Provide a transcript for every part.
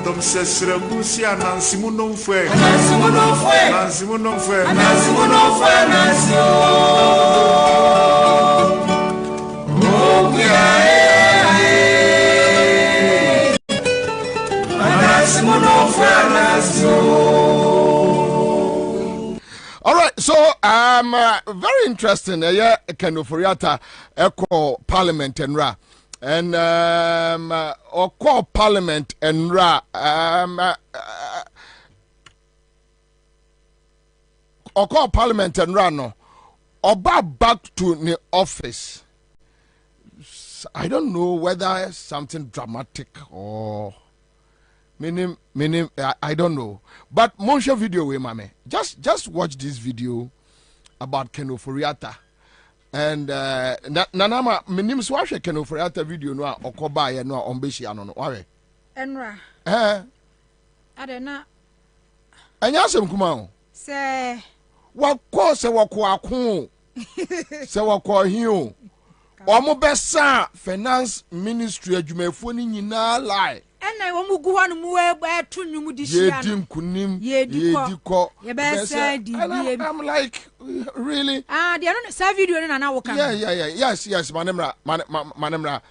Dom sesre busi anansimu non fwe All right, so very interesting. Yeah, Kenoforiata echo Parliament and Ra, and or call Parliament and Ra or call Parliament and Ra no, or back to the office. I don't know whether something dramatic or. Meaning, I don't know. But Monsha video we mame. Just watch this video about Kenoforiata. And nanama minim swashe Kenoforiata video no okoba ye no ombeshi ano no. Ware. Enra. Adena. Anya asem kuma o. Se wako se wako akon. Se wako hiu. Omo besa finance ministry adwumafo ni nyina lie. And I won't go on where to new Yedim kunim yediko. I'm like, really? They are not a video and I will come. Yes, Manemra.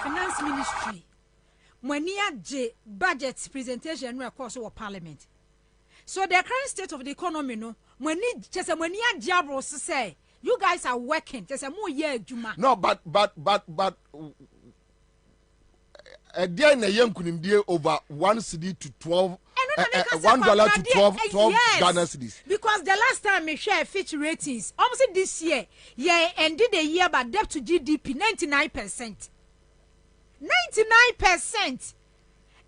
Finance Ministry. When you budget presentation, we are course of Parliament. So the current state of the economy, no, when you jabros say you guys are working, just a more year, Juma. No, but there in a young couldn't be over 1 cedi to 12. $1 to 12 Ghana cedis. Because the last time we share Fitch ratings, almost this year, ended the year by debt to GDP 99%. 99%.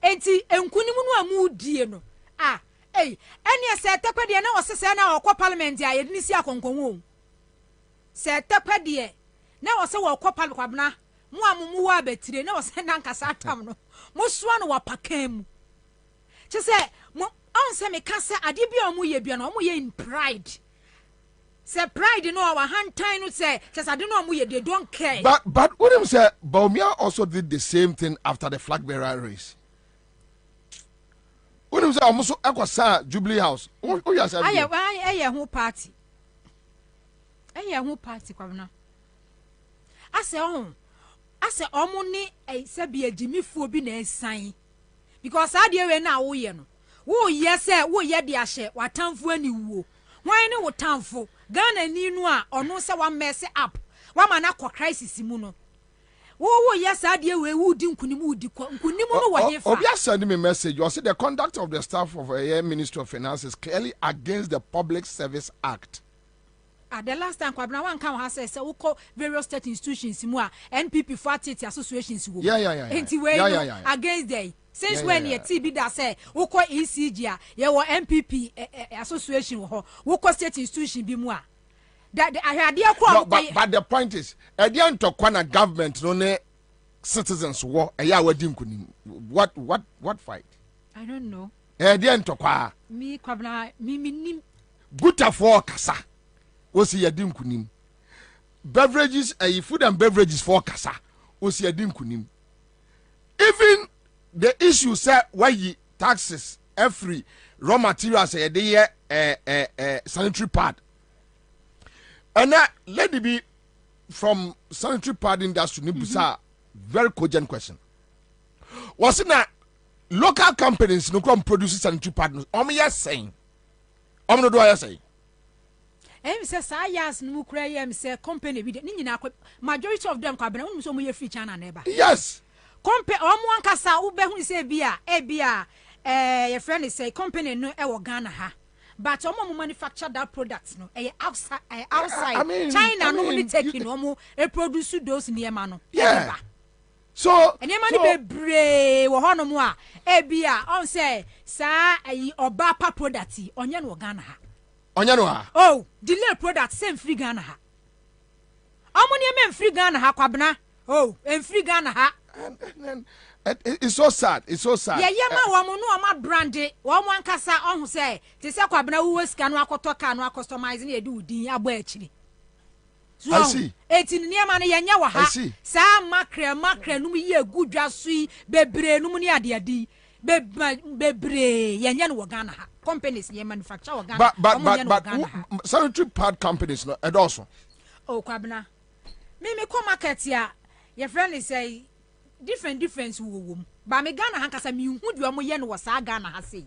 Enti enkunimu no amudi no. Hey, any said Tapadi and I was saying now or parliament, I didn't see a conco. Said Tapadi. Now I saw a copal Kwabena. Mua betty, no send Uncle Satamno. Most one were pakem. Just say, Ansah me can't say, I did be on Muye in pride. Say pride in our hand time would say, just I don't know they don't care. But William said Bobie also did the same thing after the flag bearer race. William said almost Equasa Jubilee House. Oh yes, I who party. Who party Kwabena. I say omoni a sabi a Jimmy Fobi na sign. Because I dear now we no. Oh yes, sir, wo ye de ahye watamfo ani wuo. Wan ne wotamfo Ghana ni no a ono se wa mess up. Wa ma na kwa crisis mu no. Wo yes ade we wudi nkunim no wo he fa. Obi send me message. You say the conduct of the staff of a Ministry of Finance is clearly against the Public Service Act. The last time Kwabena one come has said we call various state institutions mu a NPP Fatity associations wo. Yeah. Against them. Since when ye TB that say we call ECG a ye wo MPP association wo we call state institution bi mu a that but the point is e dey to kwana government no ne citizens wo e ya wadi nkunim what fight I don't know e dey to kwa me Kwabena me nim Butafo kasa osi yadi nkunim beverages food and beverages for kasa osi yadi nkunim even the issue say why taxes every raw materials sanitary pad and that let it be from sanitary pad industry nibusa very cogent question was it that local companies no come produce sanitary pad yes saying no do I say say sayas no kura say company bi ni nyina majority of them Kwabena unum so mo ye free China neighbor yes Compe omo ankasa wo behu se bia your friend is say company no e wo Ghana ha but omo manufacture that product no outside I mean, China no money taking omo produce those niema no yeah so niema ni bebre wo hono mo a on say sa oba pa product onye no Ghana ha onye no ha oh delay product same free Ghana ha omo niema free Ghana ha Kwabena oh en free Ghana ha and it's so sad. Yeah, ma woman no ma brande. Wo mo ankasa ohun say, te se Kwabena wo sika no akoto ka no customize na edu din abo akiri. So I see. Eti ni ma no yenya wa ha. Sa makre no ye gudwa sui bebre no mu ni ade bebre yenya no Ghana ha. Companies ye manufacture wo Ghana. But sanitary pad companies no and also. Oh Kwabena. Me come market ya. Your friend is say different wo but me Ghana hankasa me hu de omo ye no wasa Ghana ha say.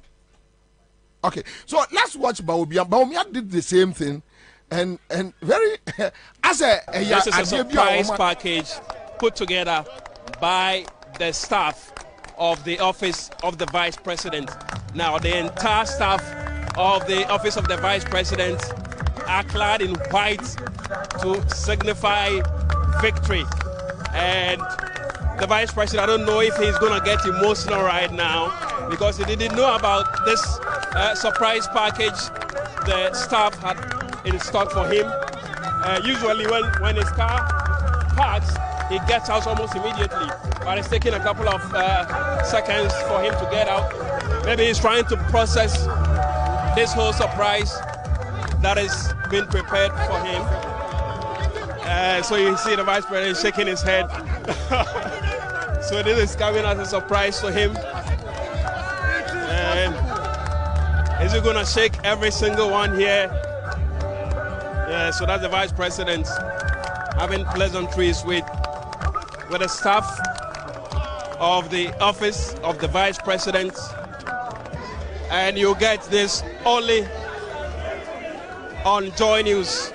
Okay, so let's watch Bobie. Bobie did the same thing and very as this is a surprise package put together by the staff of the office of the vice president. Now the entire staff of the office of the vice president are clad in white to signify victory. And the vice president, I don't know if he's going to get emotional right now because he didn't know about this surprise package the staff had in stock for him. Usually when his car parks, he gets out almost immediately, but it's taking a couple of seconds for him to get out. Maybe he's trying to process this whole surprise that is being prepared for him. So you see the vice president shaking his head. So this is coming as a surprise to him. And is he going to shake every single one here? Yeah, so that's the vice president having pleasantries with the staff of the office of the vice president. And you get this only on Joy News.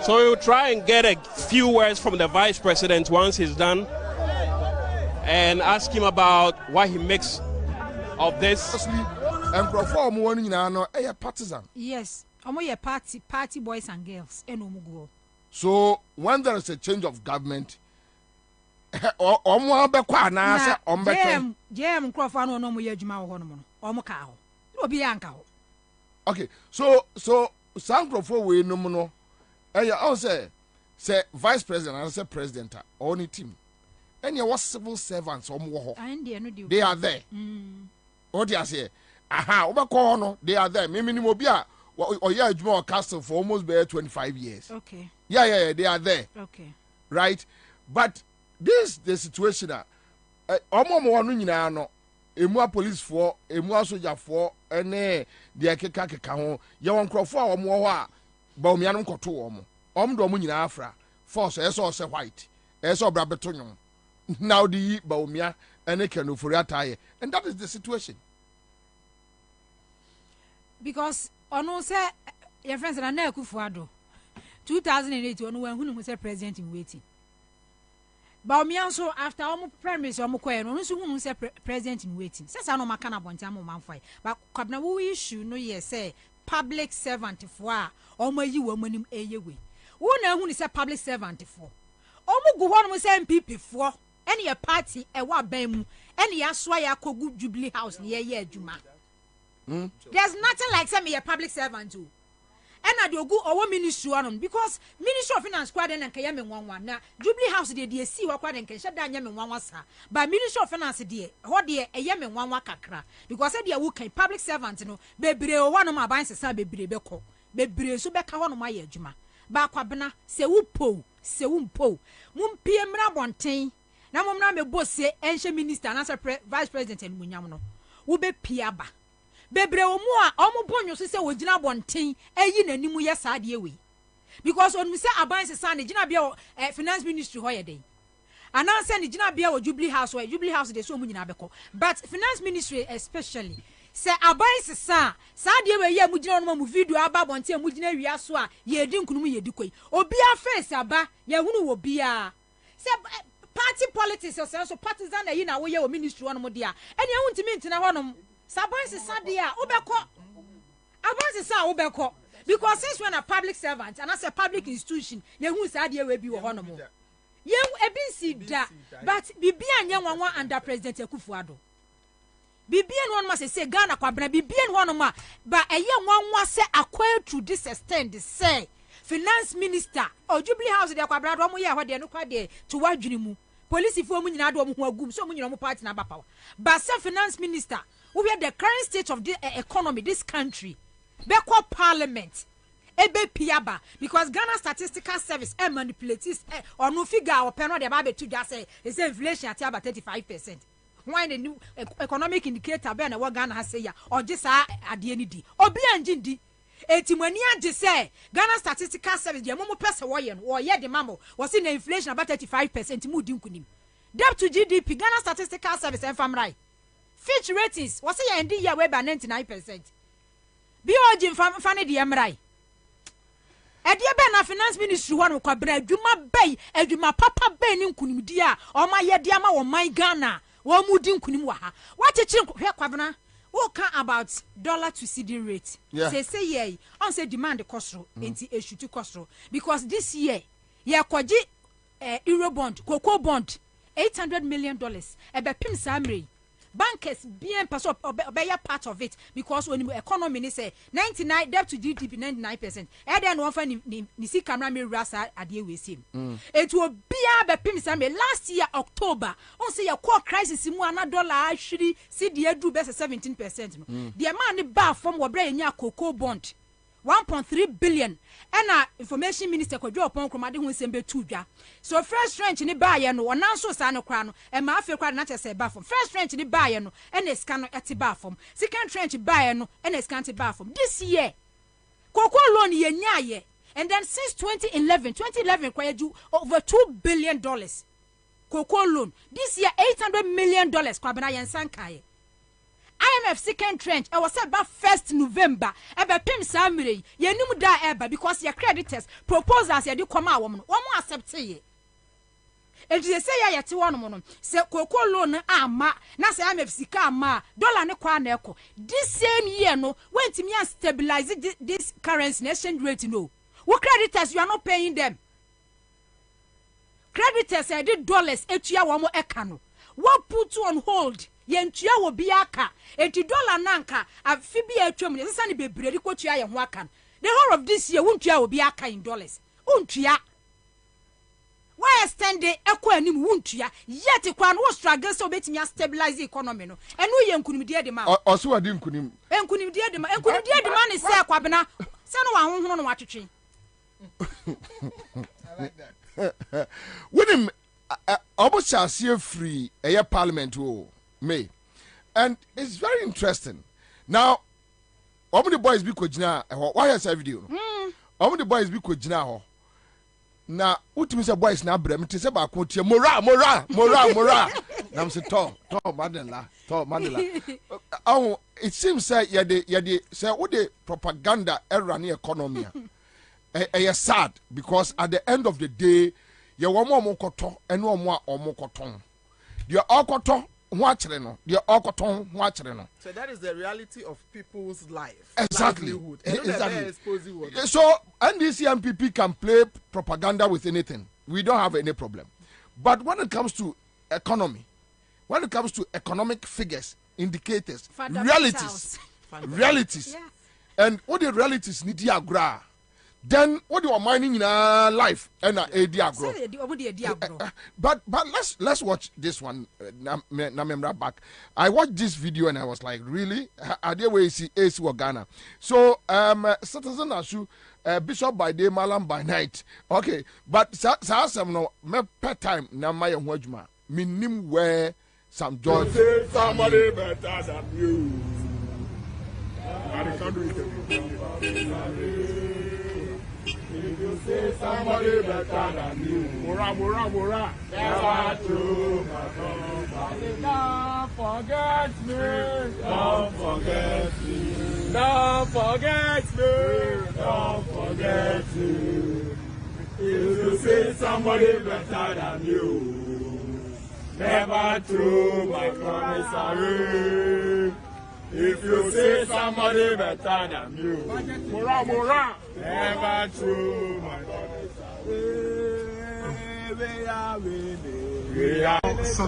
So we'll try and get a few words from the vice president once he's done and ask him about what he makes of this. Yes, party boys and girls. So when there is a change of government, Okay, so Sankrofo we no no. I say vice president and say president or any team. And you was civil servants or more. They are there. What do you say? Aha, no, they are there. Maybe Mobia or yeah, Jumo Castle for almost 25 years. Okay. Yeah, they are there. Okay. Right? But this the situation that Emua police for Emua soldier for ene the keka ho ye won krofo a omo ho a ba omianum koto omo do omo nyina afra force eso se white eso bra beto nyom now the ba omia ene kanu for ataye, and that is the situation. Because ono say your friends na na Akufo-Addo 2008 ono wan hunu say president in waiting. But me also after almost premise almost quiet, no so say president in waiting. Says I no maka na bonti am man fight. But Kwabena we issue no yes say public servant for almost you woman eye we. Who na hu ni say public servant for. Almost go one say MPP for any a party e wa ban mu any aso ya kogu Jubilee House ye adwuma. There's nothing like say me a public servant too. And I do go our ministry on because Ministry of Finance quite and can yam one now. Jubilee House de see what quite and can shut down yam one was but Ministry of Finance dear what dear a yam one wakakra because I dear who can public servant no baby one of my binds a baby beko baby so back one of my juma. But Kwabena se wupo se wumpo mum PM rabontain na mum na me boss say ancient minister and as vice president and munyam no wo be piaba. Bebre omu a omu bonyo so se wogina bonten eyi nanimu ye saade we because onu se aban se san gina bia finance ministry ho ye den anan se ne gina bia wo Jubilee House de so omu nyina beko but finance ministry especially se aban se san saade we ye mu gina no mu video aba bonten mu gina wia so a ye di nkunum ye di koi obi a face aba ye hunu wo bia se party politics so partisan na yi na wo ye wo ministry no mo dia ene hu ntimi ntina ho no Sabansi Sadia, Ubeko. Abansi Sa Ubeko. Because since when a public servant and as a public institution, you who Sadia will be honorable. You a busy da, but Bibian young one under President Akufo-Addo. Bibian one must say Ghana Kwabena, Bibian one ma, but a young one was say acquired to this extent, say finance minister or Jubilee House de Kwabena, what they are not quite there to watch Junimu. Police for Munado who are good, so many party number power. But finance minister. We are the current state of the economy, this country. Beko parliament. Ebe piaba. Because Ghana Statistical Service manipulates or no figure or penal de babe to just say it's inflation at about 35%. Why the new economic indicator be na what Ghana has say ya or just at the end di. Obi anjindi. Etimania just say Ghana Statistical Service the momo pesa woyen or ye the mamo was in inflation about 35% mu dinkunim. Debt to GDP Ghana Statistical Service and family. Fitch ratings was a year year by 99%. BOG Fanny the Emrai. A dear Ben finance ministry one of Kwabena, Juma Bay, and Juma Papa Ben in Kunidia, or my Yadiama or my Ghana, or Mudin Kunimwaha. What a chink here, Kwabena? What can about dollar to CD rate? Yeah. Say, yea, on say demand the cost into issue to cost because this year, yeah, Kwaji Euro bond, Cocoa bond, $800 million, a Bepim Samri. Bankers bien paso obey part of it because when the economy say 99 debt to GDP 99%. Then one find ni see camera me rasa adie we see. It will be a bepim last year October. On say your core crisis mu ana dollar actually see the edu best 17%. The amount the bar from wabre nya cocoa bond 1.3 billion. And information minister ko jo pon kromade hu sembe tudwa. So first trench ni ba ye no onan so sa no kra no e ma afi kra na chese ba from first trench ni ba ye no e na scan no eti ba from second trench ba ye no e na scan ti ba from this year koko loan ye nya ye and then since 2011 kwa ju over $2 billion koko loan this year $800 million kwa bana yen sankaye IMF second trench I was about 1st November ebe pim samire ye nim da eba because your creditors proposals ye di come a wo mo accept ye e say ya yete wo no no se koko loan ama na se IMF sika ama dollar ne kwa na eko this same year no when timi stabilize this currency exchange rate no what creditors you are not paying them creditors e di dollars etua wo mo eka no what put on hold yentua wo bi aka enti dollar nanka afi bi atwam ne sesa ne bebredi kotua ye ho aka the whole of this year wontua wo bi aka in dollars untua why extend the ekwa anim wuntua yet kwa no struggle so betimi stabilize the economy no enu ye nkunimdie de ma oso ade nkunim nkunimdie de ma ne se Kwabena se no wa honhono no watwetwe I like that. With him, almost shall see a free a parliament May, and it's very interesting. Now, how many boys be kojina? Why has a video? How many boys be kojina? Now, what me say boys na brem? Te say ba kontie mora. Nam say to madela. Oh, it seems say yede say what the propaganda run the economy. It's sad because at the end of the day, you want more cotton and no more cotton. You're all cotton, watching. You're all cotton, watching. So that is the reality of people's life. Exactly. So, and this MPP can play propaganda with anything. We don't have any problem. But when it comes to economy, when it comes to economic figures, indicators, realities, yeah. And what the realities need to agree. Then what you are mining in life and a diagro. But let's watch this one. Namemra back. I watched this video and I was like, really? Are they way see Ace Ghana? So citizen Ashu, Bishop by day, Malam by night. Okay, but some no me per time na my wajma. Minim where some joy. Somebody better than you. I can't do it. If you say somebody better than you, Mora. Never true, don't forget me. Don't forget me. Don't forget me. Don't forget me. If you say somebody better than you, never true, my commissary. If you say somebody better than you, Mora, never true, my God. So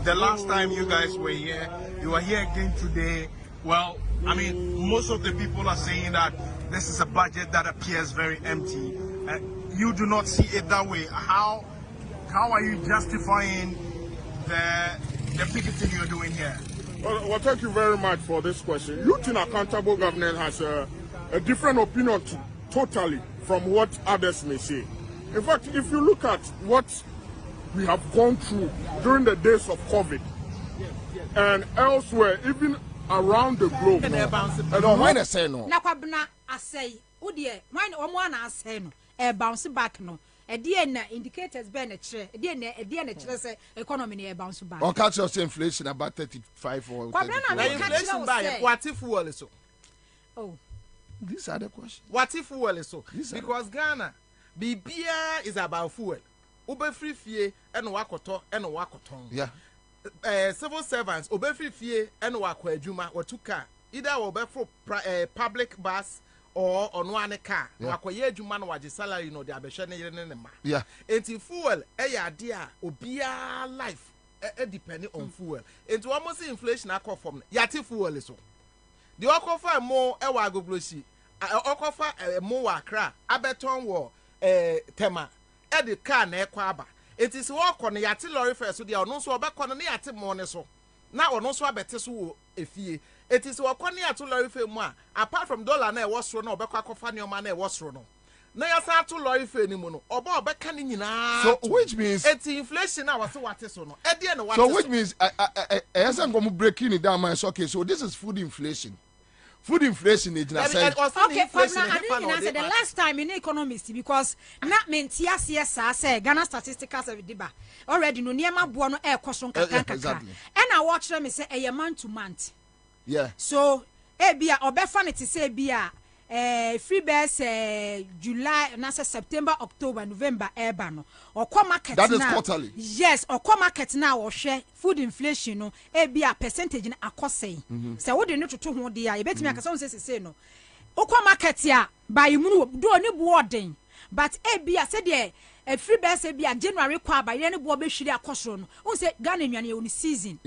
the last time you guys were here, you are here again today. Well, I mean, most of the people are saying that this is a budget that appears very empty. You do not see it that way. How are you justifying the picketing you're doing here? Well, thank you very much for this question. Youth in Accountable Government has a different opinion totally from what others may say. In fact, if you look at what we have gone through during the days of COVID and elsewhere, even around the globe. When I say no. Kwabena asay, udie, when omwana asay no, bounce back no. Indicators ben a chair, say economy bounce back. Or catch us inflation about 35 or inflation by what if fuel is so? Oh, these are the questions. What if fuel is so? Because Ghana, BBA is about fuel. Ube free fee and wakoto and wakoton. Yeah. Civil servants, ube free fee and wakwe juma or tuka. Either obe for public bus. Or on one car, Wakoye Juman was salary, no, the Abeshane. Yeah. Enti fuel, dear, obia life, depending on fuel. Into almost inflation, I call from Yati fuel is so. The Okofa more Ewago Blushi, Okofa more cra, Abeton war, Tema, Eddie car ne Kwaba. It is walk on the Yati lorry first, so they are no so back on the Yati moneso. Now, or no so betesu if ye. It is what to lorry for moi. Apart from dollar, ne was run or back of funny man, was run. No, you start to lorry for any mono or bob back canning. So, which means it's inflation. I was so what is on. So, which means as I'm going to break it down, my okay. So, this is food inflation. Food inflation is not okay. The last time in economists because not meant yes, I say Ghana statistical deba already no near my buono air question exactly. And I watch them say a month to month. Yeah. So, Ebia Obefan it say Bia free best July, September, October, November, Ebano or come market. That is quarterly. Yes, or come market now or share food inflation no Ebia percentage in a cost say. So what do you need to talk more dear? You bet me I can say no. O come market ya by you do any boarding. but ebia said there a free best ebia January kwa ba ye ne bo be hwiri akosoro no un say Ghana nwane ye season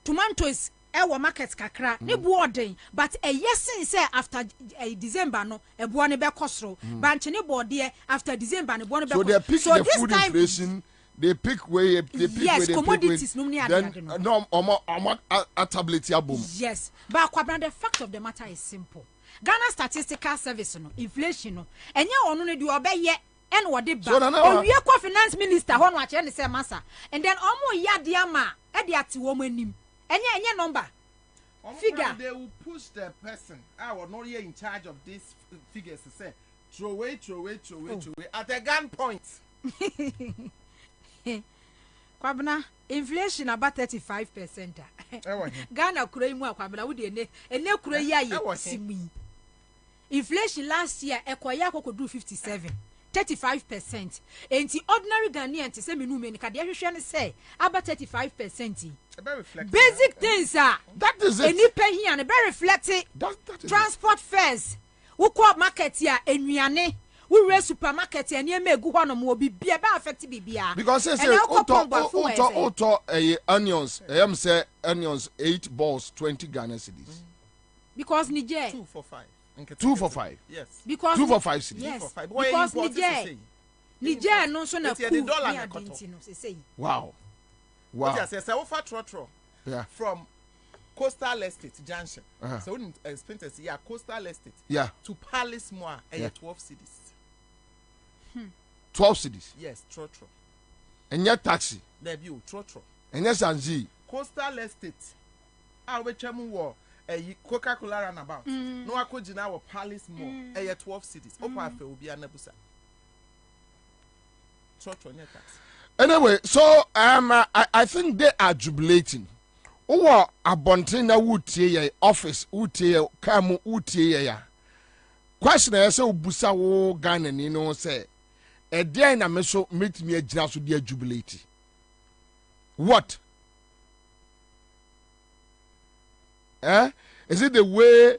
tomatoes ewo market kakra ne bo odin but a yesin say after December no e bo ne be kosoro banche ne bo de after December ne bo ne be so the food inflation they pick way they pick yes, way commodities then no ability abom. Yes, but Kwabena, the fact of the matter is simple. Ghana Statistical Service no inflation no enye ono ne di obeye en wode ba owie kwa finance minister ho no ache ne say massa and then omo ya de ama e de ate wo manim enye number figure they will push the person our not here in charge of these figures to say throw away at a gun point. Kwabena, inflation about 35%. Ghana kura imu Kwabena we dey ene kura ya ye simi. Inflation last year ekoya kokodu 57. 35%. Enti ordinary Ghanaian te say menu meni ka de hwehwe ne say about 35%. Basic things are that is it. Eni pay here and be reflect transport fares. Wo ko market ya enuane. We raise supermarket and you make go on more be affected bibia. Because say auto onions, say onions 8 balls 20 Ghana cedis. Because Niger 2 for 5. 2 for 5. Yes. Because 2 for 5 cedis. Yes. Because Niger no so na cool. Wow. What say offer trotro. Yeah. From Coastal Estate Junction. So when expenses Coastal Estate. Yeah. To Palace Moa 12 cities. 12 cities. Yes, trotro. And yet taxi. There be trotro. And yes Anzi. Coastal Estate. I will chamu war a Coca-Cola runabout. No akojina wa Palace Moa 12 cities. Opa fe will be a nebusa. Trotro net taxi. Anyway, so I think they are jubilating. Owa abontin na wutie ye office wutie kamu wutie ya. Question I say obusa wo Ghana ni no say e dey na me so meet me agina so dey jubilate. What? Is it the way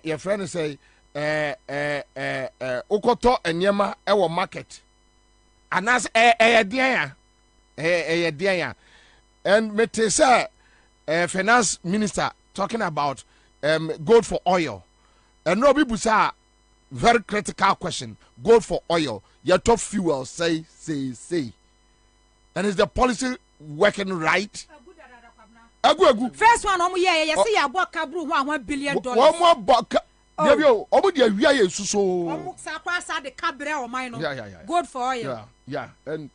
your friend say okoto enyema e wo market? Anas dey ya. And me say finance minister talking about gold for oil. And no people say very critical question. Gold for oil. Your top fuel say. And is the policy working right? Agu. First one you say you bought kabru $1 billion. One more buck. Gold for oil. Yeah. And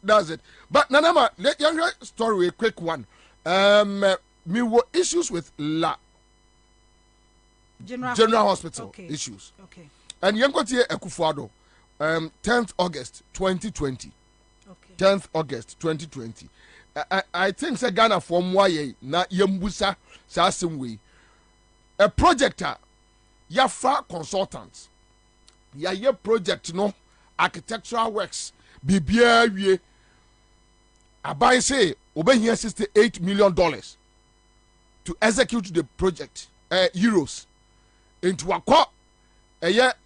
that's it. But Nanama, let your story a quick one. Me were issues with General Hospital issues. Okay. And Yankotie Ekufuado, 10th August 2020. Okay. 10th August 2020. I think say Ghana from Waye na Yembusa sa way. A projector, Yafa consultants. Ya ye project no architectural works. Bibia wie. Abai say obey here $68 million to execute the project. Euros. Into a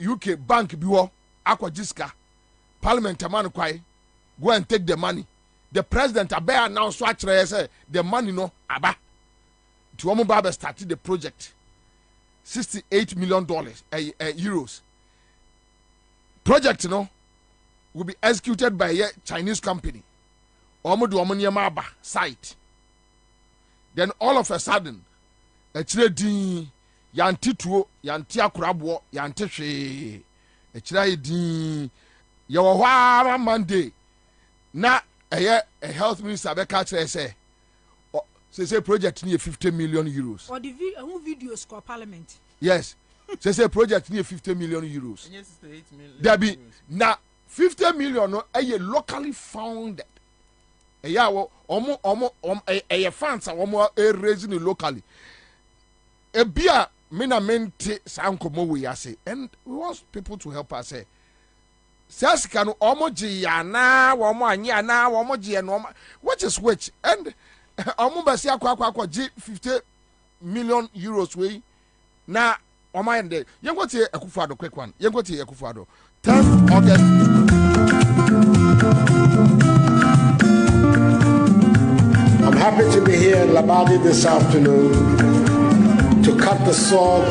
UK bank biwo akwa jiska parliament man kwai go and take the money. The president abaya now so actually say the money no aba to omo baba started the project $68 million euros. Project no will be executed by a Chinese company. Omo do omo niema aba site. Then all of a sudden din yanti tuo yanti akurabo yanti hwe echira din ye wo hwa Monday na a health minister be catch say project near 50 million euros or the video score parliament. Yes, say project near 50 million euros. And yes, 8 million. There be na 50 million no locally founded. A funds are raising locally. A beer minamente sankomo we say, and we want people to help us say. Says can omoji na womo na womoji no which is which and omubasi akwa 50 million euros we na on my end, you go to Akufo-Addo, quick one. You go to Akufo-Addo. 10th August. I'm happy to be here in Labadi this afternoon to cut the sword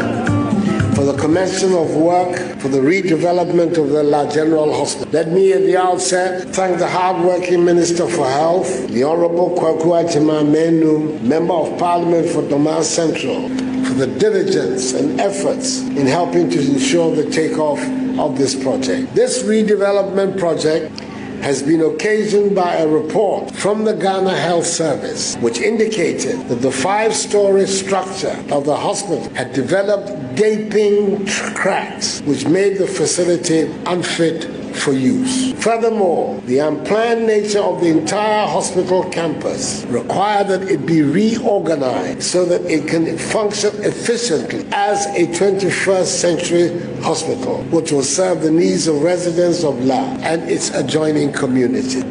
for the commencement of work for the redevelopment of the La General Hospital. Let me at the outset thank the hard-working Minister for Health, the Honorable Kwabena Menu, Member of Parliament for Doma Central, for the diligence and efforts in helping to ensure the takeoff of this project. This redevelopment project has been occasioned by a report from the Ghana Health Service, which indicated that the 5-story structure of the hospital had developed gaping cracks, which made the facility unfit for use. Furthermore, the unplanned nature of the entire hospital campus required that it be reorganized so that it can function efficiently as a 21st century hospital, which will serve the needs of residents of La and its adjoining community.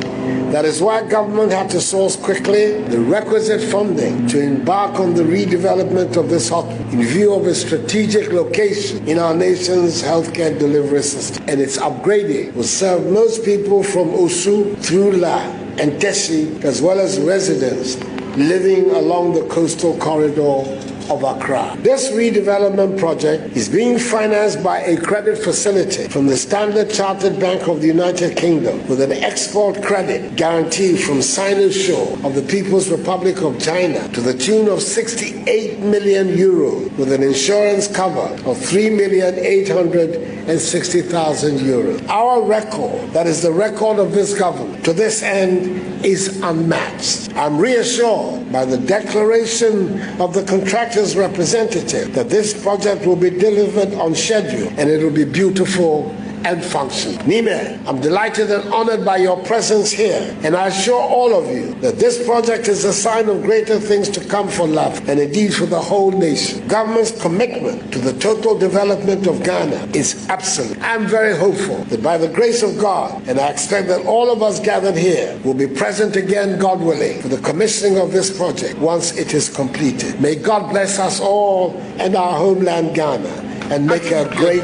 That is why government had to source quickly the requisite funding to embark on the redevelopment of this hospital in view of its strategic location in our nation's healthcare delivery system, and its upgrading will serve most people from Osu through La and Teshi, as well as residents living along the coastal corridor of Accra. This redevelopment project is being financed by a credit facility from the Standard Chartered Bank of the United Kingdom with an export credit guarantee from Sinosure of the People's Republic of China to the tune of 68 million euros with an insurance cover of 3,860,000 euros. Our record, that is the record of this government, to this end is unmatched. I'm reassured by the declaration of the contractor's representative that this project will be delivered on schedule and it will be beautiful and functional. Nime, I'm delighted and honored by your presence here, and I assure all of you that this project is a sign of greater things to come for love and indeed for the whole nation. Government's commitment to the total development of Ghana is absolute. I'm very hopeful that by the grace of God, and I expect that all of us gathered here will be present again, God willing, for the commissioning of this project once it is completed. May God bless us all and our homeland Ghana and make a great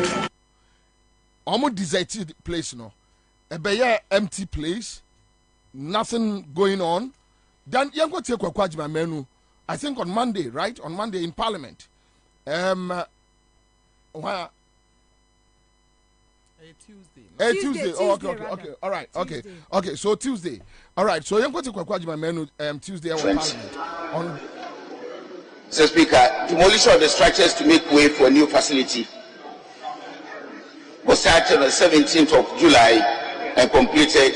almost deserted place, a bare empty place, nothing going on. Then you go take Kwabena Menu. I think on Monday, right? On Monday in Parliament. Tuesday. Tuesday. Oh, okay, Tuesday, okay. All right. Tuesday. Okay. So Tuesday. All right. So you go take Kwabena Menu Tuesday at Parliament. On. Mr. Speaker, demolition of the structures to make way for a new facility was started on the 17th of July and completed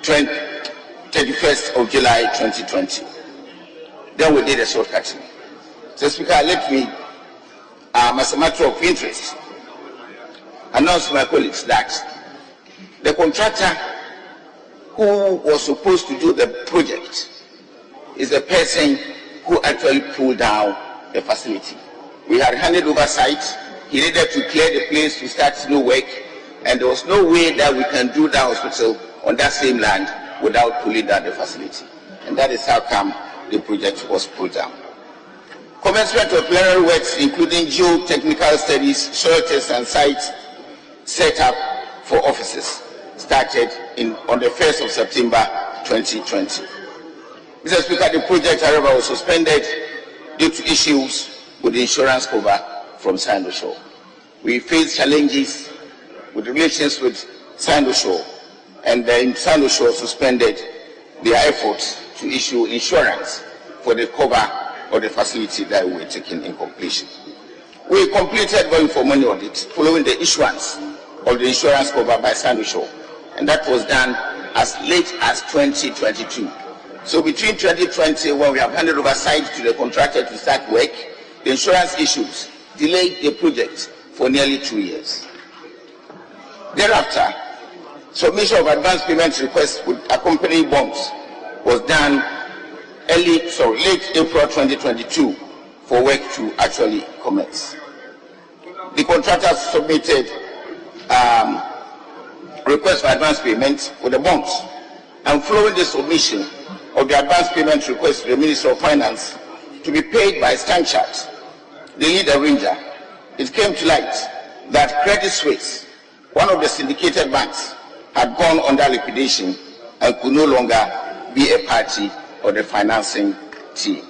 31st of July 2020. Then we did a shortcutting. So, Speaker, let me, as a matter of interest, announce to my colleagues that the contractor who was supposed to do the project is the person who actually pulled down the facility. We had handed over site. He needed to clear the place to start new work, and there was no way that we can do that hospital on that same land without pulling down the facility. And that is how come the project was pulled down. Commencement of preliminary works, including geotechnical studies, soil tests, and site setup for offices, started on the 1st of September 2020. Mr. Speaker, the project, however, was suspended due to issues with the insurance cover from Sinosure. We faced challenges with relations with Sinosure, and then Sinosure suspended their efforts to issue insurance for the cover of the facility that we were taking in completion. We completed value for money audit following the issuance of the insurance cover by Sinosure, and that was done as late as 2022. So between 2020, when we have handed over site to the contractor to start work, the insurance issues delayed the project for nearly 2 years. Thereafter, submission of advance payment requests with accompanying bonds was done late April 2022 for work to actually commence. The contractors submitted requests for advance payment with the bonds, and following the submission of the advance payment request to the Minister of Finance to be paid by Stanchart, the lead arranger, it came to light that Credit Suisse, one of the syndicated banks, had gone under liquidation and could no longer be a party or the financing team.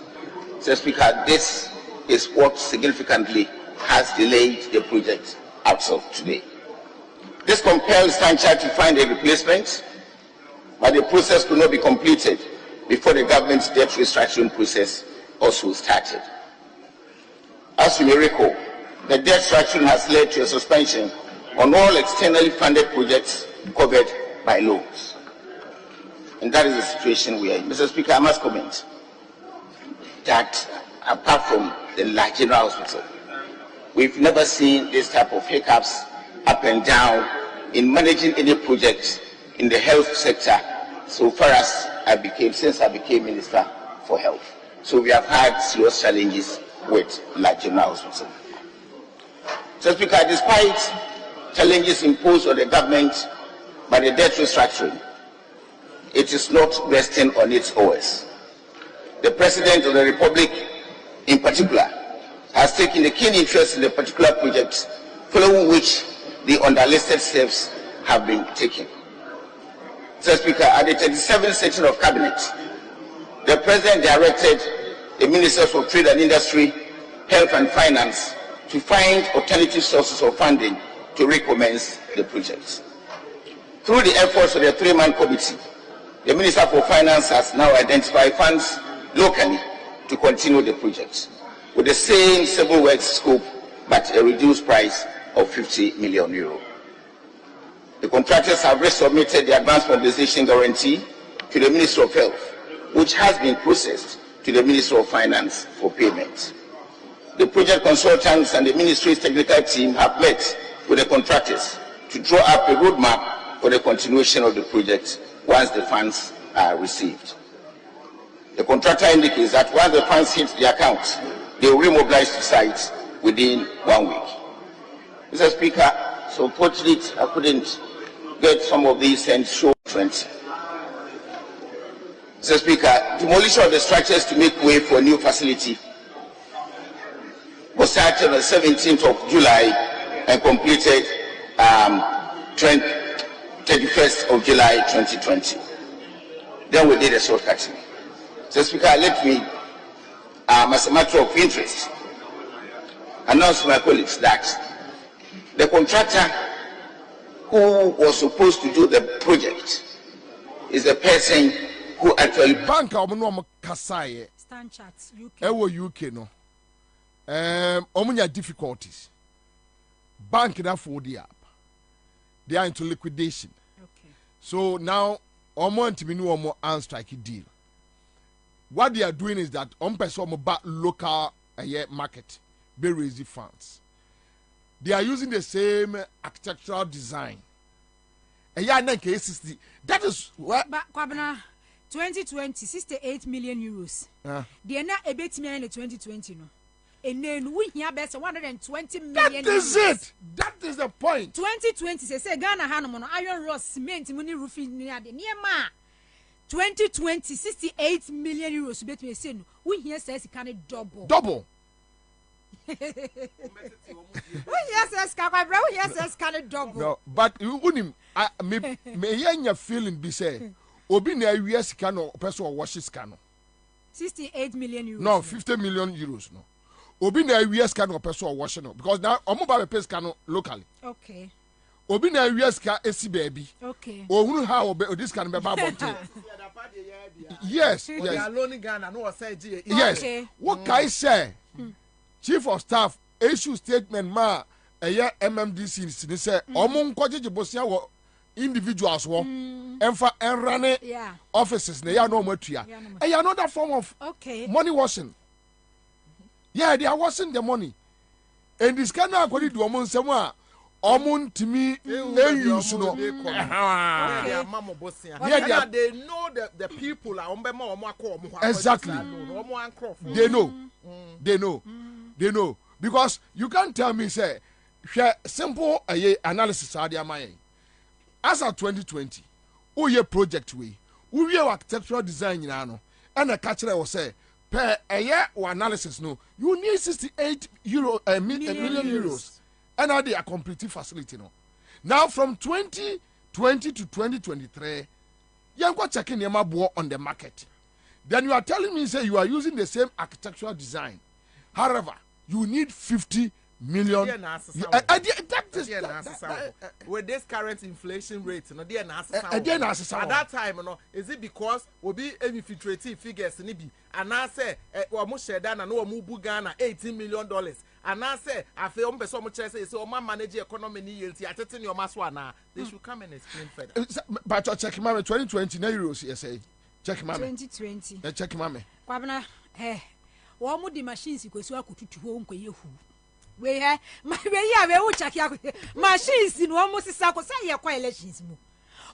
So, Speaker, this is what significantly has delayed the project up till today. This compels Ansah to find a replacement, but the process could not be completed before the government's debt restructuring process also started. As you may recall, the debt restructuring has led to a suspension on all externally funded projects covered by loans. And that is the situation we are in. Mr. Speaker, I must comment that apart from the large general hospital, we've never seen this type of hiccups up and down in managing any project in the health sector so far as since I became Minister for Health. So we have had serious challenges with large general hospital. So, Speaker, despite challenges imposed on the government by the debt restructuring, it is not resting on its oars. The President of the Republic, in particular, has taken a keen interest in the particular project, following which the underlisted steps have been taken. Mr. Speaker, at the 37th session of Cabinet, the President directed the Ministers of Trade and Industry, Health and Finance to find alternative sources of funding to recommence the project. Through the efforts of the three-man committee, the Minister for Finance has now identified funds locally to continue the project with the same civil works scope but a reduced price of €50 million. The contractors have resubmitted the advance mobilization guarantee to the Ministry of Health, which has been processed to the Ministry of Finance for payment. The project consultants and the Ministry's technical team have met with the contractors to draw up a roadmap for the continuation of the project once the funds are received. The contractor indicates that once the funds hit the account, they will remobilize to sites within 1 week. Mr. Speaker, so unfortunately, I couldn't get some of these and show friends. Mr. Speaker, demolition of the structures to make way for a new facility was started on the 17th of July and completed 31st of July 2020. Then we did a shortcutting. Mr. Speaker, let me, as a matter of interest, announce to my colleagues that the contractor who was supposed to do the project is the person who actually bank omo kasaye stand charts UK. UK no omunya difficulties. Bank that for the app. They are into liquidation. Okay. So now omo antiminu omo unstrike deal. What they are doing is that person local market be raising funds. They are using the same architectural design. That is what Kwabena 2020 68 million euros. They na ebetimi in 2020 no. And then we here best 120 million. That is it. That is the point. 2020 say Ghana Hanomono iron rod cement money roofing near the near 2020 68 million euros betimi say no. We here says it can double. Double. Yes, can double. No, but you wouldn't. Me your feeling be say. Obi na US cano person or washes cano. 68 million euros. No, 50 million euros. No. Obi na US cano person or washing no because now omo ba pay cano locally. Okay. Obi na US ka esi baby. Okay. Ohunu how this can be bad. Yes, They are yes. loaning Ghana, no say G. Yes. Okay. What can I say? Chief of Staff issue statement ma MMDC say omo nkoje bosia wo individuals wo enfa enrane offices na ya no matua. Another form of money washing. Yeah, they are washing the money. And this kind of do omo nsem a omo ntimi use no. They know the people are exactly. They know. Because you can't tell me say simple analysis as of 2020 we project we architectural design and a catcher will say per a year or analysis, no, you need 68 million euros. And now they are completing facility, no. Now from 2020 to 2023, you are checking your map on the market. Then you are telling me, say, you are using the same architectural design. However, you need 50 million. With this current inflation rate, at that time, is it because we'll be infiltrating figures in Ibi? And I say, Wamushedan and Mubu Ghana, $18 million. And I say, I feel so much as so my manager economy yields at your maswana. They should come and explain further. But you're checking, Mammy, 2020 euros, yes, check, Mammy. 2020. Check, Mammy. Kwabena, one of the machines you go so I could to home. We have my way, we check machines in almost a sack of say elections.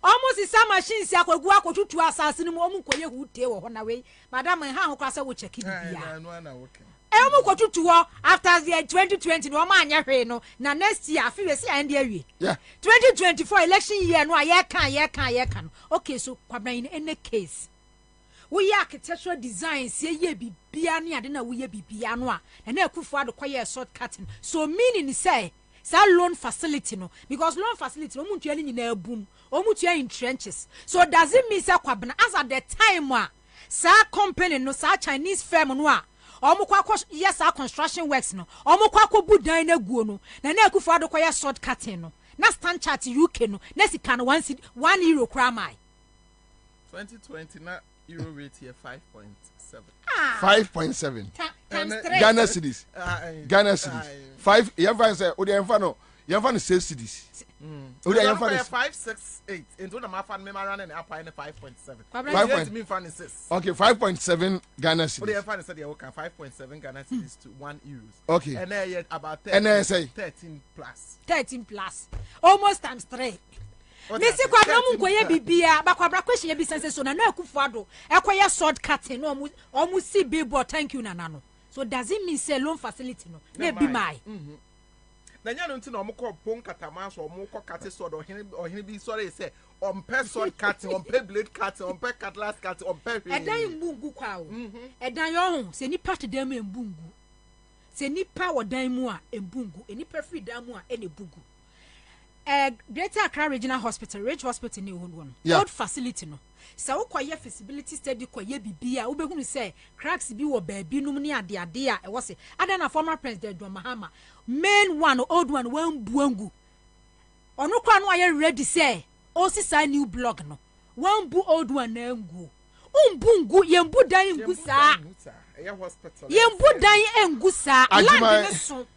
Almost the same machines I could go to assassin woman who tell on away. Madame and how class I would check it. I will go to after the 2020 no man no na next year feel see and yeah 2024 election year no I can okay so Kwabena in any case we architectural design say ye bibia ne ade na we ye bibia no a na akufo ade kwaye shortcutting so meaning say loan facility no because loan facility no muntu ani nyina abum o mutu in trenches so does it mean say Kwabena as at the time a sa company no sa Chinese firm no a yes our construction works no omukwa bu dan na guo no na akufo ade kwaye shortcutting no na stand chart UK no na sika no 1 euro kra mai 2020 na euro rate here 5.7. 5.7. Ghana cedis. Ghana cedis. 5. You say, "Oh, you have 6 cedis." Oh, you have 568. Into the mafan memorandum and up in 5.7. 5.6. Okay, 5.7 Ghana cedis. Oh, you have said you can 5.7 Ghana cedis to 1 euros. Okay. And then yet about 13 plus. 13 plus. Almost times 3. Missy Kwabena munkoye bibia ba Kwabena question ye business so na akufo ado ekoye sword cutting no almost see billboard thank you nanano so does it mean say loan facility no na be my na nya no nti na omko pon katama so omko kate sword ohene bi sorry say on sword cutting on blade cutting on cutlass cutting on edan mbungu kwa o edan yo ho se ni part dem mbungu se ni pa wodan mu a mbungu eni pa free dan mu a ene bugu Greater Accra Regional Hospital, Ridge Hospital ni one. Old facility no. Sa ukoye feasibility study koye bibia, ubehunu say cracks bi wo baabi num ni ade a e wose. Ada na former president John Mahama, main one old one wan buangu. Onu kwa no aye ready say, o sisa new block no. Wan bu old one na ngu. Umbungu yembu dan ngu sa. Yembu dan engu sa. Land ne so.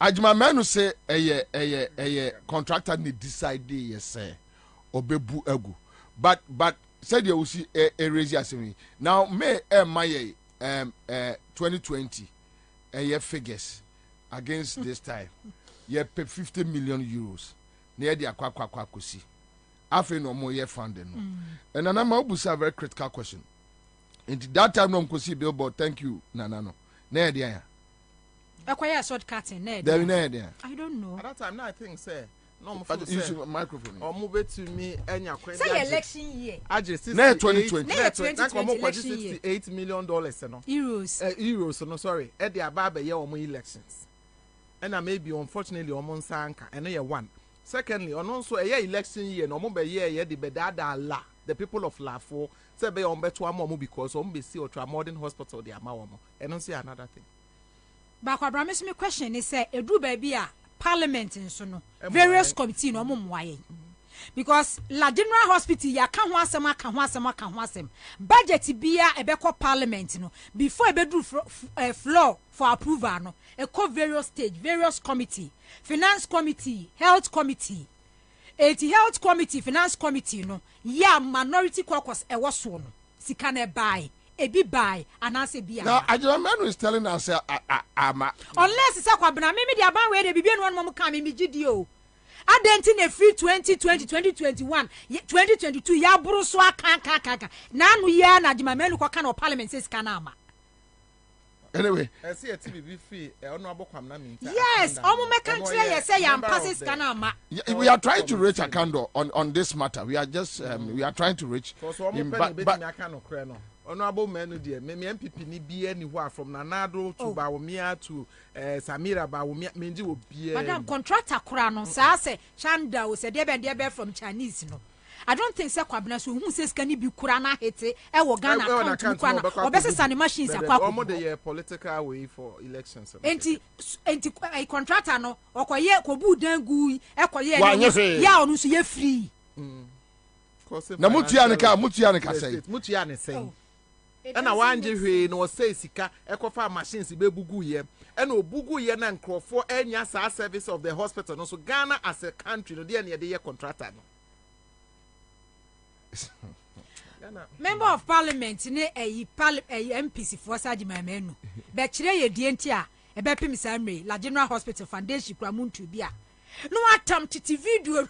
Ajima menu say a contractor need decide yes obebu egu but said you will see a raise asemi now may my 2020 year figures against this time ye pay 50 million euros near the akwa kosi afi no more year funding no and anama obusa a very critical question in that time no kosi billboard thank you nanano na dia Acquire short cutting, there. I don't know. At that time, now I think, say, no, use a microphone. Or move it to me and your question. Say election year. I just 2020 $68 million. Euros, no, sorry. At the Ababa, year or more elections. And I may be unfortunately on Monsanka, and year one. Secondly, on also a year election year, no more year, the Bedada La, the people of La for, say, be on Betuamo because on BC or modern hospital, the Amawamo. And don't say another thing. But Kwabena miss me question is say edu baby a parliament nso no various committee no momwaye because la general hospital ya ka ho asem budget bia ebekọ parliament no before ebedu floor for approval no e call various stage various committee finance committee health committee health committee finance committee no ya minority caucus e wo so no sika na buy ebi buy and answer be now Ajimamenu is telling us unless it's Kwabena me the aban we dey bibia no one come me gidi o adenti na free 2020 2021 2022 ya buru so aka na anu ya na Ajimamenu kwa kan of parliament says kanama anyway I see a TV free honorable Kwabena minta yes omo me kan tire ye say ya passes kanama we are trying to reach a candle on this matter we are just we are trying to reach him, but honorable men dear me MPP ni be anywhere from Nanado to Bawumia to Samira Bawumia Minji will be Madam contractor Kurano say Chanda was a debe from Chinese no. I don't think so Kwabena so who says can be Kurana hete e wo Ghana account or best sani machines akwa almost the political way for elections. Enti contractor no okoye kobu dangu e koye ya onu so ye free. Na mutua ne ka say. Mutua ne say. And I want you no say sika ekofa machines be bugu ye. And obugu ye na nkrofo enya sa service of the hospital no so Ghana as a country no dey na dey contractor no. Member of Parliament ne MPC for Sajimamenu. But chire ye die ntia e be pim samre La General Hospital Foundation kura muntu bia. No atam titi video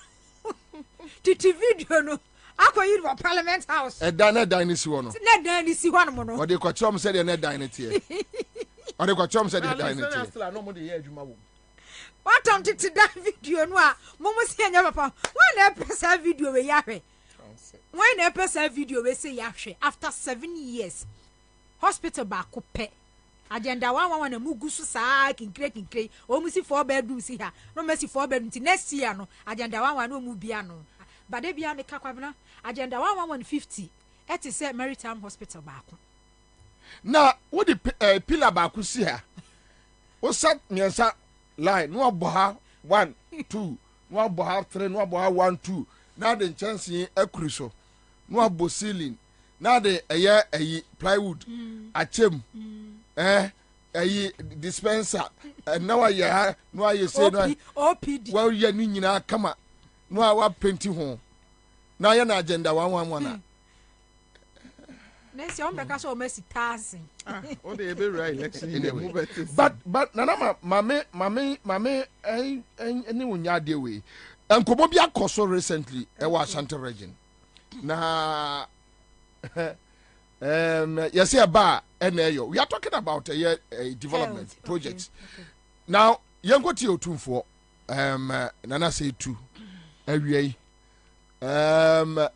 no akoyi wa Parliament House. E dan ni si wo no. Na dan ni si ho no no. O de kwa chom se de na dan ni tie. O de kwa chom se de dan ni tie. No mo de ye adwuma wo. What on titi that video no a momo si anya papa. When na pesa video we ya hwe. When a person video we say yahwe after 7 years hospital ba ko pe agenda one na mugusu saa kinkre o mu si 4 bedrooms here no me si 4 bedrooms next year no agenda one no mu bia no ba de bia me ka Kwabena agenda 150 et is a maritime hospital ba ko na wo di pillar ba ko si ha wo sat miensa line no oboha 1 2 no oboha 3 no oboha 1 2 na de chance akuriso no abo ceiling na de eye plywood achem dispenser na wa ya no aye say no OPD wa ya ni nyina kama no wa penti ho na ya na agenda 111 na Nesi on beka so mesi tasin o de be right election in the move but na mame any wonya de we enkobo bi akoso recently e wa Ashanti region na yes aba eneyo we are talking about a development projects now yengo ti otumfo nana say two awie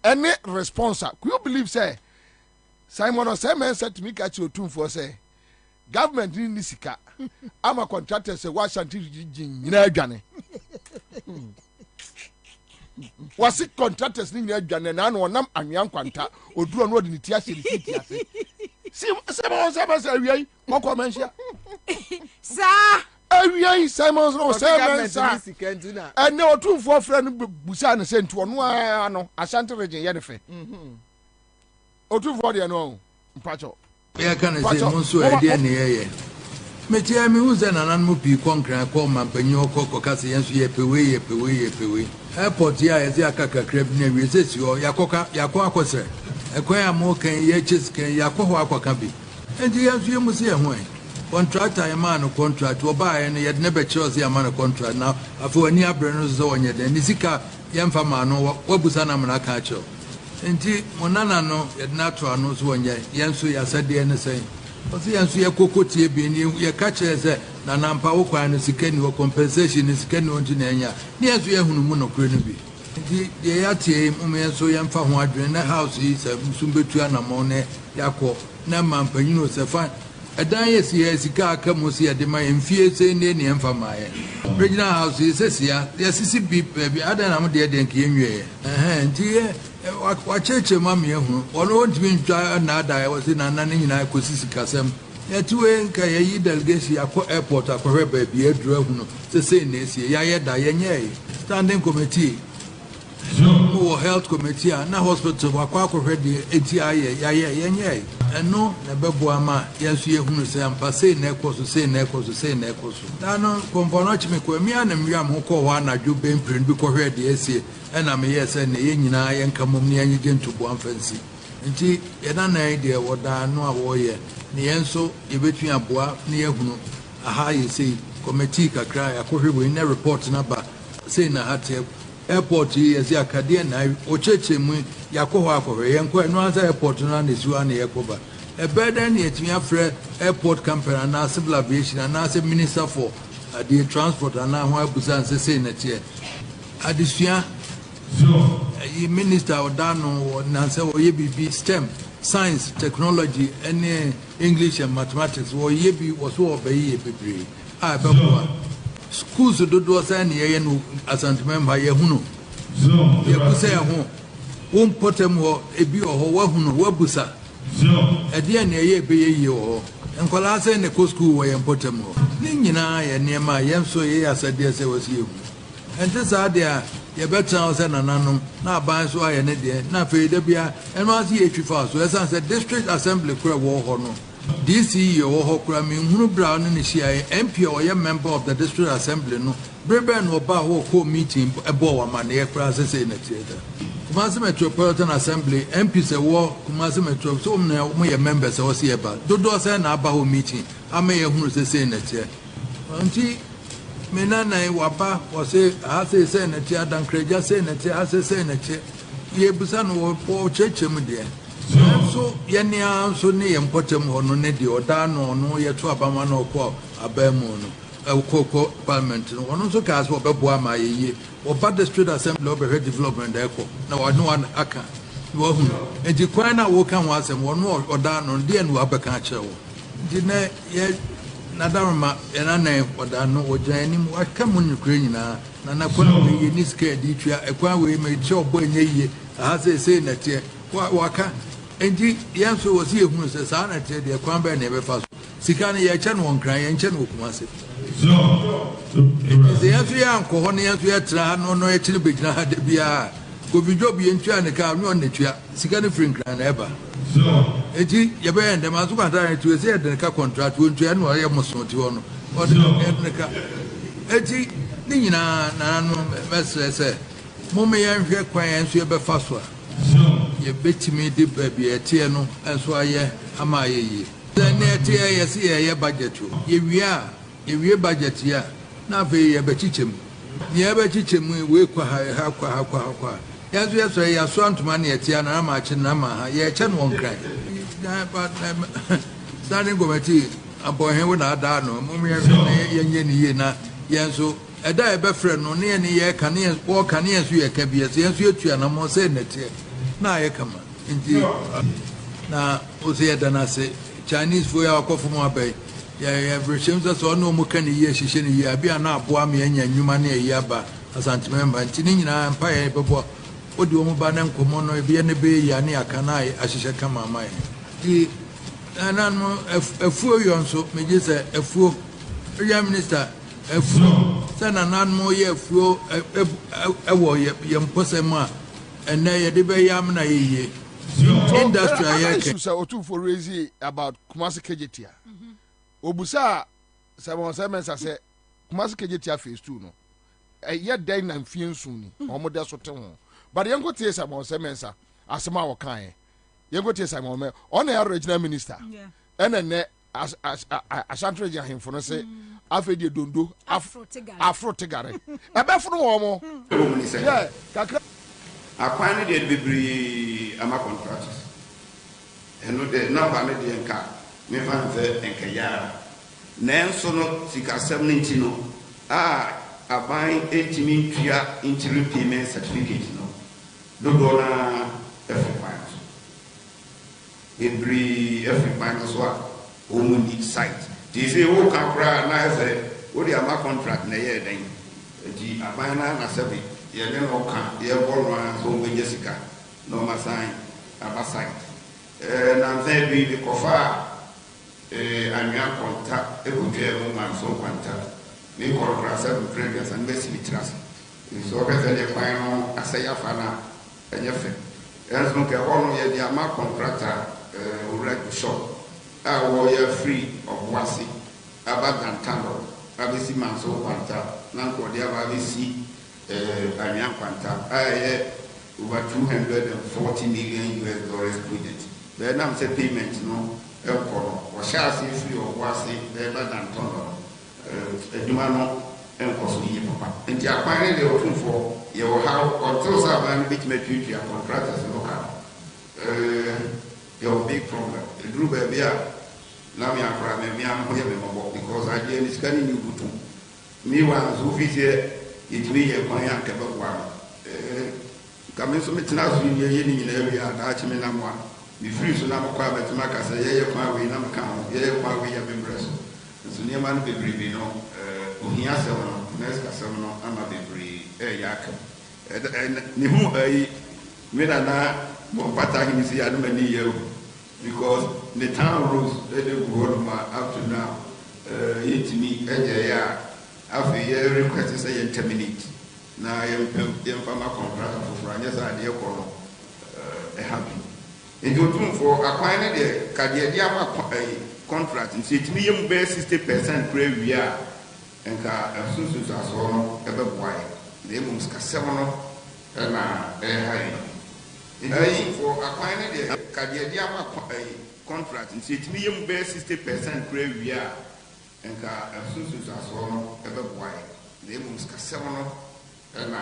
any response could you believe say Simon or Simon said to me catch otumfo say government ni sika ama contractors say wa Ashanti region nyina adwane was it contractors ni adwane na no nam anwan kwanta oduro no de ni tia se ni tia se Simon say awie mo ko mentia sa awie Simon no Simon sa and no otumfo fra no busa ne se nto no ano Ashanti region ye ne fe otumfo de no mpacho ya kana se mo so e de ne ye metia mi uze na nan mo pi konkran ko mampanyo ko kase yenso ye pewe airport ya ye aka kakra bi na wi se si o yakọ akosere ekwan ya mo kan ye chis kan yakọ ho akwaka bi enti yenso ye musi ye ho contractor ya man contract oba ye ne ye ne be chose ya man contract na afo ani abre no zo onye de ni sika ye mfa ma no wabusa na mna ka cho enti monana no ye na to ano zo onye yenso ya sade ne sei osi yansu ye kokotie bi ni ye ka kire se na nampa wo kwan no sikani wo compensation ni sikani won ti na nya ni yansu ye hunu mu no kure no bi di ye ya tie mu yansu ye mfa ho adwene na house yi se musumbetu anamo ne yakọ na mampanyin o se fa edan ye si ye sika aka mo si ye de ma mfie se ne ne mfa ma ye regional house yi se sia ye sisi bi bi adan na mo de den ke enwe nti ye wa cheche mama yehu ono ontimi ntwa na ada ya wose na nan nyina ko sisi kasem ya tuwe nka ya yi delegation akọ airport akọhwe ba bi aduru ahuno se na esi ya ye da ye nye standing committee no health committee na hospital akọhwe de eti aye ya ye nye eno na bebo ama yesu yehunu se ampa se na ekoso dano kompono chime ko mi ana mi am ko wa na dwo bempren bi kọhwe de esi ena me yese na ye nyina ye nkamom ne anye gentubo amfansi nti ye na na ide woda no a wo ye ne yenso ye betu aboa ne yehunu aha ye sei committee kakra ya kọhwe we na report na ba sei na hate airport ye zi akade na ocheche mu yakọ akọhwe ye nko eno ansa airport na na siwa na yekoba ebeda na yetumi afre airport company na civil aviation na as minister for the transport na ho abusa nsese na tie adisua minister odano na nse wo ye bibi stem science, technology, any English and mathematics, or ye was all by ye be. I baba. Schools do was any as member Yahuno. You could say a home. Won't put them or a be or Wahuno, Wabusa. At the end, ye be ye or. And Colasa in the co school way and put them more. Nina and near my yam so ye as I dare say was you. And this idea, you better house and an unknown, not by so I and it, not for Debia, and was ye fast. So as I said, District Assembly Cra War Honor. DC or Hokrami, Hunu Brown in the CIA, MP or a member of the District Assembly, no, Breben or Baho co meeting a boa man air process in the theatre. Kumasi Metropolitan Assembly, MPs a war, Kumasi Metro, so now my members are here about. Dodo say na Abaho meeting, I may have who say in it here. Auntie Menana Wapa was say, I say in it here, Dan Creja say in it here, I say in it here. Ye Busan or poor church, dear. So Yania so near and bottom or no nedi or dan or no yet to Abama no quo, a bemono, a cocoa parliament, one also cast for Babuama ye. Or but the street assembly of her development echo. Now I know one aka. And you quite now walk on once and one more or down on the end of a catcher. Didn't yet Nadarma and I name what I know what Jenny, what come on Ukraine now, Nana Kwabena, you need scared, a Kwabena made sure boy ye, as they say that year, Waka. And the answer was here who says, I tell the Kwabena never fast. Sikani Yachan won't cry and Chen will come. The answer uncle, honey, as we are trying, no, actually be glad to be a could be job in China, car, no, the chair, Sikani Frink and ever. Eti, Yaban, the Mazuka to say the car contract will train or I must not to honor. What the car? Eti, Nina, Nano, Master said, Mommy, I'm here quiet, you ever fast one. You bet me, the baby, a tiano, and so I am I. Then near tear, you see a budget. If we are budget here, now we have a teach him. You ever teach him, we qua. Yes, we have a swan to money at Tiana March and Nama, ye chan won't cry. But standing committee, a boy here with our dano, Mummy, Yena, Yanso, a die befriend, no near near Canias, or Canias, you can be as yes, you and I'm more saying it here. Now I come. Indeed. Now, Ozia Danase, Chinese for our coffee more bay. Yeah, British us or no more can ye, she shed ye, be an up, Boami and Yumani Yaba, as anti-member, and Tinina Empire, Bobo. What do you want to come on? Be any bay, Yania Canai, as she shall come on my. The and a fool you so, may you say a fool, Prime Minister, a fool, send an animal ye fool, a warrior, young Posema, and nay a debate yamna ye. Industry, I can say for raising about Kumasi Kejetia. Obusa, Simon Simons, I said, Kumasi Kejetia phase 2 no. Yet then I'm feeling soon, or more that's what. But young got tears about Semensa, as a maw kind. Young got tears about on the original minister. And then as Shantra him for say, After you don't do Afro Tigare. A bathroom or more. Yeah, I find it be a contractors. And no, the number made the car, me find the Enkayara. Nanso no, Sika 17 no. I buy 8 interim payment certificate. Dodo na every point. Every point as well. Home need site. They say, "Oh, Capra, na say, what the ama contract na year then." The abana na sebi. Ye then oka. Ye borrow so we Jessica. No ma sign. Aba site. Na say be the kofa. Anya contact. Ebuje mo man so contact. Me contract seven previous and best be trust. So better the final asaya fana. And as long as all of the Ama contractor would like to shop, I will free of Wasi, about Dantano, Abisi Manso Quanta, Nanko de Abisi, Anya Quanta, I over $240 million budget. Then I'm saying payment, no, or shall see free of Wasi, better than Tono, Dumano. And the apparently they open for you have control servant which make you your contractors local. Your big problem. The group baby now me am here because I didn't scanning you to me one who is here it me a client kebab one. Coming to me now in your area, that's me number one. me free so na makwa betima ka say ye kwa we na maka ho ye kwa we ya bebre so ne ma no bebre no ohia asem no next asem no ama bebre ya ka ni hu me na mo pata hi si ya no mani ye because the town rules they go up to now it me ya after ye request say you terminate na ye fama contract for anya sa de ko no happy and you do for akwan na de ka de ama contract nti it me yem be 60% pray we are enka asusu aso no e be boy na emu ska sem no na high for akwan na de ka de ama contract nti it me yem be 60% pray we are enka asusu aso no e be boy na emu ska sem no na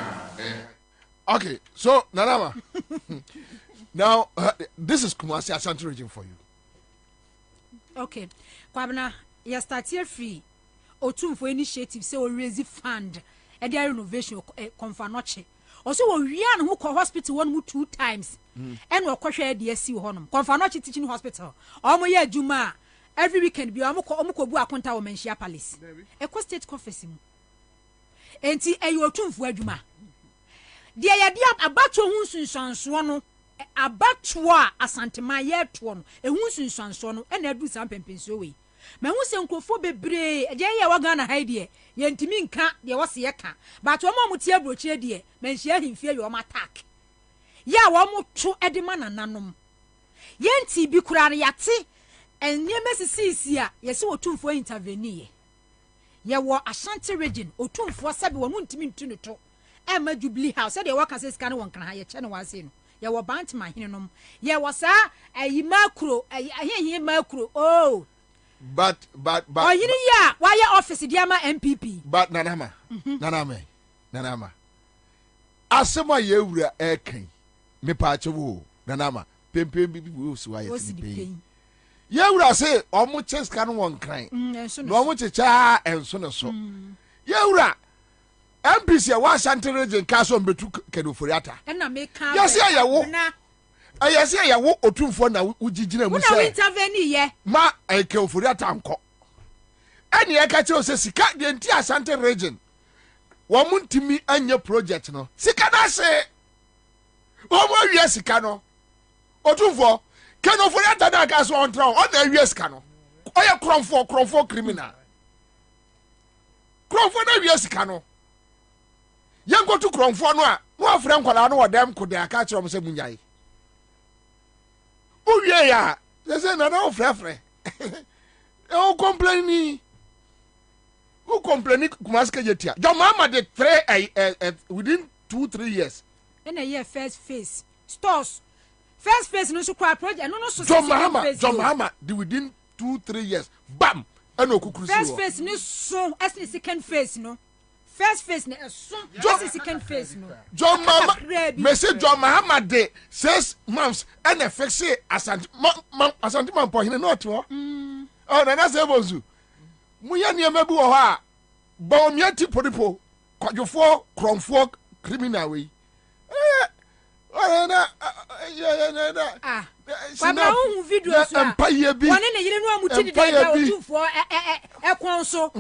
okay, so Nanama. Now, this is Kumasi Ashanti region for you. Okay. Kwabena, you start here free. Otum for initiative, say we raise fund. And their renovation confanoche. Also, we are who call hospital 2 times. And we'll question the SC honum. Confanoche teaching hospital. Omo ye Juma. Every weekend, be omuko bu akonta women share palace. A state confessing. Enti e yo otum for Juma. Dia ya dia abato hu sunsanso no. Abatwa asantema ye to no ehun sunsanso no na adu sam pempenso we ma hu se nkrofo bebre je ye wa Ghana ha de ye ntimi nka de wo se ye ka but wo mo tie brochie de ma nhia himfie ye o attack ya wo mo to edema nananom ye nti bi kura ne yate enye mesisi a ye se otumfo intervene ye wo Ashanti region otumfo sabe wo ntimi ntu ne to e ma Jubilee House de wo ka se sika ne won kan ha ye che ne wa se no ya wo bantma hinenom ya wo sa ayi makro ayi makro oh but oyini ya why office dia ma MPP but nanama asema ye wura ekan me pa achewo nanama pempem bi wo so aye tin ye wura say omo cheska no won kran no omo checha enso ne so ye wura MPC wa Ashanti region kaso mbetu kedoforiata na me ka yes ayawo yes ayawo otumfo na ugigina mu se una intervene ye ma kedoforiata anko eni e ka che o se sika de nti Ashanti region wo muntimi anya project no sika na se wo mo awie sika no otumfo kedoforiata na kaso on tra o na awie sika no oye kromfo criminal kromfo na awie sika no yango to kronfo no a mo afre nkwala no wodem ko de aka kire mo se munyai o wie ya se na na ofrefre o complaini kumaske jetia jo mama de 3 within 2-3 years in a year first phase stores first phase no so kwa project no so jo mama de within 2-3 years bam eno kukuru si first phase no so as the second phase no first phase na so just second phase no John Mama message John Muhammad de 6 months and fix Ashanti man po hine no to oh na say bozu muya niam bi wo ho a ba omiati podipo kwadwofo kromfo criminal we Kwabena hu video so woni ne yire no amuti de da otufo ekon so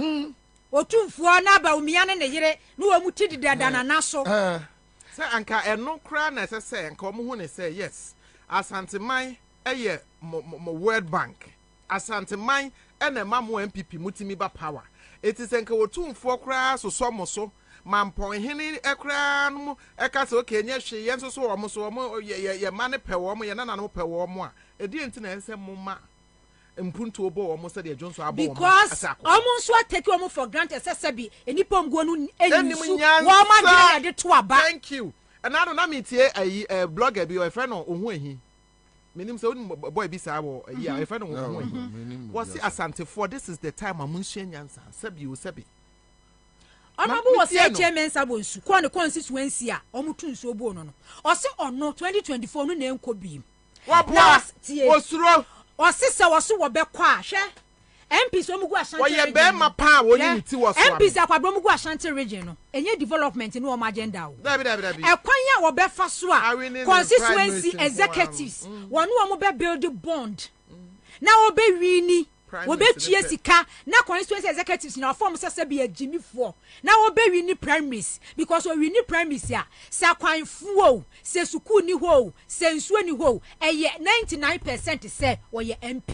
otumfo na ba umia ne yire no wa muti de da na naso say anka eno kra na say anka omo hu ne say yes Asante man eye mo World Bank Asante man ene ma mo MPP mutimi ba power it is anka otumfo kra so somo so mampon hini ekra no eka se okay nya hwe ye nso so omo so omo ye ma ne pe wo mo ye na na no pe wo mo a edi enti na ense mo ma mpuntu obo omo se de Johnson abo omo because omo nso take omo for granted sesabi enipom go no enyisu wo ma de to aba thank you and I don't na metie ayi blogger bi o friend no ohu ehi menim se boy bi sa wo ayi a friend no ohu ehi was Asante for this is the time amunhia nyansa sabi o sabi Honorable was a chairman sabonsu kwa ne constituency a omutu nso obo no no o se ono 2024 no na enko bi wa osuro o se se wo so wo be kwa hwe MPs omugu Ashanti region. Oye bema pa woni ti wo so. MPs akwadro omugu Ashanti region no. Enye development no o agenda o. Dabi. Ekwanya wo be fa so a constituency executives wonu omo be build bond. Na wo be wini wo be tue sika na constituency executives na form se be agimi fo. Na wo be wini primaries because we wini primaries ya sa kwan fuo se suku ni ho se nsuo ni ho eye 99% say wo ye MP.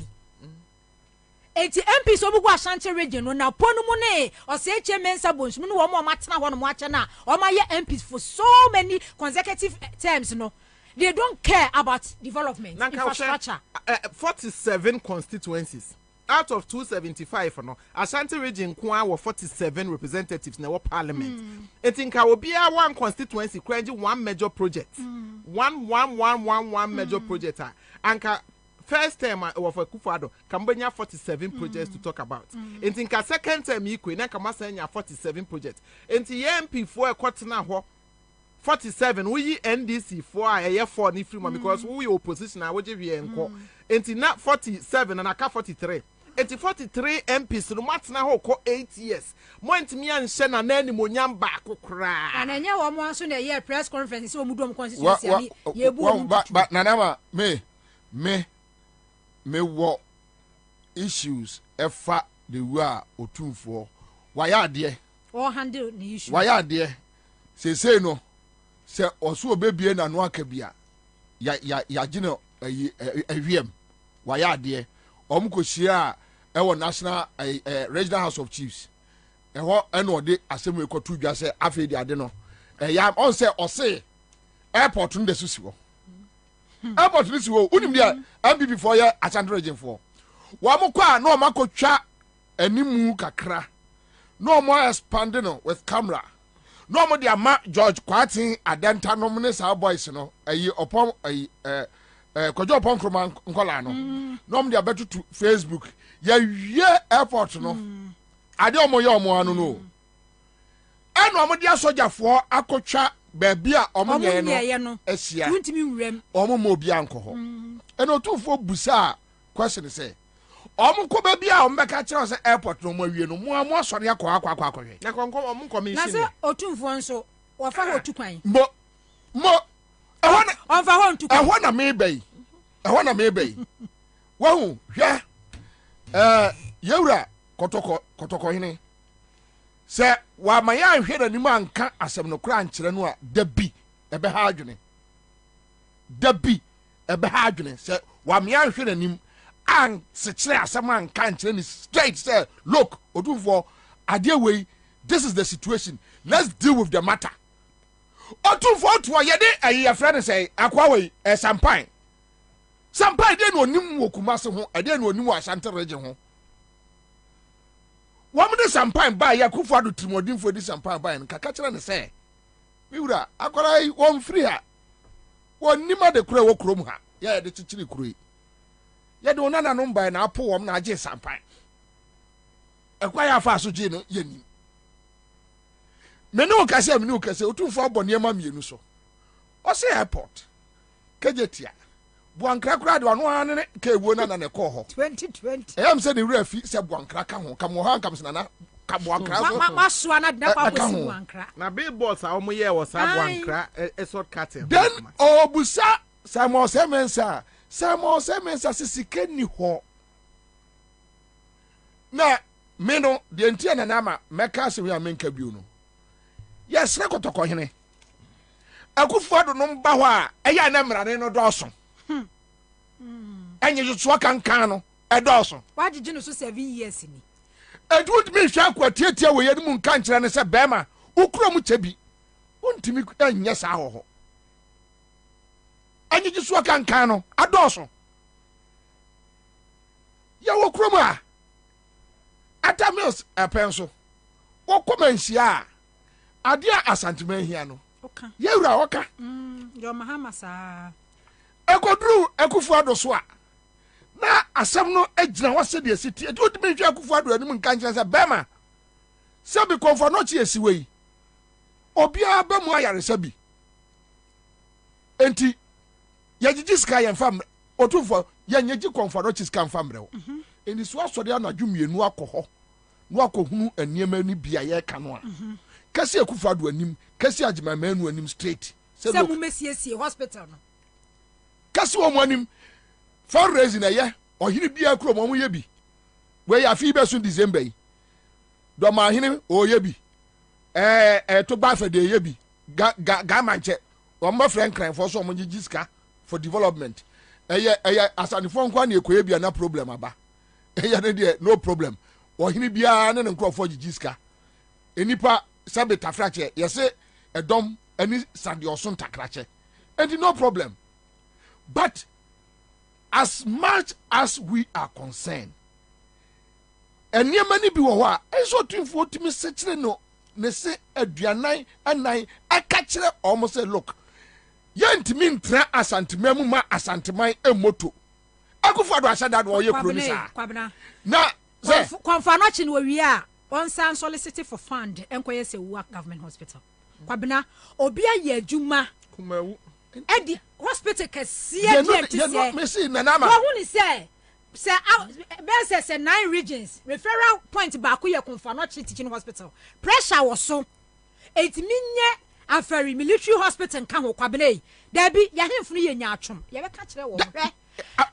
Eti MP so bugu Ashanti region no na ponu mu ne o se eche mensa bonsum no wo mo matena ho no mo ache na o ma ye MPs for so many consecutive terms no. They don't care about development, infrastructure. 47 constituencies. Out of 275, no, Ashanti region kwa 47 representatives na parliament. Etinka obia one constituency kwenji one major project. One major project. Anka first term of Akufo-Addo Kambenya 47 projects to talk about. Etinka second term ikwe na kamasanya 47 projects. Enti MP for kwatena ho 47 we NDC for a 4 ni free because we opposition na we we enko. Enti na 47 and aka 43. 43 MPs no matena ho ko 8 years. Mo ntimi anhye na na ni monyam ba kokora. Ananya wo mo anso na ye press conference so mudom constituency ani ye bu but nanama me wo issues efa the way otumfo waya ade or handle the issue waya ade say no se oso obebie na no aka bia ya gine awiem waya ade omkohia ewo national regional house of chiefs eho eno de asemu ekotu dwa se afi de ade no ya on se ose airport no de susiwo airport no siwo unim dia MPP for ya Ashanti region for wa mokwa na o makotwa animu kakra no more expanding no with camera no more dia ma George Kwatin adenta no mne sa boys no ayi opon ayi kojo opon kroma nkola no no more dia betu to Facebook ya wie airport no ade omo ya omo anu no eno omo dia sojafo akotwa baby a omo ye no asia tuntimi wurem omo mo bia anko eno tufo busa question say omo ko baby a omo beka kire say airport no mo awie no mo asore akwa na konko omo commission na say otumfo nso wo fa ho tukwan mo ehona on fa ho tukwan ehona me bei wo hu hwe yewura kotoko hene se wa maya ahwe na nimu anka asem no kura nkyere no a dabi ebe ha adwene se wa maya ahwe na nim an se kire asem anka nkyere ni straight say look odumfo ade wey this is the situation let's deal with the matter odumfo to ye de ayi friend say akwa wey sampan de no nim wokumase ho ade no nim Ashanti region ho wamde sampan ba ya Akufo-Addo trimodinfo di sampan ba en kaka kire ne se miwura akora won free ha won nima de kura wo krom ha ya de chichiri kuroi ya de onana no mba na apo wom na age sampan ekwa ya fa so ji no yeni mene o kase otumfo abonema mienu so o se airport kejetia Buankra kura de wano ane ke ewo na ne ko ho 2020 em se ne refi se buankra ka ho kam ho kam se na ka buankra so ma so na de kwa bosi buankra na billboards a omo ye wo sa buankra esort cutting then obusa Simon Semensa sisike ni ho na me no de ntia na na ma meka se wi amenka biu no yes na kotoko hene Akufo-Addo no mba ho a eya na mrane no doso enye so kankan no edoso wagigi no so 7 years ni edwood me hwa kwatietia we yedum nka nkire ne se bema ukuro mu chebi untimi anya sa ho enye so kankan no adoso ya wokuro mu a atamios epenso wokoma nhia adia asantima hia no oka yewura oka yo mahama sa ekodru Akufo-Addo so a na asem no agina wose de asiti e do me hwe Akufo-Addo anim nka nkyere se bema se bi konfo no chi esiwe obia ba mu ayare se bi enti ye gigi ska ye fam otumfo ye nyeji konfo no chi ska fam rewo eni so asɔre anadwo mienu akɔ hɔ no akɔhunu eniema ni bia ye ka no a kasi akufado anim kasi agimamanu anim straight se mu mesiesie hospital no kasi wo mu anim fundraising eye ohiri bia kro mo ye bi we ya fi be so December yi do ma hini o ye bi to ba fa de ye bi ga manche o ma friend cran for so mo gigiska for development eye asanifo nkwa na ekoye bia na problem aba eye ne de no problem ohini bia ne nkrofo gigiska enipa sabeta frache yese edom ani sande osun takrache and no problem. But as much as we are concerned, and near many be wa, I saw to 40 minutes no, ne say a dianai and I catch it almost say, look, yent mean tra asantimema asantimai a moto. I go for that or you Kwabena. Now, Confanochin where we are, on San solicited for fund, and say work government hospital. Kwabena, Obia ye Juma. Eddie hospital kesiye ye me see nanama what who say best say 9 regions referral point back ye Konfanochi teaching hospital pressure was so it minye aferi military hospital kan ho Kwabena there be ya hemfunu ye nya atwom ye be ka kire wo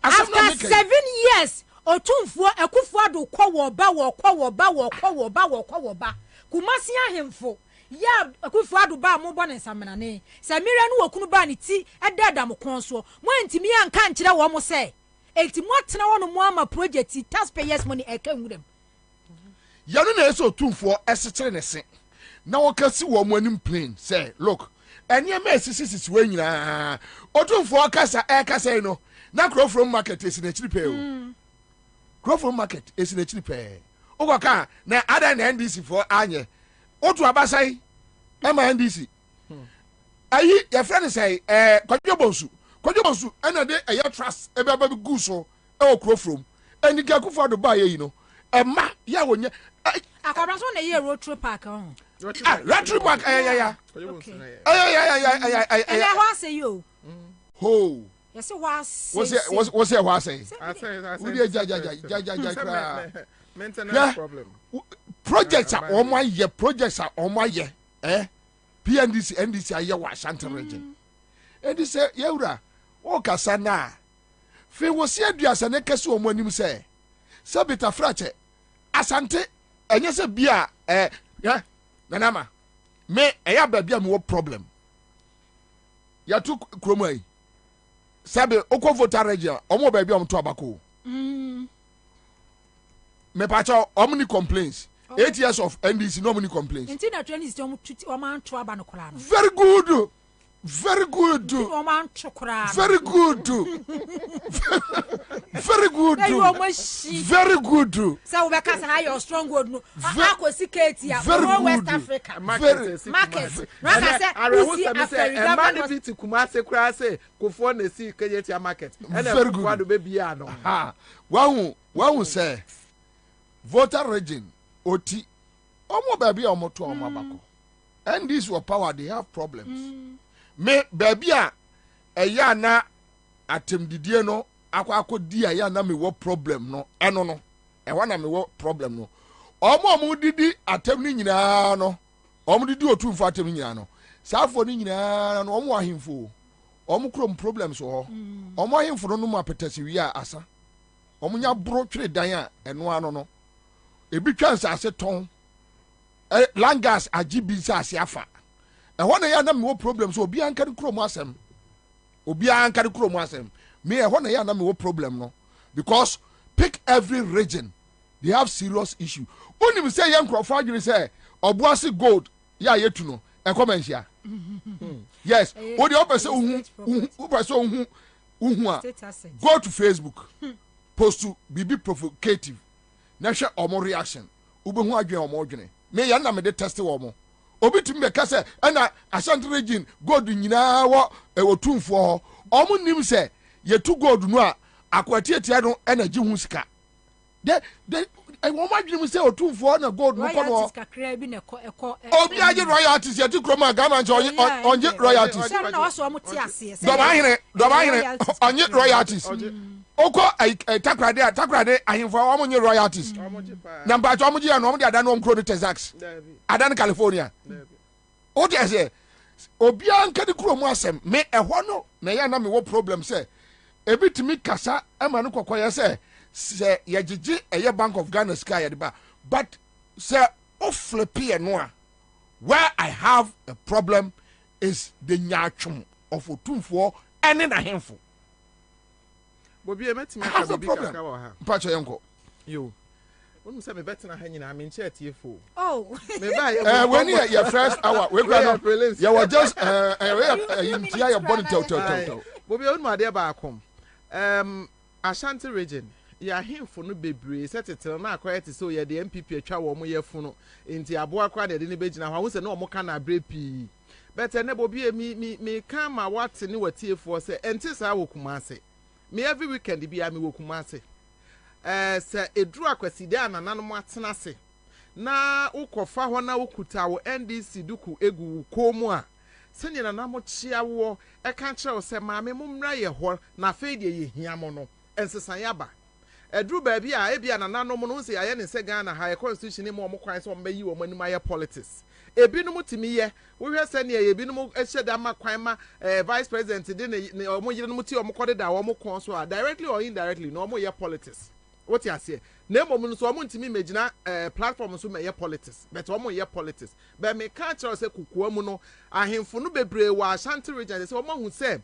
after 7 years otumfuo Akufo-Addo kwo ba Kumasi ahemfo ya Akufo-Addo ba mo bone nsamnane samira no wakunu ba ne ti edada mo konso mo antimi anka nkire wo mo se enti mo tena wo no mo ama project taxpayers money eka nwurem yanu na eso tumfo esekere ne se na wo kasi wo mo anim plain say look enya ma sisi we nyina otumfo kasa no na Crofrom market esi na chiri pe o Crofrom market esi na chiri pe ogoka na ada na NDC for anye otu abasai ema NDC ayi ya friend say kwadwo ena de eya trust ebe aba bi guso e Crofrom eni ga Akufo-Addo ba ye yi no ema ya wonye akobra so na ye road trip park on road trip park ya ho say you ho yes was what say I say we ja maintenance problem projects are on my year PNDC NDC aye wa Ashanti region and this yewra o kasa na fe wo se aduasa ne kase o mo anim se sabita frache Asante enye se bia nanama me eya ba bia me wo problem ya tu kromai sabe okwo voter region omo ba bia o to abako me pacho omni complaints 8 years of NDC no many complaints. Intina training is o man to aba no kora no. Very good. Very good. O man to kora. Very good. Very good. Very good. So we can say how strong word no. Akosi Ketia from West Africa. Market. Raka say I say a man fit Kumasi kra say Kofo na si Ketia market. And Akufo-Addo be bia no. Ha. Wa say voter region oti omo baby omo to omo abako and these were power they have problems me baby a eya na atemdidie no akodi aya na me wo problem no eno no e wa na me wo problem no omo didi atem ni nyina no omo didi otumfo atem nyina no saafo ni nyina no omo ahemfo omo krom problems ho omo ahemfo no mo apetasi wi a asa omo nya bro twere dan a eno ano no ebi chance ase ton langas agibi sa ase afa e ho na ya na me wo problem so obi anka krom asem me e ho na ya na me wo problem no because pick every region they have serious issue onim say yan crofo adwene say obuase gold ya yetu no e comment ya yes o de opese uhu a go to Facebook post to bibi provocative na hwe omo reaction ubehu adwen omo odwene me ya na me de test wo mo obi timi be ka se na Ashanti region gold nyina wo otumfo ho omo nim se yetu gold no a akwatietia no energy hu sika de wo ma dwene se otumfo na gold no kono obi age royalties yetu kroma gama nje onje royalties na waso omo ti ase do ba hire onje royalties oko takrade ahemfo omo nye royalties na mpa cho omo je no omo de adan no kro Texas adan California o de say obia nka de kro mu asem me ehɔ no na ya na me wo problem say ebitimi kasa ama no kokoye say ye gigi eye Bank of Ghana sky ya de ba but say o flip here no a where I have a problem is the nyatwom of otumfo ene na hemfo Bobie metimi aka bibi kaka wa ha mpacho yenko yo wonu say me betina ha nyina me nche atiefo oh me ba when your first hour we go no you were just you tia your body tell Bobie wonu ade ba akom Ashanti region ya hemfo no bebre setetel na akoyete so ye de MPP atwa wo mo yefu no enti aboa kwa de ne begina ho se na o mo ka na brepi better ne Bobie me kan ma wate ne watiefo se enti sa wo kumase me every weekend bi am wo kumase se edru akwasi de anana no atena se na ukofa ho na ukuta wo NDC duku egu komu a senya na mo chia wo e kan kire se maame mo mra ye ho na fe de ye hia mo no ensesan yaba edru ba bi a ebia na nanom no se aye ne se Ghana high constitution ni mo kwan so mbayi wo manim aye politics ebinom timi ye wo hwe se ne ebinom ehye da ma kwan ma vice president de ne omo yire no ti omo kode da omo kon so a directly or indirectly no omo ye politics what you say na mom no so omo ntimi megina platform so me ye politics but omo ye politics but me ka kire se kukuwa mu no ahemfo no bebre wa Ashanti region se omo hu se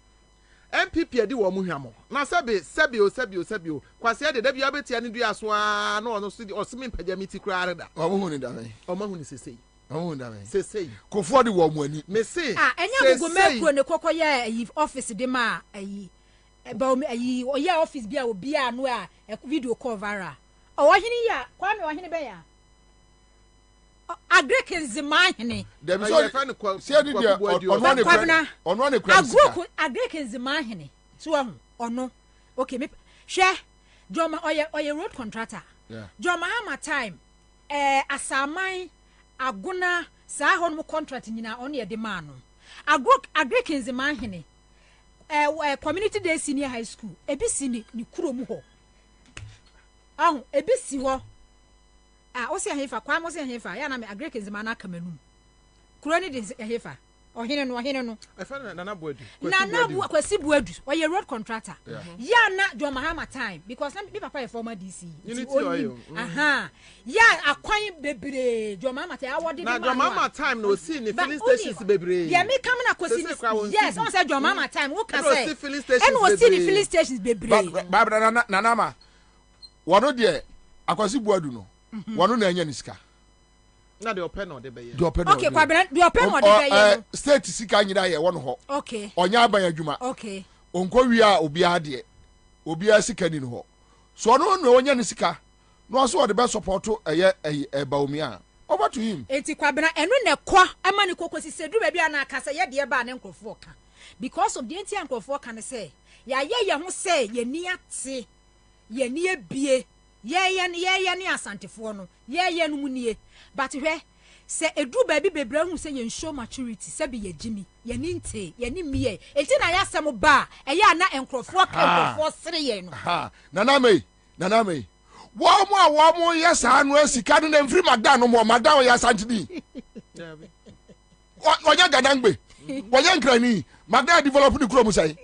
MPP edi wo mu hwamo na sebio kwase de da bia betia ne dua so a na ono so osimi mpagya miti kura areda omo hu ni da me omo hu ni sesei omo hu da me sesei kofo de wo mu ani me se enya gugu mekro ne kokoye office de ma ba oye office bia obi a no a video call viral o hini ya kwa me hini be ya Agrekins mahene dem so se di ono ne Agrok Agrekins mahene so ono okay me hwe Joma oye road contractor Joma Hama time asaman aguna sa ho no contract nyina ono ye de ma no Agrekins mahene community day senior high school ebisi ni kurom ho ebisi ho o se hefa kwa mo se hefa ya na me Agrekins mana kamanu kuro ni de hefa ohene no efa nana buadu kwasi buadu oye road contractor ya na Joma Hama time because na me papa e former DC aha ya akwan bebre Joma Hama time awodi na Joma Hama time no see ni filling stations bebre ya me come na kwasi yes on say Joma Hama time wo ka say and wo see ni filling stations bebre ba nana wono de akwasi buadu no wono na anya ni sika na de open no de be ye okay Kwabena de open no de be ye state sika nyira ye wono ho okay onya aban adwuma okay onko wi a obi ade obi a sika ni ho so no na onya ni sika no so de be support eye baomia over to him enti Kwabena enu ne kwa ama ni kokosi sedu ba bia na akasa ye de ba na nkrofo ka because of the enti nkrofo ka ne say ya ye ho say ye ni ate ye ni ebie ye ni asantefo no ye no munie but hwe se edu ba bi bebre hu se ye show maturity se be ye gimi ye ni nte ye ni miye enti na ya sem ba eya na enkrofo ka enkrofo sere ye no nana me wo mo yes anu asika no na mfiri magda no mo magda wo ya santidi onya gadangbe wonya nkrani magda develop ni kuro mu sai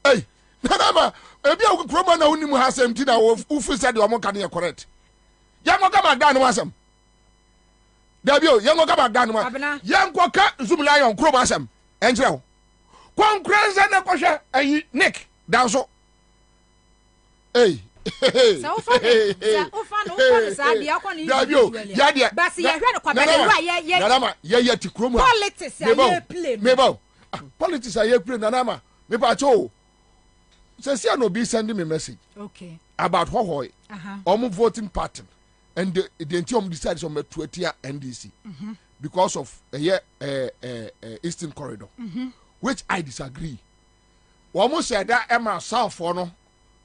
hey nana ebi a kroma na unimu hasem ti na wo ufisa de omo kan ye correct yango ka magda no asem dabio yango ka magda no yango ka zumla yon kroma asem enjrew konkrenza na kohwe ayi nick danso hey sa ufano sa bia kwa ni dabio ya dia basi ye hwe no Kwabena ye nanama ye ti kroma politics ya play mebo politics ya play nanama me pa cho say no be sending me message okay about hohoy voting pattern and the entire decide some to NDC because of Eastern Corridor which I disagree almost said that Emma South for no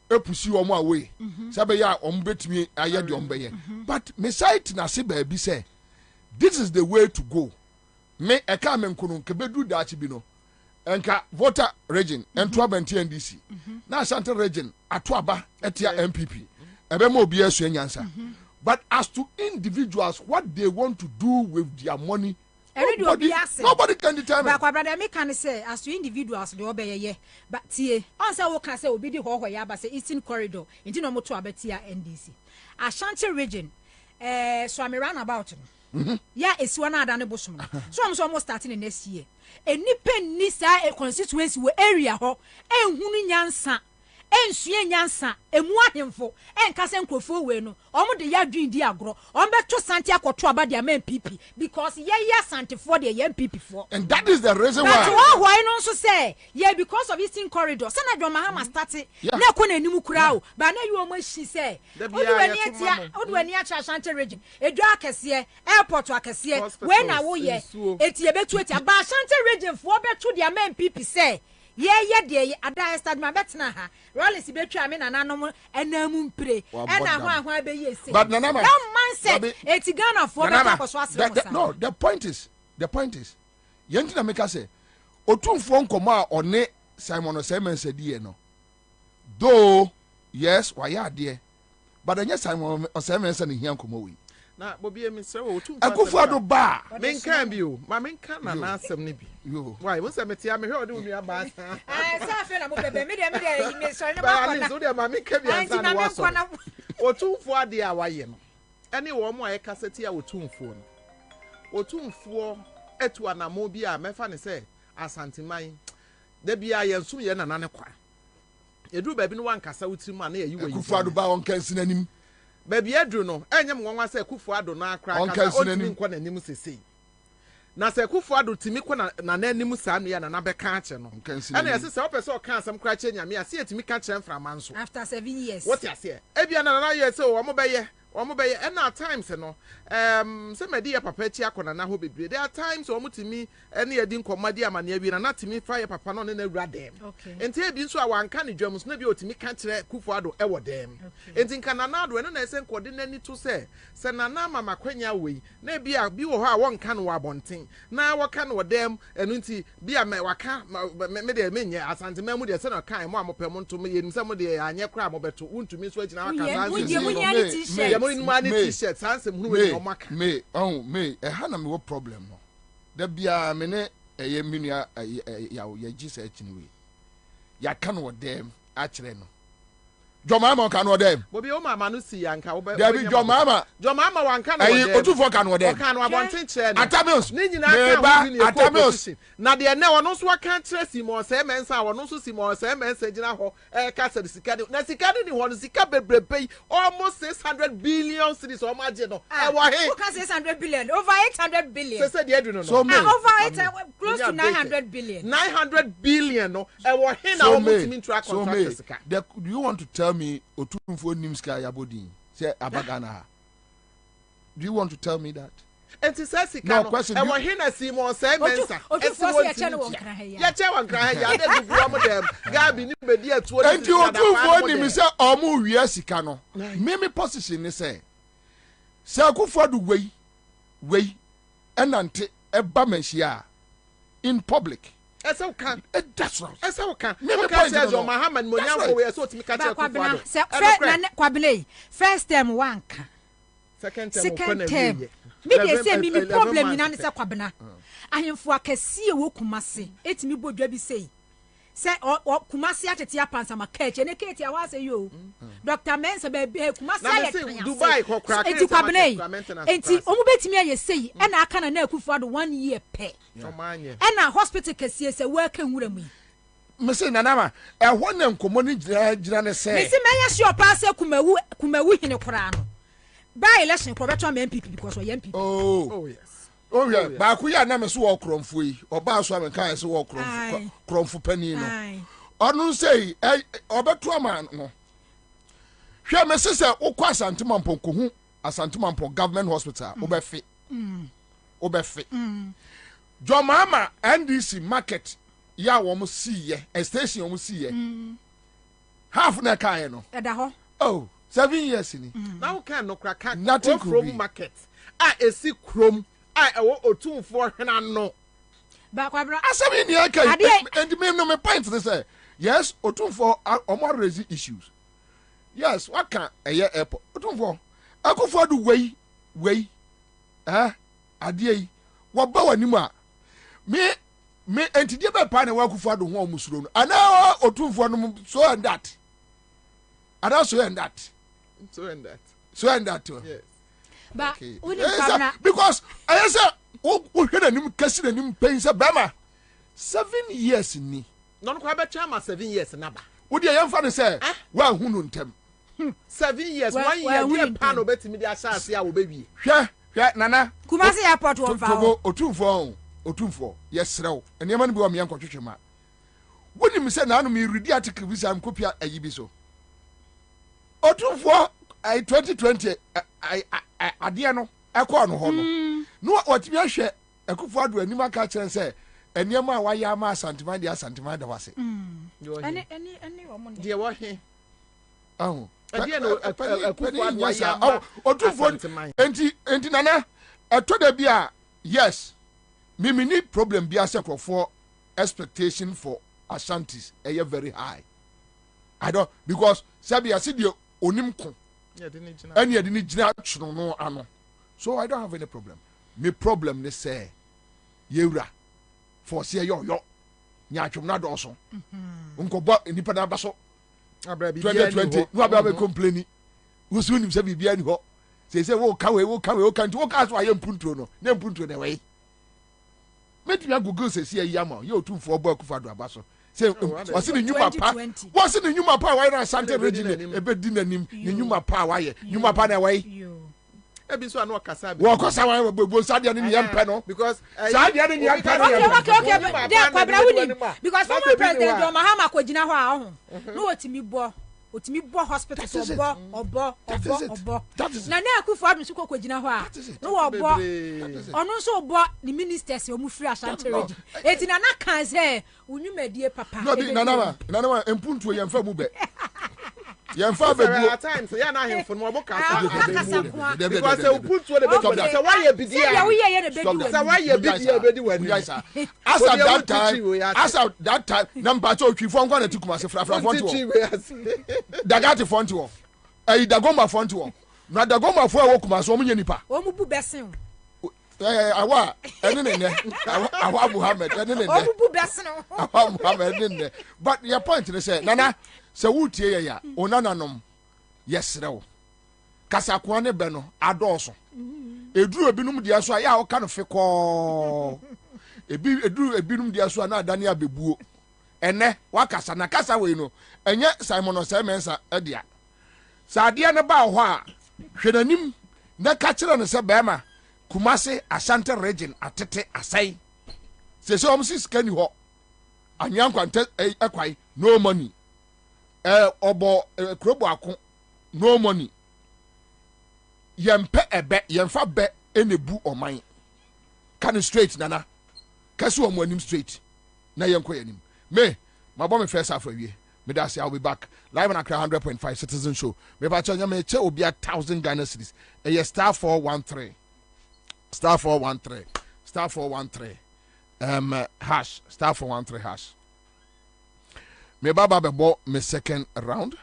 pursue omo away sabe ya betimi aye de ombeye but me site na se ba bi say this is the way to go me e ka me nkunu ke bedu da chi bi no enka voter region entu abenti NDC na Ashanti region atoaba etia MPP ebe ma obi asu enyansa but as to individuals what they want to do with their money nobody can determine. But Kwabena me can say as to individuals the obeye but tie Ansah wo can say obi di ho ya ba say Eastern Corridor inti no moto abetia NDC Ashanti region so I'm around about yeah it's one adane bosom so I'm almost starting in next year enipa ni sa a constituency we area ho enhunu nyansa ensue nyansa emu ahemfo enkase nkrofo we no omo de ya dwin di agro omo beto santi akoto aba de ama MPP because ye santi for the MPP for and that is the reason why but why no so say yeah because of Eastern Corridor say na John Mahama start na ko na enimu kura o ba na you omo hyi say odu wani acha Ashanti region edu akese airport akese we na wo ye eti e betu eti ba Ashanti region for beto de ama MPP say yeah de ada start ma betna ha rollins betwa me nananom enamu mpre ena ho be yesi but nanama that man said eti Ghana for better koso asem no the point is yenti na make say otumfo nkomo a one Simon Osemense die no though yes why ade but anya Simon Osemense ne hia nkomo wi na Bobie me say otumfo akufado ba men kan bi o ma men kan na asem ne bi why won say metia me hwe ode unu aba sa fe na mo bebe me de me so ne ba kona so de ma men kan bi ansa na waso otumfo ade a waye no ene wo mo a kaseti a otumfo no otumfo etu anamo bi a mefa ne say asanteman da bia yensum ye nana ne kwa edu ba bi no wankasa wutirim a na yayi wayi akufado ba on kan sinanim baby edru no enyem nwanwa se Kufuado na akra kasa otimi nkwa nanim sesei na se Kufuado timi kwa na nanim sa anu ya na beka ache no ana yesi se opese o kan asem kra che nyame ase etimi ka che mframa nso after 7 years what you say ebia na yesi o mo beye and at times no se medi ya papa chi akona na ho bebre there are times o mutimi ene yedi nkomadi amane awi na timi fa ya papa no na wura dem enti ebi nso a wanka ne dwam so na bi otimi ka kire Kufuado e wo dem enti nka na ado eno na ese nkode nani to se na mama kwanya wei na bi a bi wo ho a wonka no wabonten na woka no dem eno nti bi a waka me de menye asante mamu de se na kan mo amopem nto me yenim se mo de anye kra mo beto untumi so agina waka t-shirt sanse mhunu we no maka me ha na me wo problem no da bia me ne eye minua ya gi se akini we ya kan wo dem a kire no Jomama kan wo dem Bobie o mama no si yanka wo be David Jomama wanka no dem otufo kan wo dem kan wo abonten kire no Atamios ni nyina kan wo ni Atamios na de ne wono so kan kire Simon Osemense wono so Simon Osemense gina ho ka se sika na sika ni ho no sika bebrebe almost 600 billion cedis o ma je no e wo he who can 600 billion over 800 billion se de edu no so over close to 900 billion 900 billion no e wo he na wo mutimi track contract sika do you want to tell me otumfo nimska yabodin say abagana ha do you want to tell me that enti say sika no e wo he na Simon Osemense otumfo ya che no wonkra ha ya che wonkra ha ya de gugu am dem gabi ni bedi atuo ni enti otumfo nim say omu wi sika no me position ni say Kufuado wei enante eba manhia in public Esa kan that's right esa kan me say John Mahama mo nyamfo we so timi ka che Kufuado Kwabena first time wanka second time me dey say me problem ni na say Kwabena ahemfo akese wo kumase etimi bodwa bi sei say kumase atete apansa makache ne kete awa say yo Dr. Mensa be kumase ya Dubai ko kra eti Kwabena enti omu betimi aye sei e na aka na Kufuado 1 year pe e na hospital kese say work nwura me say nanama e ho na nkomo ni gira ne say me say menya sure pass kumawu hine kora no by election ko beto am MPP because we MPP oh yes oh yeah ba ku ya na me so wo kromfo yi oba so am kan se wo kromfo pani no onu say obeto am no hwe me say ukwa Asantemampo kohu Asantemampo government hospital obefe Jomama NDC market ya wo mo siye a station wo mo siye half na kai no eda ho 7 years ni now can no crack nothing from market esi krom ewo otumfo hena no Ba Kwabena. Asemi ni aka. And me no me point to say. Yes, Otumfo omo raise issues. Yes, what can a year airport? Otumfo. Akufo do way. Adie. Wo ba wanimu a. Me entidie be pa na wa Akufo do ho omusuro no. Ana Otumfo no so and that. Ana so and that. So and that. Yes. But okay. Because I say we hwe nanim kasi nanim pensa bema 7 years ni. No no kwa chama 7 years na ba. Wo de yemfa ne say wa hu no ntem. 7 years 1 year dey pan obetimi dey asase a wo bewie. Hwe nana. Kumasi airport wo fa. Otumfo yesrew. Enema no bi wa me yankotwetwe ma. Wonim say na no me ready article bi say am kopia ayi bi so. Otumfo 2020 ade no ekọ no ho no. No watimi ahwe Akufo ado anim aka kire say enema a waya ma asantima da wase. Any woman. Dey wo he. Oh. Ade no Akufo ado waya ma. Otumfo enti nana etoda bi a yes. Me need problem bi asekrofo expectation for Ashantis very high. I don't because sabi I see the onim ko. Any adini gina chno no ano. So I don't have any problem. Me problem ne say yewura for say yo nya atwom na do so. Nko bo nipa na ba so. 2020 no aba complain. Wo so nim say bibia ni ho. Say wo ka nti wo ka so aye mpuntro no. Na mpuntro na we. Metimi agugu se si ayi ama ye Otumfo bo Akufo ado aba so. Say wasi ni nyuma pa. Wasi ni nyuma pa why na Asante region ebe di nanim. Ni nyuma pa why. Nyuma pa na why. Ebi so anu okasa bi. Wo okasa why bo sadia ni yempe no. Because sadia ni yempe no. Okay. There Kwabena wini. Because former president John Mahama ko gina ho a ho. No otimi bo hospital so obo. Na Akufo adu so ko gina ho a. No obo. Onu so obo ni ministers o mu free Asante region. Eti na kan say unyumadie papa. No bi nana empuntu yemfa mu be. Yemfa be bu. At times ya na hemfo no obo kasa. Because empuntu de be say why e bidi a. Say why e bidi a be di wani. As at that time number 2 twifo nkwa na tikuma se frafra fonto. Dagati fonto. Dagoma fonto. Na Dagoma fo e wokuma so omunye nipa. Omu bu besen. Awa ene awa Muhammad ene Omu bu besen. Awa Muhammad ene. But your point is say nana se wutie ya onananom yesrew. Kasakwa ne be no adoso. Eduru ebinum dia so ya o ka no fekọ. Eduru ebinum dia so na adane abebuo. Ene wakasa na kasa we no enye Simon Osemensa edia. Saade ne ba ho a hwenanim na ka kire no se bema Kumasi Asante region atete asai. Se omsi skani ho. Anyankwante ekwai no money. Obo krobo akon no money. Yempe ebe yemfa be enebu oman. Can straight nana. Kasu omanim straight. Na yenko yanim. Me my first half of year. Me da say I'll be back live on Accra 100.5 Citizen Show. Me ba chonya me che obi 1,000 Ghana cedis. E star 413. Star 413. Star 413. Hash. Star 413 hash. Me baba be bo me second round.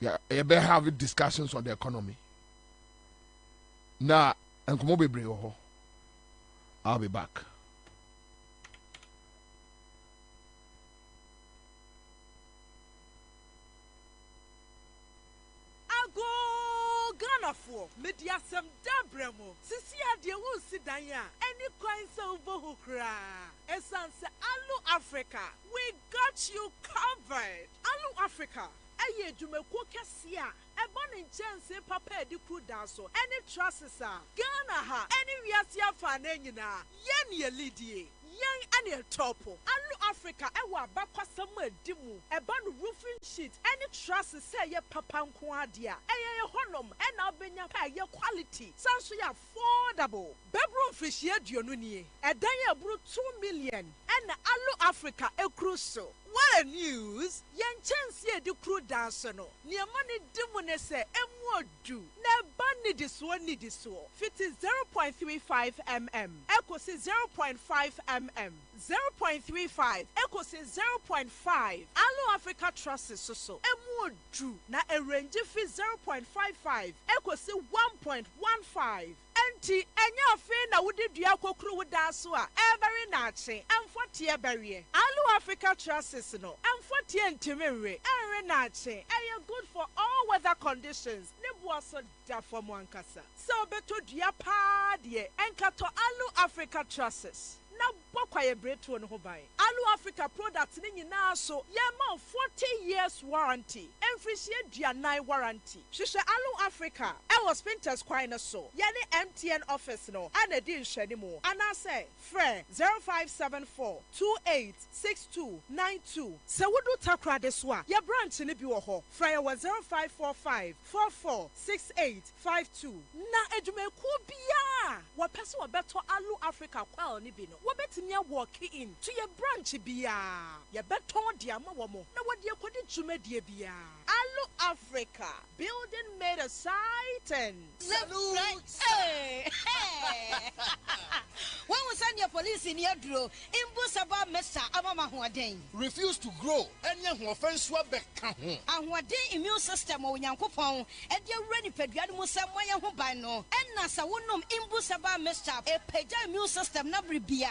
Yeah, you better have discussions on the economy. Now, enkomo bebre ho. I'll be back. Media some dabremo. Sisi adie won sidan ya. Any coin so over kra. Esanse Alu Africa. We got you covered. Alu Africa. Aye dwumako kese a. Eba ne nkyɛnse papa edi kru da so. Any trusses a. Ghana ha. Any wiase afa na nyina. Yen ye lidie. Yen ane topo. Alu Africa ewa abakwasam adimu. Eba no roofing sheet. Any trusses say ye papa nko ade a. Eye honom ena obenya pa ye quality. Sanso ya affordable. Bedroom fish ye aduonu nie. Edan ye buru 2 million. Ena Alu Africa ekru so. what a news! Yan chance ye do crew dance no. Near money dimone se do. Na bunny this one need this one. Fit is 0.35 mm. Echo says 0.5 mm. 0.35. Echo says 0.5. Allo Africa Trust so. Do. Na a range fit 0.55. Echo say 1.15. Enti enya fe na wode dua kokru woda so a every nache amfote barrier Allo Africa Trust no amfote ntimere every nache good for all weather conditions ne boaso da for mo ankasa so beto dua pa de enkato Allo Africa Trust na bokwaye breto no ho ban Allo Africa products ni nyina so yema 40 years warranty emfrishie duanan warranty hwehwe Allo Africa e was Spinters kwai na so yane MTN office no ana di nhwani mu ana say frɛ 0574 286292 se wodu takra de so a ye branch ni bi wo ho frɛ ye 0545 446852 na edumeku bia wo pese wo beto Allo Africa kwal ni bi no wo betimi walk in to your branch bia ye beton dia ma wo mo na wo de akodi dwumadie bia Allo Africa building made a sight. Hey. When we send your police in your draw, Imbusaba Mesa Amama Huaden. Refuse to grow. Any offense will be count. And what day immune system or Yankopon, and you're ready for Yadmusa Moya Hubano, and Nasa Wunum Imbusaba Mesa, a Peja immune system Nabri Ya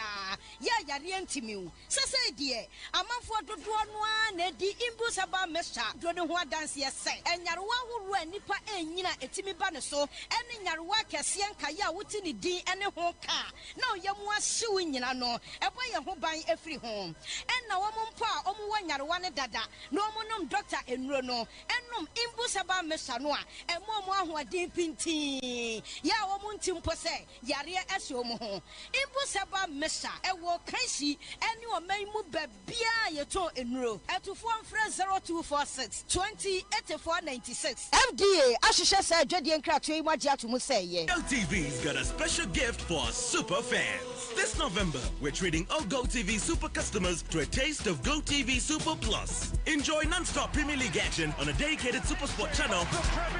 Yarientimu. Sasa dear, a month for the one, the Imbusaba Mesa, Dodua dance yes, and Yarwa who ran Nipa and Nina Etimi Banaso, and in Yarwa Cassian Kaya Wutini D and a home car. No, Yamwa suing Yano, a way of buying every home. And now Pa, Omuan Yarwana Dada, no monum doctor in Rono, and num Imbusaba Mesanoa, and Momo who are deep in tea. Ya Omuntim Pose, Yaria Esomo, Imbusaba Mesa, and walk crazy, and you are may move Bia Yato in row, at to form friend 0246 208496. FDA, Ashisha said, Jedi and Cratry, Magia to Musay. LTV's got a special gift for super fans. This November, we're treating all GoTV Super customers to a taste of GoTV Super Plus. Enjoy non-stop Premier League action on a dedicated Super Sport channel,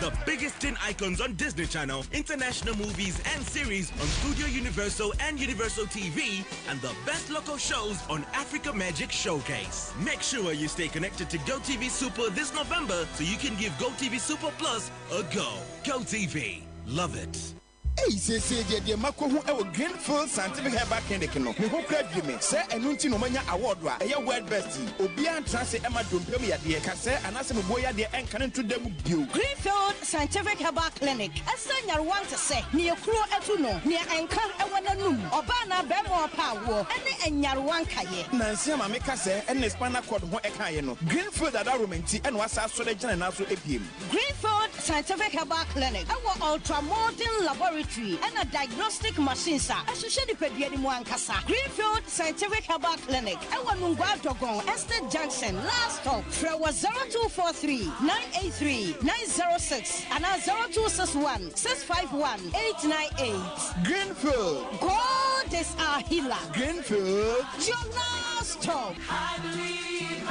the biggest 10 icons on Disney Channel, international movies and series on Studio Universal and Universal TV, and the best local shows on Africa Magic Showcase. Make sure you stay connected to GoTV Super this November so you can give GoTV Super Plus a go. GoTV. Love it. Hey, say, dear Mako, who our Greenfield Scientific Herbal Clinic, no, who cried you me, sir, and Untinomania Award, a word bestie, Obian Transit Emma Dumpemia, dear Cassette, and Assam Boya, dear, and Canon to them you. Greenfield Scientific Herbal Clinic, a senior want to say, near Kro Etuno, near Anchor, Ewananum, Obana, Bemo Power, and Yarwankaye. Nancy, Mamika, say, and the Spana Cod, Ekayeno, Greenfield at Arumenti, and was also the general also APM. Greenfield Scientific Herbal Clinic, our ultra modern laboratory. And a diagnostic machine, sir. Associated with Yadimuankasa. Greenfield Scientific Herbal Clinic. Our Mungwa Dogon, Estate Junction. Last stop. Frewa 0243 983 906 and 0261 651 898. Greenfield. God is our healer. Greenfield. Your last stop. I believe.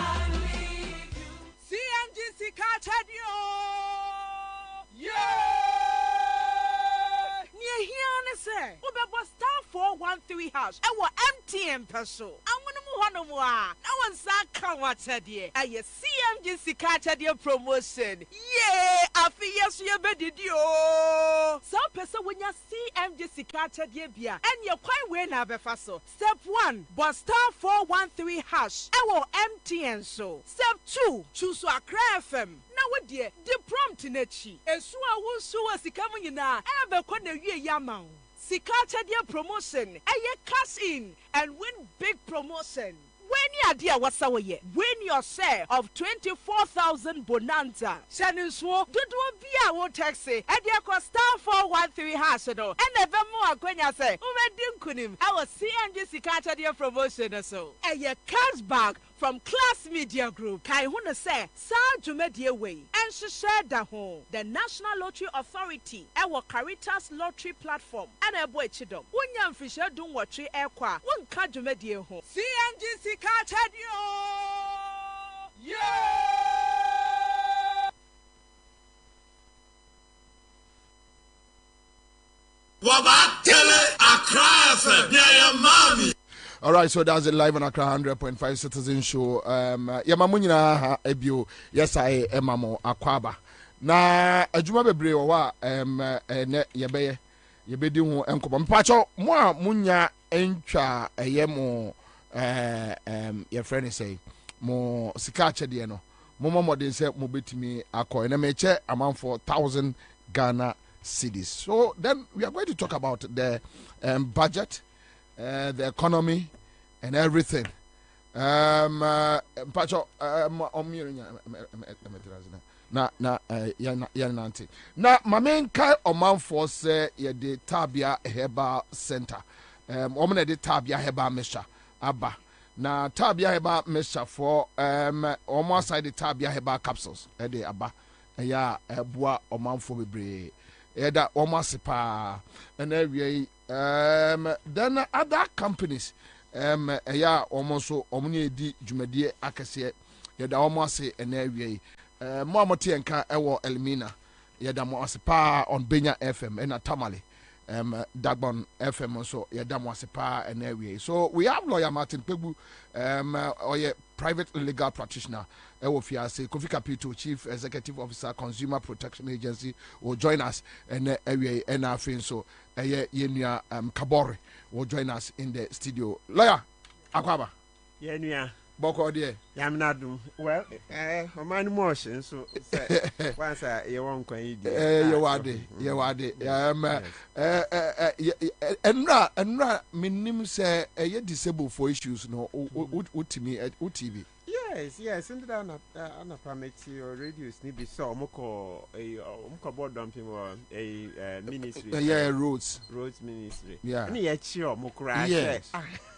CMGC Cartadio. Yeah! Here say, Ubeba star 413 house. Our MTN peso. I want to more. I want Saka what's a dear. I CMGC Cartadia promotion. Yeah, I feel yes, you better do. So, person when you CMGC Cartadia beer, and you're quite well now, Befaso. Step 1, but star 413 hash. Our MTN so. Step 2, choose a FM. Now, what dear, the prompt in it. And so I will show us the coming in now. Ever con a year yamau. Sikatadia promotion. Aye cash in and win big promotion. When you dear what's our year? Win your share of 24,000 bonanza. Shannon Swo, do be our taxi. And you cost star 413 hash and never more when you say, Kunim, our CMG Sikatadia promotion or so. Aye cash bag from Class Media Group. Kai Huna say, Sa Jumedia Way. And she shared the home. The National Lottery Authority. Our Caritas Lottery Platform. And a boy chidom. When young fisher don't watch it, one card Jumedia home. CMGC Cartadio. All right, so that's it live on Accra 100.5 Citizen Show. Yamamunyina ebio, yes I emamo akwaba. Na adwuma bebre wa ne yebedi ho enkobo. Mpacho mo a munya entwa eyemo your friend say mo sika chede no. Mo modern say mo betimi akọ na me che amount for 1,000 Ghana cedis. So then we are going to talk about the budget, the economy, and everything. Pacho, na my main kai oman for say ye de Tabia Herbal Center. Omne de Tabia Herbal Mesha Abba. Na Tabia Herbal Mesha for almost side the Tabia Herbal capsules. Ede Abba. Ya boa oman for bebre. Eda almost pa and every then other companies ya almost so omni di jumedie akese yeda almost and every mo amoti enka ewo Elmina yeda mo pa on Benya FM and Tamale Dagbon FM so yeda mo pa and every. So we have lawyer Martin Pegbu or private legal practitioner Fiase Kofi Kapito, Chief Executive Officer, Consumer Protection Agency, will join us and our friend so Yenya Kabore will join us in the studio. Lawyer Akwaba. Yenya Boko dear. Yamnadum. Well, man motion so once you won't go you are and minim say disabled for issues no UTV. Yes, and that on a permit your radios need be so moko board dumping or a ministry. Roads ministry. Yeah. And yet sure mokra. Yes.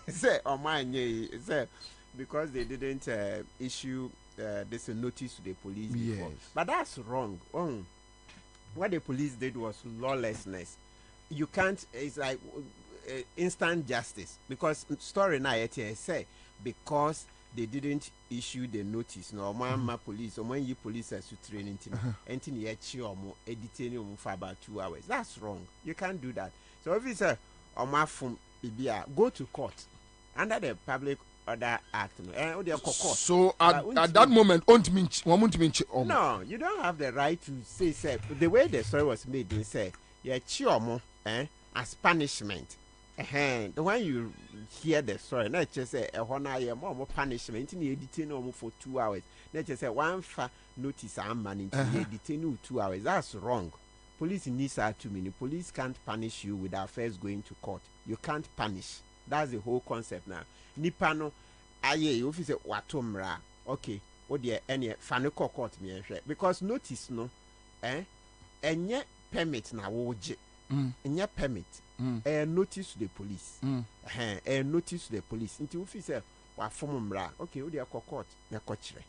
Say on mine say because they didn't issue this notice to the police before. Yes. But that's wrong. What the police did was lawlessness. You can't, it's like instant justice. Because story now say because they didn't issue the notice. No, my police, or when you police has to train anything yet editing for about 2 hours. That's wrong. You can't do that. So if it's a my phone, go to court under the Public Order Act. So at that moment, no, you don't have the right to say the way the story was made. They say as punishment. When you hear the story, not just say more punishment in the detain for 2 hours. Not just say one notice I'm managing to detain 2 hours. That's wrong. Police needs are too many. Police can't punish you without first going to court. You can't punish. That's the whole concept now. Nipano aye officer watomra. Okay. What the any faniko court me because notice no enye permit na woje. Enye permit. A notice to the police. A notice to the police. Into officer wa formra. Okay, what the court na coachre.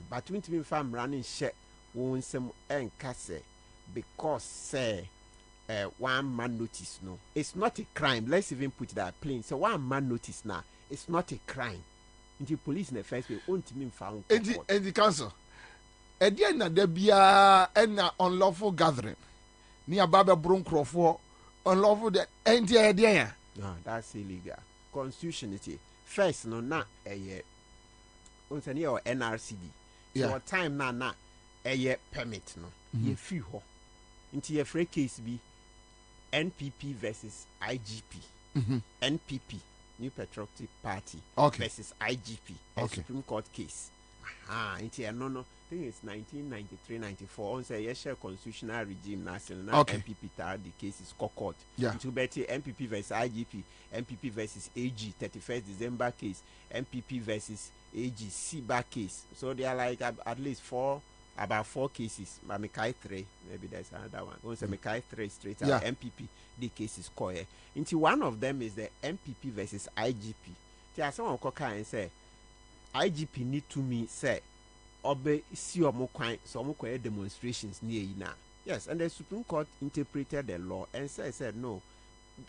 But when to fam running share won some enkase because say one man notice no. It's not a crime. Let's even put that plain. So one man notice now. It's not a crime. Into police in the first place won't mean found. And the council. At the end of the bia and unlawful gathering. Near Baba Brunkro for unlawful that idea. No, that's illegal. Constitutionality. First, no, not a year. Only or NRCD. Yeah. So time na a year permit no. Ye few ho. Into your free case be NPP versus IGP. NPP, New Patriotic Party, versus IGP, a Supreme Court case. Into a no. I think it's 1993-94. On say yes, constitutional regime national NPP the case is court. Yeah. Into better NPP versus IGP, NPP versus AG 31st December case, NPP versus AG CBA case. So they are like at least about four cases. But Mekai 3, maybe there's another one. Once Mekai 3 straight out NPP, the case is called. Into one of them is the NPP versus IGP. There someone could and say IGP need to me say obe si omo kwan so omo kwan demonstrations near you now. Yes, and the Supreme Court interpreted the law and said no,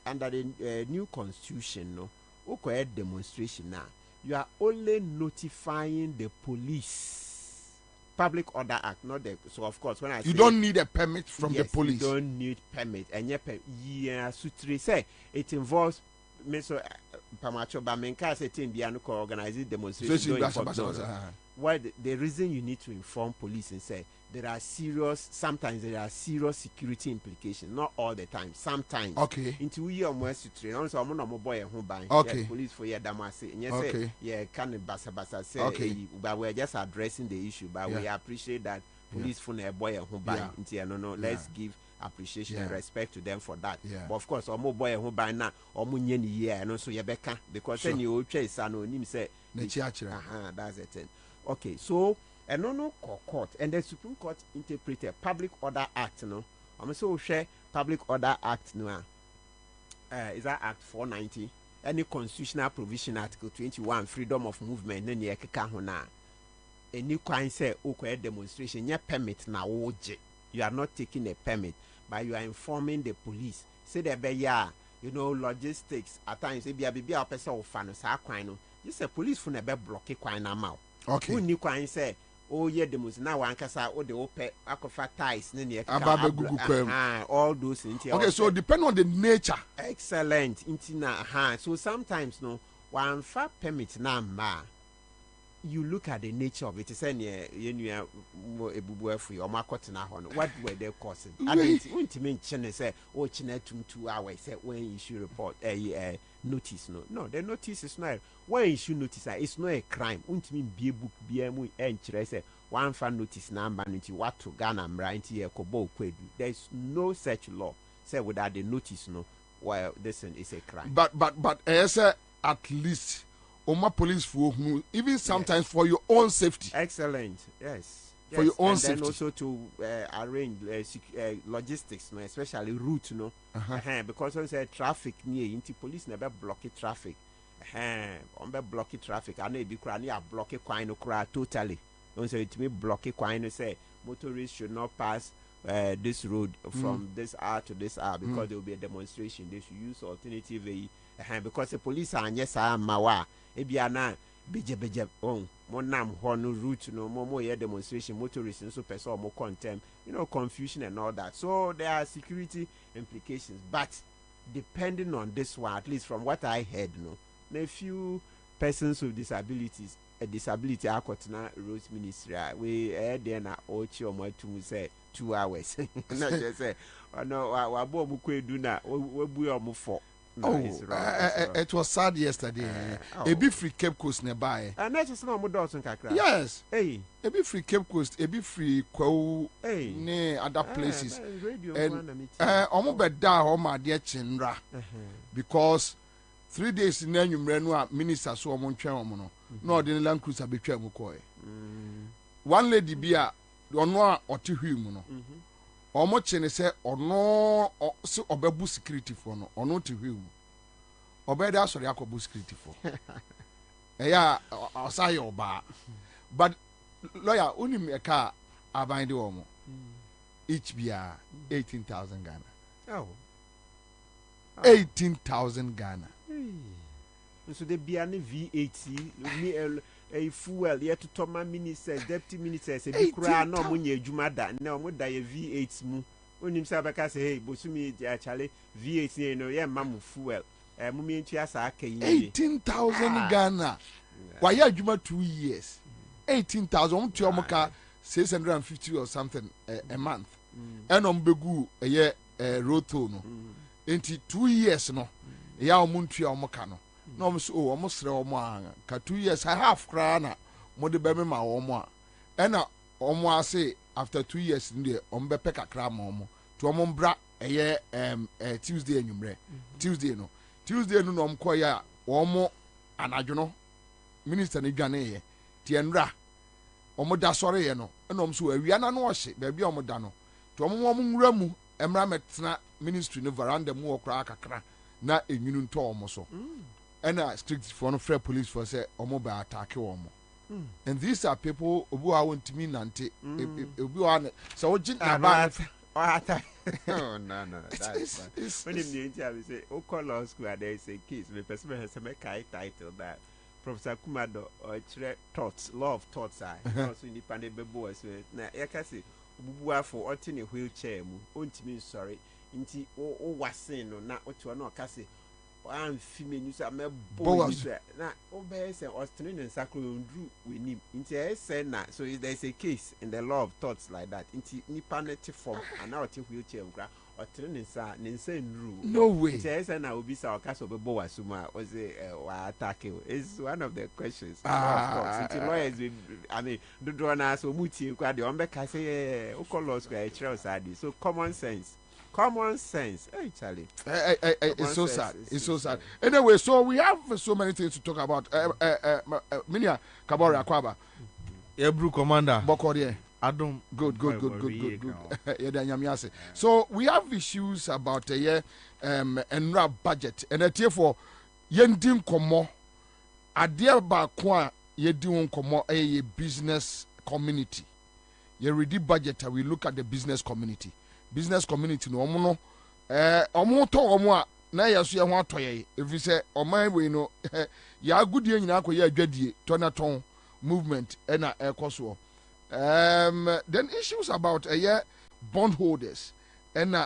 under the new constitution no, okwa demonstration now. You are only notifying the police Public Order Act, not the. So of course, when I you don't need a permit from yes, the police. You don't need permit, and yeah, Sutri say it involves. Me so Pamacho Bamenka say team Biano organize demonstration. Why the reason you need to inform police and say sometimes there are serious security implications, not all the time, sometimes. Okay. Into we are more to also I'm no boy who buy police for your damase and yes say yeah can basa say okay. But we're just addressing the issue, but we appreciate that police for a boy who buy into no let's give appreciation and respect to them for that. But of course omo boy who buy na omo nye ni year and also ye beka because then you chase anonym say that's the thing. Okay, so and no court and the Supreme Court interpreted Public Order Act no. I'm so share Public Order Act no. Is that Act 490? Any constitutional provision Article 21 freedom of movement then ye keka ho na. Any kind say okwa demonstration ye permit na woje. You are not taking a permit, but you are informing the police. Say the be you know logistics at times say be a person of fan sa kwan no. You say police for never block kwan na ma. Okay. Who ni kwan say oh yeah demonstration na wan kasa o de ope akofa ties ne ne all those things. Okay, so depend on the nature. Excellent. Intina so sometimes no one fa permit na ma. You look at the nature of it. Say you ebubu afu o makot na ho no. What were they causing? And it won't mean chene say oh chene 2 hours say when issue report notice no the notice is not when issue notice it's not a crime. Won't mean be book be mu enchire say one fan notice number into what to Ghana mra into ye kobo kwedu. There is no such law say without the notice no well this is a crime. But at least Oma police for even sometimes for your own safety. Excellent. Yes. For your own and safety. Then also to arrange logistics, no, especially route, no. Because when say traffic near into police never block traffic. On be block traffic. I know be cry near block quine cry totally. Don't say it me block quine say motorists should not pass this road from this hour to this hour because there will be a demonstration. They should use alternative way. Because the police are yes mawa. Ebiana beje monam hono route no more demonstration motorists and so person more contempt, confusion and all that. So there are security implications, but depending on this one, at least from what I heard, a few persons with disabilities, a disability akotna roads ministry we then ochi omo to say 2 hours. Not just say no wa bo mu kwedu na we bu omo for. No, it was sad yesterday. A bit free Cape Coast nearby. And that's just no more dozen kakra. Yes. Hey. A bit free Cape Coast, a bit free near other places. And almost beda home dear Chinra. Because 3 days in Nanyum Renua minister so among Chamono. No, the land cruiser betray Mukoi. One lady be a Donwa or Tihumono. Omo chene se ono se obebu security for no ono te hwe obeda asori akobu security for eya osai oba but lawyer unim eka abande omo each bia 18,000 Ghana 18,000 Ghana so the bia ne VAT a fuel yet to Toma ministers, deputy ministers, a big cry no money jumada, no more die V8 mu. When himself say, hey, Bosumi, actually, V8, no, yeah, mamma fuel. Mummy, 18,000 Ghana. Why, yeah, Juma 2 years. 18,000 to Yomoka, 650 or something a month. And on Begu, a year, road tono. Into 2 years, no, ya Muntia Mokano. No, almost 2 years. I have crana. Mode bebe ma omo. Ena omo say after 2 years in the ombepeka cram omo. To omombra Tuesday enyumre. Tuesday no. Tuesday no omko ya omo anajono. Minister ni dwane ye. Tienra. Omo da sore ye no. Ena omso awia na no ohye. Baabi omo da no. To omo nwura mu emra metena ministry no veranda mu okra kakra na enyunu nto omo so. And strict for no fair police for say omoba attack omo. And these are people who are want to mean nante. So about oh no. That's when in the interview say, "O call law school there is a case. The person has a kai title that Professor Kumado or thoughts, law of thoughts. I also independent bebo as well. Now, I can say, Bubua for alternate wheelchair, mean sorry, inti o was saying or not what you are not cassie. I'm female news. I'm a boy. Now, obeys and Australian and Sacro drew with him. Into said that. So there's a case in the law of thoughts like that. Into independent form and now wheelchair or turning insane rule. No way. Says and I will be our castle of Boa Suma was a attack. It's one of the questions. Lawyers, I mean, the donor so muti, quite the Ombeka say, Ocolos, so common sense. Common sense. Hey, Charlie. It's so sad. It's so sad. Anyway, so we have so many things to talk about. Minia Kabori Akwaba. Ebru Commander. Bokorie. Adam. Good. So we have issues about the NRA budget. And it's for Yendin Komo. Adia Bakwa Yedin Komo a business community. You read the budget, we look at the business community. Business community no omo to omo a na yaso ye ho atoye if you say oman we no ya agudie nyina akoye adwadie tonaton movement na ekoso then issues about bondholders and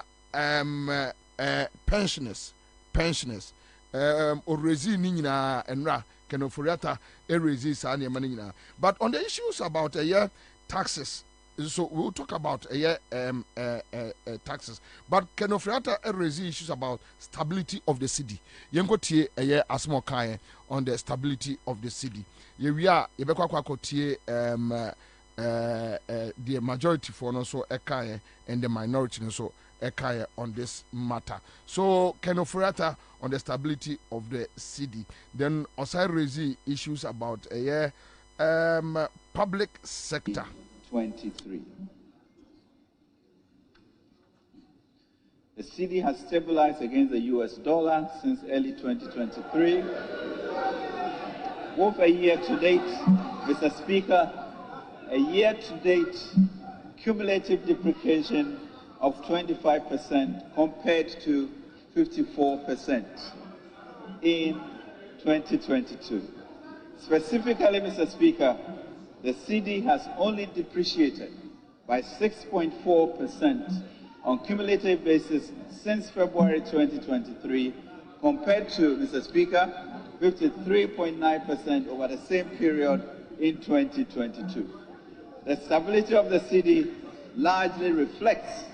pensioners orezi ni nyina enra kenoforiata erezi sa na man nyina. But on the issues about taxes, so we'll talk about taxes. But Kenofriata raise issues about stability of the city. Yengo tie a small kind on the stability of the city. We are tie the majority for no so ekaye and the minority no so ekaye on this matter. So Kenofriata on the stability of the city. Then also raise issues about public sector. 23. The cedi has stabilized against the US dollar since early 2023. With a year to date, Mr. Speaker, a year to date cumulative depreciation of 25% compared to 54% in 2022. Specifically, Mr. Speaker, the cedi has only depreciated by 6.4% on cumulative basis since February 2023, compared to, Mr. Speaker, 53.9% over the same period in 2022. The stability of the cedi largely reflects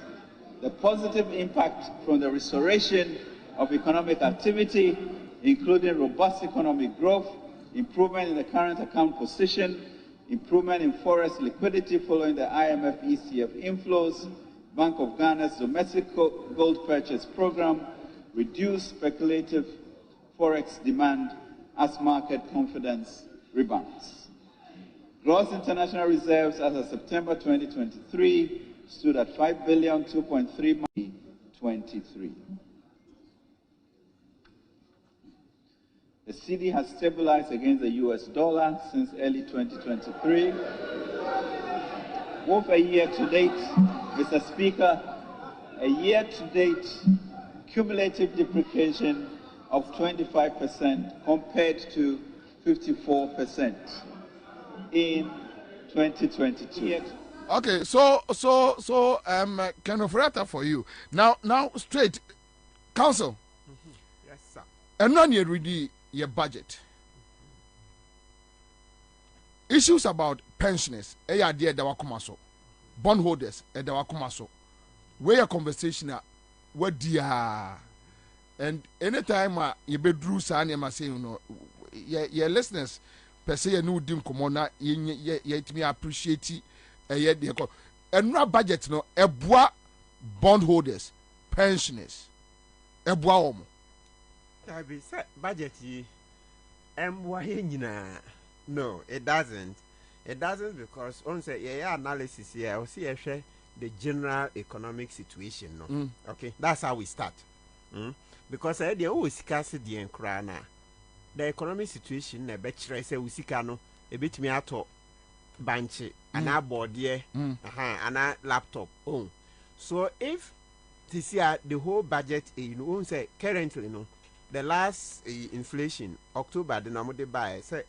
the positive impact from the restoration of economic activity, including robust economic growth, improvement in the current account position, improvement in forex liquidity following the IMF ECF inflows, Bank of Ghana's domestic gold purchase program, reduced speculative forex demand as market confidence rebounds. Gross international reserves as of September 2023 stood at $5,2.3 billion. 23. The cedi has stabilized against the US dollar since early 2023. With a year to date, Mr. Speaker, a year to date cumulative depreciation of 25% compared to 54% in 2022. Okay, so kind of rata for you. Now straight, council. Yes, sir. And now you ready your budget. Issues about pensioners, dear Dawakumaso, bondholders, Dawakumaso. Where conversation what dear, and anytime you be drew sign, you say, your listeners per se a new dim commoner, yet me appreciate it. And no budget noeboa bondholders, pensioners, eboa budget no, it doesn't. It doesn't because on say analysis here, we see the general economic situation. No, okay, that's how we start. Because they always scarcity and crana. The economic situation, the better say we see no, a bit me out banche, and our board here, and our laptop. So if this year the whole budget, say currently no. the last inflation October the number they buy say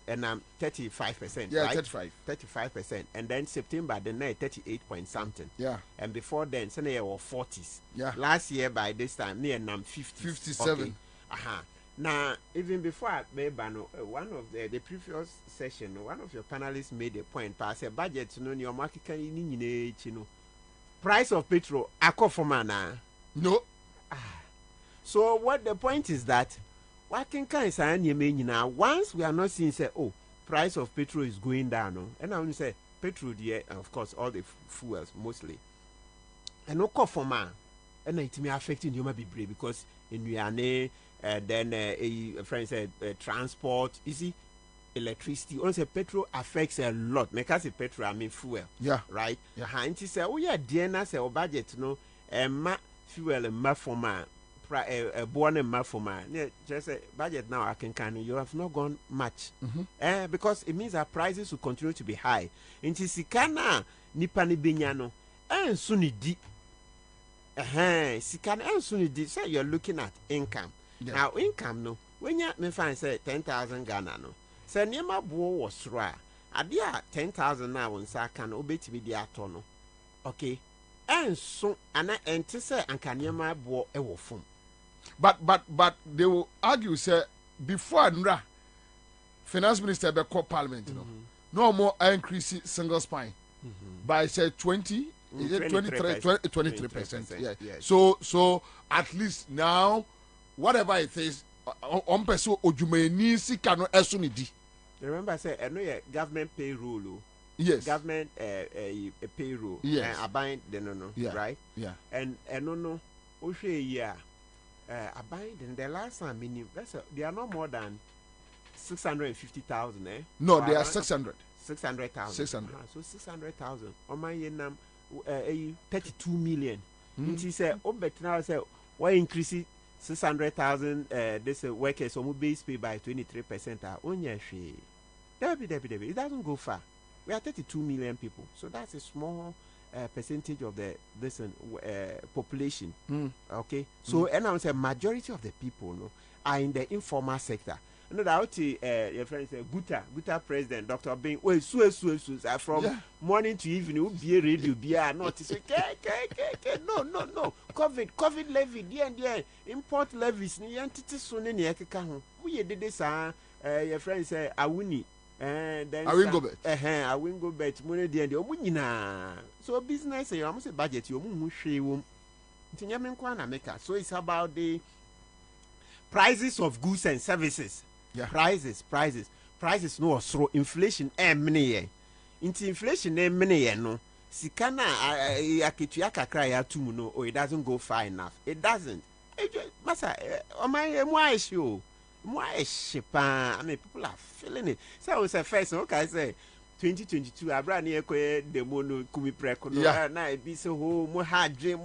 and 35%. Yeah, right? 35%. And then September the night 38 point something. Yeah. And before then, say they were 40s. Yeah. Last year by this time, near 57. Okay. Now, even before I made one of the previous session, one of your panelists made a point. Pass a budget, your market can price of petrol, I call for mana. No. So what the point is that what can say now once we are not seeing say price of petrol is going down, and I only say petrol there, and of course all the fuels mostly, and no call for man, and it may affect you might be brave because in Yane. Then a friend said transport, you see, electricity. Also, petrol affects a lot. Make us say petrol, I mean fuel. Yeah. Right? Yeah. And she said, oh yeah, DNA say budget, fuel and for man, born and for man. Yeah, just say budget now. I can you have not gone much. Because it means our prices will continue to be high. And she sikana nipani binyano and sunidi. Sikana and sunidi. Say you're looking at income. Yeah. Now income no when you me find say 10,000 Ghana no say niema bo was ra ade a 10,000 na won sa kan obetimi di ato no okay and so ana ente say anka niema bo e wo fom but they will argue say before nra finance minister be call parliament no more increase single spine by say 20 is it 23%. Yeah. Yes. So at least now whatever it is, on person ojumeni si kano esunidi. Remember, I said, I know your government payroll. Yes. Government payroll. Yes. Abide the no. Yeah. Right. Yeah. And no. Abide the last time meaning they are no more than 650,000. No, they are 600. 600,000. 600. So 600,000. On my yenam 32 million. It is now say why increase it 600,000 this workers so base pay by 23% onya hwe. Debbie. It doesn't go far. We are 32 million people. So that's a small percentage of the population. Okay. So and I would say majority of the people are in the informal sector. You know that your friend say Guta president Dr. Bing from morning to evening be radio be not say no COVID levy there import levies ni entity so ne ekeka ho we did this your friend say awuni then awingo bet money there omu nyina so business you am say budget you omu hwe wom ntinya me kwa na make so it's about the prices of goods and services. Yeah. Prices no so inflation many into inflation many no sikana aketua kakra ya tumu no it doesn't go far enough. It doesn't. Masa I mean people are feeling it. So I was first okay say 2022 abra na ekoye demo no kumi preko no na e bi so ho mo hadwe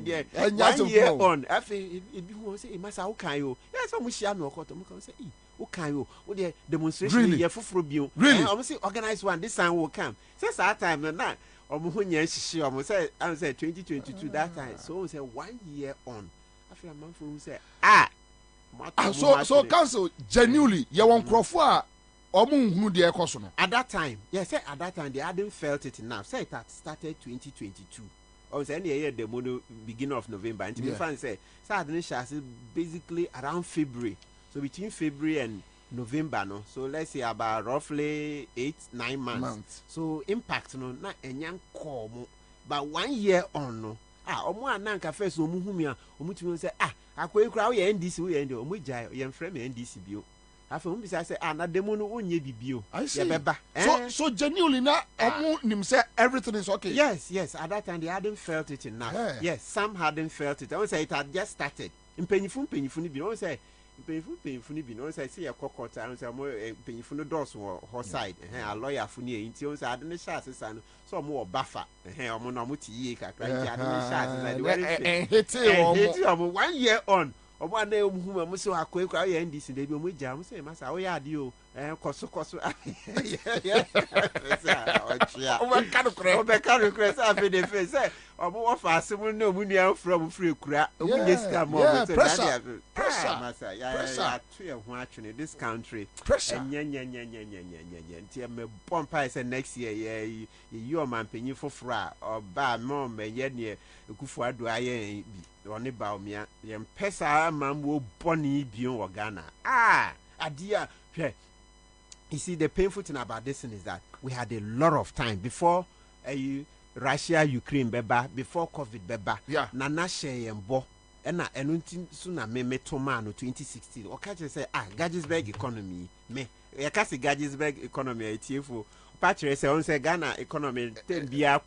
there 1 year on afi e bi ho say masa wo kan yo yes mo hia no okoto mo kan say wo kan yo wo the demonstration ye foforo bio o say organize one this time will come say that time na o mo ho nya hihie o mo say I say 2022 that time so we say 1 year on afi am for say so council genuinely you want crofo at that time, at that time they hadn't felt it enough. Say it had started 2022. Or say any year the beginning of November. And to be frank, say basically around February. So between February and November, no. So let's say about roughly 8-9 months. So impact no na enyan komo. But 1 year on no. Omo ananka first omu humia omu timi say akoyi kra wo ye NDC wo ye ndi omu jai ye mfrem NDC bio. After say na demo no onye bibio so genuinely na nim say everything is okay. Yes at that time they hadn't felt it enough. Yes, some hadn't felt it. I won't say it had just started mpanyifun ni bi no say mpanyifun ni bi no say your court I say mo mpanyifun no doors ho side a lawyer fu ni enti on say ade ne sha asesa no so mo buffer omo na mo ti yi kakra enti ade ne sha asesa the 1 year on omo na emu mo say akoy kwa ye NDC dey bi omo ja mo say masa wo ya ade o Koso. Yeah. Obeka no say afi dey face say omo offer asem no mu nua from free kura omu dey scam omo say pressure masa ya to ye ho atwene this country pressure nti me pompa say next year ye you man panyin foforo a oba mo me ye ne ekufu ado aye bi oni ba omia ye mpesa mam wo boni bion wo Ghana adia hwe. You see, the painful thing about this thing is that we had a lot of time before Russia, Ukraine, before COVID, yeah. Nana share and bo, and sooner me tomano 2016. Or catch say, Gadgesburg economy, me, I can't say Gadgesburg economy, TFO. Patrick say, on say Ghana economy, 10 beer,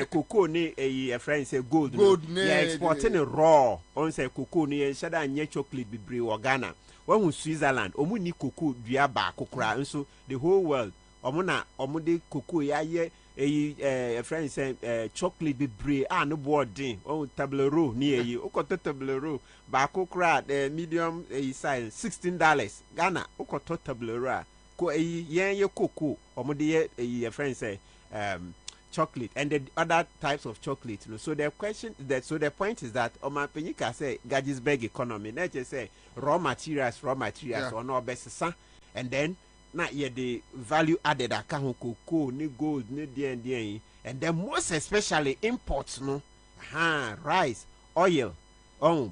cocoa, a friend say gold, exporting a raw, on say cocoa, and shada and chocolate be brew or Ghana. When we Switzerland, omu ni cocoa dua ba kokora nso the whole world omu de cocoa ya ye friend say chocolate be bre no boarding tableau ni eyi okoto tableau ba kokora the medium size $16 Ghana okoto tableau ko ye cocoa omu de ye friend say chocolate and the other types of chocolate. So the point is that Omapenyika say Gadgesburg economy. Let's just say raw materials or no best and then not yet the value added account cocoa, ni gold, ni D and then most especially imports rice, oil,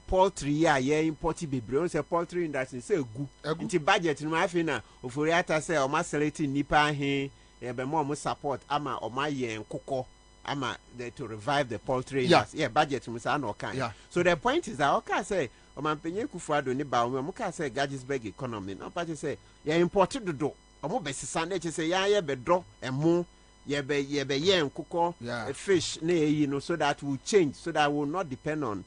poultry imported be say poultry industry say good. Into budget no afina oforiata say o ma selecting nipa he more support ama or my koko ama to revive the poultry budget no kind. So the point is that okay say o man penye kufuado ni ba o ka say Gadgesburg economy no party say imported do o mo besisa na say ye be do emo ye be koko fish na so that will change so that will not depend on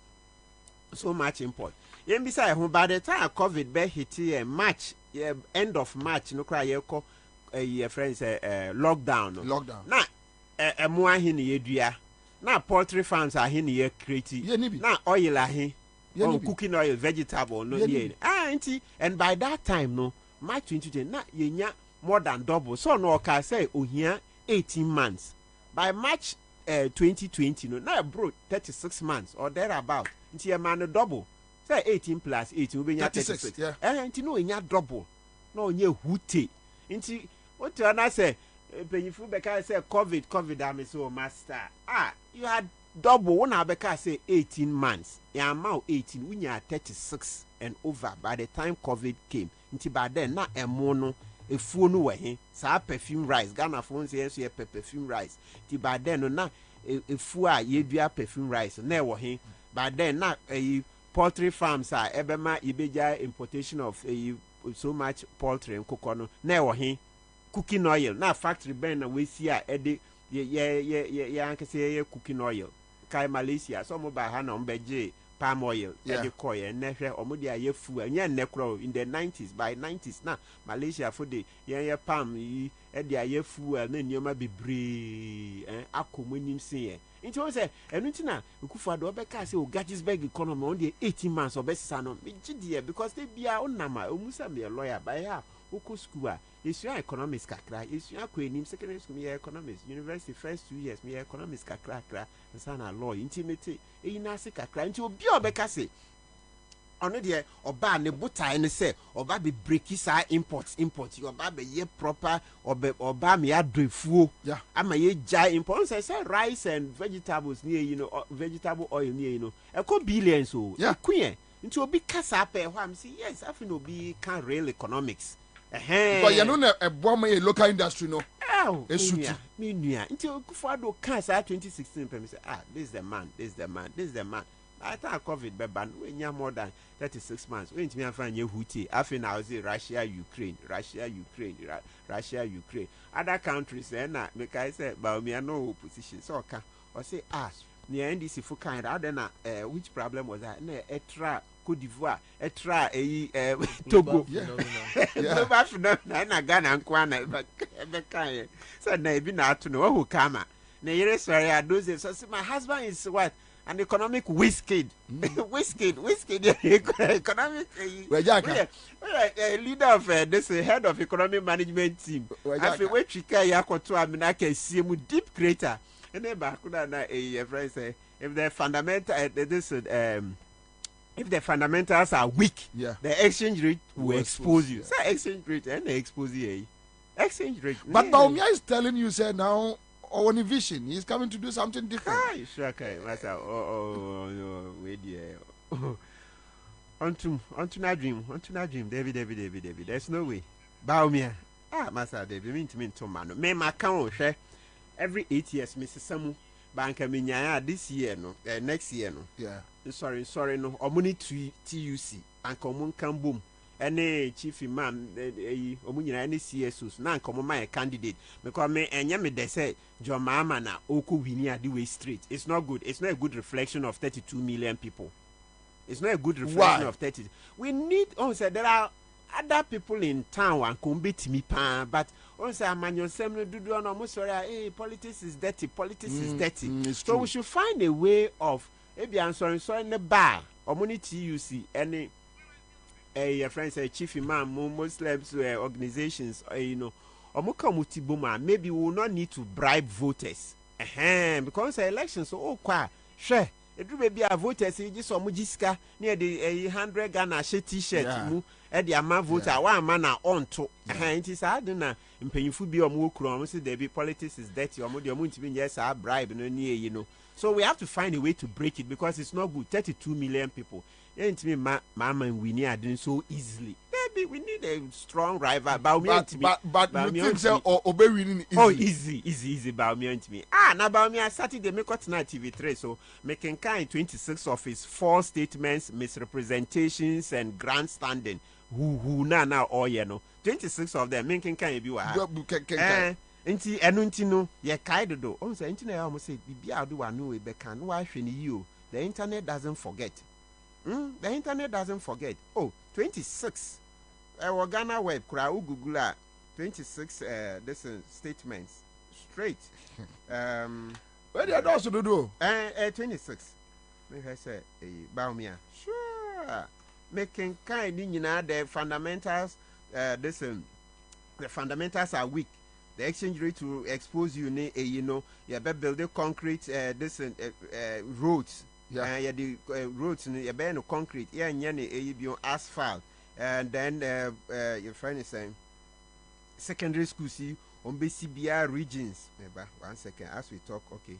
so much import. Yen bi say by the time COVID be hit March end of March no cry ye ko friends lockdown na emo ahe ne yedua na poultry farms ahe ne ye create na oil ahe cooking oil vegetable no ye and by that time no March 2020 na yenya more than double so no ka say ohia 18 months by March 2020 no na bro 36 months or thereabout nti e man double say 18 plus 18 we nya 36 nti no enya double no onye hute nti what you wanna say? Penyifu beka say COVID am so master. You had double one beka say 18 months. Ya amount 18 we nya 36 and over by the time COVID came. Nti by then na emo no efuo no we he. Sa perfume rice. Ghana phone say so perfume rice. Nti by then no na efuo a ye dua perfume rice na we he. By then na poultry farms are ebema ibeja importation of so much poultry and cocoa na we he. Cooking oil na factory ben na we see a ede ye anke say cooking oil kai Malaysia so mo ba ha na mbeje palm oil ede koye na hwe omo de aye fu anya nekro in the 90s by 90s na Malaysia for the ye palm yi ede aye fu na nioma bebre akomonim se nti won say enu nti na ukufu ado obeka say o Gadgesburg economy on the 18 months obesisa no me gidie because they bia onama omusa me lawyer by ha uku school is your economics kakra is your queenim secondary school me economics university first 2 years me economics kakra and sana law intimate na se kakra nti obi obeka say ono de oba ne buta ne say oba be break sa import oba be ye proper oba me adrefuo ama ye jai import say rice and vegetables near vegetable oil near e ko billions queen nti obi kasa pe ho am say yes afi no obi can real economics because you know a bomb local industry no esuti me nua nti okufuado kan sa 2016 pem say this is the man I thought COVID be ban we nya more than 36 months we ntimi afa nya huti afi na o say Russia Ukraine other countries na make I say ba me no opposition so ka o say near NDC for kind na which problem was that na etra Côte d'Ivoire etra Togo na Ghana nkwa na be kan so na ebi na ato no who kama na yere sorry adoze so my husband is what an economic whiskey. Whiskey, economic. Leader of this head of economic management team. I feel where Chika Yakoto Aminaka see mu deep crater. And then Bakuna a friend say if the fundamental if the fundamentals are weak, the exchange rate will expose you. Say exchange rate and the expose you. Exchange rate. But Baumia is telling you, say now on a vision, he's coming to do something different. Sure, okay. Wait, onto na dream, David. There's no way. Baumia. Master David, mean to man. Me my account share every 8 years, Mrs. Samu. Banka minya this year no, next year no. Yeah. Sorry no. Omuni TUC and common can boom. Any chief imam omunyina any CSOs na nkomo my candidate because me enye me dey say John Mahama na oku wini adi way straight. It's not good. It's not a good reflection of 32 million people. It's not a good reflection of 30. We need say there are other people in town and combat me pan but say amanyo semno dudu on almost sorry politics is dirty. Is dirty. So we should find a way of sorry ne bar omuni TUC any your friends say chief imam Muslims organizations maybe we will not need to bribe voters because elections so sure it will be a voters just jiska near the 100 Ghana t-shirt mu the amount voter one man on to it is hard na mpanyimfu bi omukro say there be politics is dirty yes bribe no near so we have to find a way to break it because it's not good. 32 million people. Mama and we need doing so easily. Maybe we need a strong rival. But you think so obey winning easy. Oh, easy. Baumia to me. Now Baumia Saturday make tonight TV3. So making kind 26 of his false statements, misrepresentations, and grandstanding. Who now all you know. 26 of them making kind be what. Nti enu nti no ye kaide do on say nti na ya say bibia do wa no we be kan wa hwe ni you the internet doesn't forget the internet doesn't forget 26 we Ghana web kura Google 26 this statements straight where they also do 26 me say Baumia sure making kind ni nyina the fundamentals the fundamentals are weak. The exchange rate will expose you, you build the concrete, roads. Yeah, the roads, you burn concrete, you asphalt. And then your friend is saying, secondary school, see, on BCBR regions. 1 second, as we talk, okay.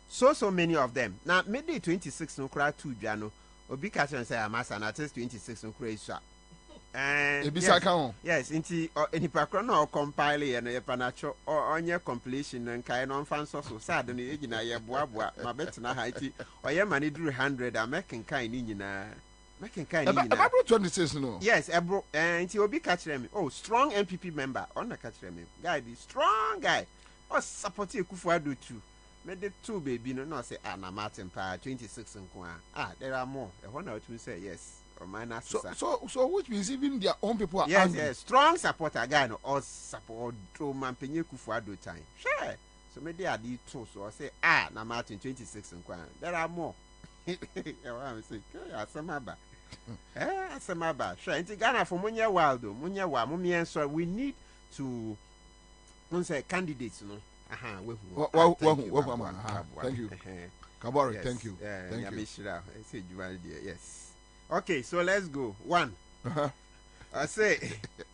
So many of them. Now, maybe 26 no cry 2 Jano, or be catch and say, I'm as an artist 26 no cray shot. Yes, into any background or compile and a panacho or on your completion and kind on fan so sad and in a boa, my bet na heighty or your money drew 100. I'm making kind in making kind about 26 no. Yes, Ebro and you'll be catching me. Oh, strong MPP member on the catching me. Guy, the strong guy. Oh, support you do too. Made the 2 baby no say Anna Martin pa 26 and there are more. I want to say yes. So which means even their own people are angry. Yes, strong supporter again or support to Mampenye Kufuado time. Sure. So maybe I did 2 so I say na Martin 26 and there are more. I say Samaba. Sure. Into Ghana for Munya Waldo, Munya Wa, Mumia, so we need to say candidates, no. Thank you. Kabari, thank you. Yes. Okay, so let's go. 1. I say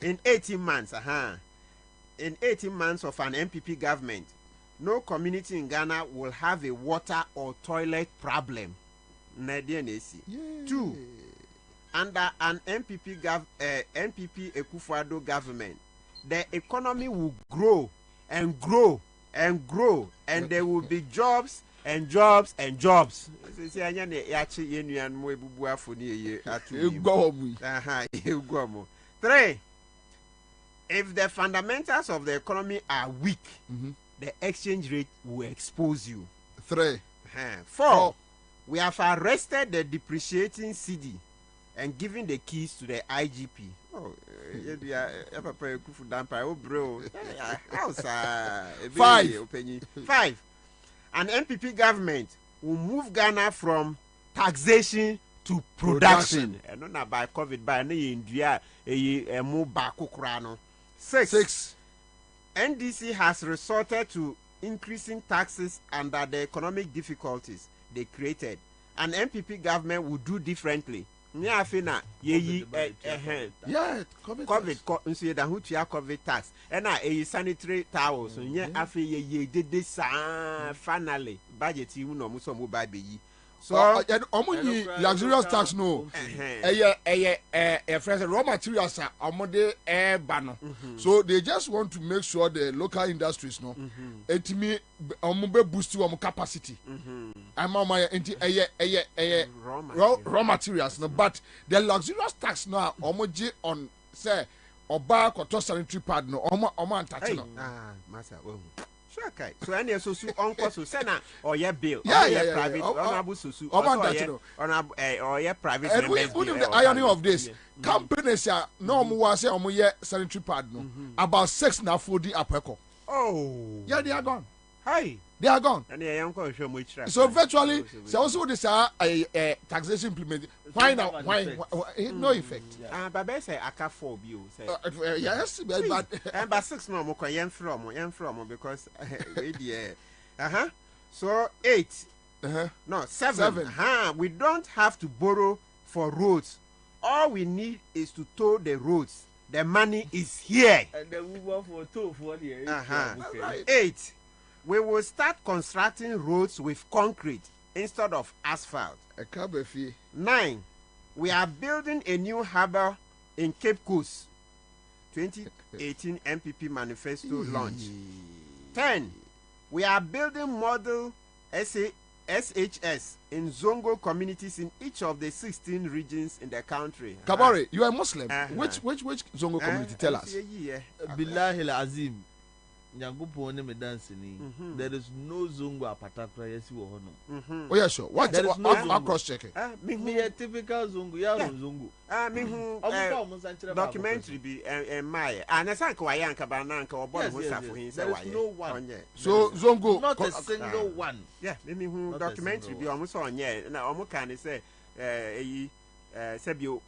in 18 months, in 18 months of an MPP government, no community in Ghana will have a water or toilet problem. 2. Under an MPP Ekufuado government, the economy will grow and grow and grow, and there will be jobs and jobs and jobs. 3. If the fundamentals of the economy are weak, the exchange rate will expose you. 3. 4. We have arrested the depreciating CD and given the keys to the IGP. 5. An MPP government will move Ghana from taxation to production. And not by COVID, by India, a move back. 6. NDC has resorted to increasing taxes under the economic difficulties they created. An MPP government would do differently. Yeah, COVID COVID tax. And a sanitary towels. So yeah, after ye did this finally budget you know muso mobile be. So luxurious tax no. Friends, raw materials are among air banner. So they just want to make sure the local industries no. It me boost to capacity. I'm on my raw materials no, but the luxurious tax now omoji on say oba koto sanitary pad no omo antach no. Master, okay. So any so uncle so sena or your bill private honorable susu or your private and we the irony of this companies are no more say omo sanitary pad no about 6 na 4D apeko. Oh yeah, they are gone. Hi, they are gone. And they uncle show much. So virtually so also this taxation implemented. Why now? Why no effect? But say aka 4 bill say yes, but 6 no more yen from because so 8 no 7 we don't have to borrow for roads. All we need is to tow the roads. The money is here. And then we want for tow for the 8 we will start constructing roads with concrete instead of asphalt. 9 we are building a new harbour in Cape Coast. 2018 MPP manifesto launch. 10 we are building model SHS in Zongo communities in each of the 16 regions in the country. Kabore, you are Muslim. Which Zongo community? Tell us. Billahi Azim. There is no Zongo Apatakra. Yes, you oh yeah, sure. What? I'm cross checking. Me a typical Zongo. Yeah, Zongo. Documentary be my. And I think why Yanka Bananka or Bob was for him. There is no one. So Zongo, not a single one. Yeah, maybe who documentary be almost on. Yeah, now almost can say, Sebio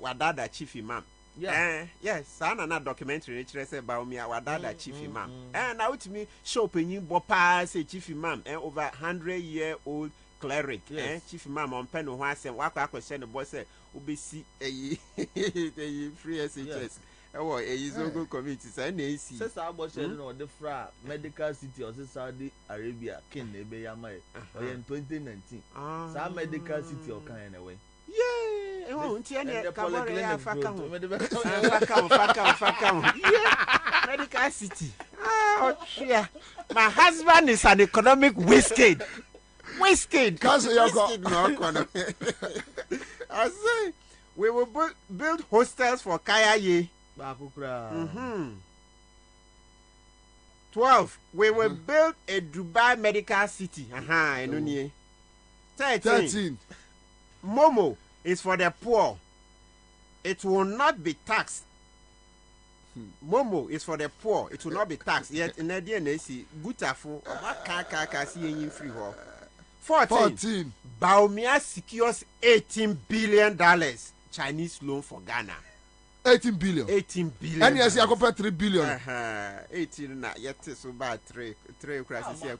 Wadada Chief Imam. Yeah. Yes, sana na documentary which say about me our dad chief imam. And now to me show penny bopa say chief imam over 100-year-old cleric. Chief imam on pen who say waka question the boss say obesi free SHS. Oh, a Zongo community say na see. Say about sharing on the fra medical city of Saudi Arabia kin ebe yama or in 2019. Sa medical city or kind anyway. Yeah, medical city. Oh, yeah. My husband is an economic whiskey. I say we will build hostels for Kayaye. 12. We will build a Dubai medical city. 13. Momo is for the poor. It will not be taxed. Momo is for the poor. It will not be taxed. Yet in the DNAC, Gutafo, see free. 14. Baumia secures $18 billion Chinese loan for Ghana. 18 billion. 18 billion. And yes, I compare 3 billion. 18 na yet so bad 3 crisis here.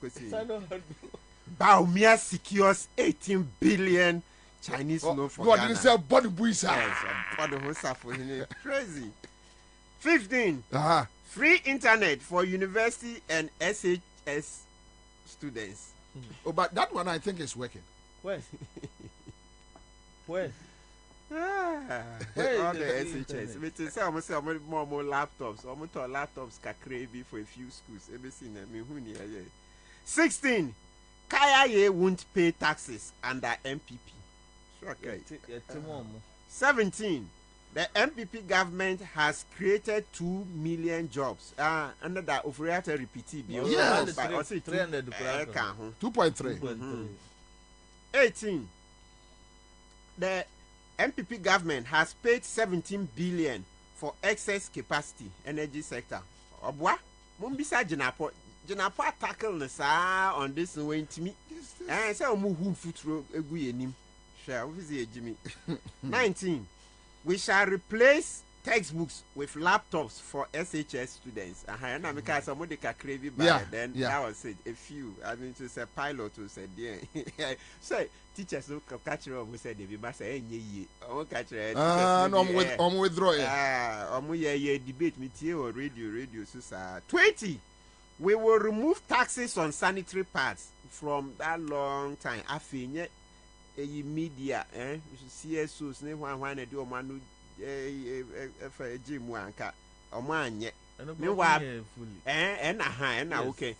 Baumia secures 18 billion Chinese loan for Ghana. God didn't say body buisa. Yes, body buisa for him. Crazy. 15. Free internet for university and SHS students. Oh, but that one I think is working. Where? Where? All the SHS. We say almost more laptops. Almost laptops can create for a few schools. 16. Kaya won't pay taxes under MPP. Okay. 17. The MPP government has created 2 million jobs. Under that operator repeat bill. Yes. 2.3. 18. The MPP government has paid 17 billion for excess capacity energy sector. Obwa, mumbisa Jinapo tackle the on this way to me. say omu hu futuro egu yenim. Sure, obviously Jimmy. 19. We shall replace textbooks with laptops for SHS students. And I'm because somebody can crave it by then. That was it. A few. I mean, to say pilot who said, yeah. So teachers who catch up who said, they must say, ye. I won't catch it. I'm withdrawing. Debate me or radio. So 20. We will remove taxes on sanitary pads from that long time. I think media, CSOs, when they do man. Jim Wanka or man yet. Meanwhile, okay.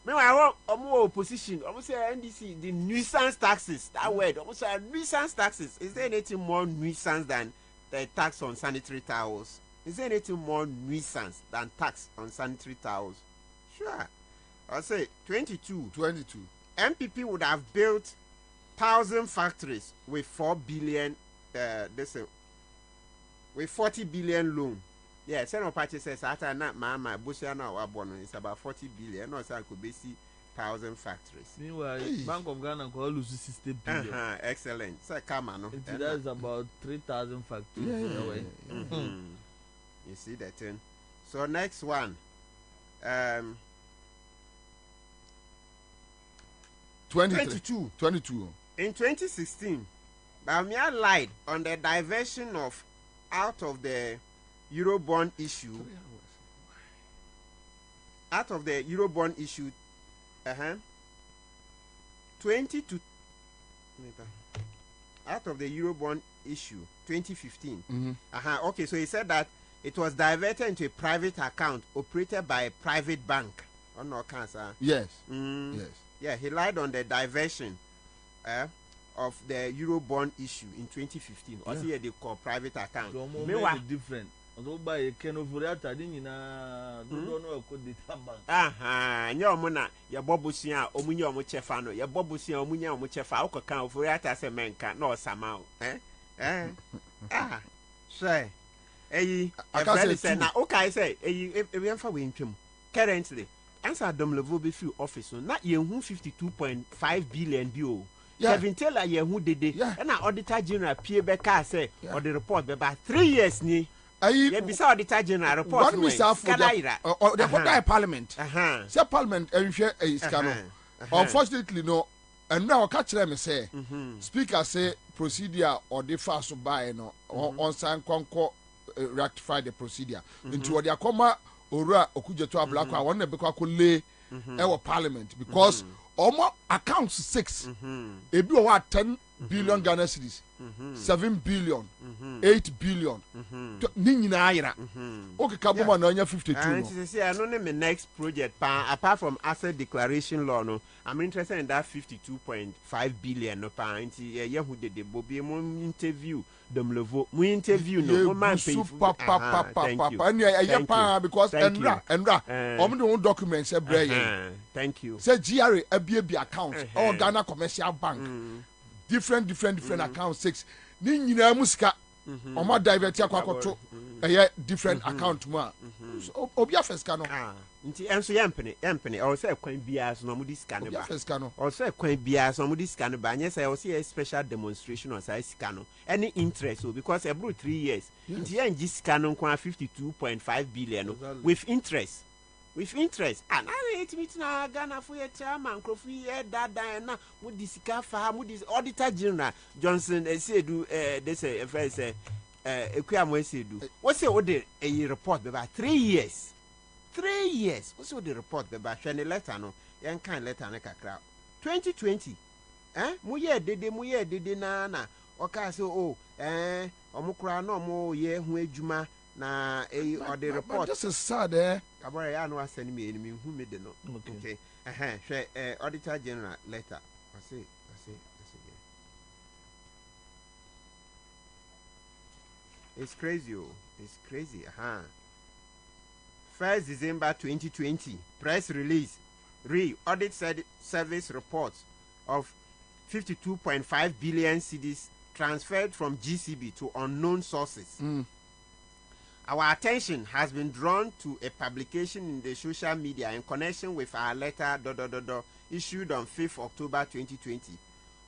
Meanwhile, more opposition. Almost say NDC, the nuisance taxes. That word, almost say nuisance taxes. Is there anything more nuisance than the tax on sanitary towels? Is there anything more nuisance than tax on sanitary towels? Sure. I'll say 22. MPP would have built 1,000 factories with 4 billion. With 40 billion loan. Yeah, Senator Party says after not mama Bushana or Abono is about 40 billion. No, so I could be 1,000 factories. Meanwhile, Bank of Ghana could lose 60 billion. Excellent. So come on. That's about 3,000 factories. You see that thing. So next one. 22. In 2016, Bamia lied on the diversion of out of the Eurobond issue. Out of the Eurobond issue, 20 to out of the Eurobond issue 2015. Okay, so he said that it was diverted into a private account operated by a private bank. Oh no, cancer. Yes. Yes. Yeah, he lied on the diversion of the Eurobond issue in 2015. Or see they call private account. So meanwhile different. Also by Ken of Riata Dinina don't know could the bank. Your mona, your bobusia, omunya muchefano, your bobusia, omunya muchefa, oka of Riata se menka, no somehow. Say, I can't say now. Okay, say, a for winchum. Currently, Ansah Domlevo be through office, so not ye 52.5 billion bio. Kevin Taylor ye who did it, and our auditor general Pierre Becker say, or the report about 3 years ni. Ye beside auditor general report. One myself for the parliament. Say parliament and share a scandal. Unfortunately, no, and now catch them say, speaker say procedure or the fast buy no on San Conco rectify the procedure into their comma. Ora okuje to ablakwa won na bekwa ko lay e parliament because omo accounts 6 ebi o wa 10 billion Ghana cedis 7 billion 8 billion ni nyina ayira okay kaboma na anya 52 and see I know me next project apart from asset declaration law no I'm interested in that 52.5 billion no pa nti ye hu de Bobie mo interview Domlevo mu interview no man pay and ya pa because enra omo de documents e bre thank you say GRA abia account or Ghana commercial bank different account 6 ni nyina musika omo divert akwakoto different account mu obi afeska no nti enso yempene o say kwan bia so no mo disika ne ba o say kwan bia so mo disika ne ba nya say o say special demonstration o say sika no any interest so because every 3 years nti yan disika no kwa 52.5 billion no with interest and I hate me na Ghana for your chairman Krofu ye dada na mo disika fa mo dis auditor general Johnson Esedu they say if I say Ekwamo Esedu what say what the report about 3 years 3 years what say the report about shene letter no yan kan letter na kakra 2020 mo ye dede na oka say omukura no mo ye hu adwuma na or the report this is sad Kabore ya no aseni me enemy hu me de no okay hwe auditor general letter I say it's crazy it's crazy 1st December 2020 press release audit service reports of 52.5 billion cedis transferred from GCB to unknown sources our attention has been drawn to a publication in the social media in connection with our letter issued on 5th October 2020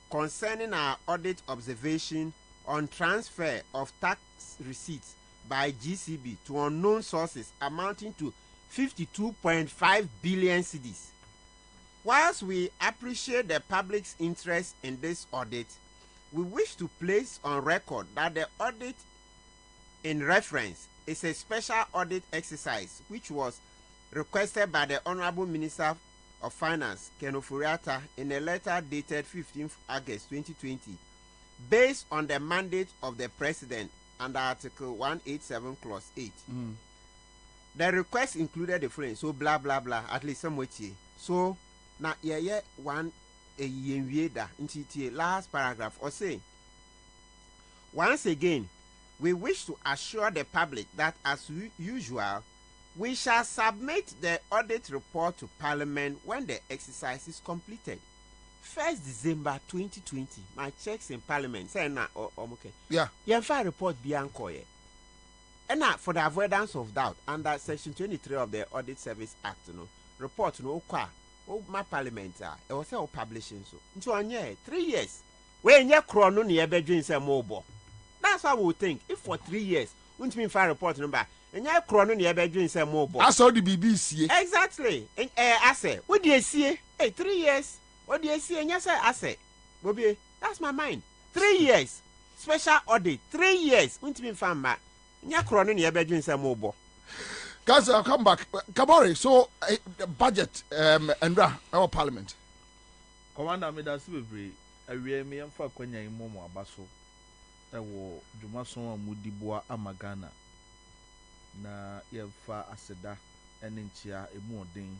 concerning our audit observation on transfer of tax receipts by GCB to unknown sources amounting to 52.5 billion cedis. Whilst we appreciate the public's interest in this audit, we wish to place on record that the audit in reference is a special audit exercise which was requested by the Honorable Minister of Finance, Ken Ofori-Atta, in a letter dated 15th August 2020, based on the mandate of the President under Article 187, Clause 8. The request included the following, so blah, blah, blah, at least somewhat here. So, now, one last paragraph, or say, once again, we wish to assure the public that, as usual, we shall submit the audit report to Parliament when the exercise is completed. 1st December 2020, my checks in Parliament say na okay. Yeah. You file report bianco ye. And now for the avoidance of doubt, under Section 23 of the Audit Service Act, report no kwa my Parliament it was all publishing so. Into on 3 years. When you chrono ni ebe doing say mobile. That's what we think. If for 3 years, won't mean file report number. And you chrono ni ebe doing say mobile. I saw the BBC. Exactly. I say, what do you see? Hey, 3 years. What do you see? And yes, I say, Bobie, that's my mind. 3 years. Special audit. 3 years. Won't mean fan ma. Nya chrono ni ebe doing say mobile. Guys, I'll come back. Kabore, so the budget and our Parliament. Commander, me that's very. Awie me yamfa kwanya imomo abaso. Ewo dwumaso amudiboa amagana. Na yemfa aseda ene nchia emu odin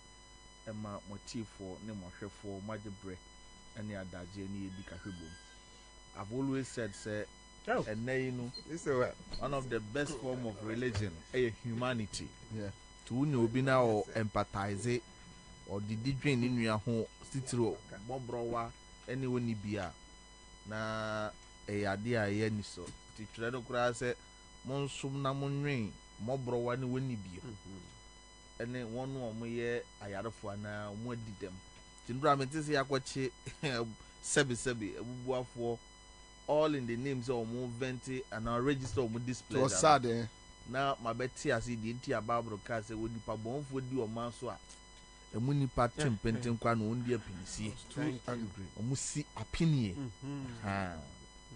ema motifo ne mohwefo magebre ene adaje ne yedi kahwebom. I've always said say one of the best form of religion is humanity. Yeah. To obi na or empathize or didi dwen ni nua ho sitiro bobrowa ene woni bia na ade a ye ni so ti twere no kura se monsum na monwen mobrowa ne woni bia ene wonu omoye ayarefo na omo adidem ti ndura metese yakwache sebi abubuafo all in the names of venti and our register of display. So sad, eh? Now, my betty as the entire Bible cast would be pabon for you or manswa. A muni pattern painting quan won't be a pincy. Angry. Or musi opinion.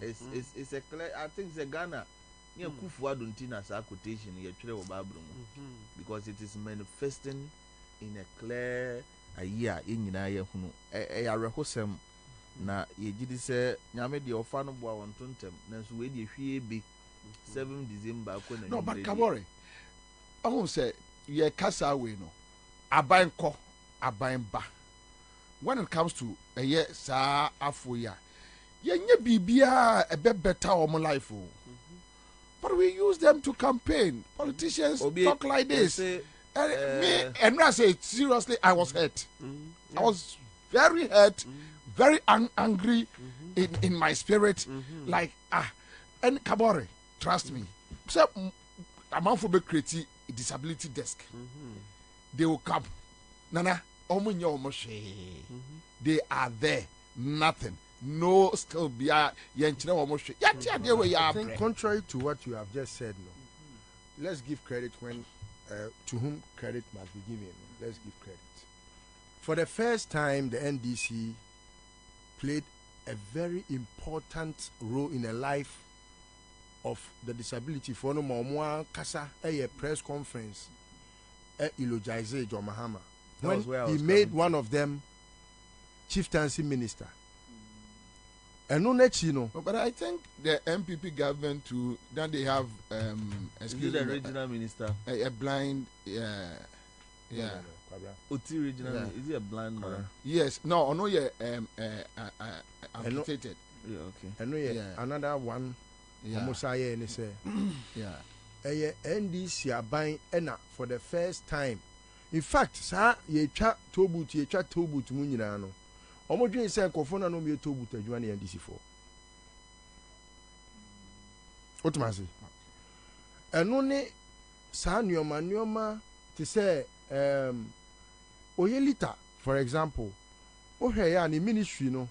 It's a clear, I think the Ghana near Kufu Aduntina quotation here, Trevor Babrum, because it is manifesting in a clear a year in Yaya a Rahosem. Na yejidi se nyame de ofa no boa won tontem nanso we de hwie be 7 December ko na no but Kabore I won't say ye kasa we no aban ko aban ba when it comes to a year sa afo ya ye nya bibia e be better o life o but we use them to campaign politicians talk like this me and I say seriously I was hurt I was very hurt very angry in my spirit, like and Kabore, trust me. So I'm out for be creating a disability desk. They will come. Nana, they are there, nothing, no skill be I think contrary to what you have just said, no. Let's give credit when to whom credit must be given. Let's give credit. For the first time, the NDC played a very important role in the life of the disability for no more kasa a press conference eulogize John Mahama when he made one of them chieftaincy minister and no chino. But I think the MPP government too then they have excuse the regional minister a blind Oti regional is he a blind man? Yes, no, amputated. Yeah, okay. And another one almost I say NDC are buying ena for the first time. In fact, sir, ye chat tobut munina no. Omo dwen say kofona no me tobut adwuma na NDC for. What must say? Eno ne saa nneɛma te sɛ oyelita for example wohwɛ yɛ a ne ministry no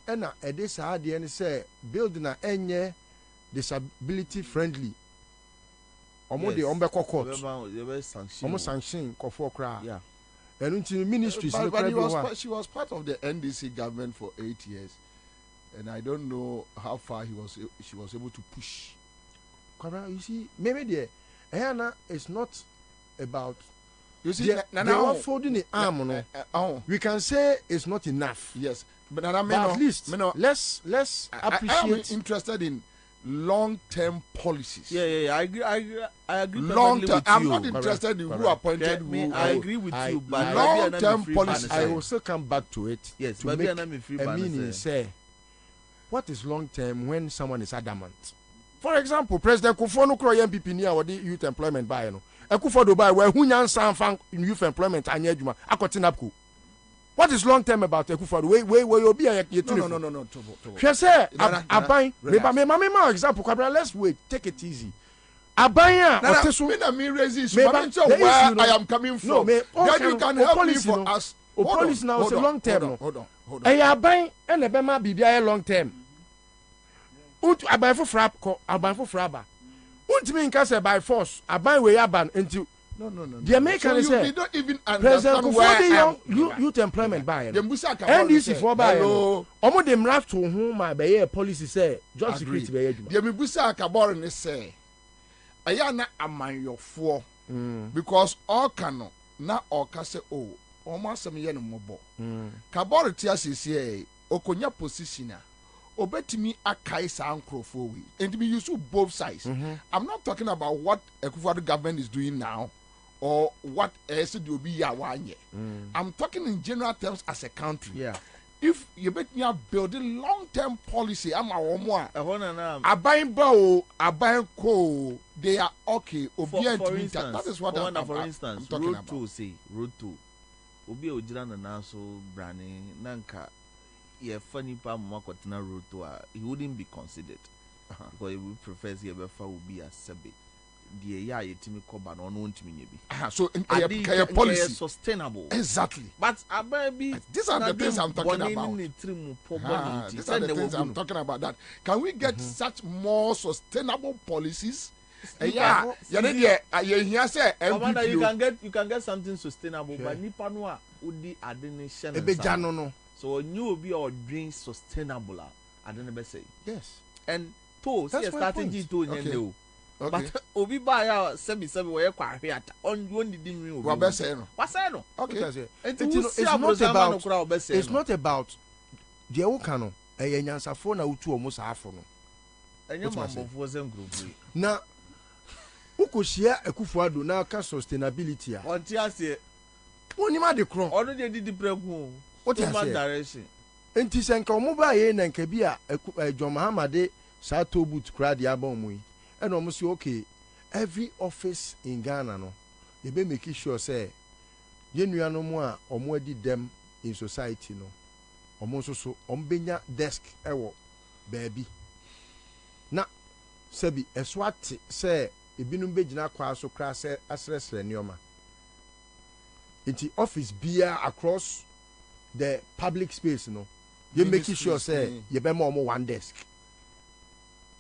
ɛna ɛde saa adeɛ no sɛ building a ɛnyɛ disability friendly ɔmo de ɔmo bɛkɔ court ɔmo sanction kɔfoɔ koraa ɛno nti ministries no koraa bi hɔ a she was part of the NDC government for 8 years and I don't know how far she was able to push. Kwabena, you see maybe there Ayana is not about you see they are folding the arm no we can say it's not enough. Yes, but at least let's appreciate. I'm interested in long-term policies. Yeah, I agree long-term. I'm you. not interested in who appointed who. I agree with you, but long-term policies. I will still come back to it. Yes, to make a meaning. Say, what is long-term when someone is adamant? For example, President Kufuor no kro MPP ni a wodi youth employment buy no. Ekufuor do buy where hu nyansa fan youth employment anya adwuma akoti napko. What is long term about Ekufuor? We obi a ye No. Hwe say aban me example Kwabena, let's wait, take it easy. Aban a oteso me na me raise where I am coming from. Then you can help me for us. Policy now is long term. Hold on. Aban e na be ma bibia long term. Aban for fraba. Untimi nka say by force aban we aban until No. The American so you don't even President understand where youth employment buy. NDC for buy. Omo dem raft to whom my be policy say job security be adwuma. The Mibusa Akabor ne say aya na amanyofo because all cannot na all ka say oh omo asem ye no mobo. Kabor tia sisi okonya position a obetimi akai sa ankrofo we and we use both sides. I'm not talking about what Ekufuor government is doing now or what else do be ya wanye. I'm talking in general terms as a country. Yeah. If you bet me building long-term policy, I'm a woman. Abayin bao, abayin ko, they are okay. For instance, that is what I'm talking road about. Road 2. Obi ojira na naso brani nanka. Yeah, funny pa makotena road to he wouldn't be considered because he would prefer the ebefa will be a sebe. The ya yetimi koba no no ntimi nyebi. So a policy sustainable. Exactly. But ababi these are the things I'm talking about. These are the things I'm talking about. That can we get such more sustainable policies? You can get something sustainable, but nipa no a udi adene hye no. So you will be or drink sustainable. I don't know say. Yes. And to see a strategy to okay. But obi buy our semi where kwa here on one didn't mean what say no. What say no? Okay. It's not about the okano e nyansafo na utu omo saafo no. Enye mambo zem group. Na ukoshia Ekufuor na ka sustainability a. On ti ase. Woni ma de kro. Odo de di preku. What is direction? Enti senka omo ba ye na nka bi a John Mahamade sa to boot kra dia ba omo yi. And almost okay. Every office in Ghana no, they be making sure say yenu no mo a omo adi dem in society no. Omo so ombenya desk ewo baby. Na sebi eswate say ebinum begina kwa so kra say asresre nioma. Enti office bia across the public space no. You making sure say you be more one desk.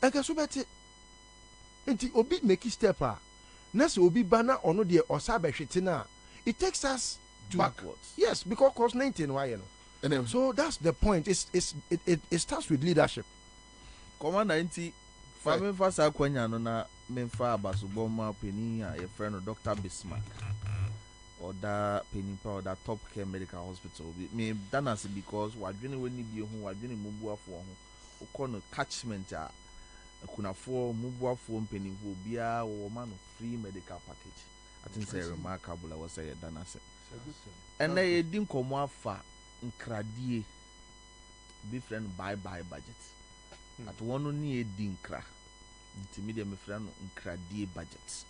Eka so beti nti obi make step a nese obi bana ono de osabe hwete na it takes us backwards. Yes, because cost 19 why you know. So that's the point. It starts with leadership. Commander nti fami fasa kwanya no na memfa abasobo ma peni a ye friend no Dr. Bismarck or that penny or that top care medical hospital me danasi because wadwene woni bi ho wadwene mubuafo ho ukono catchment a kunafo mubuafo mpenimfo bia wo ma no free medical package. I think say remarkable. I was say danasi and they din komo afa nkradie be friend bye budget at one ni edi nkra ntimi de me friend nkradie budget.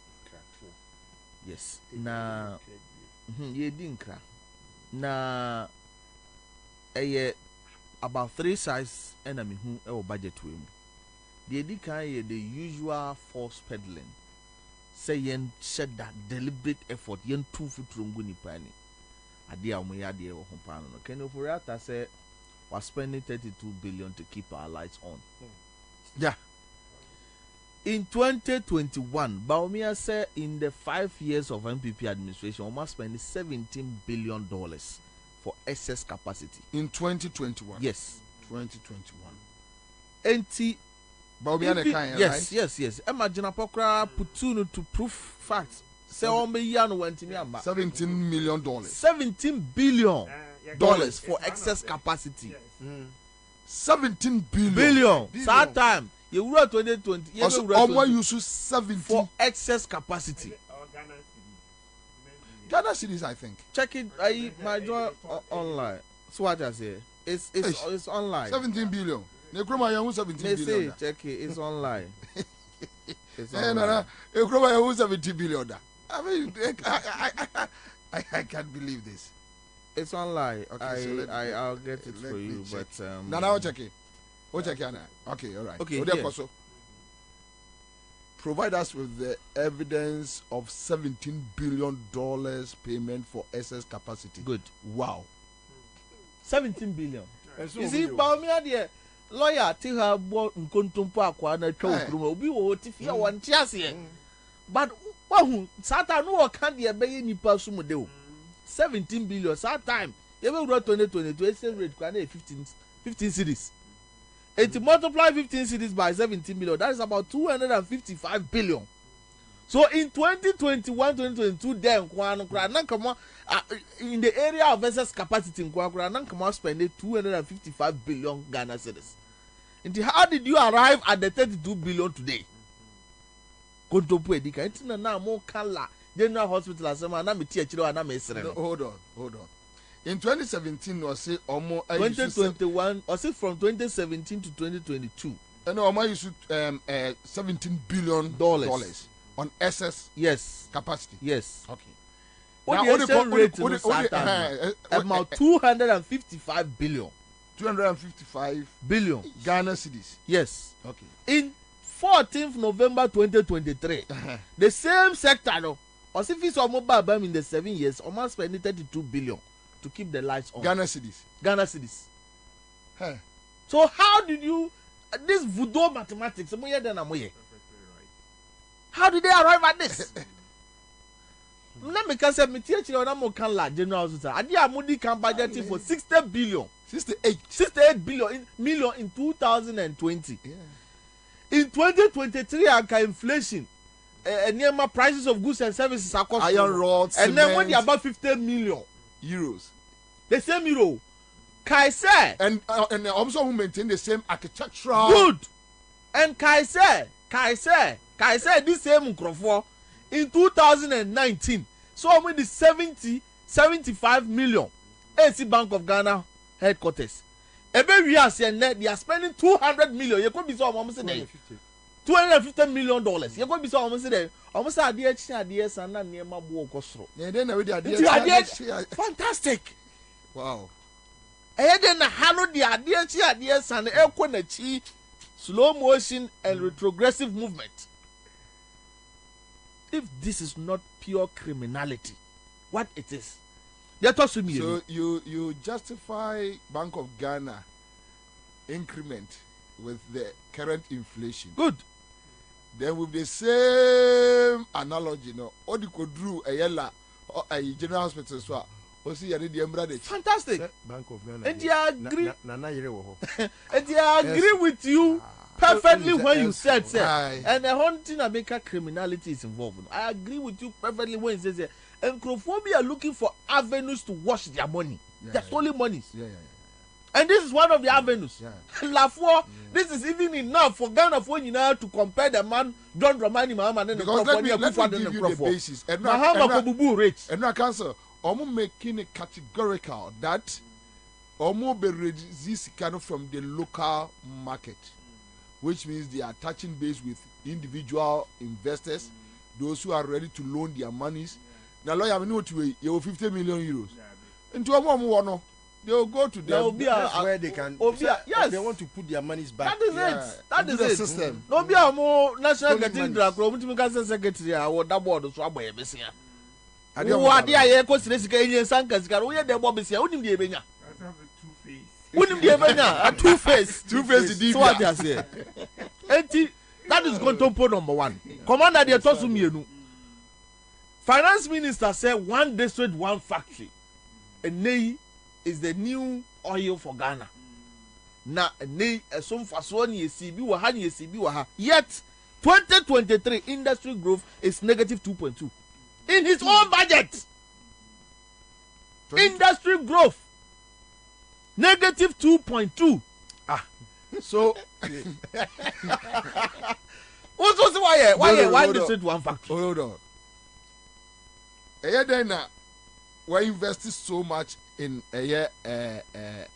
Yes na ye di nkra na about 3 size and me hu e budget we mu the di kan ye the usual force peddling say yen shed that deliberate effort yen two foot rungu ni pani. Adia mo ya de ho pan no. Ken Oforiatta say we're spending 32 billion to keep our lights on. Yeah. In 2021, Baumia said in the 5 years of MPP administration, we must spend $17 billion for excess capacity. In 2021? Yes. 2021. NT. Baumia yes, right? Yes. Imagine a pokra putunu to prove facts. Say on me yan went me amba. $17 million. $17 billion for excess capacity. 17 billion. Billion. Sad time. You wrote 2020. Almost use 17 for excess capacity. Ghana cities, I think. Check it. My joy online. So what I say? It's online. 17 billion. Nekroma yahu 17 billion. Check it. It's online. It's online. Nekroma yahu 17 billion. I mean, I can't believe this. It's online. Okay, I'll get it for you. But now I'll check it. We'll check it. Okay, all right. Okay. Yes. Provide us with the evidence of $17 billion payment for excess capacity. Good. Wow. 17 billion. You see, Baumia the lawyer Tiha bought Nkontumpo Akwa na Chow Krumo. Obi wo tifia wan tiase. But wahu sata no kan de be nipa sumu de o. 17 billion that time. You will wrote 2022 exchange rate kwa na 15 cities. It multiply 15 cities by 17 million. That is about 255 billion. So in 2021, 2022, then in the area of excess capacity in Kwakura, spending 255 billion Ghana cedis. And how did you arrive at the 32 billion today? Kontopu edika. It's na more kala General Hospital asema na meti achiro na mesere. Hold on. In 2017, was say almost 2021, or say from 2017 to 2022. And almost used $17 billion on excess capacity. Yes. Okay. What the exchange rate about 255 billion. 255 billion Ghana cedis. Yes. Okay. In 14th November 2023, the same sector, no, or if it's a mobile bomb in the 7 years, almost spending 32 billion to keep the lights on. Ghana cedis. Huh. So how did you this voodoo mathematics? How did they arrive at this? Let me say me teach you na can la general hospital. Adi amudi can budget for 60 billion. 68 million in 2020. Yeah. In 2023 anka inflation near prices of goods and services across iron rods and then when they about 50 million euros. The same euro. Kaise and also who maintain the same architectural good. And Kaise this same Nkrofo in 2019 so with the 75 million AC Bank of Ghana headquarters. Every year they are spending 200 million. You could be so almost say $250 million. You could be so almost say almost idea and na near my book osro. Yeah, then we idea. Fantastic. Wow. And then hello the idea and equity slow motion and retrogressive movement. If this is not pure criminality, what it is? So you justify Bank of Ghana increment with the current inflation. Good. Then with the same analogy, no, Odi Kodru Ayala a General Hospital so osi yare the embrade. Fantastic. Bank of Ghana. And I agree. And I agree with you perfectly when you said and the whole thing American criminality is involved. I agree with you perfectly when you say and Nkrofobi are looking for avenues to wash their money. They're stolen monies. And this is one of the avenues. Lafo, this is even enough for Ghana for you now to compare the man John Dramani Mahama and the let me give you the basis. Mahama Kobubu rich. And now cancer, Omo making it categorical that Omo be resist kind of from the local market, which means they are touching base with individual investors, those who are ready to loan their monies. Now lawyer we know to you 50 million euros. Into a mom no They will go to them. That's where they can. Yes. They want to put their monies back. That is it. That is the it. system. No be a more national cathedral. Promoting secretary. I will double so aboye besia. What the aye ko sire sika enye sanka sika. We dey bob besia. Unim dey benya. Unim dey benya. A two-face. Two-face the so what you say. Enti that is contempo number 1. Commander dey tosu mienu. Finance minister said 1 district 1 factory. And nay is the new oil for Ghana. Na nay some fasoni yesibi wa ha yesibi wa ha. Yet 2023 industry growth is negative 2.2 in his own budget. Industry growth negative 2.2. So what's why district 1 factory? Hold on. Then we're investing so much in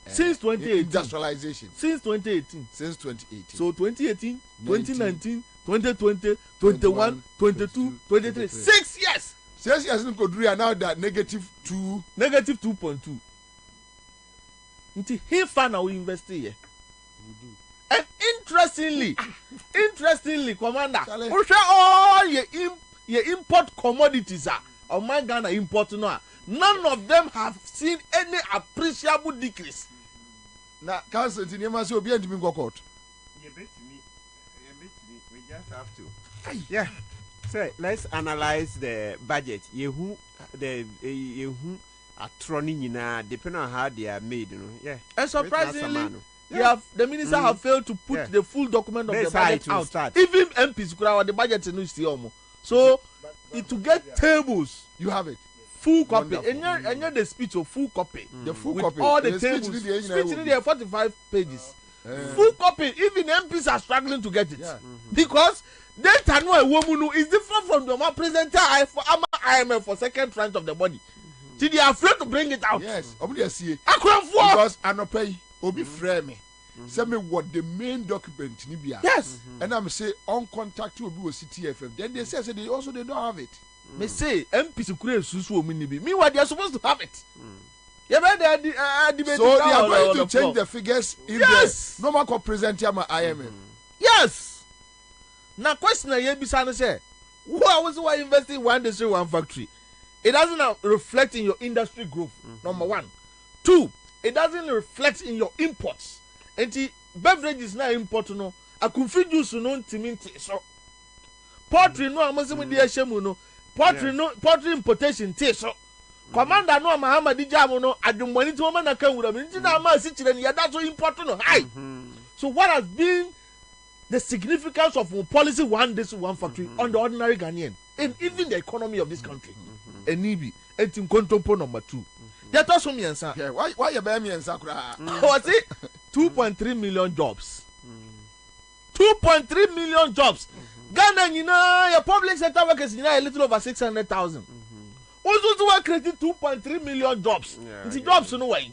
since 2018 industrialization. Since 2018. Since 2018. So 2018, 2019, 2020, 21, 22, 23. 6 years. 6 years in Kodria now that negative 2. Negative 2.2. Until he found we invest here. And interestingly, Commander, all your import commodities are on my Ghana import now. None of them have seen any appreciable decrease. Now, Council, in your so be to court. We just have to. Yeah. So let's analyze the budget. Yehu are trolling depending on how they are made. Yeah. And surprisingly, the minister have failed to put the full document of the budget out. Start. Even MPs could have the budget in so to get tables, you have it. Full copy. And the speech of full copy. The full with copy. All the tables. Speech in there 45 pages. Full copy. Even MPs are struggling to get it. Because data no a woman is different from the man presenter for IMF for second tranche of the body. See, they are afraid to bring it out. Yes. Because Anope Obi frame me. Say me what the main document nibia. Yes. And I'm say on contact to Obi was CTFF. Then they say they don't have it. Me say MPs create susu ominibi. Meanwhile, they are supposed to have it. So they are going to change the figures in the normal present here IMF. Yes. Now question I Bisana say, who was who investing 1 district 1 factory? It doesn't reflect in your industry growth. Number 1. 2, it doesn't reflect in your imports. And the beverages now import no. I could feed you so no timinti so. Poultry no amase with the shemu no. Poultry importation tea so. Commander no Muhammad Dijamu no adumani to man aka wura mi ntina ma si chire ni yada so import no high. So what has been the significance of policy 1 district 1 factory on the ordinary Ghanaian and even the economy of this country? Enibi etim kontompo number 2. That also me Ansah. Yeah, why you buy me Ansah kura? What's it? 2.3 million jobs. 2.3 million jobs. Ghana, your public sector workers, a little over 600,000. Also, to create 2.3 million jobs. It's jobs no way.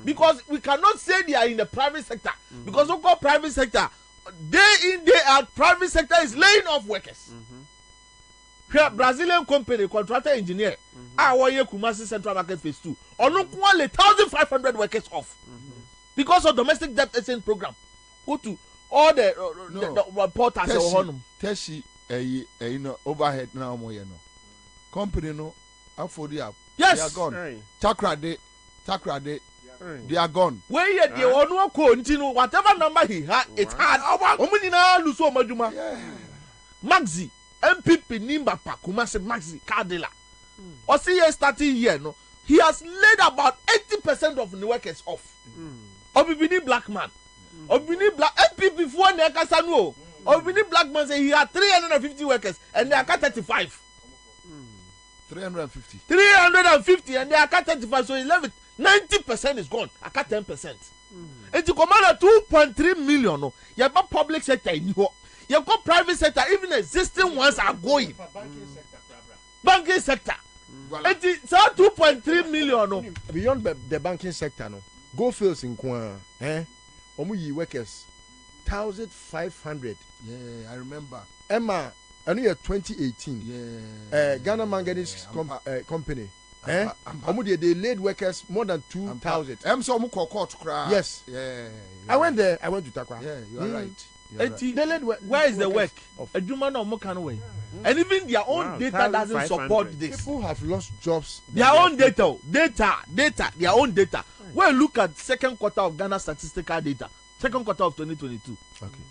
Because we cannot say they are in the private sector. Because we call private sector, day in, day out, private sector is laying off workers. Brazilian company, contractor engineer, our Kumasi Central Market Phase 2, or no quality 1,500 workers off. Because of domestic debt exchange program. Go to all the portals Teshi overhead now more company no afford you. Yes. They are gone. Takrade. They are gone. Where yet the one continue whatever number he had, it's hard. Omunina luso majuma. Maxi MPP Nimba Kumasi Maxi Cardilla. Or see here starting here no. He has laid about 80% of the workers off. Obibini black man. Obibini black MPP for Nekasano. Obibini black man say he had 350 workers and they are cut 35. 350 and they are cut 35, so 90% is gone. I cut 10%. And to command 2.3 million, no, you have public sector in you. You have got private sector, even existing ones are going. Banking sector. And it's 2.3 million. No. Beyond the banking sector, no. Go fields in Kwan, Omuyi workers, 1,500. Yeah, I remember. Emma, I know 2018. Yeah. Ghana Manganese Company, They laid workers more than 2,000. Yes. Yeah. I went there. I went to Takwa. Yeah, you are right. Where is the work? A Juma no more can way. And even their own data doesn't support this. People have lost jobs. Their own data, their own data. Well, look at second quarter of Ghana statistical data. Second quarter of 2022. Okay.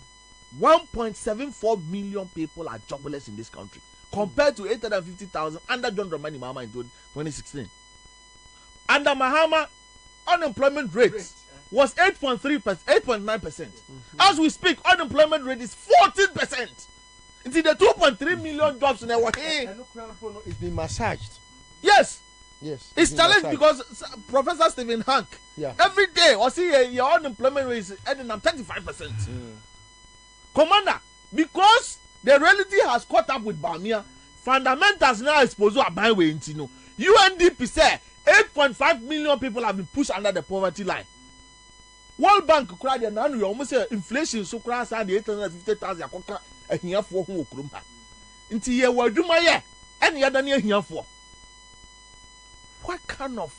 1.74 million people are jobless in this country, compared to 850,000 under John Dramani Mahama in 2016. Under Mahama, unemployment rate was 8.9%. As we speak, unemployment rate is 14%. It's in the 2.3 million jobs in our hand. It's been massaged. Yes. Yes. It's challenged because Professor Stephen Hank, every day, or see your unemployment rate is ending up 35%. Commander, because the reality has caught up with Bamia, fundamentals now exposed to a byway in Tino. UNDP say 8.5 million people have been pushed under the poverty line. World Bank cried and now you almost say inflation so crass at the 850,000 a here for who crumpa. Into ye were do my year, any other near here for. What kind of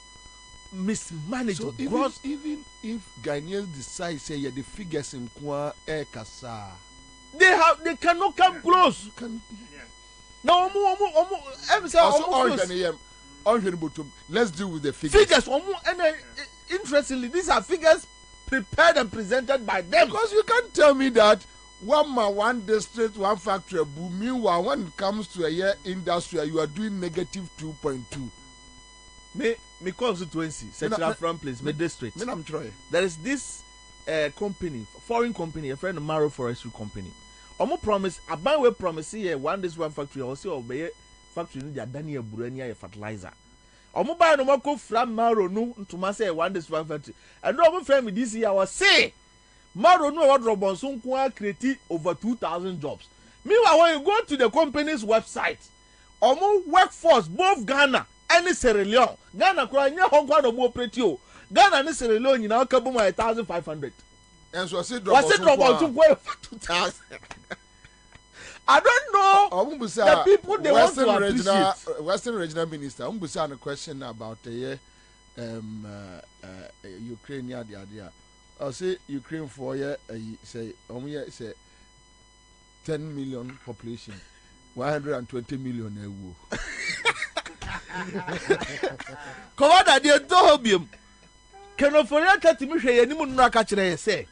mismanagement? So even if Ghanaians decide say the figures in Kwa Kasa, they cannot come close. No, let's deal with the figures. And interestingly, these are figures prepared and presented by them. Because you can't tell me that one district, one factory, meanwhile when it comes to a year industry, you are doing negative 2.2. Me constituency, Central Front Place, me district. There is this company, foreign company, a friend of Maro Forestry Company. Omo promise, Abanwe promise here one this one factory, also obey factory in the Daniel Burenia fertilizer. Omo buy no more go from Maro no to ma say one this one factory. And no friend me this year was say Maro no what Robinson create over 2,000 jobs. Meanwhile, when you go to the company's website, Omo workforce both Ghana and Sierra Leone. Ghana cry near Hong Kong no more pretty. Ghana and Sierra Leone you now come 1,500. And so I said, was it Robinson for 2,000? I don't know the people they want to appreciate. Western Regional Minister, I'm going to ask a question about the Ukrainian idea. I say Ukraine for say 10 million population, 120 million. Commander, they told him. Kenoforian Katimish Yanimun say,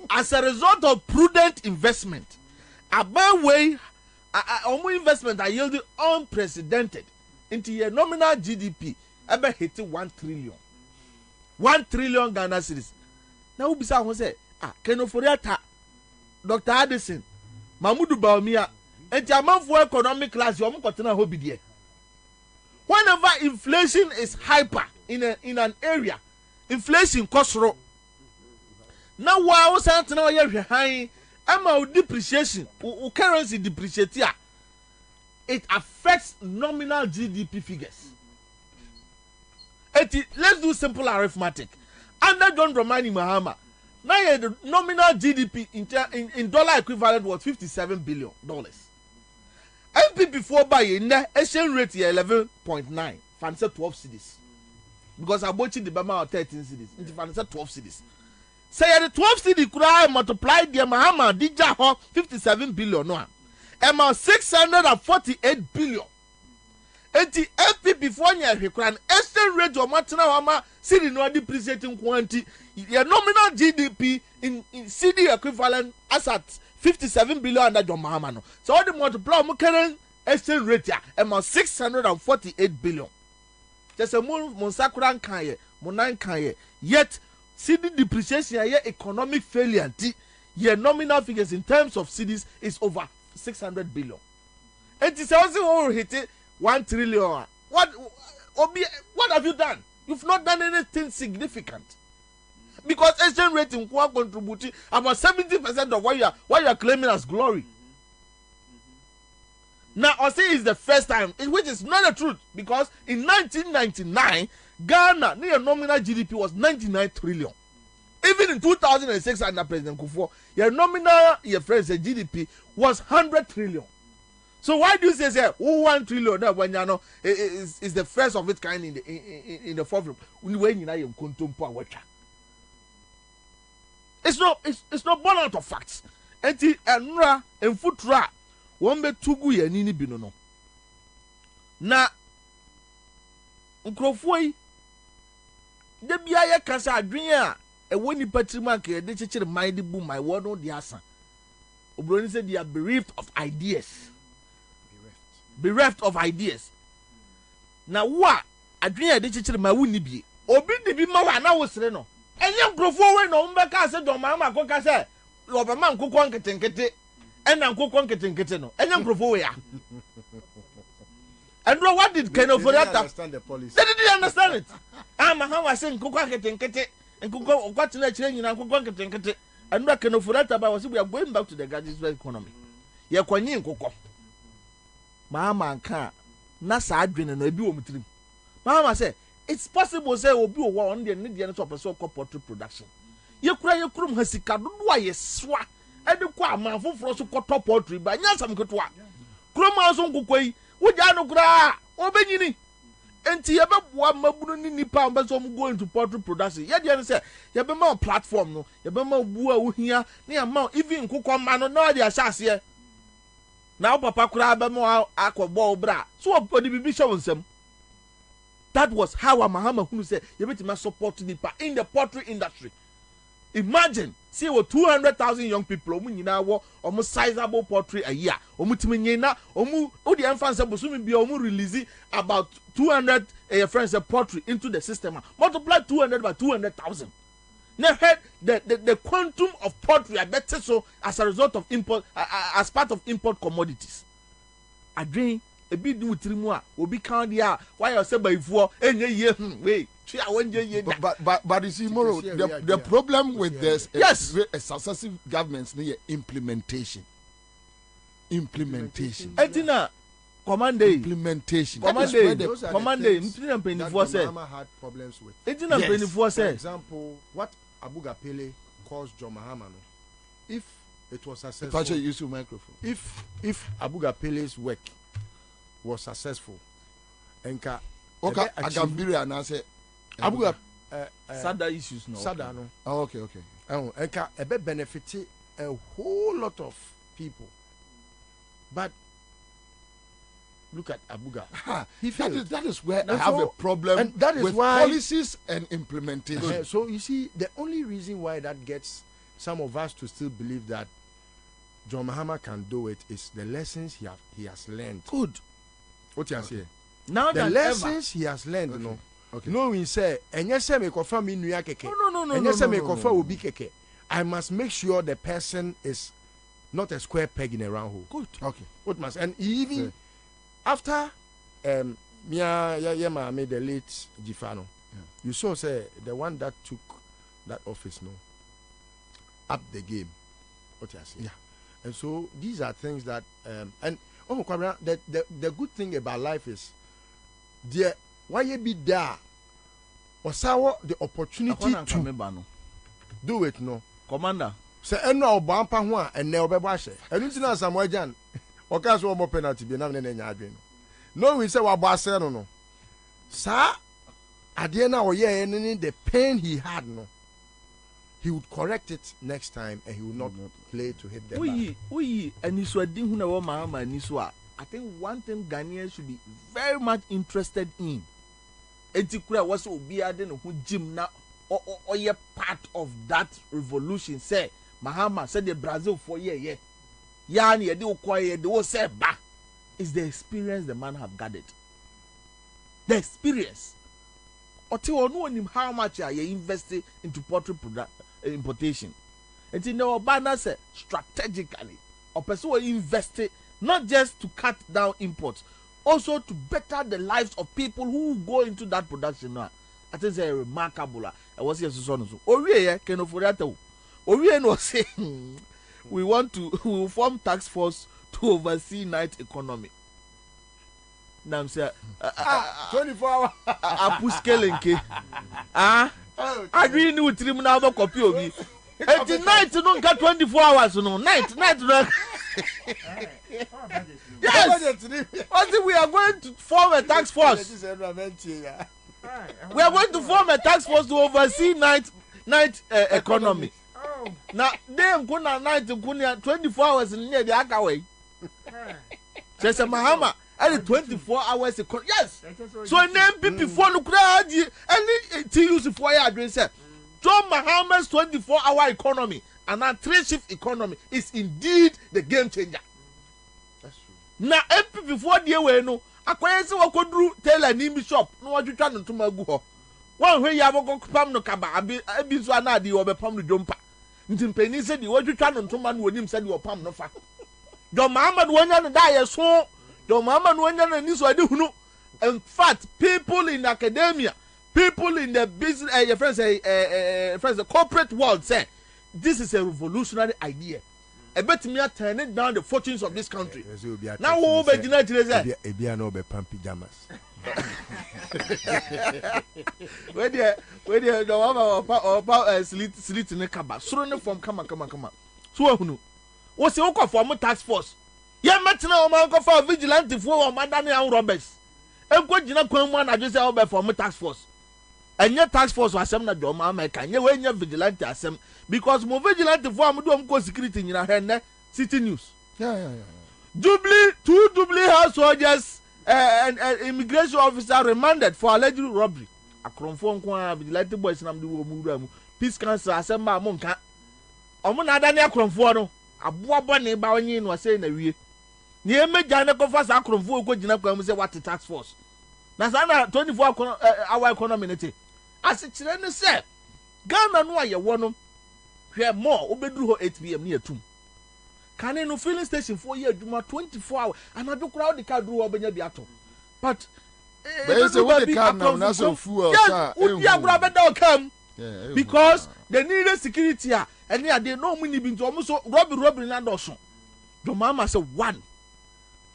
as a result of prudent investment, Abanwe investment are yielding unprecedented into your nominal GDP ever hitting 1 trillion. 1 trillion Ghana cedis. Now we say, Kenoforiata, Dr. Addison, Mahmoud Baumia, and Jaman for economic class, you continue hobby there. Whenever inflation is hyper in an area, inflation costs low. Now why was that now you're high? Amount depreciation, currency depreciate. It affects nominal GDP figures. Let's do simple arithmetic. Under John Dramani Mahama, now the nominal GDP in dollar equivalent was $57 billion. MP before buying exchange rate 11.9, fancy 12 cedis. Because I bought the Bama 13 cedis, into fancy 12 cedis. Say the 12 cedi could multiply the Mahama Dija 57 billion no. Emma 648 billion. And the MP before you can exchange rate of Martina Wama cedi no depreciating quantity. Your nominal GDP in cedi equivalent as at 57 billion under John Mahama no. So all the multiply current exchange rate ya Emma 648 billion. Just a Monsakuran Kanye, Monan Kanye, yet cedi depreciation here economic failure your nominal figures in terms of cedis is over 600 billion. And it's also hit 1 trillion. What have you done? You've not done anything significant. Because exchange rate in Kwa contributing about 70% of what you are claiming as glory. Now, I say it's the first time, which is not the truth, because in 1999, Ghana, near nominal GDP was 99 trillion. Even in 2006, under President Kufuor, your nominal, your friends, GDP was 100 trillion. So why do you say 1 trillion now when you know is the first of its kind in the forefront? When you know you contemplate what? It's not born out of facts. Enti enra enfutra won be tugu ye ni bi no. Na nkrofo yi de bia ye kasa adwen a ewo ni patrima ka de chechire mind bu my word no de asa. Obroni said they are bereft of ideas. Bereft of ideas. Na wa adwen a de chechire ma wuni bi. Obi de bi ma wa na wo sere no. Enye nkrofo we no mbeka se do ma ko ka se Obama nkukwa nketenkete ena nkukwa nketenkete no enye nkrofo we ya. And what did Keno for that? They didn't understand it. How was saying nkukwa nketenkete nkukwa okwati na chire nyina nkukwa nketenkete. And what Keno for that about was we are going back to the gadget economy. Ye kwanyi nkukwa. Mama nka na sa adwene no ebi wo mutirim. Mama say it's possible say obi wo on the need the to person poultry production. Ye kurum hasika dodo a yeswa e de kwa amanfoforo so kotọ poultry ba nya sam ketwa kurum aso nkokoi wo ja no kura obenyini enti ye beboa mabunu ni nipa mbe so go into poultry production ye de say ye be ma platform no ye be ma bu a wo hia na ya ma even nkokọ ma no na de asase na papa kura be ma akọbọ obra so odi bibi show nsem. That was how Mahama Hunu said you better support nipa in the poultry industry. Imagine, see what 200,000 young people almost sizable poultry a year. The infants releasing about 200 friends of poultry into the system. Multiply 200 by 200,000. Now heard the quantum of poultry I better so as a result of import as part of import commodities. I drink a bit do trimua will be count here. Why I say by 4 wait. But you see, Moro, the problem with this successive governments need implementation. Etina, command implementation. Command had problems with. For example, what Abuga Pele caused John Mahama, if it was successful, use your microphone. If Abuga Pele's work was successful, Enka, okay, Agambiri and I say. Abuga Sada issues no. Sada no. Oh, okay. Enka ebe benefit a whole lot of people. But look at Abuga. That is where I have a problem and that is with why, policies and implementation. So you see, the only reason why that gets some of us to still believe that John Mahama can do it is the lessons he has learned. Good. What you say? Now the lessons he has learned, okay. no. Okay. No, we say, and yes, I make offer me nuya keke. No. And yes, I make offer obi keke. I must make sure the person is not a square peg in a round hole. Good. Okay. What must and even after Mia made the late Gifano, you saw say the one that took that office, no, up the game. What you say? Yeah. And so these are things that and Kwabena, the good thing about life is there. Why you be there? Or the opportunity to do it, no. Commander. Say, no, Bampa one and never bash it. And you know, Samuel Jan, or cast one more penalty be not in any adrenaline. No, we say, what Barcelona, no. Sir, at the end of the year, the pain he had, no. He would correct it next time and he would not play to hit the back. And you saw Ding Mahama and Niswa. I think one thing Ghanaians should be very much interested in. Etikura was obi ade no gym na or ye part of that revolution. Say Mahama said the Brazil for ye. Yani de okoye de wo say ba. Is the experience the man have gathered. The experience. Ote onu onim how much are you investing into poultry importation. And in the banner say strategically or person will invest it not just to cut down imports, also to better the lives of people who go into that production now. I think it's remarkable. I was here so. Oriye can afford that. Oriye was saying we will form task force to oversee night economy. Now I'm saying 24 hours. Apuskelenke. I really knew trim now the copy of me. And the night no 24 hours no night no. Yes. What if we are going to form a task force? We are going to form a task force to oversee night economy. Now, them kuna night kuna 24 hours in the Akaway. Just a Mahama. And 24 hours. Yes. So name people for the crowd. Any to use for your address. John Mahama's 24-hour economy and our 3-shift economy is indeed the game changer. That's true. Now, before the way no, I say what could do tell a name shop. No, what you trying to my go. One way you have a pam no kaba. I be so anadi or be pam no jumpa. Ntim penny said you what you trying to man when him said you were pam no fa. John Mahama when you die so. John Mahama when you need so I do know. In fact, people in academia. People in the business, your friends, the corporate world say this is a revolutionary idea. I bet me are turning down the fortunes of this country. Now, who be United say? Ebia no be pump pajamas. Where the mama slit in the kaba, surrender from come. So who? What's the work for a task force? Yeah, Matina Omanko for vigilante for Madame Roberts. And what you know, one I just say for a task force. And your task force was some that your mama can you when you're vigilante assem because more vigilante for am security in your hand city news. Yeah. Two Dublin house soldiers and immigration officer remanded for alleged robbery. A confirm vigilante boys nam the woman peace council assemble monka. Omuna dani akromfo no aboabo ne ba onyin no say na wie. Ne me jane ko fa sa akromfo ko gina kwa mu say what task force. Na sana 24-hour economy nete. Asikyire ne se Ghana no aye wo no hwe more obeduru ho 8 pm ne atum. Kane no filling station for year adwuma 24 hours and adokura o de ka duru obenya bi ato. But say what the can now na so fuel sa e agura beda o kam because the needed security and they no money bi nto so robbery na do so. The mama say one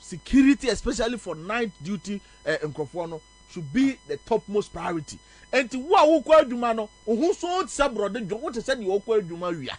security especially for night duty nkrofo no should be the topmost priority. And to wo kwa adwuma no ohun so sabrode jo what say the wo kwa adwuma wia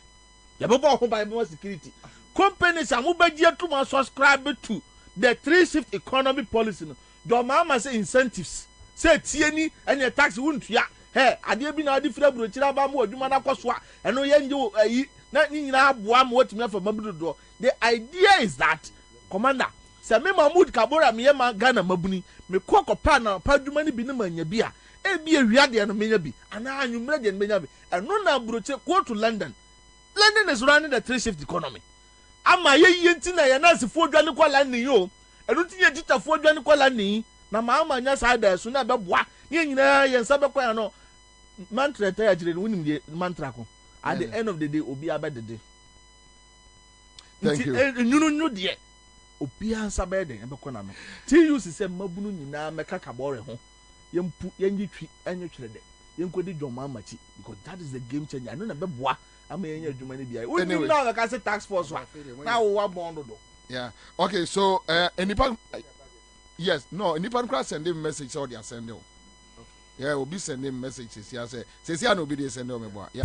ya baba ho by security companies amubagie to ma subscribe to the 3-shift economy policy no do mama say incentives say tieni and tax wuntua he ade bi na ade fira bro kira ba mo adwuma na koso a eno ye nje ayi na ni nyina aboa ma watimi afa mabudo. The idea is that commander se me Mahmoud Kabora me ma Ghana mabuni me kokopa na padwuma ni bi ne manya bi a e bi awia de no menya bi ana anwumre de no menya bi eno na broche go to London is running the 3-shift economy ama ye ntina ya na sifo dwane kwala ni yo eno tinye titafo dwane kwala ni na ma ama nya side so na beboa ye nyina ye nsa bekwa no mantra ta ya jire no nim de mantra ko at the end of the day obi abedede. Thank you. Nyunu de obi ansa bede ebekwa na no ti use se mabunu nyina meka kabore ho yempu yenjitwi enwetwere de yenkodi dwoma amachi because that is the game changer. I know na beboa ama yenya adwuma ne bia we now like I say tax force wa na wo bond do. Yeah, okay, so enipa yes no enipa nkra send a message so they are sending. Yeah, we'll be sending messages here say no be dey send me boy. Yeah.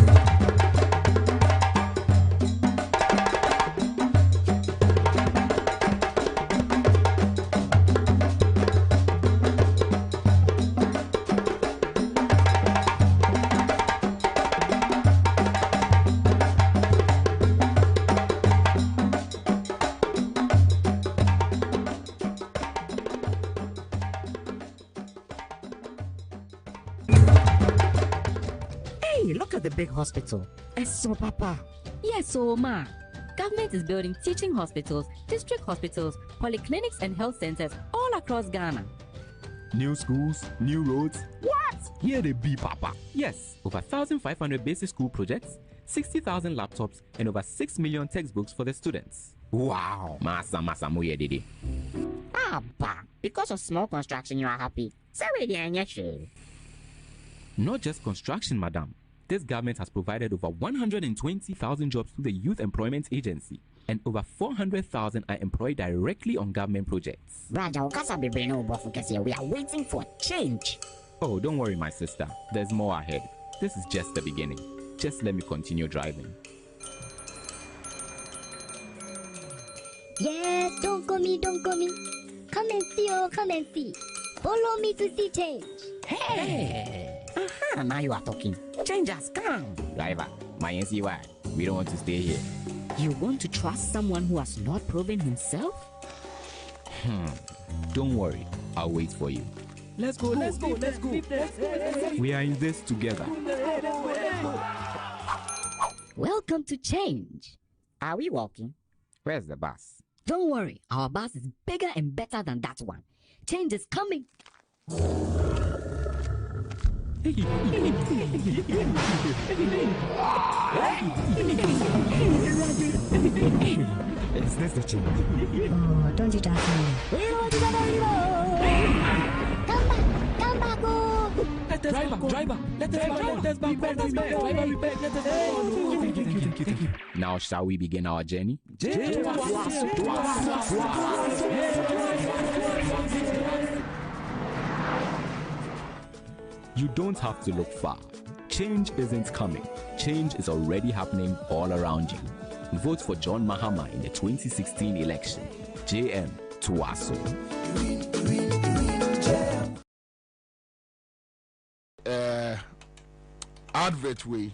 Look at the big hospital. So, Papa. Yes, so, Ma. Government is building teaching hospitals, district hospitals, polyclinics, and health centers all across Ghana. New schools, new roads. What? Here they be, Papa. Yes, over 1,500 basic school projects, 60,000 laptops, and over 6 million textbooks for the students. Wow. Masa moye didi. Abba, because of small construction, you are happy. Not just construction, madam. This government has provided over 120,000 jobs through the Youth Employment Agency, and over 400,000 are employed directly on government projects. We are waiting for change. Oh, don't worry, my sister. There's more ahead. This is just the beginning. Just let me continue driving. Yes, don't call me. Come and see, come and see. Follow me to see change. Hey! Now you are talking. Change has come. Driver, my NCY, we don't want to stay here. You want to trust someone who has not proven himself? Don't worry, I'll wait for you. Let's go. We are in this together. Welcome to Change. Are we walking? Where's the bus? Don't worry, our bus is bigger and better than that one. Change is coming. Is this the change? Oh, don't you touch me. Come back, oh. Driver, let us back. Now shall we begin our journey? You don't have to look far. Change isn't coming. Change is already happening all around you. Vote for John Mahama in the 2016 election. JM Tuaso. Advert way.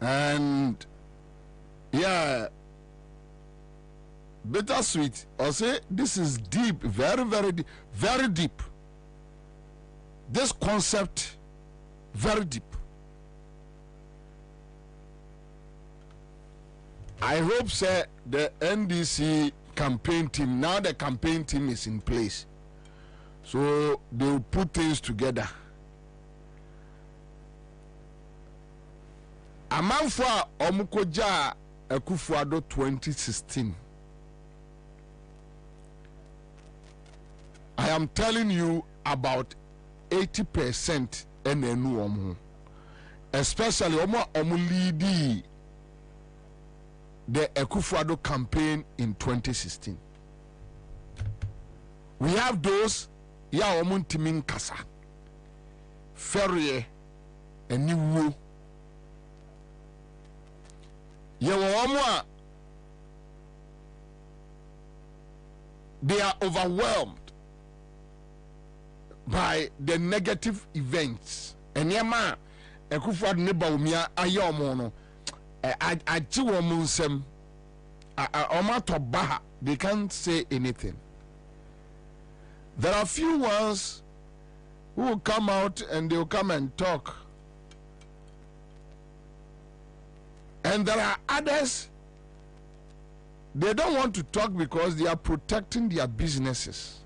And yeah, bittersweet. I'll say this is deep, very, very deep, very deep. This concept, very deep. I hope, sir, the NDC campaign team, now the campaign team is in place. So they will put things together. Amanfo Omukoja Ekufuado 2016. I am telling you about 80% NNU omu. Especially omu lead the Ekufuado campaign in 2016. We have those ya omu timin kasa. Ferry and Niwu. They are overwhelmed by the negative events. And yama Ekufuado neba umia ayomono ajiwomunsem omatobaha, they can't say anything. There are few ones who will come out and they will come and talk. And there are others, they don't want to talk because they are protecting their businesses.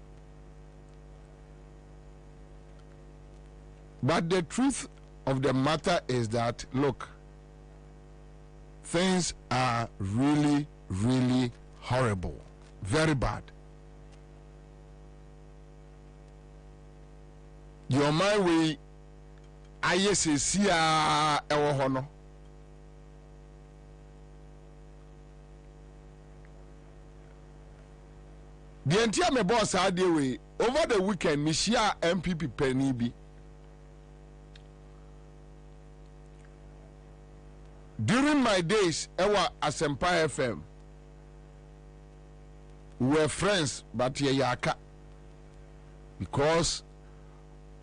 But the truth of the matter is that, look, things are really, really horrible, very bad. You're my way, I see a honor. The entire me boss had the way over the weekend, me share MPP penny be. During my days, ewa Asempa FM, we were friends, but ye yaka. Because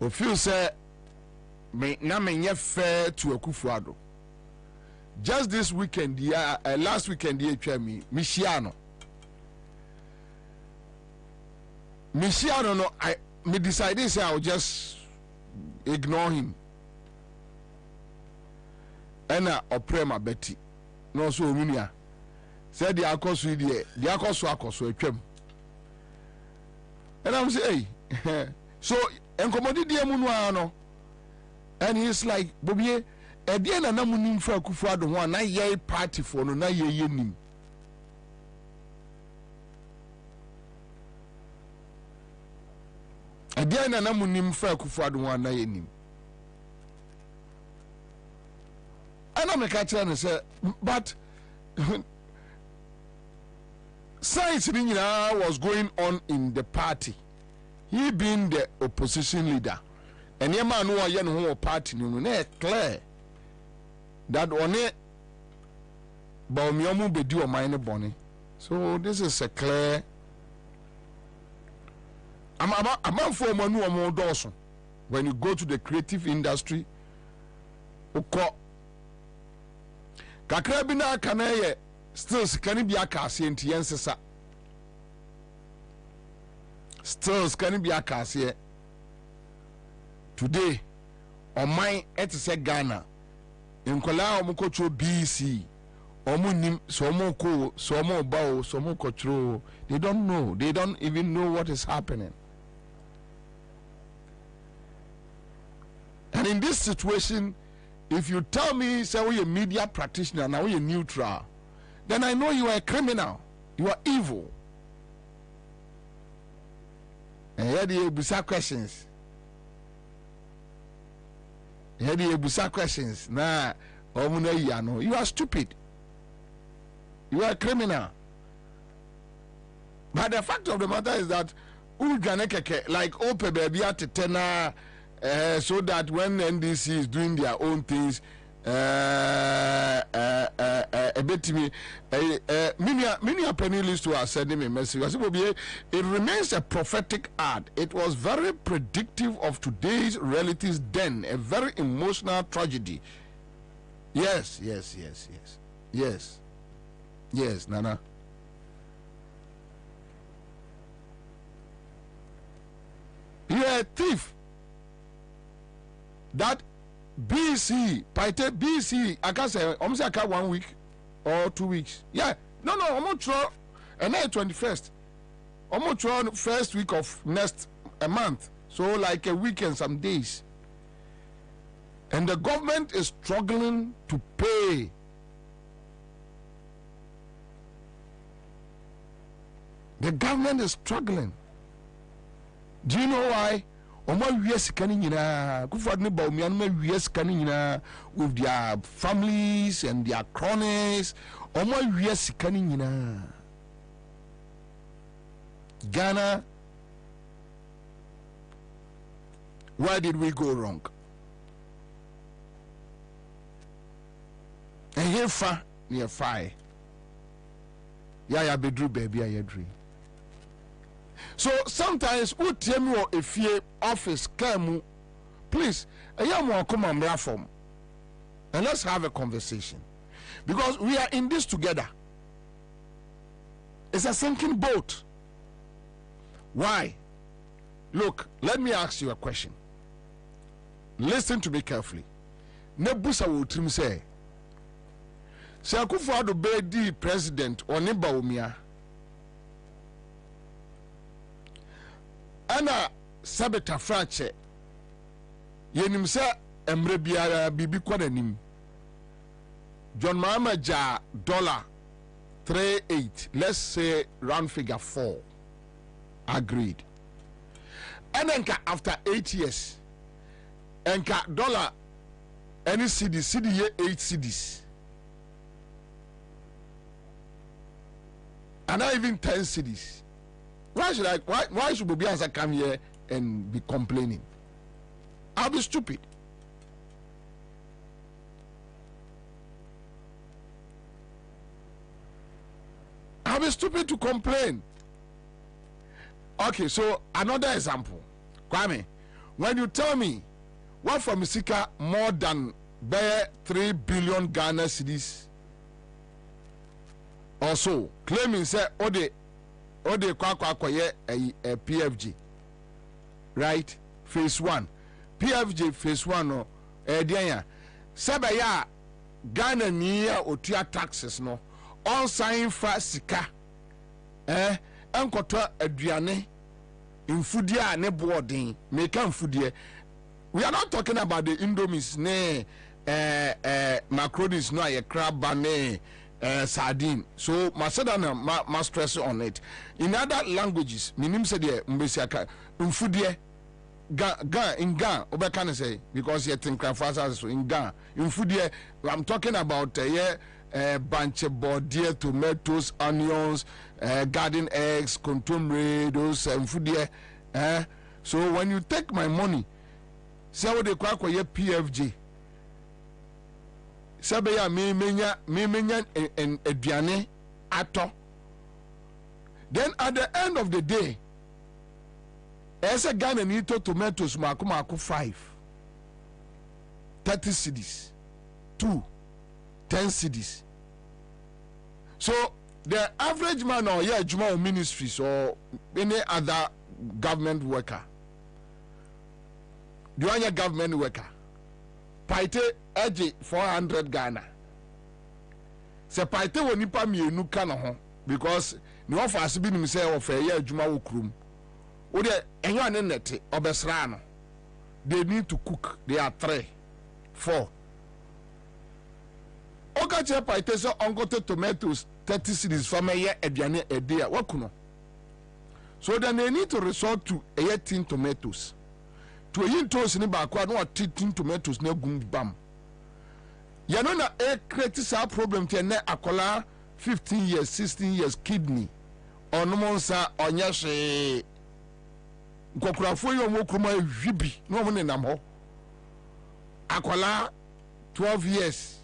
if you say me na me nye fair to Ekufuado. Just this weekend, last weekend, me share no. Me decided say I will just ignore him. And I pray my Betty. No so minia. Said the akosu the akosu etwam. And I'm say, hey, so enkomodi die mu no ano. And he's like, Bobie, e die na na munim fa Ekufuado ho na ye party for no na ye nim. Again, na munim fa Ekufuado ho na yenim. Ana me ka tell say, but science was going on in the party. He being the opposition leader. And your man who are young party no clear that on it but omu be do mine bonny. So this is a clear. I'm for manu omo doso. When you go to the creative industry, uko kakra bi na kana ye still can be akase entiensesa. Still can be akase. Today, on my etise Ghana, in Kola omukocho BC, omunim somo ko, somo bao, somo kocho. They don't know. They don't even know what is happening. And in this situation, if you tell me, say, you're a media practitioner, now you're neutral, then I know you are a criminal. You are evil. And here the bizarre questions. Here the bizarre questions. Nah, you are stupid. You are a criminal. But the fact of the matter is that like open baby at tenor. So that when NDC is doing their own things, a bit to me, many penny to are sending me a message. It remains a prophetic ad. It was very predictive of today's realities then, a very emotional tragedy. Yes, Nana. You are a thief. That BC, I can say, almost like 1 week or 2 weeks. Yeah, no, I'm not sure. And then 21st, I'm not sure first week of next a month. So like a week and some days. And the government is struggling to pay. The government is struggling. Do you know why? Oma wies kanina kufad ne ba omianuma wies kanina with their families and their cronies. Oma wies kanina. Ghana, where did we go wrong? And here fa near fire. Ya bedru baby ya dream. So sometimes who tell me if you office come, please, come and reform, and let's have a conversation, because we are in this together. It's a sinking boat. Why? Look, let me ask you a question. Listen to me carefully. Nebusa will trim say, Akufo-Addo be president or Neba Omia. Ana sabeta frache yenim se emre biara bibi kwananim John Mahama ja $38, let's say round figure 4, agreed. And then after 8 years enka dollar any cedi ye 8 cedis and not even 10 cedis. Why should Bobie Ansah come here and be complaining? I'll be stupid. I'll be stupid to complain. Okay, so another example. Kwame, when you tell me what from Misika more than 3 billion Ghana cedis or so, claiming say Ode a PFG, right? Phase 1. PFG phase 1 no Sabaya Ghana niya otua taxes no on sign fa sika enkoto aduane infudia ne boarding make infudia. We are not talking about the Indomies ne macaronis no a crab ne sardine. So Macedon ma stress on it. In other languages, minim say the mbesiaka infudia in Ghana, Oba say because you think so in Ghana. In I'm talking about bunch of body, tomatoes, onions, garden eggs, contumely, those food. So when you take my money, say what they call PFG, Sabeya me menya aduane ato. Then at the end of the day, as a Ghana need tomatoes maku 5 30 cedis 2 10 cedis. So the average man or Juma ministries or any other government worker, the one government worker, paite edge 400 Ghana. Se paite wonipa mienu ka no ho because ni offer asibi nim say offer ya Juma wo krum. O de enyo ane nete obesra no. They need to cook. They are 3 4. Oga che paite so ongote tomatoes 30 cedis for me ye aduane a day wakuno. So then they need to resort to a tin tomatoes. To a yin toast ni ba kwa no tin tomatoes na gum bam. Ya no na e create sa problem te na akola 15 years 16 years kidney ono monsa onya hwe nkokurafo yo mo kroma hwibi no mo nenam ho akola 12 years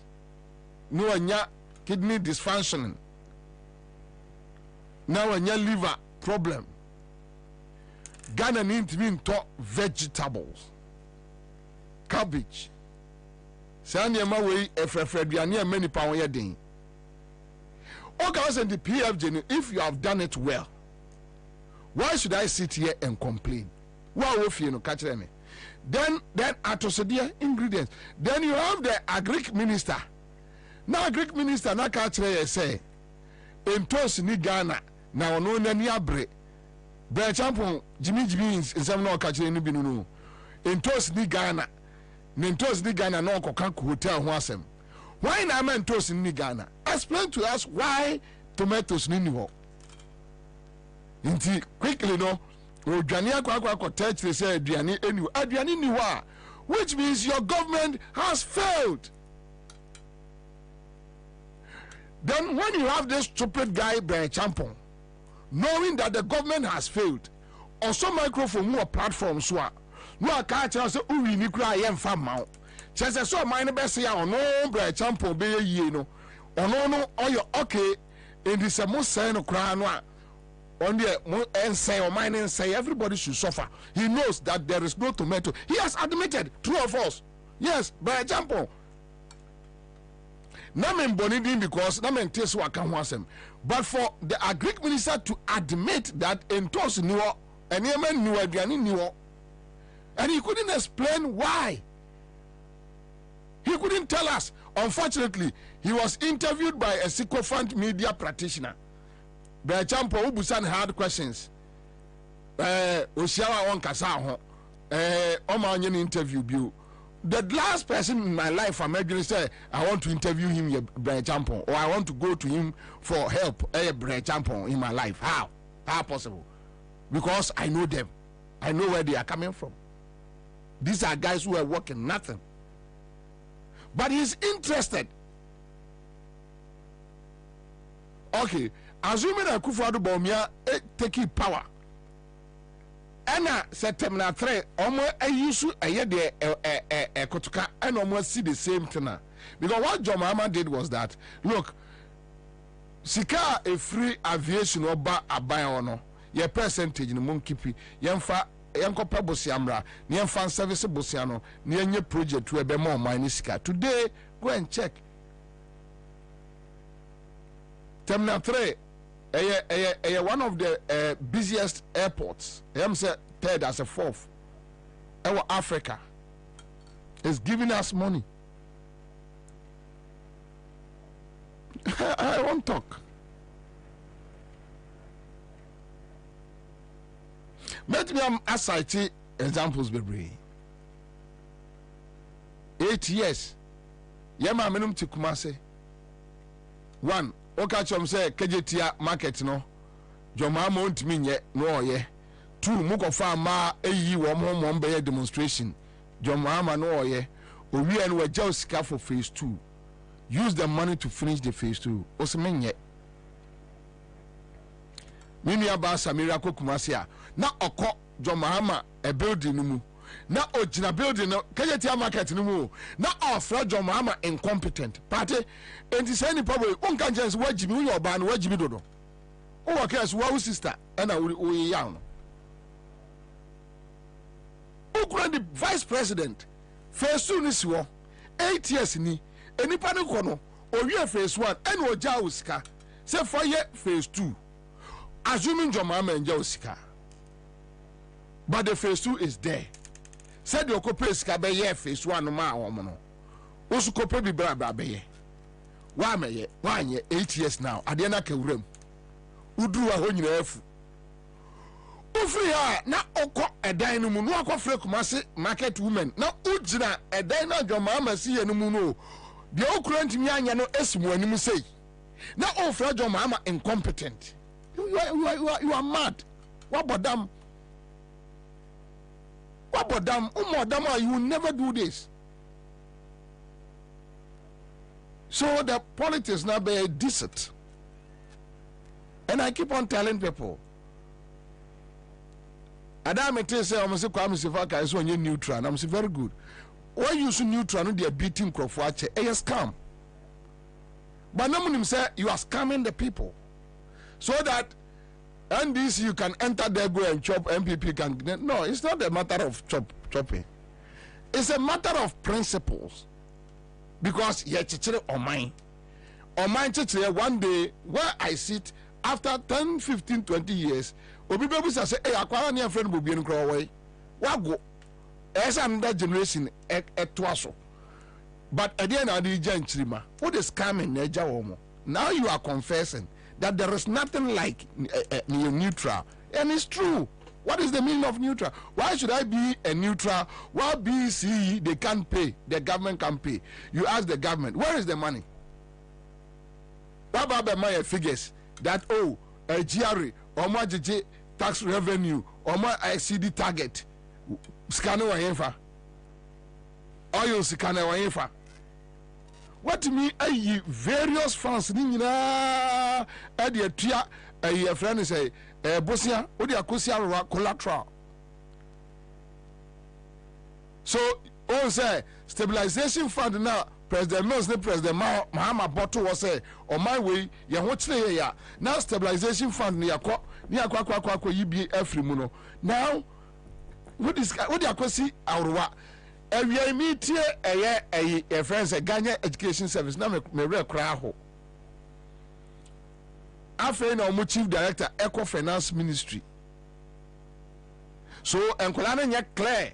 no onya kidney dysfunction now onya liver problem. Ghana need to vegetables, cabbage. Sanyama way efrefreduane many power yedin. Okay, was in the PFJ. If you have done it well, why should I sit here and complain? Why would you catch me? Then atosodia ingredients. Then you have the agric minister. Now agric minister na catch say in toast ni Ghana na ono nani abre. Bre champon Jimmy in some no catch any binu. In toast ni Ghana. Nentos ni Ghana no kokanku hotel ho asem. Why na mentos ni Ghana? Explain to us why tomatoes ni ho. Inti quickly no odwane akwa touch say aduane ni ho, which means your government has failed. Then when you have this stupid guy Bre Champon knowing that the government has failed, also microphone more platform so no aka say uwi ni kura ye mfa mawo chese so mine be say ono Bre Champon be yie no ono no oyo okay in the same say no kura no a on the and say or mine and say everybody should suffer. He knows that there is no tomato. He has admitted, true or false. Yes, Bre Champon na men bonidin because na men tese waka ho asem, but for the agric minister to admit that entos niwo enema niwo aduane niwo, and he couldn't explain why. He couldn't tell us. Unfortunately, he was interviewed by a sycophant media practitioner. Bre Champon ubusan hard questions. Oshiawa won kasa ho. Oma onye interview bio. The last person in my life I'm actually say I want to interview him, Bre Champon, or I want to go to him for help, Bre Champon in my life. How possible? Because I know them. I know where they are coming from. These are guys who are working nothing. But he's interested. Okay, assuming that Akufo-Addo Bawumia taking power. Ena September 3, omo ayusu aye de kotuka and omo see the same thing. Because what John Mahama did was that, look, sika a free aviation oba abayono, ye percentage no mon kipi, yemfa yanko pa bosiamra, ni yemfa service bosiano, ni yenye project to ebe more money sika. Today, go and check. Terminal 3 one of the busiest airports. I'm say third as a fourth. Our Africa is giving us money. I won't talk. Let me cite examples, baby. 8 years. Yema menum ti Kumase. 1. Oka chom say kejetia market no joma ma ontimi nye no oye. 2 muko fa ma eyi wo mo be demonstration joma ma no oye. Owi en we jaw sika for phase 2. Use the money to finish the phase 2. Osmenye mini aba Samira ko Kumase a na oko joma ma e building no mu na ojina building no KJT market no mu na ofra John Mahama incompetent party enti say ni problem unka chance wajimi wo oba no wajimi dodo o work as wo sister and wo young ukura the vice president phase 2 ni siwo 8 years ni enipa ne ko no owie phase 1 and oja usika say for year phase 2 assuming John Mahama enja usika but the phase 2 is there. Said the Okope Skabe phase 1 no ma woman. Also Kope bi bra bra be. Why me 1 year 8 years now. Adena ke wurem. Udru a ho nyina afu. Ufri ha na okọ edan no mu no akọ Kumasi market women. Na ugina edan na John Mahama si ye no mu no. The okura ntimi anya no esimu anim sei. Na ofra John Mahama incompetent. You are mad. What bodam? What bodam? You will never do this. So the politics now be decent. And I keep on telling people. Adam say I'm say Kwame Sifaka is on neutral. And I'm say very good. Why you so neutral? No, they are beating Crawford. A scam. But no say you are scamming the people, so that NDC you can enter there, go and chop. MPP can. No, it's not a matter of chopping. It's a matter of principles. Because yeah, chichire on mine chichire one day where I sit after 10, 15, 20 years. Obi bebu say, hey, akwara ni friend Bobie no crow away. Wago. Esa another generation etwaso. But at the end of the day, what is scamming Neja Omo? Now you are confessing that there is nothing like neutral. And it's true. What is the meaning of neutral? Why should I be a neutral? Why BC they can't pay? The government can pay. You ask the government, where is the money? What about the money figures that a GRA or my tax revenue or my ICD target? Scanner wa yenfa. Oil scanner wa yenfa. What me a various funds ni nyina e de atua a friend say bosia o de akosia collateral. So on say stabilization fund now President Mills ne President Mahama Botto was say on my way ye ho kire ya now stabilization fund ni akwa yibi afri mu no now what is what de akosi awrowa awia meetie eye friends Ghana education service na me re kra ho afei na omo chief director eco finance ministry so enkola na nye clear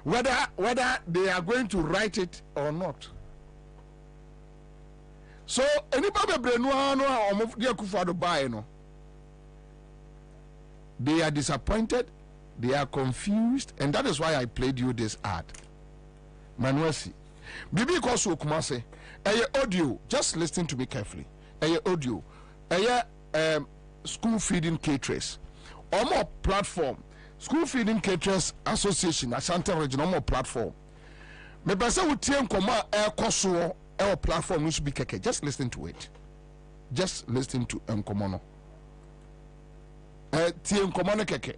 whether they are going to write it or not. So anybody bebrenu no omo de akufo do buy no, they are disappointed, they are confused, and that is why I played you this ad. Manuasi bibi koso Kumasi audio, just listen to me carefully. Audio school feeding caterers omo platform School Feeding Caterers Association, Ashanti Regional platform. Me pese we tie nkoma ekoso our platform no should be keke. Just listen to it. Just listen to nkoma no. Tie nkoma no keke.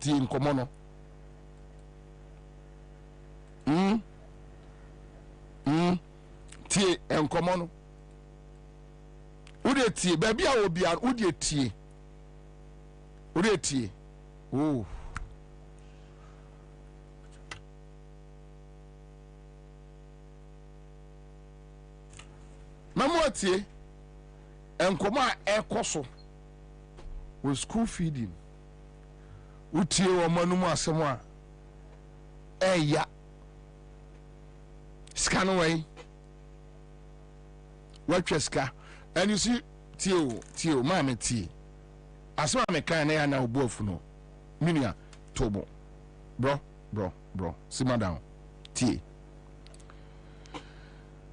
Tie nkoma no. Tie nkoma no. Ude tie baby a obi an ude tie. Ude tie. Oh. Mamuatie enkoma ekoso with school feeding utie wo manumu asem a eya scan away watcheska and you see tio mama tie asema me kan na ya na obuafu no minia tobo bro simmer down tie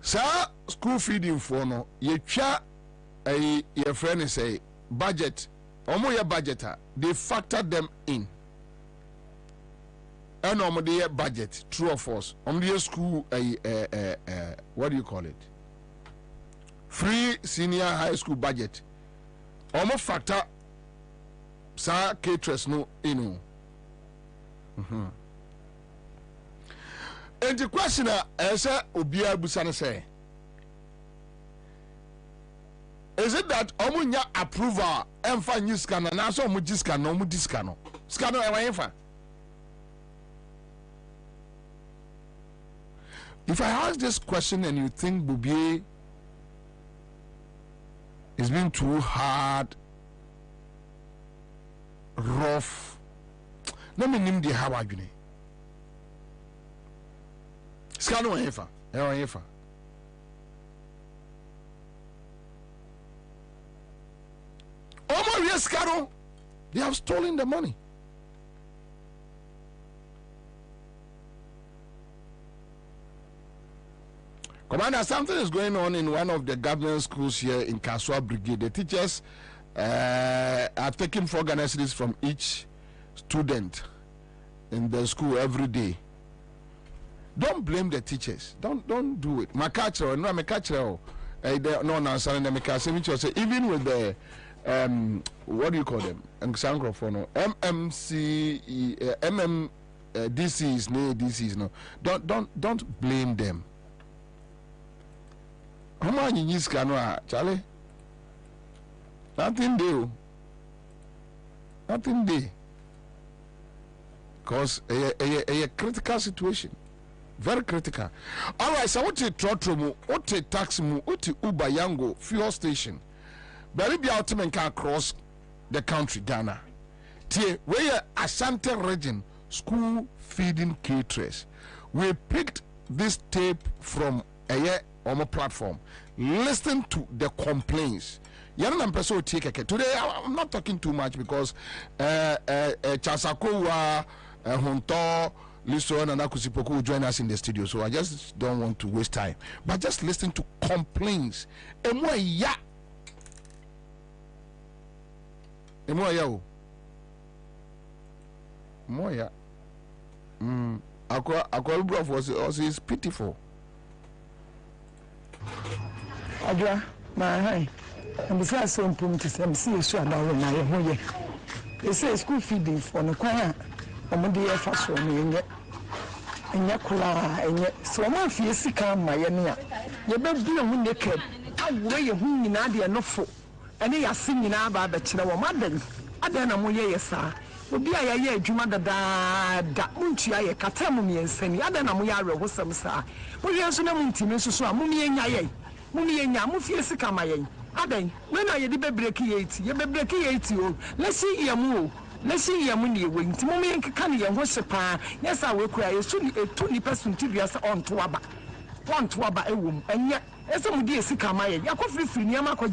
sa school feeding for no ye twa your friend say budget omo your budgeter they factor them in and omo the budget true of us omo the school what do you call it, free senior high school budget omo factor sa caterers no And the question is, Obia Busane say, is it that Omunya approval and find new scanner now so Mujiscan no Mudiscano? Scanner and if I ask this question and you think Bobie is being too hard, rough, let me name the how you Scano Efa, Efa. Oh my yes, Scano, they have stolen the money. Commander, something is going on in one of the government schools here in Kaswa Brigade. The teachers are taking 4 Ghana cedis from each student in the school every day. Don't blame the teachers. Don't do it. My catcher, no, my catcher. No, even with the what do you call them? MMC, DCs, no. Don't blame them. How much you use canoa, Charlie? Nothing do. Nothing do. Because a critical situation. Very critical. All right, so what a trotro, what a taxi, what a Uber Yango fuel station. But be ultimate can cross the country, Ghana. Tie, where Ashanti region school feeding caterers. We picked this tape from a year on a platform. Listen to the complaints. Today I'm not talking too much because Chasakowa, Honto, Lison and Akusipoku will join us in the studio, so I just don't want to waste time. But just listen to complaints. Emoya. Akwa Brof was is pitiful. Adra, my high. And besides, so important to them, see you soon. They say school feeding for the choir. I'm a dear fast for me, and yet, and yet, so my fear sick, my enya. You better be a windy kid. I weigh a wing in Adia no foot, and they are singing about the Chinawa Madden. I don't know, yes, sir. Would be a year, Jumada da Munchia, Katamumi and Seni, I don't know, we are with some sir. But you also know Muntimus, so Mummy and Yaye. Mummy and Yamufi Sikamaye. Aden, when I did breaking 80, you be breaking 80. Let's see your move. Let's see your money wing. Mummy and Kani and Wasapa. Yes, I will cry a 20% to be on to Abba. One to Abba a womb, and yet, as some dear Sikamaye, Yakofi free Yamako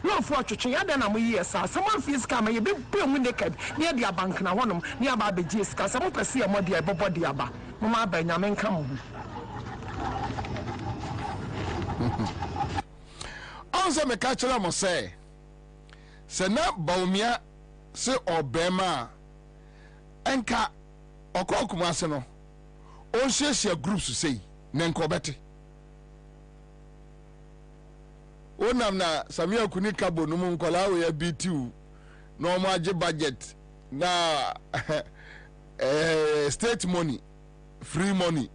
low for Chayadana, yes, someone feels Kama, you be blown naked near the bank and one near Baby Jiska. Some of us see a more dear Bobo Diaba. Mamma Benjamin come. Ansah me catch them say na Baumia se Obema enka okokuma se no on share groups say nenko beti onam na Samia Kuni Kabo no mun kola we BTU no mo age budget na state money free money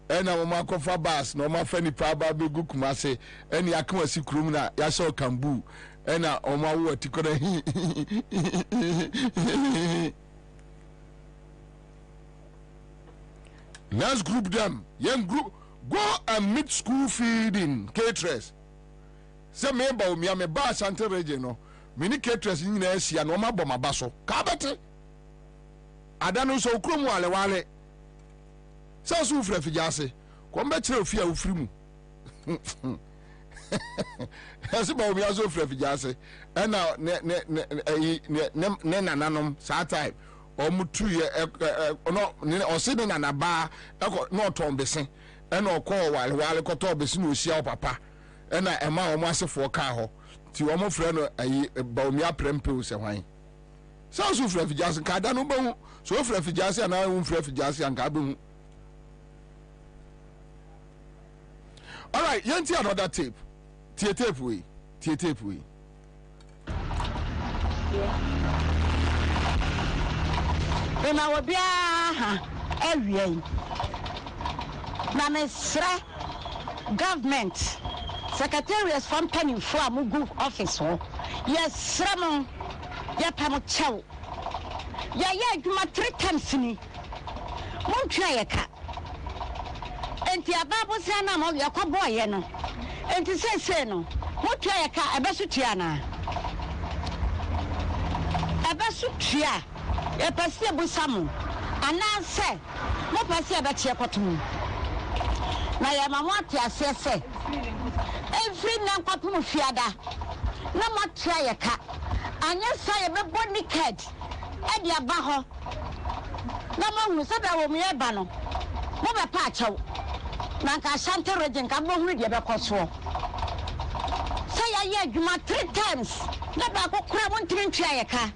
ena mo makofa bas no ma fani pa ba be gukuma se eni akama si krum na ya so kambu ena o ma wo tikona hi let's group them young group go and meet school feeding caterers se me ba o me ba Ashanti region no mini caterers nyina asia no ma boma baso ka bete adanu so krum wale so so ufra fijase kom be kire ofia ufri mu ese ba obi aso ufra fijase na ne nananom sa time o mutu ye no o se ne nanaba no tombese na o ko wale ko bese na osia papa na ema o mo asefo ka ho ti o mo frɛ no ba omi aprempe o se hwan so so ufra fijase ka da no ba hu so ufra fijase na hu ufra fijase an ka ba hu. All right, yanti another tape. Tie tape we. Na wo bia ha ewie. na mesrɛ government secretariat from mpanimfoɔ a mugu office hɔ yɛsrɛ mo yɛpɛ mo kyɛw yɛyɛ adwuma 3 times ni montwa yɛka enti ababosia na mo yɛkɔbɔɔyɛ no enti sɛsɛ no montwa yɛka ɛbɛso tua na ɛbɛso tua yɛpɛ sɛ busa mo anaasɛ mopɛ sɛ yɛbɛkyeɛ kɔto mu na yɛma mo ate aseɛ sɛ ɛmfiri na nkɔto mu fiada na moatua yɛka anyɛ sa yɛbɛbɔ naked ɛde aba hɔ na moahu sɛ da wɔ mu yɛba no mobɛpa akyɛw na nka Ashanti region ka bohunu deɛ bɛkɔ soɔ sɛ yɛyɛ adwuma 3 times na baako kora mo ntimi ntua yɛka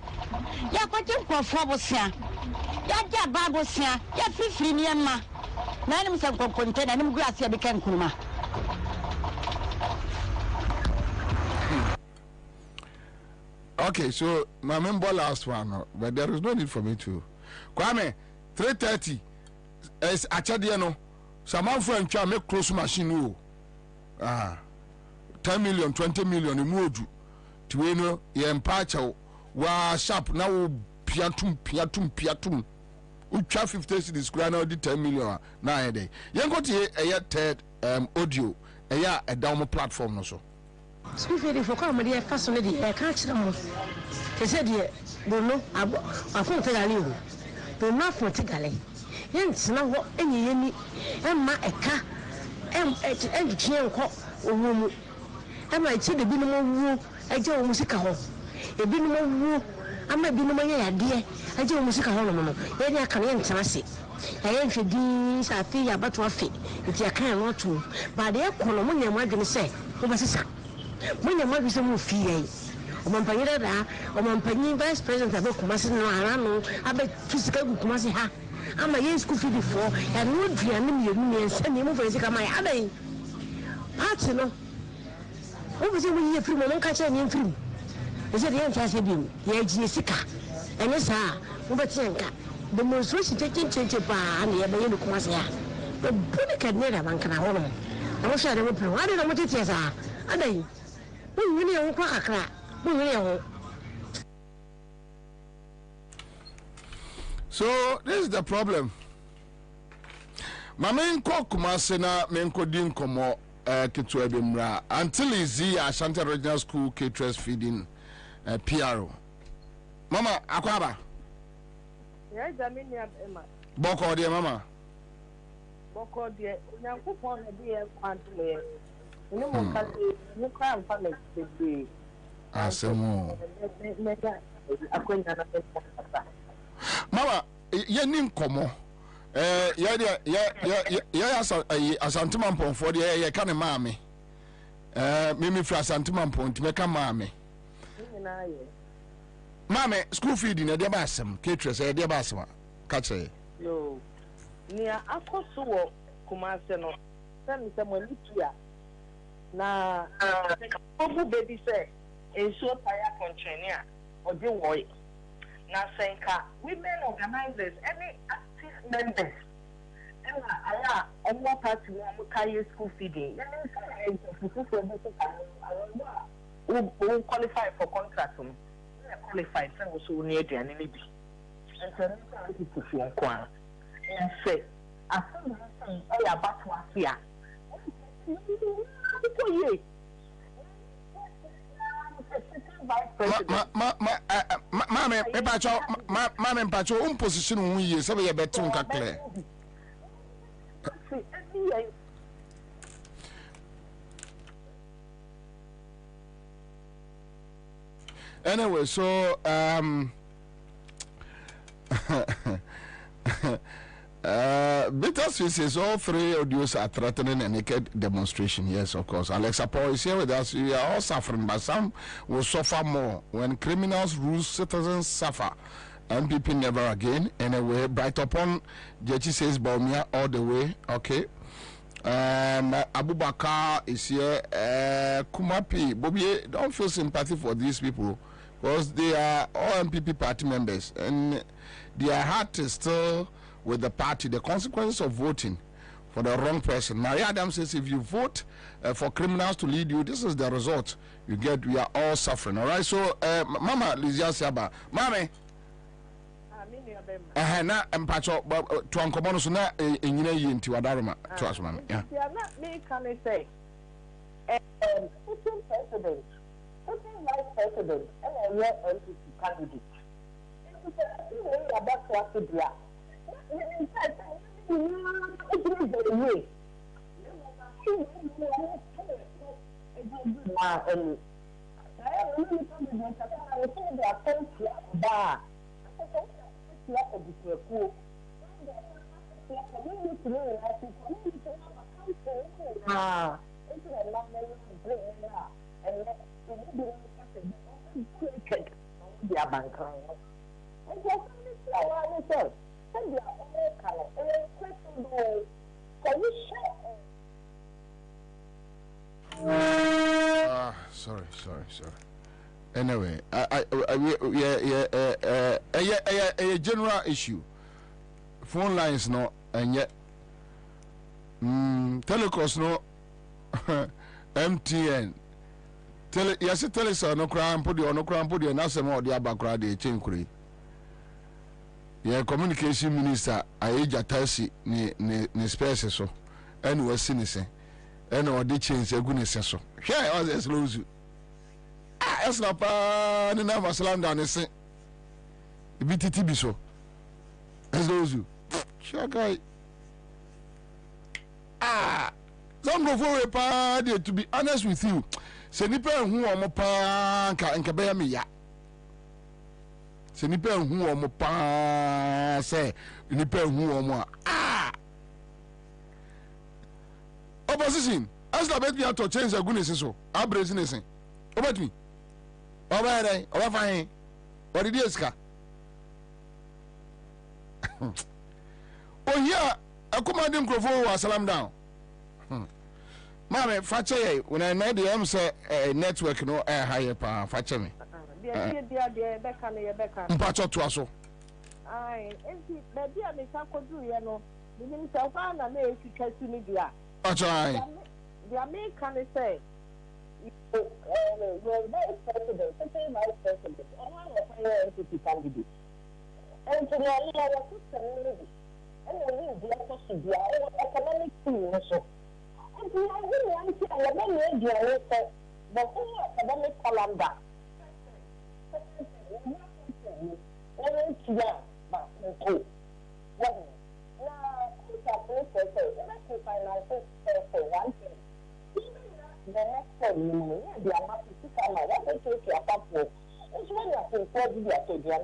yɛakɔgye nkurɔfoɔ bosia yɛagye aba bosia yɛfirifiri nneɛma na ɛnim sɛ nkɔnkɔnte na ɛnim gu aseɛ bɛka nkuruma. Okay, so my member last one, but there is no need for me to. Kwame, 3:30 is actually no. Some friend try make close machine. 10 million, 20 million, you move to know your empacho. Wa sharp now piatum. We try 50 cities, grand out the 10 million now a day. You got a third audio, a down platform also. Speaking for comedy, a fascinating, I catch them. He said, don't know, I won't tell you. Do not for Tigale. Yes, now what any, and my a car, and chair cock or woman. I might say the minimum woo, I do music hall. A minimum woo, I might be no idea. I do music hall. Any I can answer. I ain't for these, I feel about to a fee. If you can't not to, but they're calling when you're going to say, who was it? When your mother is a movie, Omampanyira, Omampany vice president of Kumasi no Arano, I bet physical Kumasi ha. I'm a year school fee before, and would be an immediate and send him over as my other parts, you know. What was it when you free one catch and free? Is it the answer? The Jessica, and yes, Ubatanka, the most recent taking change of bar and the Abayano Kumasi. The Buddha can never one can hold on. I was sure they would provide it on what it is. And then. So this is the problem. My main Kumasi na menko din komo kitu ebimra until izi Ashanti Regional School caterers feeding PRO. Mama akwaba. Yeah, Jamini Emma. Boko dia mama. Boko dia. Nyankopon na dia kwantule. Ni mo kasi ni kwa mfano bebe. Asemo. Mama, ye nim komo. Ya Asantima Mpon for the ye kan maame. Mimi fra Asantima Mpon ti meka maame. Maame, school feeding e dey ba asem, caterers e dey ba asem. Ka che. Yo. Ni akoso wo Kumase no. Se mo litua. Na obu baby say enso tire contrainer odi woy na senka women organizers any active members and aya omo party mo carry school feeding and who qualify for contract no qualified say we so near the ani bi and so to feel kwa and say asan say aya batwa afia Mame, Mame Pacho, position we use, so we are better to clear. Anyway, so Bittersweet says all 3 audios are threatening a naked demonstration. Yes, of course. Alexa Paul is here with us. We are all suffering, but some will suffer more. When criminals rule, citizens suffer. MPP never again. Anyway, Bright upon Jechi says Baumia all the way. Okay. Abubakar is here. Kumapi, Bobie, don't feel sympathy for these people because they are all MPP party members and their heart is still with the party. The consequence of voting for the wrong person. Maria Adams says if you vote for criminals to lead you, this is the result you get. We are all suffering. All right. So, Mama Lizia Siaba, Mame. Na mpacho to ankomo no so na enyina yi nti wadaroma to aso mame. Yeah, not me can say. Sitting president, sitting vice president, and a real MPP candidate. It's about what to do. In fact, it is the way. Sorry. Anyway, a general issue. Phone lines no, and yet telecross no, MTN. Yes, tell us no crime, put you no crime, put you not some more the background, the chain. Yeah, communication minister, I age a taxi ni space so, and was cynical, and or the change a goodness so. Here I was lose you. That's not pa ni na masalam down is BTT biso. As lose you. Sure guy. Some go for a pa to be honest with you. Se nipa hu omo pa nka be ya me ya. Se nipa hu omo pa se nipa hu omo opposition as la bet me to change the goodness so abraziness obet me oba dey oba fine what did you ska oh here akoma dem krofo wa salam down mama fache ye when I know the am say network no higher pa fache me dia beka ne ye beka mpacho to aso ai enti be dia me sakodu ye no nim se kwa na na esikasi ni dia achai dia me can say you're vice president, second vice president, and one of our NPP candidates. And to the other system, and we need the opposite, economic team also. And we are really anti our media also, the whole academic calendar. The next time you they are not to come out. What they take your passport. It's when you are to afford you to do an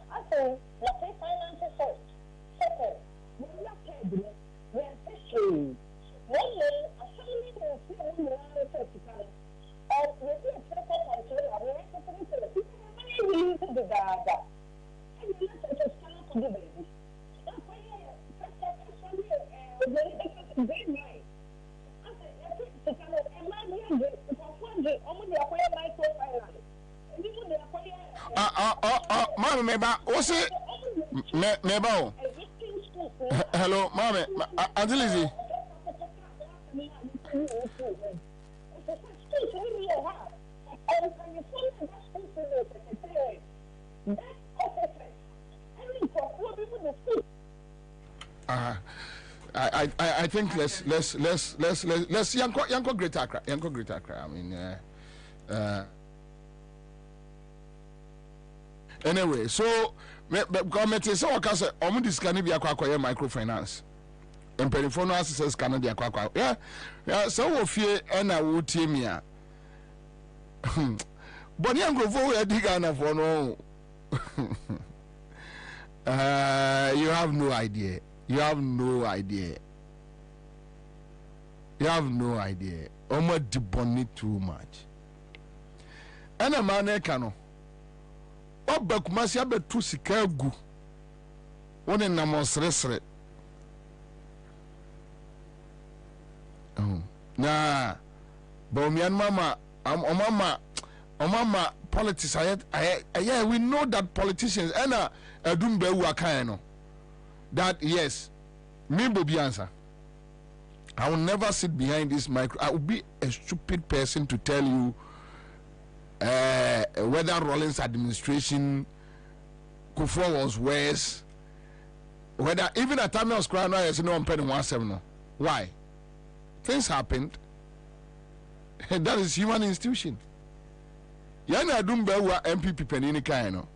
I say, let's say finances first. Second, we are paid. We are fishing. One day, a family will see a woman to come. And we do a proper control. We are supposed to the people who believe in the data. And we are supposed to do baby. That's why very nice. Mama meba what's it meba hello mama Auntie Lizzie I think let's Yanko Greater Accra. I mean anyway, so government is so case omo discount bi akwa microfinance. Emperifono access scan dey akwa. Yeah, so wo fie na wo tie mi a. Boni angrofo we diga na for no. You have no idea. You have no idea. Omo debonate too much. Ana mane kano. Oba kumasi abetu sika agu. Wone namosresre. Na bomian mama omama politics yeah, we know that politicians ena adumbe wu akan no. That yes, Me, Bobie Ansah. I will never sit behind this micro. I will be a stupid person to tell you whether Rawlings administration Kufuor was worse. Whether even at time I was crying, I said no, I'm paying 170. Why? Things happened. And that is human institution. Yana Dumba wa MPP penini kaino.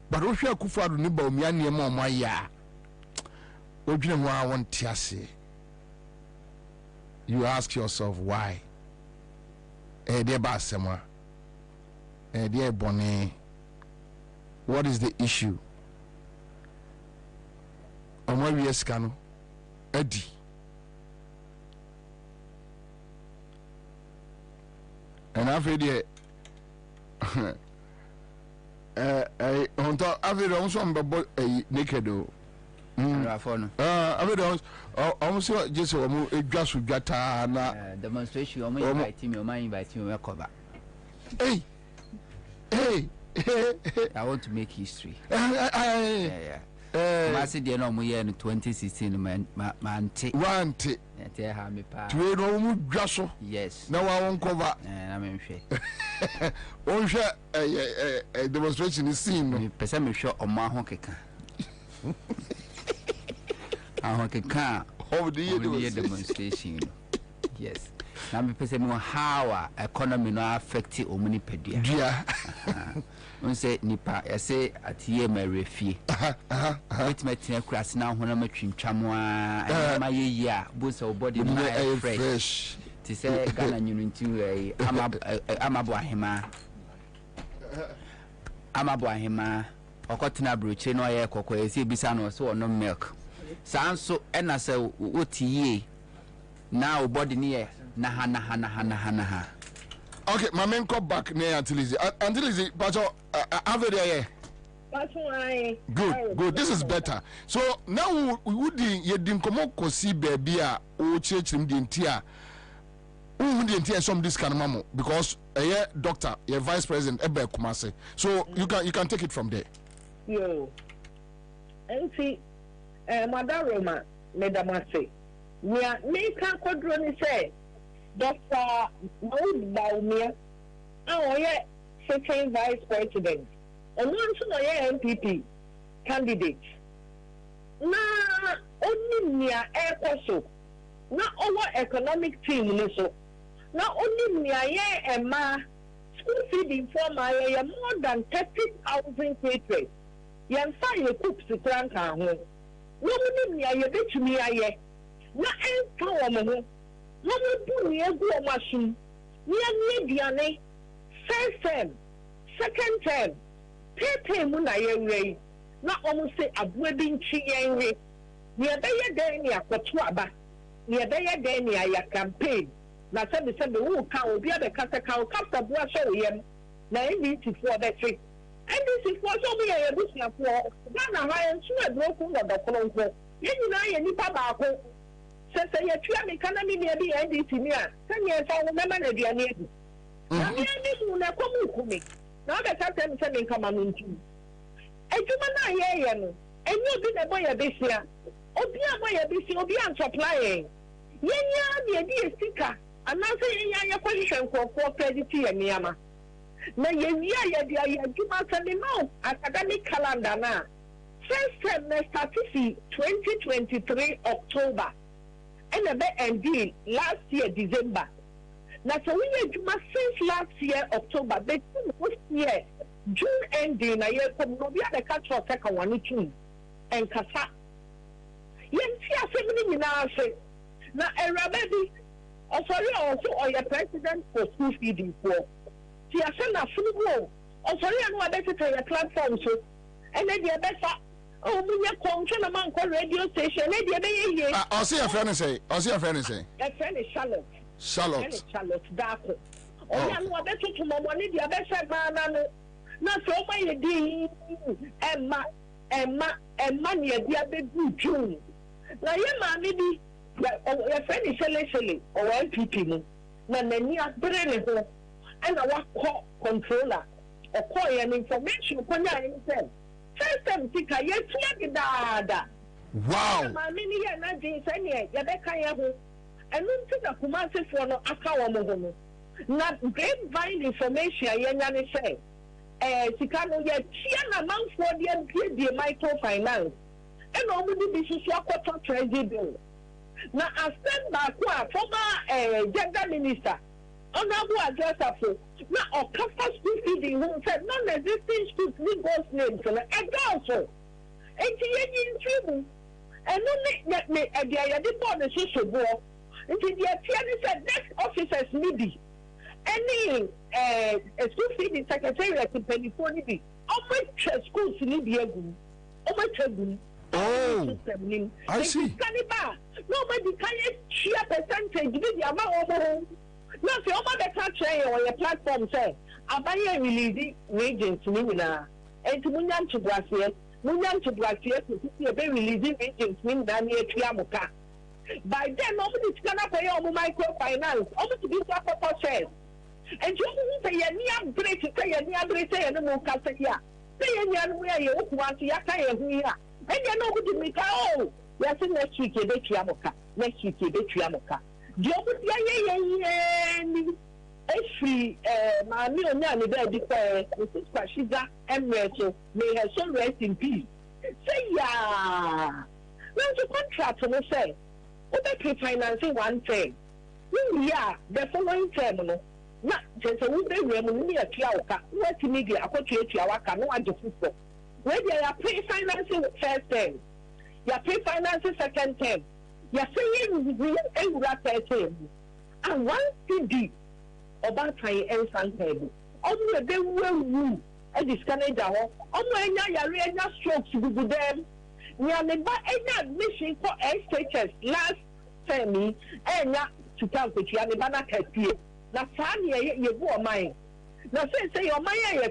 But Osha Kufuor do niba omi ani ema omo ya. Ojine mo awon tiase. You ask yourself why. Dear Basema. Dear Bonnie. What is the issue? Omo wiye skano. Eddie. And after the on top after the also about naked o. Almost just a gas with gata na demonstration. Invite me. Hey. I want to make history. Yeah. I said, you know, we in 2016, man, want it. To know Grasso. Yes. Now I won't cover. I mean, one share a demonstration is seen. Person shot on my honky car. I honky car over the demonstration. Yes. Now, me person know how economy no affect it or many pedia. Yeah. On say nipa, I say at ye my refi. Wait, my tina crass now when I'm a trim chamwa. My year, boost our body fresh. To say, Ghana, you into a Amabuahima. Amabuahima. Or cotton brooch, no air cocoa, bisano, so no milk. Sounds so, and I say, what ye now body near. Naha. Okay, my man come back near Auntie Lizzie. Auntie Lizzie, Pacho, Good. This is better. So now we would dim komo kosi baby o church him the entire. Who the entire some this kind of mamo because doctor, a vice president Ebe Kumase. So you can take it from there. Yo. And see, Madam Roma, Madam Mase. Nia Nika Kodroni say Dr. Maud Baumia, second vice president, and once MPP candidate. Na only near air coso, not our economic team, so not only near Emma school feeding for my more than 30,000 patrons. Yan fire cooks the crank home. Nobody near your bitch me. Na enka wo mo no bu ni egu o machine ni diane first term second term third mu na ye na omo say abuwe bi nchi yenwe ni ebeye den ni akoto aba ni ebeye den ni aya campaign na se be wo ka obi abeka ka o kapta bua so yem na NDC for that trick NDC for so be ye busia for na ha en so ebroku no do kolonko yin na ye nipa ba ko say you try me can me be NDC near 10 years I remember the diane na me ni na komu kumi na be ka tell me say me come into ejuma na ye no enyo bi na boy besia obi aboy besia obi an supply yenya na di sika anase yenya ya position ko credit ye niama na ye wia ye dia ye ejuma say no academic calendar na first semester 2023 October and a bit ending last year December. Now so we do since last year October, but this year June ending a year from no be the culture second one June and Kasa. Yen see assembly now say now a baby also or your president for school feeding for. See I send a full go. Also you know better your platform so and then the better. Oh, we are control a man called radio station. I'll see a friend say. A friend is Charlotte. Charlotte, Darko. Oh, yeah, no, I bet you to my money, the best man. Not so my D. Emma, near the other June. Now, your man, maybe your friend is Shelly or MPP. Now, near Brennan and a call controller or call an information. First time, Tika, yes, dada. Wow. Mammy, and I didn't say, Yabeka, and look to the Kumasi for no Akawa. Not grapevine information, Yanani say. Sikano, yet, among for the microfinance. And only this is your treasury bill. Now, I stand back former gender minister. Honorable address for now, or campus school feeding who said non-existing schools need those names and also. And only at the before the social war, until the attorney said next officers need any school feeding secretariat in Pennyphone. How much schools need the how much oh, I see. Nobody can share percentage with the amount of no, if you want to catch on your platform, say, I buy a releasing agents, Mina, and to Munyan to Brazil, to see a very releasing agents, mean Daniel Tiamuka. By then, nobody's gonna pay on microfinance, almost to be a shares. And you say a near break to say a near break, say no more Cassia. Say a young way you want to Yaka here. And you know what to make oh, yes, next week, a Tiamuka, next week, a Tiamuka. Every Mammy or Nanny baby, Mrs. Pashiza and Rachel, may her soul rest in peace. Say, ya. Now, the contract will say, what financing one thing. Yeah, the following terminal. Not just a little bit near Tiauka, what media, a portrait Tiawaka, no one to football. Where they are pre-financing first term, you are pre-financing second term. You're saying we are person. And one CD about my Ansah table. Only they will woo and disconnect our only area strokes with them. We are never any admission for SHS last term and not to tell the Chianibana Castillo. Now, Sanya, you go mine. Now, say your Maya,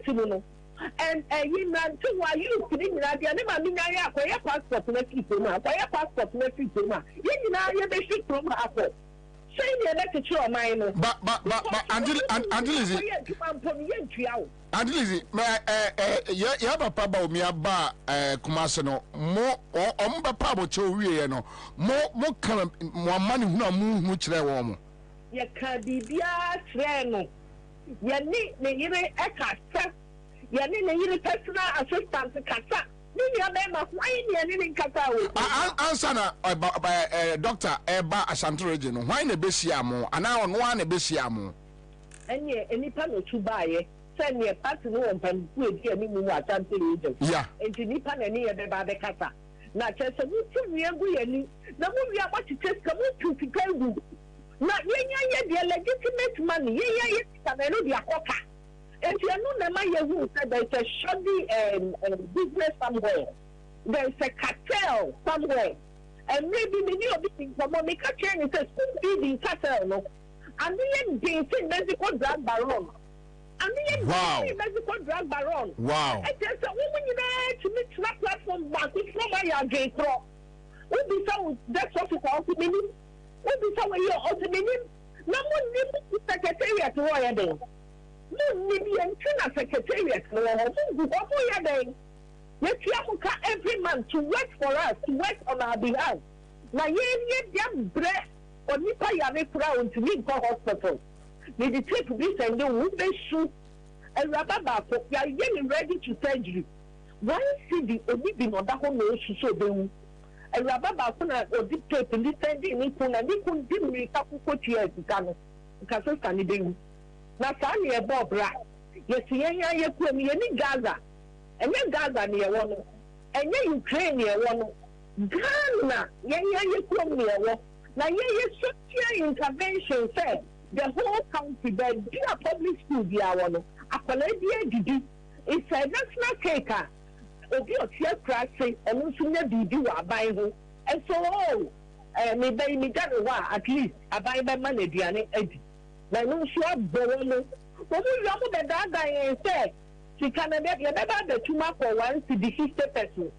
and you man too while you sitting at the never mean I acquire passport to make people, acquire passport to make people. You know, you basic from Apple. Say the lecture mine. But, until is it? Until is it? You have a papa, me about Kumasano, more or Pabo Chowie, no, more come, more money, no move much there, woman. You can't be Treno. You need the Eka. You personal assistant to Kata. Answer by Doctor Eba Ashanti region. Why ne besiamo? And now on one besiamo. And ye any panel to buy send me a party no one can do it me Ashanti region. Yeah. And to Nipan and near the Babacata. Not just a little any. The movie I want to take come to Chicago. Not yet legitimate money. Yes, I know the Akoka. And you know the man who said there's a shoddy business somewhere. There's a cartel somewhere. And maybe many of these things from Monica Chen is a school feeding cartel, no? And then being seen Mexico drug baron. And then being Mexico drug baron. Wow. And there's a woman in there to meet that platform back with from my gay throw. What be so that's officer ultimately? What be so your ultimately? No one needs secretariat to Royal Day. No, maybe a secretariat. Every month to work for us, to work on our behalf. Now, you bread or Nipa Yame Crown to leave for hospital. They take this and they will shoot a rubber back. You are getting ready to surgery. One city only been on that whole nation so they a rubber back or dictate and defending it and they couldn't give me a couple of years because it's can do. Na sani e Bob ra yesi yenya ye ku mi ni Gaza enye Gaza ni e wono enye Ukraine e wono Ghana yenya ye ku mi e wo na ye social intervention say the whole country but be a public school bi a wono akwala bi edidi it's a national cake obi o tie krase enu so nya bibi wa aban ho and so me be mi gado wa at least aban be ma na aduane adi. Na no sure borrow. But we are the data and say, she can never the tuma for 1 to the 50 person.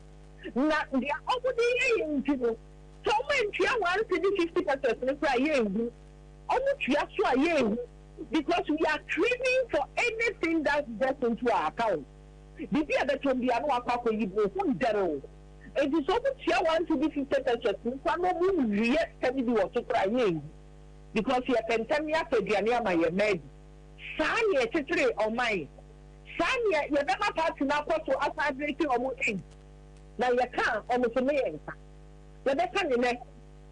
Not the opposite in people. So many 1 to the 50 person for a year. Almost just a year. Because we are craving for anything that gets into our account. The other can be a couple of you from zero. It is over tier 1 to be 50%. Some real can be what to try because you can tell me after the my med. Sanya Titri or mine. Sanya, you never part in our cost to outside rating or moving. Now you can't almost a million. You better in it.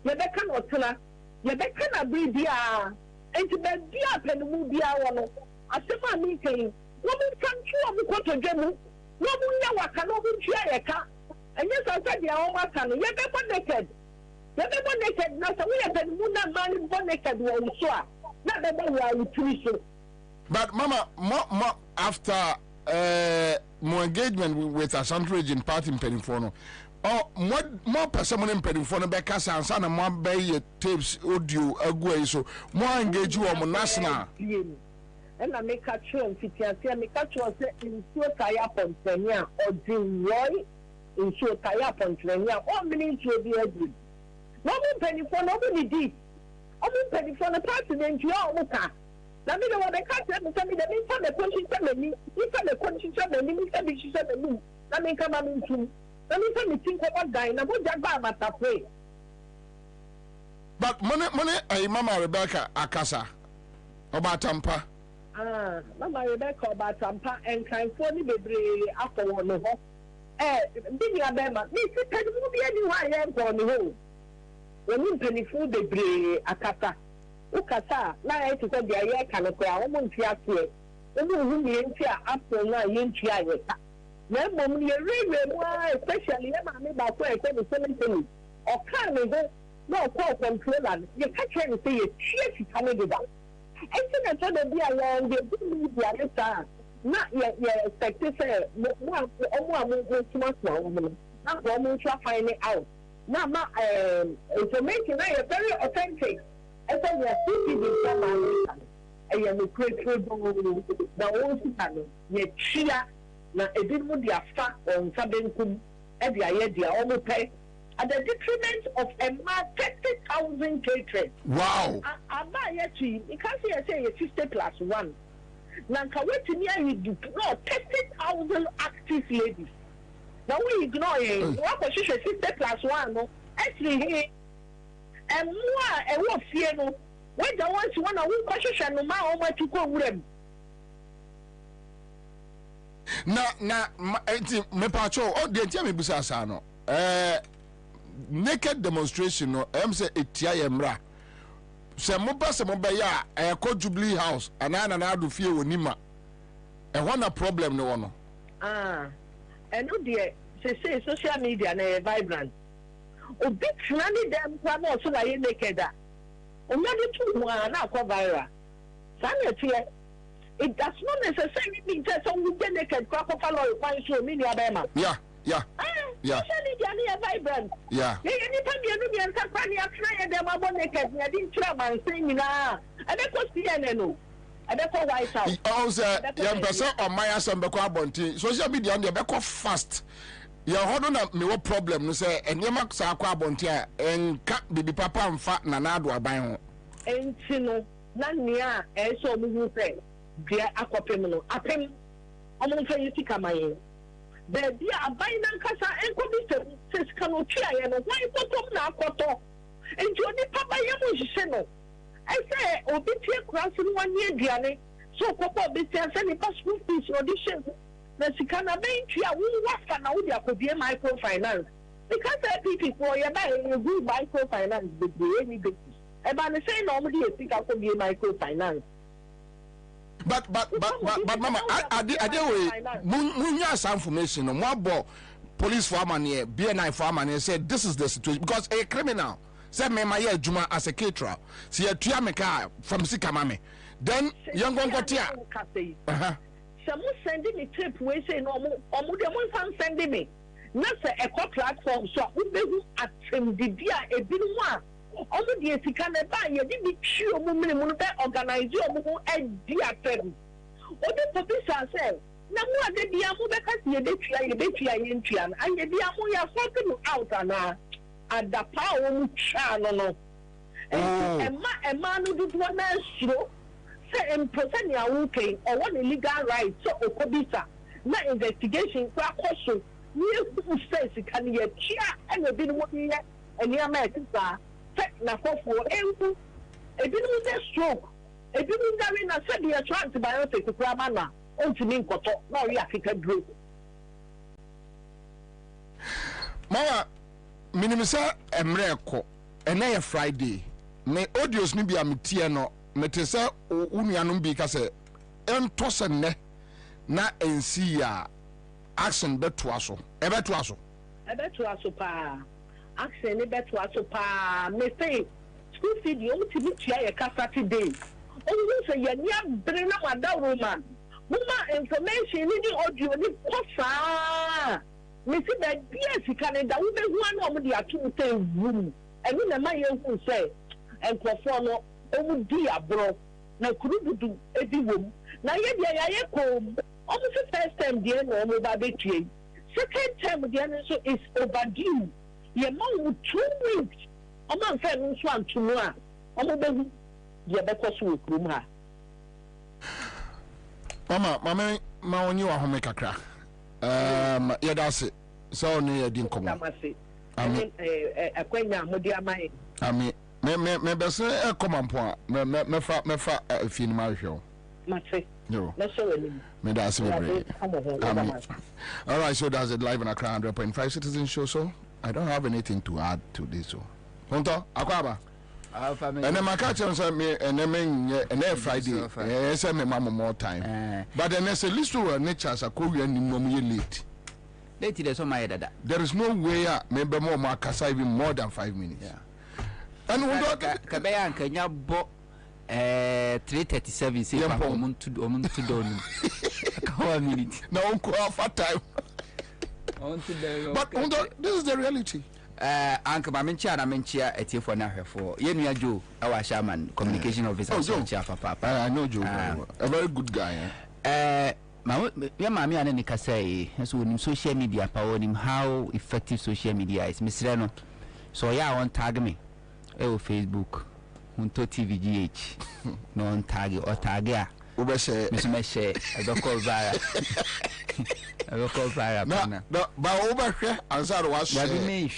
You better not tell her. You better not be there. And to be up and move the hour. I said, my meeting. Woman can chew up to Gemu. Woman, cannot be share. And yes, I said, your own son, you never naked. You never naked. Now, so we have been one man naked one soa. Not the one who are treason. But, Mama, more after more engagement with Ashanti Region Party in Penifono, or more person in Penifono, because Ansah and more bay tapes, audio, agway, so more engage you on national. And I make a show and I make a show in so tire upon Kenya or Jim Roy. In so tire upon Kenya, all minutes will be a good. No one penny for nobody did. Only penny for the president, you are okay. Now, me know what I can't tell me the means of the conscience, if I'm the conscience of the limits of the she's of the moon. Let me come into. Let me tell me think about dying. I won't jump out of way. But money, Mama Rebecca Akasa about Tampa. Mama Rebecca about Tampa and kind for the baby after one of us. Big Abema, Mr. Penny will be anywhere I am for the home. When you penny food the bray Akata. Ukasa, now I took the air can of our woman here. Who enter after now, yen try it. Remember, you really, especially about where I said the same thing. Or can't go, no call controller. You can't say a cheer coming with that. I think I told them be along, they didn't the other side. Not yet, expect to say, one too much woman. Not one to find it out. Now, my information is very authentic. I said, we are speaking in some American. I am a grateful the old channel. Yet, Chia, now a bit more the fact on Sabenkum, and the idea almost pay at the detriment of a man 30,000 children. Wow! I buy it to you because you say 50+1. Now, wait to me, you do no 30,000 active ladies. Now we ignore it. What position 50+1? No, actually, and more and what fear no. When the ones one of who position no matter how much you go with them. Na me pacho o de tia me busa sa no naked demonstration no say etia yemra se mo ba se mo be ya ko Jubilee House ana na ado fie wonima e ho na problem ne wo no and no dey say social media na vibrant obi tnani dem kwa no so na ye naked a onye tu mo na akọ viral sanity. It does not necessarily mean that someone get naked, crack off a lot of fine show, mini Abema. Yeah. Especially they are vibrant. Yeah. Anytime you do the answer, you are trying them about naked, I didn't try my saying, I don't go CNN. I don't go White House. Also, young person on my ass and Beko Bonti, social media and the Beko fast. You're holding up me what problem, no say, and Yamak Sakwa Bontia, and cat baby papa and fat Nanado are buying. And Chino, Nania, and so we say. Dear Aquapemino, Apem, almost a Yutika. There, dear Abainan Casa and Commission says Canotia and why put up Nakoto and Johnny Papa Yamushino. I say, Obitia crossing 1 year, Diane, so Papa Bitia sending passport fees auditions. The Sikana Bentia will work and now there could be a microfinance. Because I think for your buying a good microfinance with the any business. And by the same normally, I think I could be a microfinance. But Mama, I did munya some information on what police foreman here, BNI foreman here said this is the situation because a criminal said me my Juma as a caterer. See a Tiameka from Sikamame. Then young one got here. Someone sending me trip we say no more sending me. Not a co platform so we at him the dia a bit one. Also, the Sikana buy you didn't chew woman organize your idea. What the publisher said, no more than the Amu because you did try a bit and the Amu are sorting out at the power channel. A man who did one man show say in Prosenia okay or one illegal right so Okobisa. No investigation, question. who says it can be a chia and a bit more yet, and the Americans are set na for a bit of stroke. A bit of that in a said the antibiotic to Kwabena, on to me, got no African group. Mama, Minimisa Emreko, and a Friday. Me audios ni bi ametiano metese unuanum bi ka se entose ne na ensi ya action beto aso pa action ni beto aso pa me say school feed you ti bi tua ye ka Saturday o say ye nia bre na wada woman mama information ni audio ni kosa me see that BS Canada we be hu an o de ato te room enu na ma ye hu say and perform over dear bro. Now, could do a womb. Now, yet, I come almost the first time, dear, no mobile betray. Second time, the answer is overdue. Your mom with 2 weeks. A man friend one to one. I'm a baby. Your better swoop room. Mama, ma on you are home crack. Yeah, that's it. So near didn't come. I mean, a quaint Modia Mai. I mean, me best come on point. Me fa fin my show. No. Me that's it. All right, so that's it live on Accra 100.5 Citizen Show. So I don't have anything to add to this. So, Honto, Akwaba. And then my catch on me and then Friday. Yes, I me mama more time. But then there's a list of nature as a Korean in no late. There is no way maybe more Marcasa even more than 5 minutes. Yeah. And we don't Kabaya and Kenya bought 337 say on to don. A minute. No for time. But this is the reality. Uncle Mamencha at for now for Yenia Joe, our shaman, communication officer. Papa. I know Joe, a very good guy. Mammy and Nika say, as when social media power him how effective social media is, Miss Reno. So, yeah, on tag me. Facebook, Unto TVGH, no on tag or tag ya. Ubeshe, Miss Meshe, I don't call Vara. I don't call Vara. No, but Ubeshe, Ansah was me.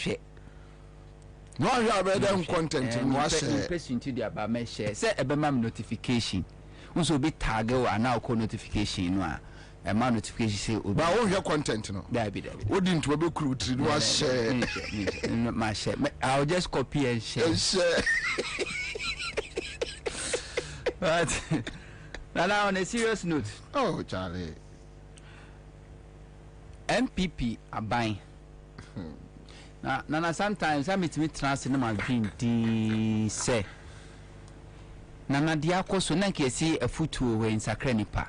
No, you have better content in was person to the about Meshe. Set a bemam notification. Also be tag or now call notification. A man notification say, but all your content, no, there be wouldn't be crude. It was my share. I'll just copy and share. But now on a serious note, oh Charlie, MPP are buying. Now sometimes I meet me trans in my dream. Say, Nana Diako so nanke see a foot away in Sacranipa.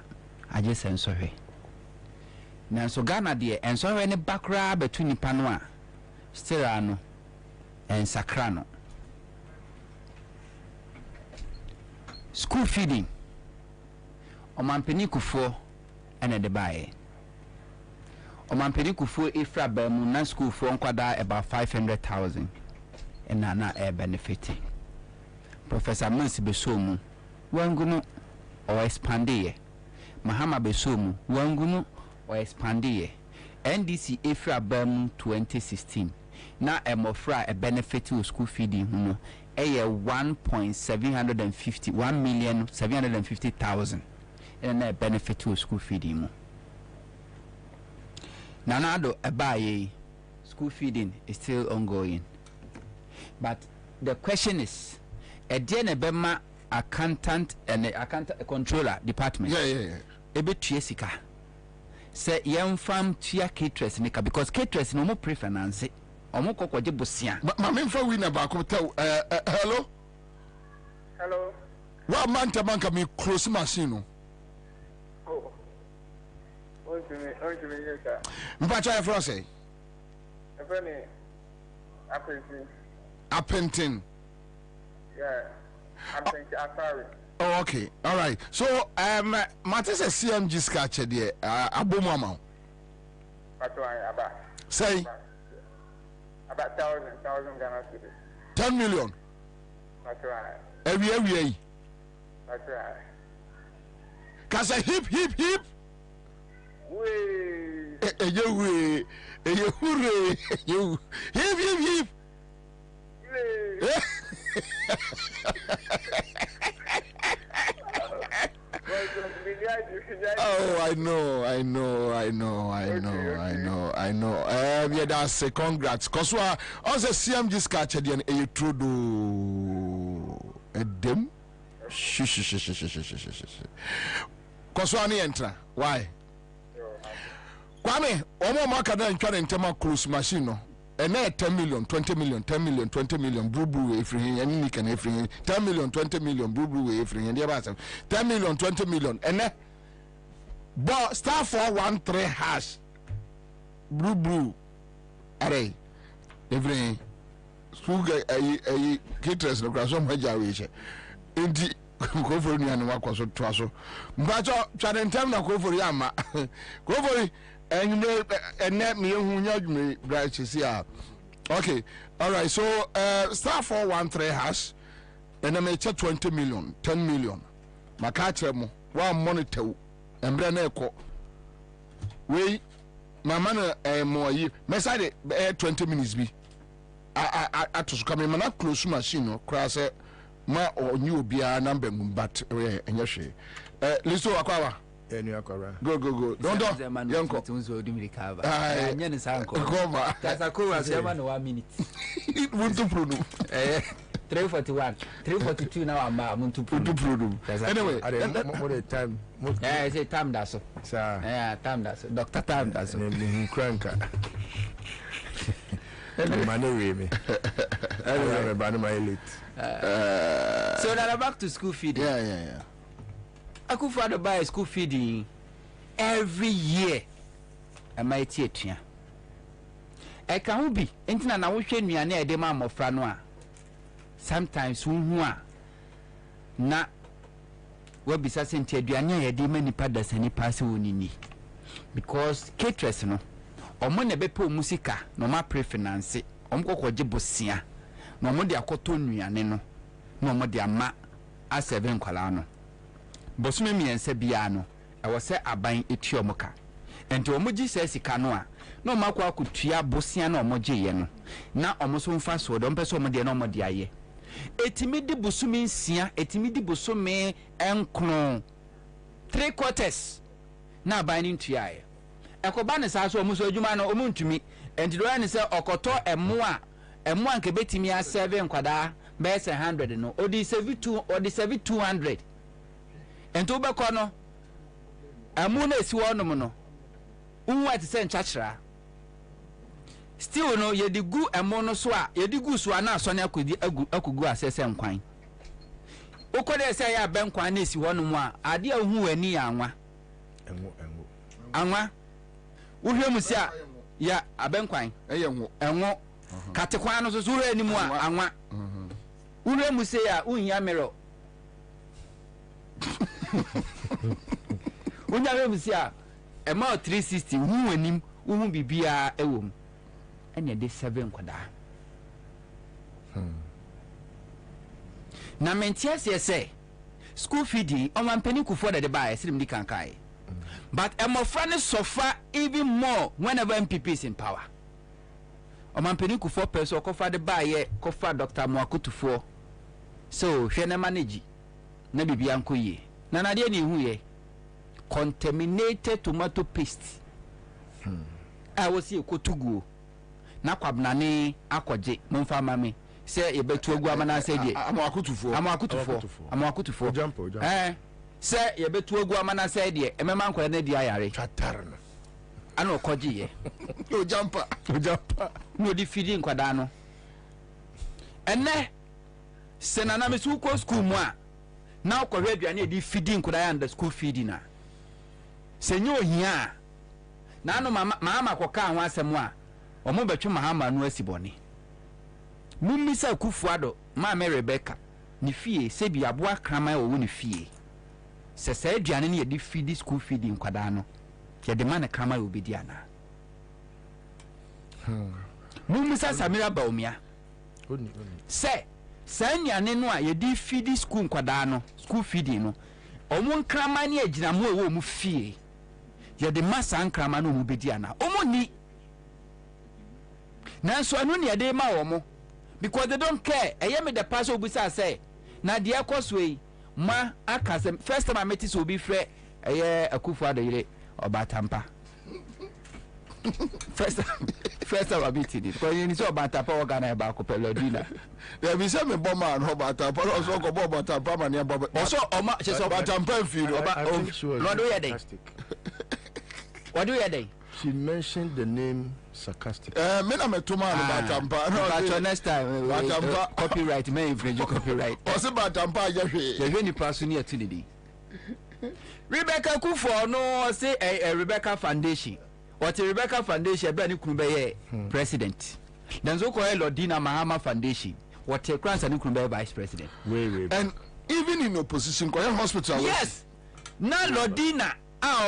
I just am sorry. Now so Ghana dear and so any background between Panua, Stirano and Sacrano. School feeding. Omampeniku 4 and a debaye. Omampeniku 4 ifra bemu school 4 nkwada about 500,000 and nana air benefiting. Professor Mercy Besomu wangunu or expande Mahama Besomu wangunu or expande NDC ifra bemu 2016 na emofra a benefit to school feeding huno eye 1,750,000 and a benefit to school feeding. Nanado abaye school feeding is still ongoing. But the question is, a bema accountant and a controller department. Yeah. Ebe Triesica. Say young farm tia caterers nika because caterers no more preference. Omoko kwa jibusia. My main for winner back hotel. Hello. Hello. What manta manka me close machine? Oh. What's the name, sir? Mpacha France. Appenting. Yeah. Sorry. Oh, okay. All right. So, Matis a CMG sketch there. Abumama. Say. About 1,000 Ghana cedis. 10 million. That's right. Every. That's right. Cause a hip. Wait. Oh, I know. Yeah, that's a congrats. Cause also CMG sketch again. A true do a dim. Cause one enter. Why? Kwame, omo makada ntwa ntema cruise machine no. And 10 million, 20 million, 10 million, 20 million, blue, if you any nick and everything, 10 million, 20 million, blue, if you and the 10 million, 20 million, and but star 413 hash blue, array, every school a caterers no cross on my jarwich. Indeed, go for me and walk was a trussel. But Chadan Tamna go for Yama, go for it. And you know, and let me who judge me right here. Okay, all right. So, star 413 hash, and I may 20 million, 10 million. My catcher, one monitor, and Brenner. We, my man, more ye, Messade, 20 minutes be. I to come in, man, close machine, cross it, ma or new be a number, but, and your share. Listen, Aquawa. Go. Don't Yanko. That's a cool 1 minute. 3:41 now. I'm to prove. Anyway, what a time. I say time that's so. Time that's so. Dr. Time that's so. Cranker. So now back to school feeding. Yeah. I could father buy school feeding every year. I might teach you. I can't be. Intina na wushwe nuyane ede ma mmofra no a. Sometimes who na we bisa senti aduane ede ma nipa dasani pass wonini. Because caterers no omo na bepo musika no ma prefinance omo kokoje bosia no omo de akoto nuyane no no omo de ama a 7 kwala no. Bosume miense bia no e se aban eti omoka enti omoji se sika no a na omakwa akutua bosia na omoje ye no na omoso mfa so do mpeso omode na omode aye etimi di bosume nsia etimi di bosume enkron 3/4 na aban ni ntua aye ekoba ne sa so omoso adwuma no omuntumi enti do ne se okoto emoa nke betimi a 7 nkwada be 100 no odi 200 ento be kono amu na esi wonom no unwa ti se nchachira still no ye digu amu no so a ye digu so na asone akugu asese nkwan ukode se ya be nkwan na esi wonom a ade ahu ani ya anwa anwa uhwemu se a ya abenkwan enwo katekwan no so so hwe ani mu a anwa uhwemu se ya unhia mero unya webisia ema 360 hu anim hu bibia ewom ene de 7 kwada na mentias yese school feeding o man panic for the buy sirim di kankai but emofra ne suffer even more whenever MPP is in power o man panic for person kofa the buy kofa Dr. Mwakutufo so hwe na manage na bibia nkoye na na de ni hu ye contaminated tomato paste I was here kotugu na Kwabena ne akoje momfa mame se ye betu agu amana se de amakutufo se ye betu agu amana se de emema nkwara na di ayare chatar no ana okoje ye o jampa no di feeding kwada no ene se na na mesu ko school mu a na okohwe aduane di feeding kwada ya under school feeding na senyo hia na no mama koka ho asem a omo betwe mahama no asibone mummisa kufuado ma Rebecca ni fie se bi aboa krama wo ni fie se aduane ne ye di feed school feeding kwada no ye de man krama wo bedi ana mummisa Samira Baumia se aduane no a ye di feed school kwada no school feeding no omo krama ne agina mo wo mu fie ye de masa nkrama no mu bedi ana omo ni nanso anu ne de ma wo mo because they don't care eye me the pastor obusa say na de akoswe ma akasem first time I met so be frɛ eye Akufo Addo Obatampa first time I meet it because you need so Obatampa organ ba ko pelodina there be some bomber and Obatampa also go Obatampa man ya baba also oma she so Obatampa feel what do you dey what do you dey she mentioned the name sarcastic. Me na me tuma Obatampa no next time Obatampa copyright me infringe copyright also Obatampa ya hwe ni praso ni atunidi Rebecca Kufo no say Rebecca Foundation. What Rebecca Foundation be ni kunu be ye president. Then so ko Lordina Mahama Foundation. What Kransa ni kunu be vice president. And even in opposition ko hospital. Yes. Na Lordina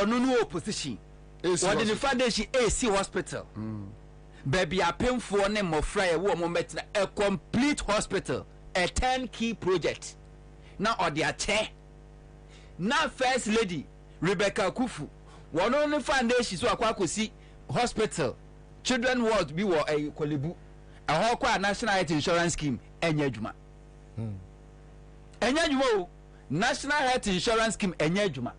no opposition. What the foundation AC hospital. Baby apemfo ne mofra e wo mo metina a complete hospital, a 10 key project. Now or their chair. Now first lady Rebecca Kufu one only foundation so akwakosi hospital children ward bi wo Kolebu a kwa national health insurance scheme enya adwuma o national health insurance scheme enya adwuma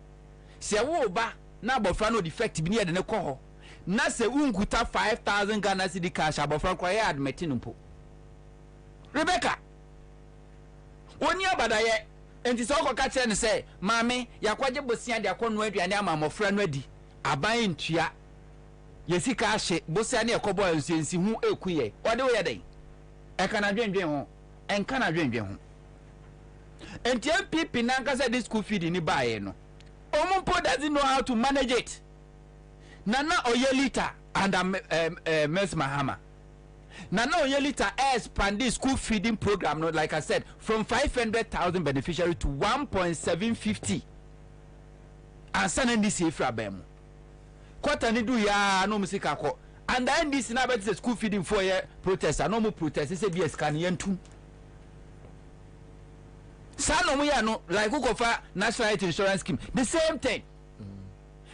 se wo ba na abofra no defect bi ne de ne kɔ hɔ na se unkuta 5,000 Ghana cedi cash abofra kwa ya admit no Rebecca oni abadaye enti so ko ka kire ne say maame yakwaje bosia de akono aduane ama mofra no adi aban ntua yesika ahye bosia ne ekobo ansiensi hu ekuye ode wo yeden eka na dwendwen ho enka na dwendwen ho enti MPP na nka say this school feed ni baaye no omumpo doesn't know how to manage it nana oyelita and Ms. Mahama Nana Oyelita expand the school feeding program, no, like I said, from 500,000 beneficiaries to 1.750. And sending this here from them. Quarter ni do ya no musika ko. And then this na bet school feeding for year protest. No more protest. Say be scan yentu. Sano mu ya no like who go for national health insurance scheme. The same thing.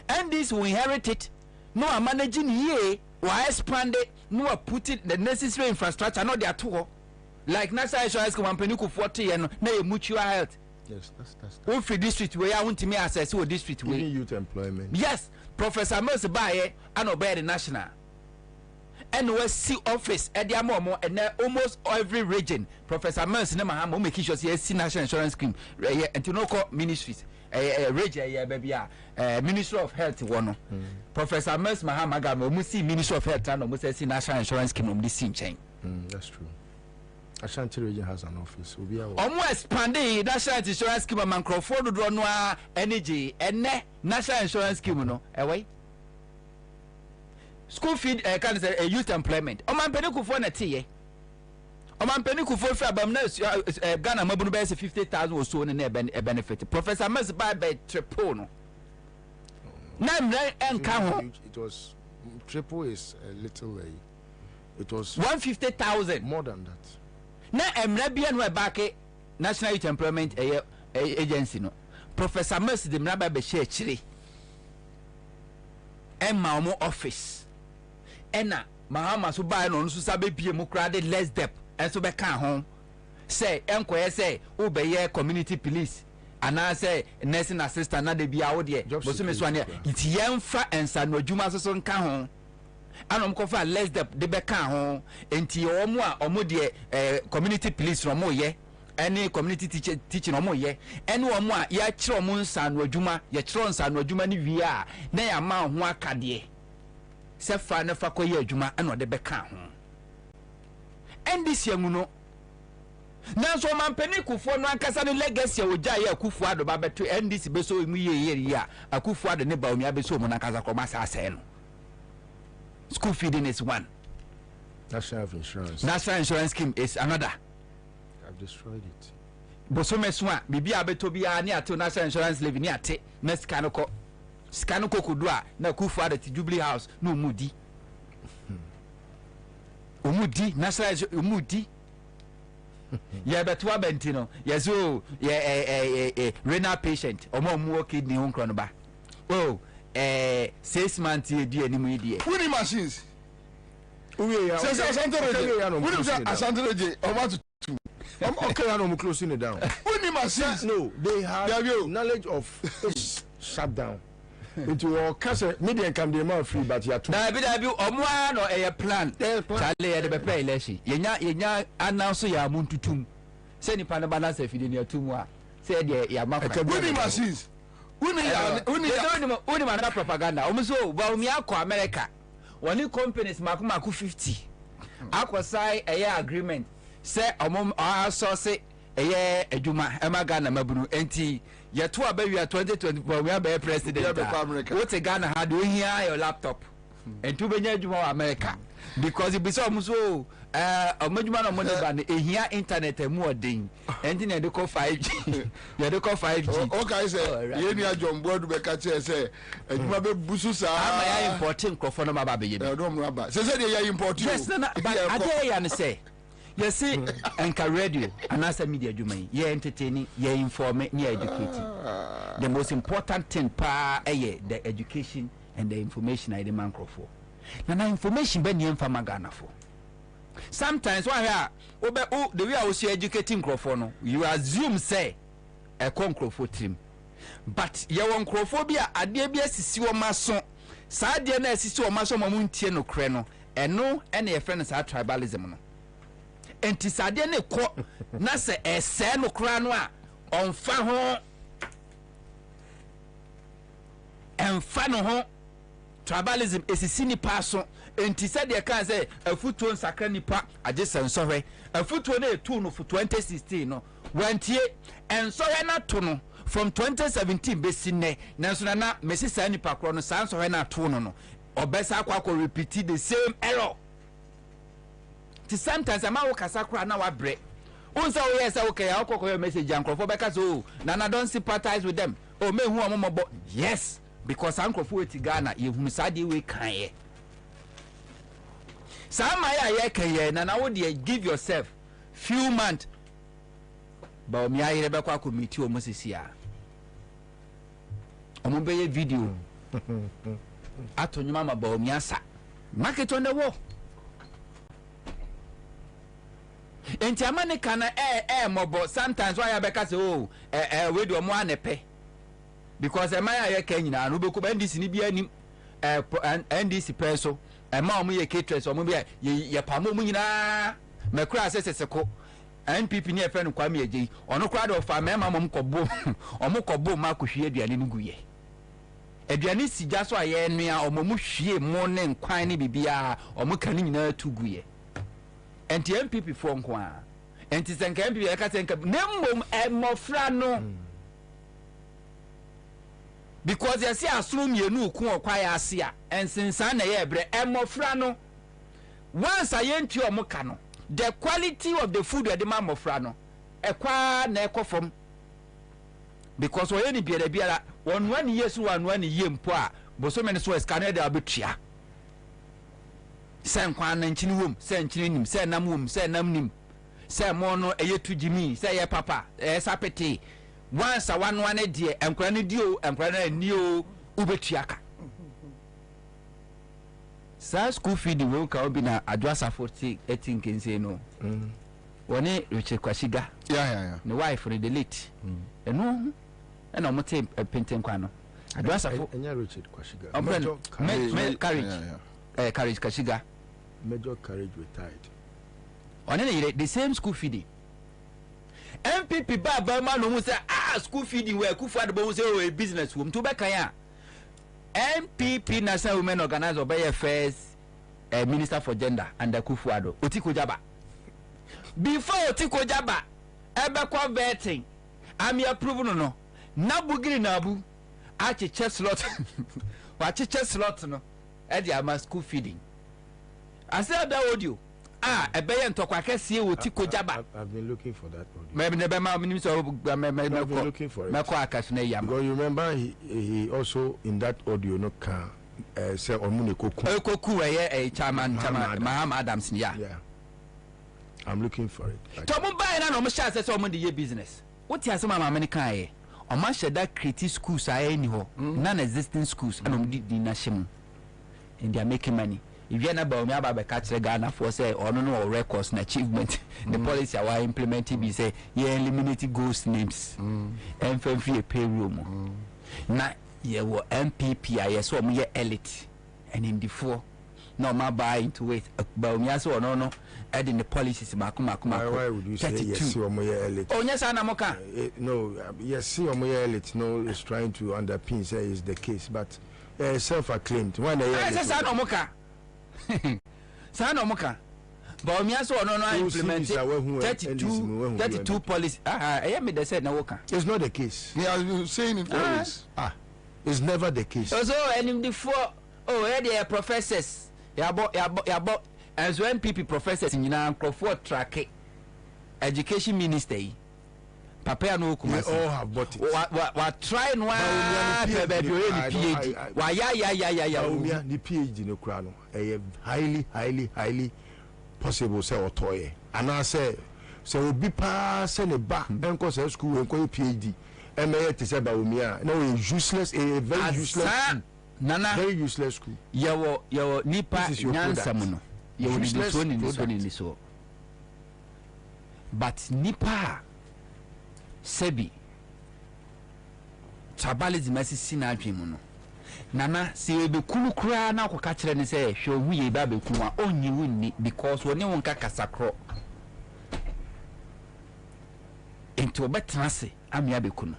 And this will inherit it. No are managing here. Why expand it? No, put it the necessary infrastructure. Not their tool. Like national insurance company could 40 and no mutual health. Yes, that's one free district where I want to me access to a district way. Youth employment. Yes, Professor Mercy Baye and obey the national. And we see office at the Amomo and almost every region. Professor Mercy Mahama make sure see national insurance scheme and to no call ministries. Ministry of Health one. Professor Mercy Mahama Gamo musi Ministry of Health and musi national insurance scheme on this same chain. That's true. Ashanti region has an office. Almost expanding national insurance scheme among Crawford Dronwa energy and national insurance scheme no away. School feed can say youth employment. Oman peniku for na tie. Oman peniku for abamna Ghana mabunu be 50,000 or so na benefit. Professor Mas by triple no. It was triple is a little it was 150,000 more than that. Na emra bia no back National Youth Employment Agency no. Professor Mas de mraba be share chire. Emma omo office. Ena Mahama so buy no so sabe bie mu crowded less depth and so be kan ho say enkoye say wo be ye community police ana say nursing assistant na de bia wo de bo so me so ane iti yemfa ensa no adwuma so nka ho anom ko fa less depth de be kan ho enti omo a omo de community police no mo ye any community teaching omo ye any omo a ya kire omo nsa no adwuma ye kire nsa no adwuma ni wie a na ya ma ho akade se fa na fa koye adwuma ana de be kan ho endisi emu no na so mampani kufo no ankasa no legacy oja ye Akufo Addo ba beto endisi be so mu ye a Akufo Addo ne ba omi abeso mu na ankasa ko masa ase no school feeding is one. National insurance scheme is another. I've destroyed it. Bosome so a bibi abeto bia ne ato national insurance levy ne ate na scanoko kudu a na Akufo Addo ti Jubilee House no mudi omudi national omudi ya beto abentino yeso renal patient omo kidney honkro no ba oh 6 months ye di animu ye winning machines we are say Asante okay, I know I'm closing it down. Winning machines. No, they have knowledge of shut down. Into our castle, media can be more free, but you are too. Now, be omwa no a plan. Charlie the bepe election. Yenya announce ya muntu tum. Say ni pana balance if you near tumwa. Say ya maka. Winning machines. Winning man propaganda. Omuso ba umi akọ America. One companies maku 50. Akọ sai a agreement. Say source adwuma ema Ghana mabunu enti yeto abawi 2024 we are president what Ghana had we here your laptop enti benya adwuma America because it be so muso omadwuma no money ban ehia internet emu odin enti na de call 5G ya de call 5G okay say ye ni ajombo do be ka che say adwuma be busu sa ama ya importing crofo no maba be ye do mo ba say say ya import you yes na but ade ya ne say you see anchor radio and as a media jumai you entertaining you inform you educating the most important thing the education and the information I demand for na information be nyem fa magana for sometimes why the way I was educating crofo no you assume say a concrofo team but you want crophobia ade bia sisi wo maso sa ade na sisi wo maso mo ntie no kre no eno ene ye friend sa tribalism no enti sade ne ko na se ese no kra no a onfa ho enfa no ho tribalism esisi ni paso enti sade ka se afutuo nsakra nipa age sensohwe afutuo na etu no for 2016 no wantie ensohwe na to no from 2017 besine nanso na mesi sa nipa kro no sansohwe na to no obesa akwa repeat the same error. Sometimes I'm out Casacra now. I break. Unsa yes, okay, I'll call your message, Uncle for because Nana don't sympathize with them. Oh, me who am about yes, because Uncle Fueti Ghana, you who sadi we can. Some I can, Nana would give yourself few months. But me, I Rebecca could meet you almost this year. I'm be a video. I told you, Mama, about Ansah. Market on the wall. Enti amane kana mobo sometimes why abeka say we do mo anepe because e man aye kan nyina no beku NDC ni bia nim NDC peso e ma omo ye caterers omo bia ye pamo mu nyina mekura seseseko NPP ni e fe no kwame eji ono kura do fa mema mom kobo omo kobo ma kohwie aduane no guye aduane sija so aye nua omo mu hwie mo ne nkwan ne bibia omo kan nyina tu guye enti MPP for nkwa enti senka MPP eka senka nemmom emofra no because you see asum yenu ku okwa ya ase a ensensan na ye ebre emofra no once ayentu omoka no the quality of the food we demand mofra no ekwa na ekofom because we ni biara wonwa ni yesu wanwa ni yempo a bosome ne so escanner da abetua sen kwan na nchini wom sen nchini nim sen nam wom sen nam nim sen mo no eyetu jimi sen ye papa sapete once a one die enkura ne dio enkura na ni o ubetuaka sa school feed we ka obi na adwasa 40 18 kense no woni Richard Kwashiga yeah ne wife re delete eno ena mo te penten kwa no adwasa enya Richard Kwashiga Courage Kashiga Major Courage retired on the same school feeding MPP baba man no say school feeding where Kufuor bo say business wom to be kan ya MPP National Women Organizer by first Minister for Gender under Kufuor Otiko Jaba before Otiko Jaba ebe kwa vetting am you approve no nabugiri nabu achi slot wa chi slot no e dia ma school feeding I said that audio ebeye ntokwa kese Otiko Jaba I've been looking for that audio maybe never ma minim so I've been looking for it because you remember he also in that audio no can say omune koku a chairman Maham Adams yeah I'm looking for it to mo buy na no mo sha say so mo dey business what you say mama me kan Oma sheda create schools any ho non-existing schools and di national and they are making money. If you are not about me catch the Ghana for say or no records and achievement the policy are implementing be say you eliminate ghost names and for free payroll na ye wo MPP I saw me elite and in the four no ma buy into it about me so no adding the policies makuma why would you say yes or more elite? Oh yes anamoka no yes or more elite no is trying to underpin say is the case but self-acclaimed when I say anamoka Sanomoka but me also no implement 32 policy I am they said no worker. It's not the case. He has been saying it always. It's never the case. So and in the four there are professors yabo as when people professors in Crawford track education minister Papa no we all have bought it. What try no PhD. Why ya the PhD no kra no highly possible say otoye. And I say so be pa say ne ba enko say school enko PhD. MA te say ba umia. No useless a very useless school. Nana very useless school. Yawo nipa nyansa mu no. Yawo ni so. But nipa Sebi tribalism asisi na adwemu no nana se ebe kunu kura na akoka kire ne se hwe ohu ye ba be kunu a onyi wunni because woni won ka kasakro enti obetra se amia be kunu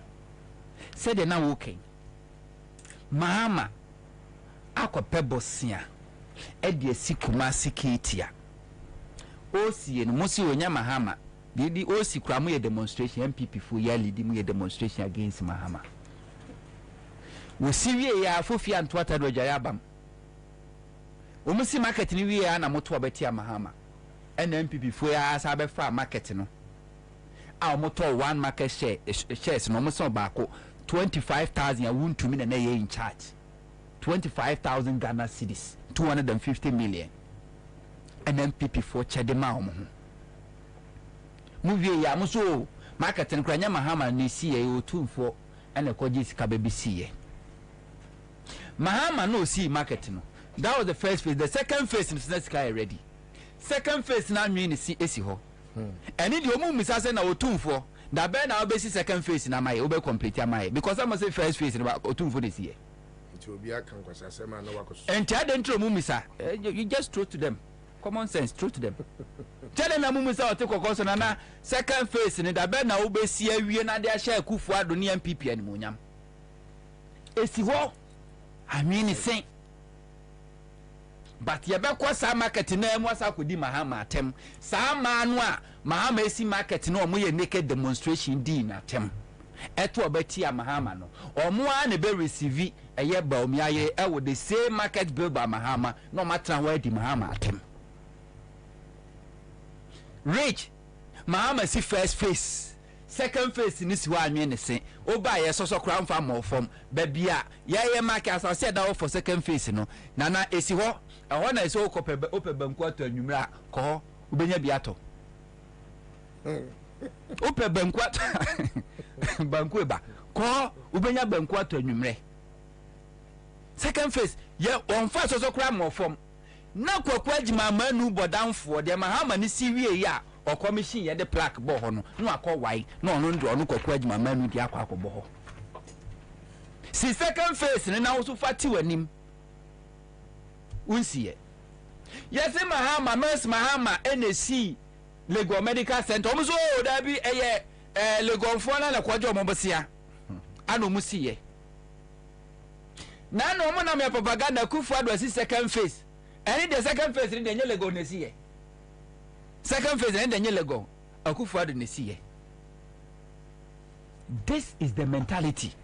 se de na woken mahama akope bosia e de sikuma sikitia osie no musi onya mahama the OC Kramu demonstration MPP for year leading a demonstration against Mahama. We see ya Fufi and Twata Rojayabam. Umusi market ni we are na moto betia Mahama. And MPP for ya asabe fra market no. Our motor one market shares no muso bako 25,000 ya won to me na ye in charge. 25,000 Ghana cedis, 250 million. And MPP for Chadema omo. Movie ya muso market nkranya Mahama ni siye otumfo ene koji sika bebi siye Mahama no see market no. That was the first phase. The second phase is not sky ready. Second phase na mean see esi ho and the omu misa say na otumfo da be na obesi second phase na mai obe complete mai because I must say first phase na otumfo this year it will be a kan kwasa sema na wakoso and tell them omu misa you just throw to them common sense throw to them tell them omu misa o take kokoso na second phase ni da be na obesi awie na de ahia akufu ado ne MPP ani monyam esi ho I mean say but yebekwa sa market na emu asa kodi Mahama atem sa manu a Mahama esi market na omo ye naked demonstration di na atem eto obeti a Mahama no omo a na be receive eye ba omi aye e wo the same market bill ba Mahama no matra wa di Mahama atem rich Mahama si first phase second phase ni si wa anwe ne se oba ye soso kra mfa mo fom ba bia ye market as I said that for second phase no na esi ho ehọ na ese ope banku ato anwumra ko ubenya biato ope banku ato banku eba ko ubenya banku ato anwumre second phase ye on fa so kura mo fom na kwakwa agima manu bodanfo de Mahama ni siwie ya o commission ye de plaque bo ho no no akọ wai na ono ndo ono kwakwa agima manu di akọ akọbọ ho si second phase ni na wo so fati wanim unsiye yes Mahama Miss Mahama NC Lagos Medical Center omuso da bi eye Lagos fo na kwajo omobosia ano musiye na no mo na me propaganda kufu adwasi second phase any the second phase ni denye Lagos nesiye second phase ni denye Lagos akufu adu nesiye. This is the mentality.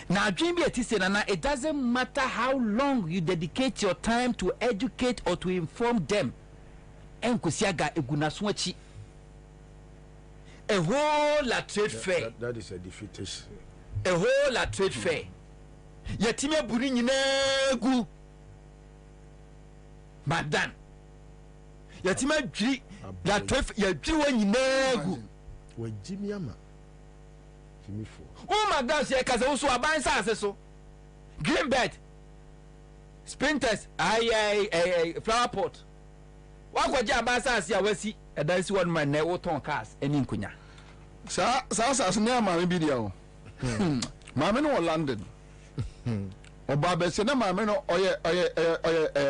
Now, dream be it doesn't matter how long you dedicate your time to educate or to inform them. A whole lot trade fair. That is a defeatist. A whole lot trade fair. Yatime buri nyinegu. Madam. Yatime dri la trade ya dri wa nyinegu. Wa jimiama. Oh my God, she has also a band so green bed, sprinters, flower pot. What was your bass? I will see a dice one man never ton cars and in Kunya. Sir, near my video. Mamma no London. Or Babesina Mamma no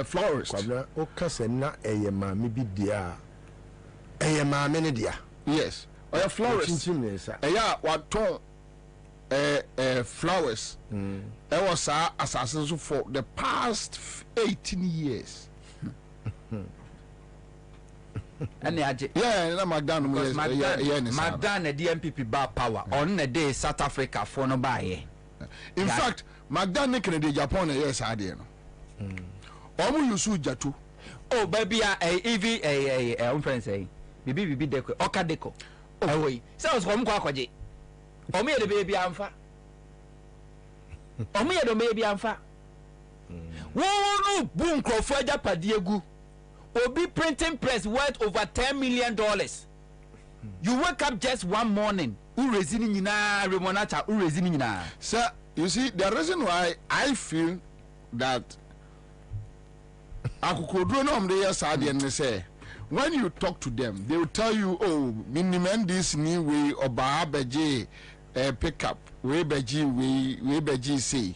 florist. O Cassena, a mammy be dear. A mammy dear. Yes, or a florist. Yeah, what ton flowers. There was assassins for the past 18 years. And yeah, Magdan was Magdan, the DMPP bar power on the day South Africa for no buy. In fact, Magdan Nikan de Japan, yes, I did. Omu Yusu Jatu. Oh, baby, a friend say, Bibi Deco, Okadeco. Oh, wait, sounds home quackwaji. O me the baby amfa. O me the baby amfa. Woo, boom, Crawford Padiegu. Obi printing press worth over $10 million. You wake up just one morning. Sir, you see, the reason why I feel that when you talk to them, they will tell you, oh, minimum this new way or Bahabeji pick up, way beji say.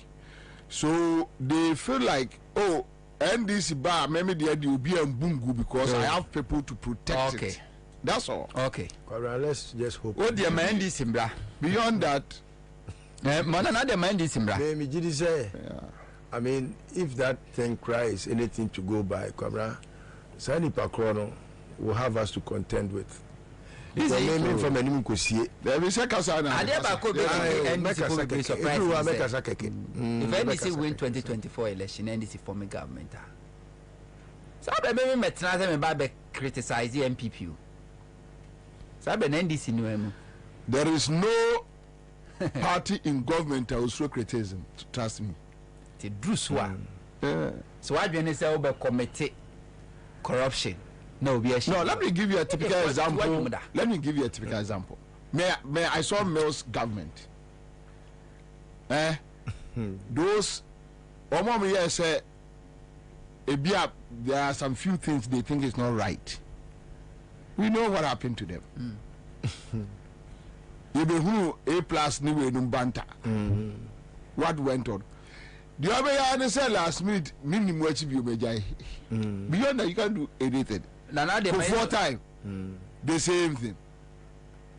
So they feel like, oh, NDC bar, maybe there will be a bungu because I have people to protect it. That's all. Okay. Let's just hope. What the man is simbra? Beyond that, another man is simbra. I mean, if that thing cries anything to go by, Kwabena, Sani Pakrono will have us to contend with. Is it from any Mukusi? There is a Kasana. If NDC win 2024 election, NDC form a government. So I maybe met them about criticize the MPP. So I NDC new. There is no party in government that will show criticism. Trust me. The Bruce one. So I didn't say about committee corruption. No, let me give you a typical example. Let me give you a typical example. May I saw Mills government. Those say there are some few things they think is not right. We know what happened to them. A+ new banta. What went on? The other year said last minute minimum beyond that you can't do anything. For 4 times, the same thing.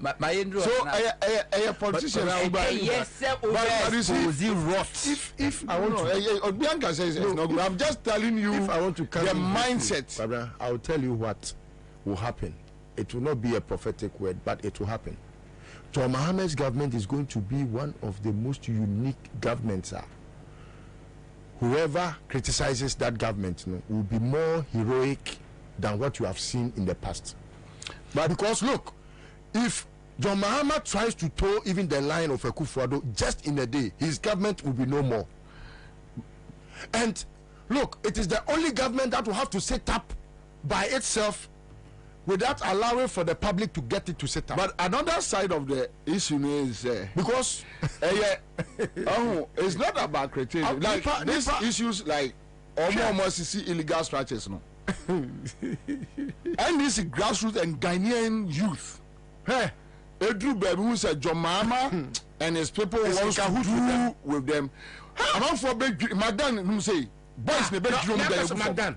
So a politician, but you see, if I want to, Bianca says it's not good. I'm just telling you, if I want to the mindset. I'll tell you what will happen. It will not be a prophetic word, but it will happen. John Mohammed's government is going to be one of the most unique governments. Whoever criticizes that government will be more heroic than what you have seen in the past. But because look, if John Mahama tries to toe even the line of Akufo-Addo just in a day, his government will be no more. And look, it is the only government that will have to set up by itself without allowing for the public to get it to set up. But another side of the issue is because it's not about criticism. Like these issues, like almost see illegal structures, no. And this grassroots and Ghanaian youth. Hey, Edru Baby who said John Mahama and his people want to do with them. I'm not for big Magdan who say boys the best drum there. Magdan.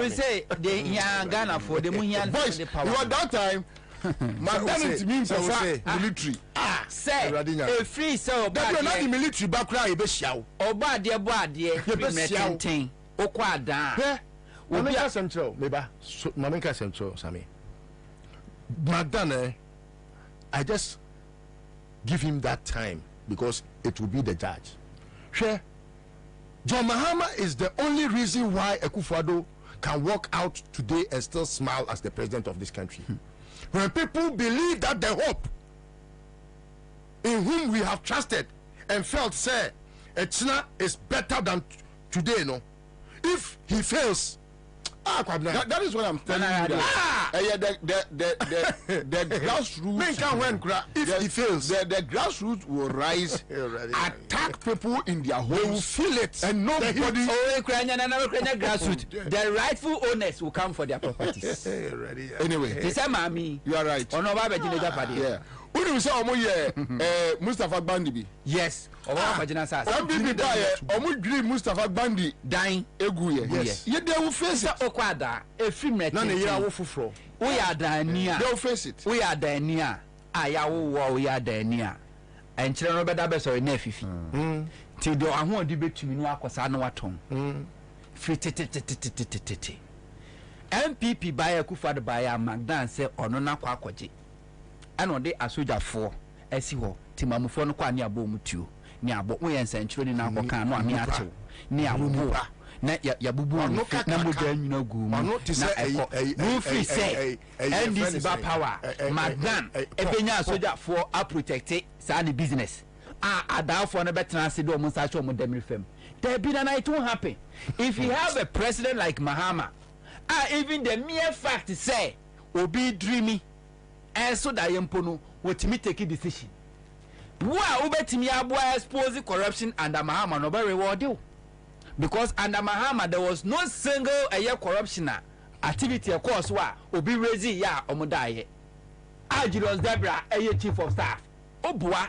We say the Ghana for the Munyan boys. You at that time. Magdan it means military. Say a free so but you're not the military background you be show. Oba dear boy dear you be show. Okwada. Mamika Central, maybe Mamika Central, Sammy. Magdan, I just give him that time because it will be the judge. Sure. John Mahama is the only reason why Akufo-Addo can walk out today and still smile as the president of this country. When people believe that the hope in whom we have trusted and felt say Echina is better than today, no. If he fails, That is what I'm telling you. The grassroots. If he fails, the grassroots will rise, attack people in their homes. They will feel it, and nobody. Grassroots. The rightful owners will come for their properties. Anyway, you are right. Yeah. When you say Mustafa Bandi, yes. MPP buy Mustafa Bandi dying eguye. Yes. Yet they will face it. Okwada a film net. None year wofufro. We are Dania. They will face it. We are Dania. Ayawo we are Dania. And children better be sorry nefifi. Till the one debate to me no akwasa no aton. Free tete. MPP buy Akufo-Addo buy Magdan say ono na kwa akwaje. Ano de asoja for esi ho timamufo no kwa ne abo mutuo ne abo wo yen sanchiro ni na akoka no ame achew ne abubu na ya bubu na moja nyina gu mu na eko no free say NDC ba power Magdan ebenya asoja for a protect sa ne business adafo no betena se do mo sa cho mo demri fam there be na it won't happen if you have a president like Mahama even the mere fact say obi dreamy and so that yempono what me take a decision. Why ubetimi abua expose corruption under Mahama no be reward you? Because under Mahama there was no single corruption activity of course wa obi raise ya omudaye. Julius Debra chief of staff. Obua.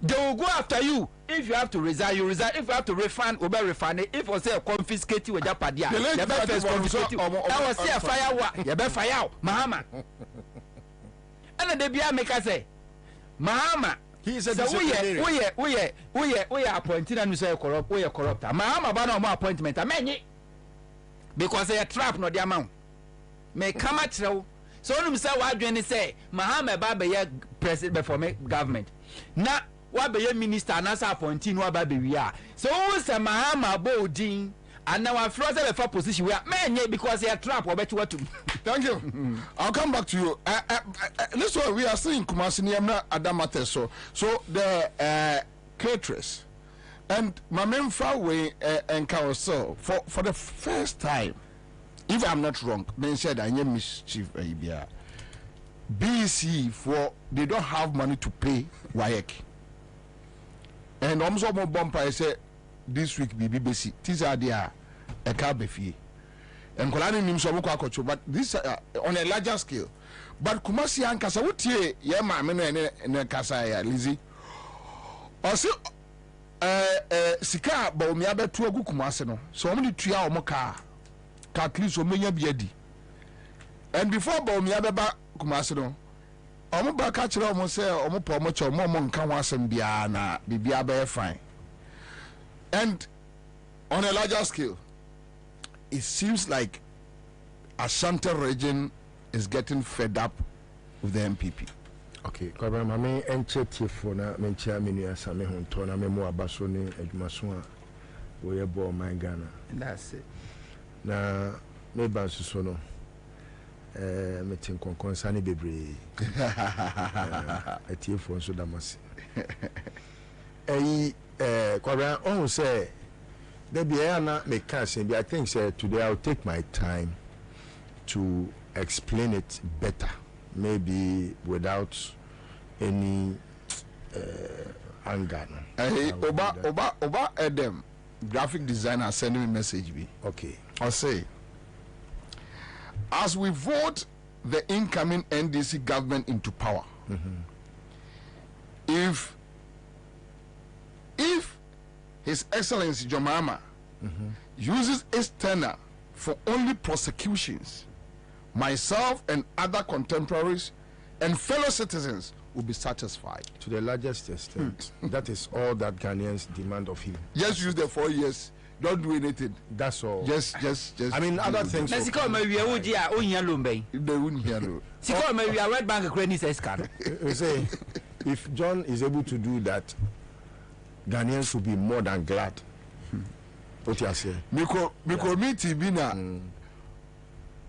They will go after you. If you have to resign, you resign. If you have to refund, you better refund it. If you say confiscate you with your padia, you better first confiscate you. That was say fire wa, you better fire out, Mahama. And the Bia make us say, Mahama. He is a disciplinary. We are appointed and we say corrupt. We are corrupt. Mahama bana more appointment. Amenye because they are trap no the amount. May come at you. So when you say what do you say? Mahama baba ye president before me government. Na what be your minister and as appointing what baby we are. So who say Mahama bolding and now I froze before position we are menye because they are trap or bet what to. Thank you. I'll come back to you. This one we are seeing Kumasi Niamna Adamate so the caterers and my main far way and carousel for the first time, if I'm not wrong, they said I am mischief BC for they don't have money to pay WAEC. And also more bumper I say this week BBC these are their a car befi. And Kolani Nimso Mukwakocho, but this on a larger scale. But Kumasi and Kasawuti, Yama and Kasaya, Lizzie. Also, Sika, Bomiabe to a good Kumasino. So many 3 hour moka, Kaklis or Menya Biedi. And before Bomiabe Kumasino, Omoba catcher almost say, Omopo much or Momon Kawasan Biana, Bibiabe fine. And on a larger scale, it seems like Ashanti region is getting fed up with the MPP. Okay, Kwabena, me enche for na me chia menu asame honto na me mo abaso ni adwumaso a we ye bo my Ghana. That's it. Na me ba suso no me tin konkon sane bebre. Etie for so damasi. Kwabena on say I think today I'll take my time to explain it better, maybe without any anger. Oba Adam, graphic designer, sending me a message. Okay. I'll say, as we vote the incoming NDC government into power, if His Excellency John Mahama uses his tenure for only prosecutions, myself and other contemporaries and fellow citizens will be satisfied. To the largest extent. That is all that Ghanaians demand of him. Just use the 4 years. Don't do anything. That's all. Just. I mean, other things. Let's go. Maybe I would hear Lumbe. They wouldn't hear. Siko maybe a Red Bank credit says card. Say, if John is able to do that, Ghanaians will be more than glad. What you are saying? Miko meet Bina.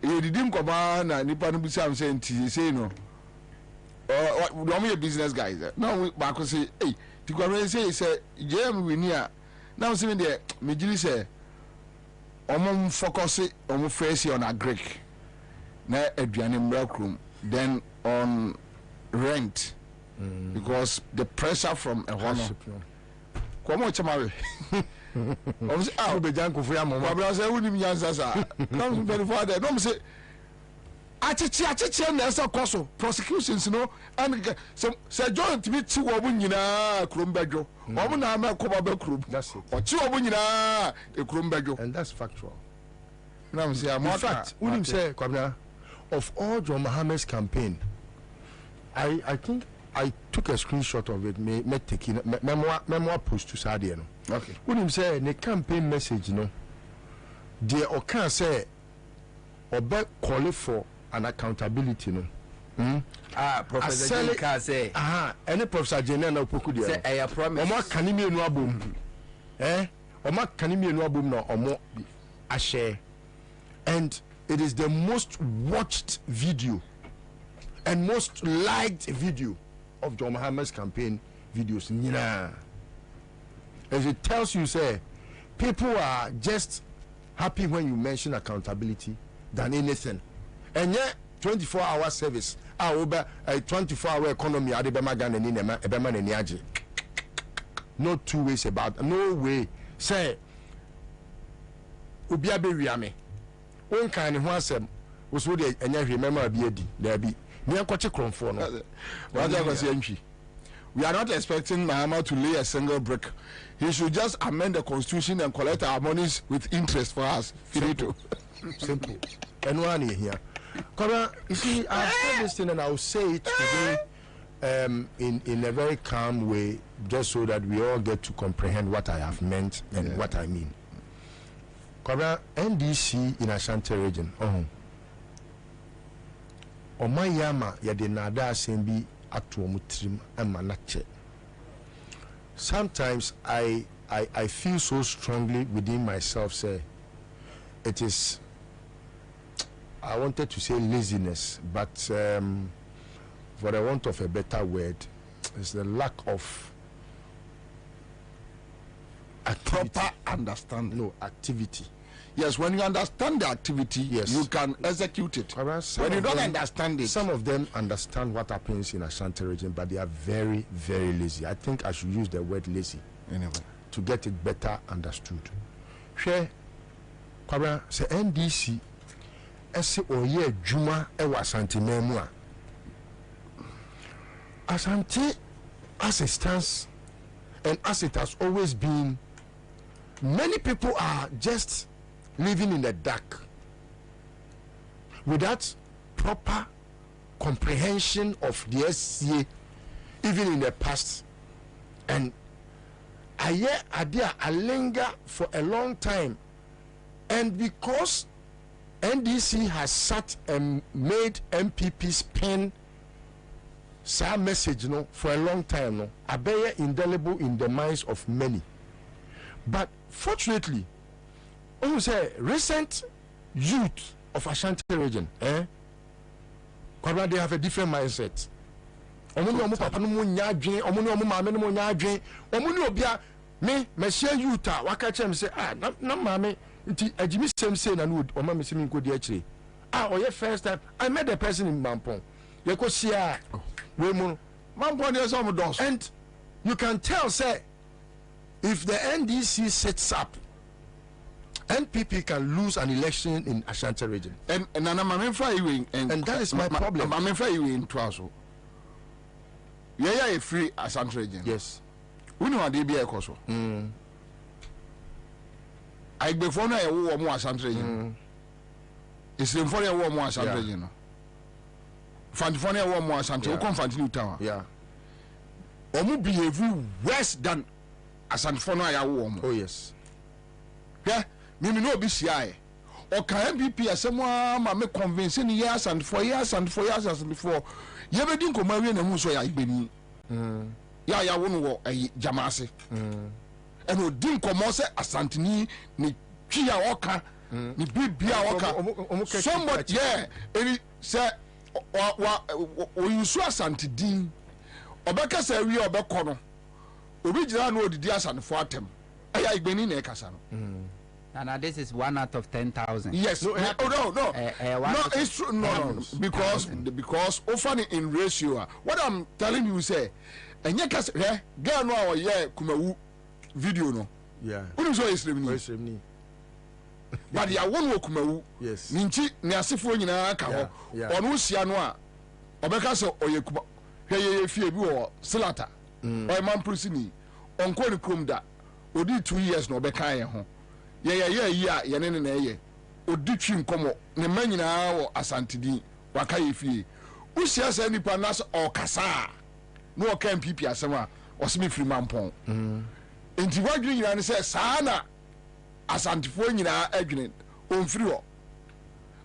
You didn't come on and Nippon Bissam saying, say no. Or a business guy. Now, Marco say, hey, to come and say, JM Winia. Now, see me there, Mijili say, focus on face on a Greek na aduane mbrakrum then on rent because the pressure from a one komo chamawe I be janko for ya mama Kwabena say woni nyansa sa come very father no say achichi na esa kwaso prosecutions no and say joint bi ti wo bu nyina krombadwo wo na ma ko ba krum that's it o chi wo bu nyina e krombadwo and that's factual now say am fact unim say Kwabena of all John Mohammed's campaign I think I took a screenshot of it me taking memoir post to Sadia no okay unim say the campaign message no there or can say obe call for an accountability no Professor Jinka say any Professor Jenna na opoku dia say I promise omo kanimi enu abom omo kanimi enu abom na omo a share and it is the most watched video and most liked video of John Mohammed's campaign videos nina as it tells you say people are just happy when you mention accountability than anything and yet 24-hour service over a 24-hour economy no two ways about no way say obi abewia one kind of asem was what enya remember be there be me akwache kronfo no we are not expecting Mahama to lay a single brick. He should just amend the constitution and collect our monies with interest for us. Simple. And one here. Kwabena, you see, I said this thing and I will say it today in a very calm way, just so that we all get to comprehend what I have meant and what I mean. Kwabena, NDC in Ashanti region. Omayama yadenada asembi atuomutrim amanache. Sometimes I feel so strongly within myself, say it is, I wanted to say laziness, but for the want of a better word, it's the lack of proper understanding. No, activity. Yes, when you understand the activity, yes, you can execute it. When you don't understand it, some of them understand what happens in Ashanti region, but they are very, very lazy. I think I should use the word lazy anyway to get it better understood. Share, Kwabena, say NDC, ese oye juma ewa Ashanti memua. Ashanti, as it stands, and as it has always been, many people are just living in the dark without proper comprehension of the SCA, even in the past. And I linger for a long time, and because NDC has sat and made MPPs pen some message for a long time I bear indelible in the minds of many. But fortunately, I say recent youth of Ashanti region, Kwabena, they have a different mindset. Omuni papa no mo nya adwen, omuni maame no mo nya adwen, omuni obia me share youth a waka chem say na maame nti agimi sem na no oma me sem nkodi akire. Oye first time I met the person in Mampong. Ye ko sia we mu Mampong dey some dos. And you can tell say if the NDC sets up, NPP can lose an election in Ashanti region. And that is my problem. in Twaso. Yeah, a free Ashanti region. Yes. We know they be a coso. I before I war more Ashanti region. It's in for a war more Ashanti region. Fantifonia war more Ashanti. You come Fantinu Tower. Yeah. Omu behave worse than Asantfono ya wo. Oh yes. Yeah. Mimi no be shy. O kan MPP asemo ma me convince ni years and for years and for years and before. Ye be din ko ma wie na hu so ya igbeni. Ya wo no wo jamase. And o din ko mo se asantini ni twi ya oka ni bibia oka. Somebody eri say o yusu asantidin. Obeka say wi obekọ no. Obi jira no odidi asanfo atem. Aya igbeni na ekasa no. And this is 1 out of 10,000. Yes. No. It's true. No. Because often in ratio, what I'm telling you say, and you can say, girl, no, yeah, kumawu video no. Yeah. Who is Islam? But ya one kumawu. Yes. Ninchi ni asifo nyina ka ho. Onu sia no a obeka so oyekuba. Hweye fie bi wo Silata. Oy man prisini. Onko ni krom da. Odi 2 years no obeka ye ho. Ye a ne na ye. Odi twi nkomo ne man nyina wo asantidi waka ye fie. Usia sa nipa nas o kasa. No o kan pipi asema o semi free mampon. Enti wadwi nyina ne se saa na asantifo nyina adwene on free ho.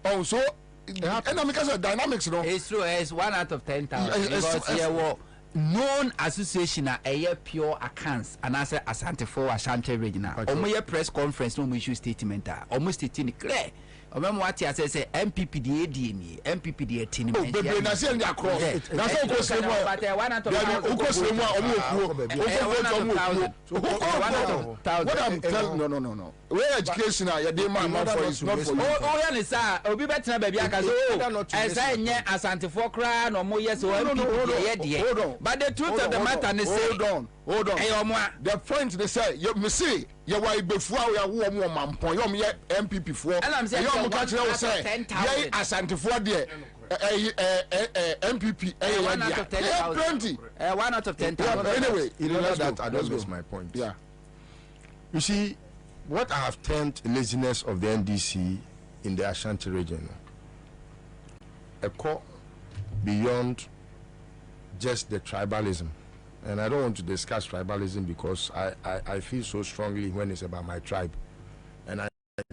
Oh so and I'm because of dynamics no. It's true. It's 1 out of 10,000 because here was known association a pure accounts and as Asante Ashanti regional. Omo press conference no issue statement almost stating clear. Omem what ya say MPP the ADNE MPP the team. Oh baby na say dia cross. Na so go say mo. But 1 out of 1,000. Go say mo omo okuo. What I'm telling no. Where education are you dey man for is not for you. Oh yeah ni sir obi betina baby aka so esa nye Asante for kra no mo yes o MPP the ye. But the truth of the matter is say hold on. The point they say you me see you why before we are wo mampon you me MPP for. And I'm saying you catch you say ye Asante for there MPP 1 out of 10,000. 1 out of 10,000. Anyway, you know that I don't miss my point. Yeah. You see, what I have termed laziness of the NDC in the Ashanti region, a core beyond just the tribalism. And I don't want to discuss tribalism because I feel so strongly when it's about my tribe. And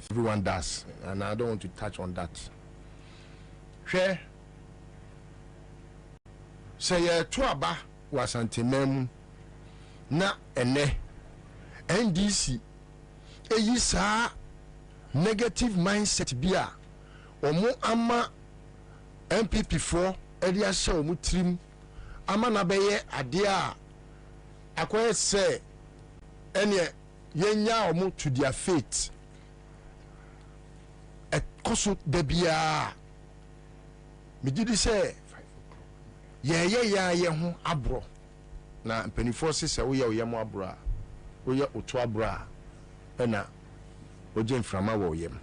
everyone does. And I don't want to touch on that. Share. Say Tuaba was antimem na ene NDC eyisa negative mindset bia omo ama MPP4 area show mu trim ama na beye ade a akoye se ene yenya omo to their fate e koso de bia me did say ye ho abro na mpanifo se woye mo abro a woye oto abro a na oje mframa wo yem.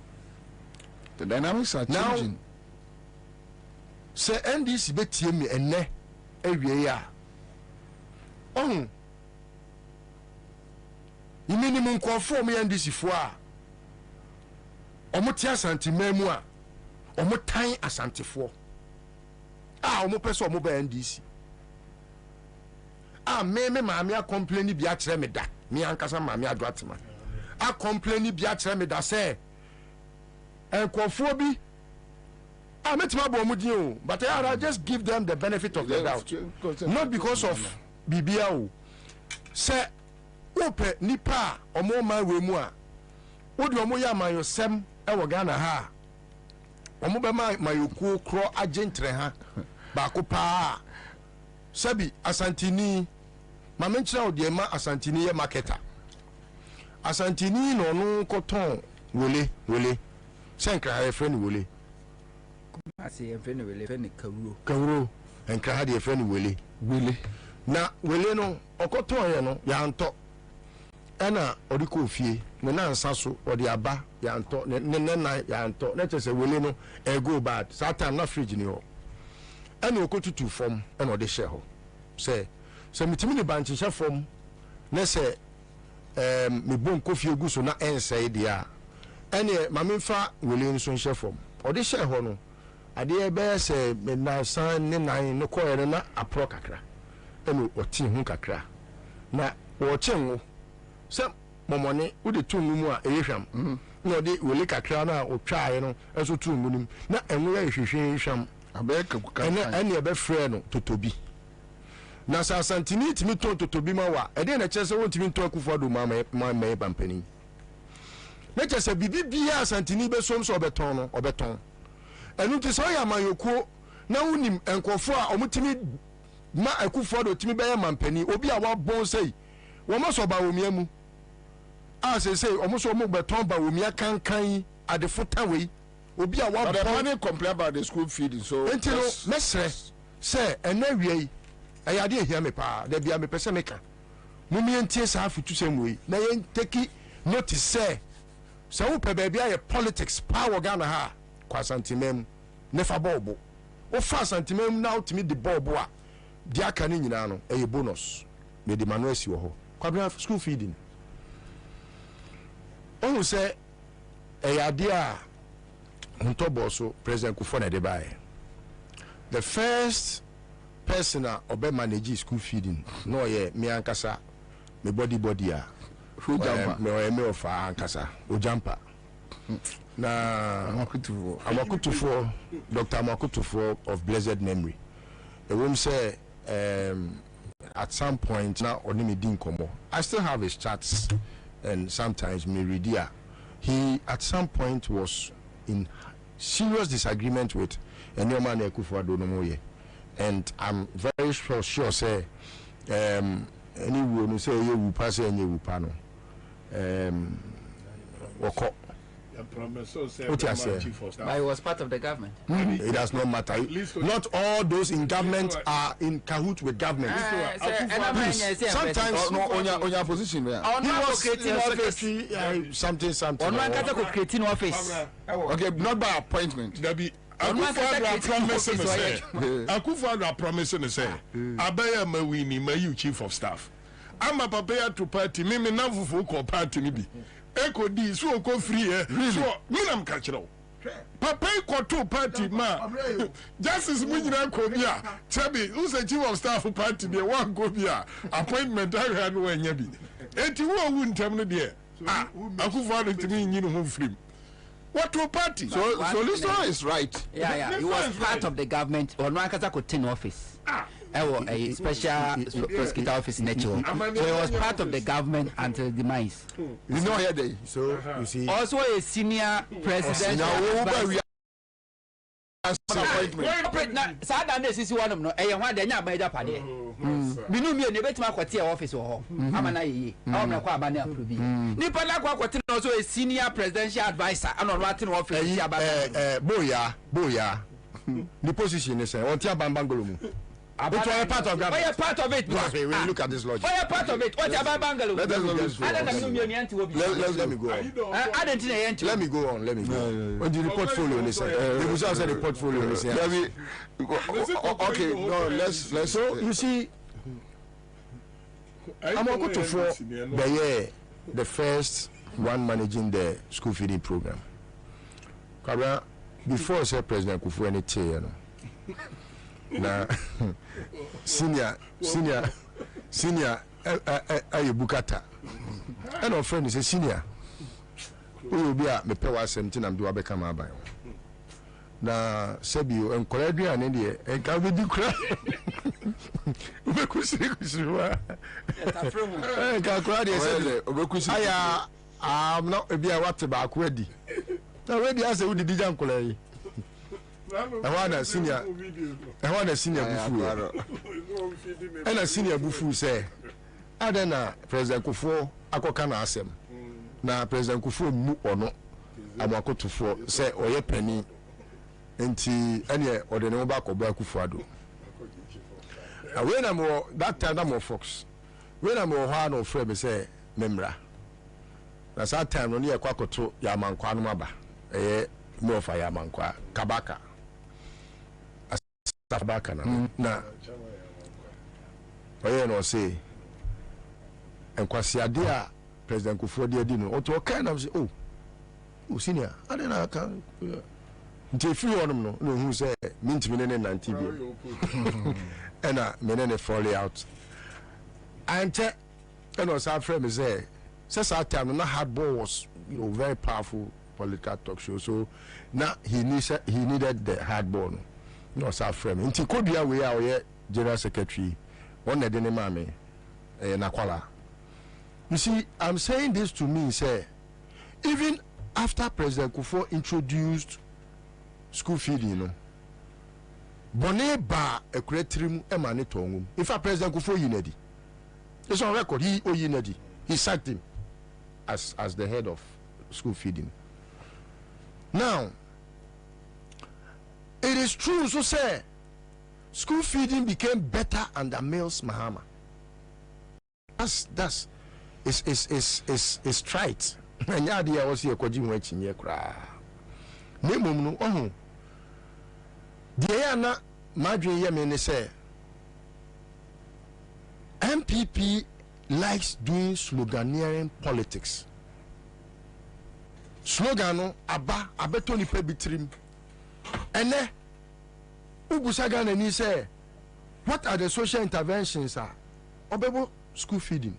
The dynamics are changing. Now, say NDC betie me enne awie ya on yimini mun nkofo me NDC fo a omote Asante mamu a omotan asantefo omo pese omo ba NDC me maame a complain bi a kire me da me ankasa maame adwatema a complain bi a kire me da say enkofo bi metima bo mu din o but I just give them the benefit of the doubt not because of bibia o say ope nipa omo man we mu a odi omo ya man yosem e wo Ghana ha omo be mayoku kro agentre ha ba ko pa sabi Asantini mamenchira odi ma Asantini ye marketer Asantini no no koton wole senkra e friend wole asi e friend wole friend kawuro enkra ha de friend wole na wole no okoton ye no ya nto ena odi ko fie me na Ansah so odi aba ya nto ne na ya nto na chese wole no e go bad satan na fridge ni ho ena okotutu form ena odi share ho se mitimi ni banchi share form na se me bon kofi egu so na ense dia ene mamemfa wole nso share form odi share ho no ade e be se me na san ne nan no koyere na apro kakra ena oti hu kakra na wo chenwo se momone udi tungu mu a ehwam na odi wole kakra na otwaaye no enso tungu nim na enwo ya hwehwe hwam abeka kuka ene ebe frɛ no totobi na sa Asantini timi ton totobi ma wa ede na kyerɛ sɛ wontimi ton akufo do ma bampani na kyerɛ sɛ bibi bia Asantini be som so obeton no obeton enu ti so ya mayokuo na wonim enkofo a omutimi ma akufo do timi be ya mampani obi a wabon sei wo ma so ba wo miamu as I say almost omo beton ba omia kan at the footaway obi a one the money complain about the school feeding so enti no mesre say enawie ayade ehia me pa da bia me pese meka mumi entie sa afutu semwe na yen take notice say so wo pe bia ye politics power Ghana ha kwa santimem nefa bobo o fa santimem na ultimate the bobo a dia aka ni nyina no eye bonus me de manual si wo ho Kwabena school feeding on say ayade a ntobo so president Kufuor na de bae the first person obe manage school feeding no ye me ankasa me body a who jumper me of ankasa o jumper na amakutufo Dr. Amakutufo of blessed memory the room say at some point now only din komo I still have his chats and sometimes me read here he at some point was in serious disagreement with Enyoma na Akufo-Addo no moye and I'm very sure say anyway no say you will pass any wupa no woko what you say but he was part of the government. It does not matter. Not all those in government are in cahoots with government. Sometimes on your position there. He was creating office something creating office. Okay, not by appointment. Akufo-Addo promising say abaya mawini mayu chief of staff. I'm a prepare to party me na fufu ko party ni bi. Eko di so ko free so me nam ka kire wo. Papa ko to party ma. Justice Munyina ko bia. Chebi who's the chief of staff party dey wan go bia. Appointment I no anya bi. Enti wo wu ntam no de. Akufo-Addo timi nyi no ho free. What to party? So Listo is right. Yeah. He was part of the government. Or no Ankasa could take office. A special prosecutor office natural. So he was part of the government until demise. You know here they. So you see. Also a senior president. Sada this is one of no. One day na major party. Binu mi ne betima kwati office ho. Amana yi. Amana kwa abane approve. Nipa na kwa kwati also a senior presidential advisor. Ano no ati no office boya. The position is on tia bambangolo mu. It's all part of government. What part of it? Look at this logic. What part of it? What about Bangalore? Let me go on. Let me go on. When the portfolio is the portfolio is okay, no, let's so you see I'm going to for the first one managing the school feeding program. Kwabena before say President Kufuor anything, you know. Na senior ayi bukata and our friend is senior we will be a me pay wa 17 am do abeka ma ban na sebio encourage an dey en ka be di kra we kusiri wa ka kra dey say obekusiri aya am na e bia what ba ko adi na we dey say we di jan kola yi Ewana senior bufu ena senior bufu say adena President Kufuor akoka na asem na President Kufuor mu ono amakotufo say oye pani enti ene odene mo ba ko ba Akufo-Addo when am that time am Fox when am ho na ofre me say memra na that time no ne yakwakoto ya mankwa no maba me ofa ya mankwa kabaka Tabaka na oye no say enkwasi ade a President Kufuor de adi no oto kind am say oh senior ade na aka nti free onom no hu say mintimi ne 90 bi ena menene fall out ante eno sa friend me say that time na hardball was very powerful political talk show so now he needed the hardball no sa frame nti kodua we a oye general secretary one de ne mame nakwala you see I'm saying this to me say even after President Kufuor introduced school feeding bone ba ekretrim emane tongum in fact President Kufuor yinedi it's on record he sacked him as the head of school feeding. Now, it is true, so say, school feeding became better under Mills Mahama. That's trite. And ya dia was here kwaji mwachi nye kra. Nemo no ohu. Dia na madwe ye me ne say MPP likes doing sloganeering politics. Slogan no abeto ni pe bitrim. Ene ubusaga na ni say what are the social interventions are? Obebo school feeding.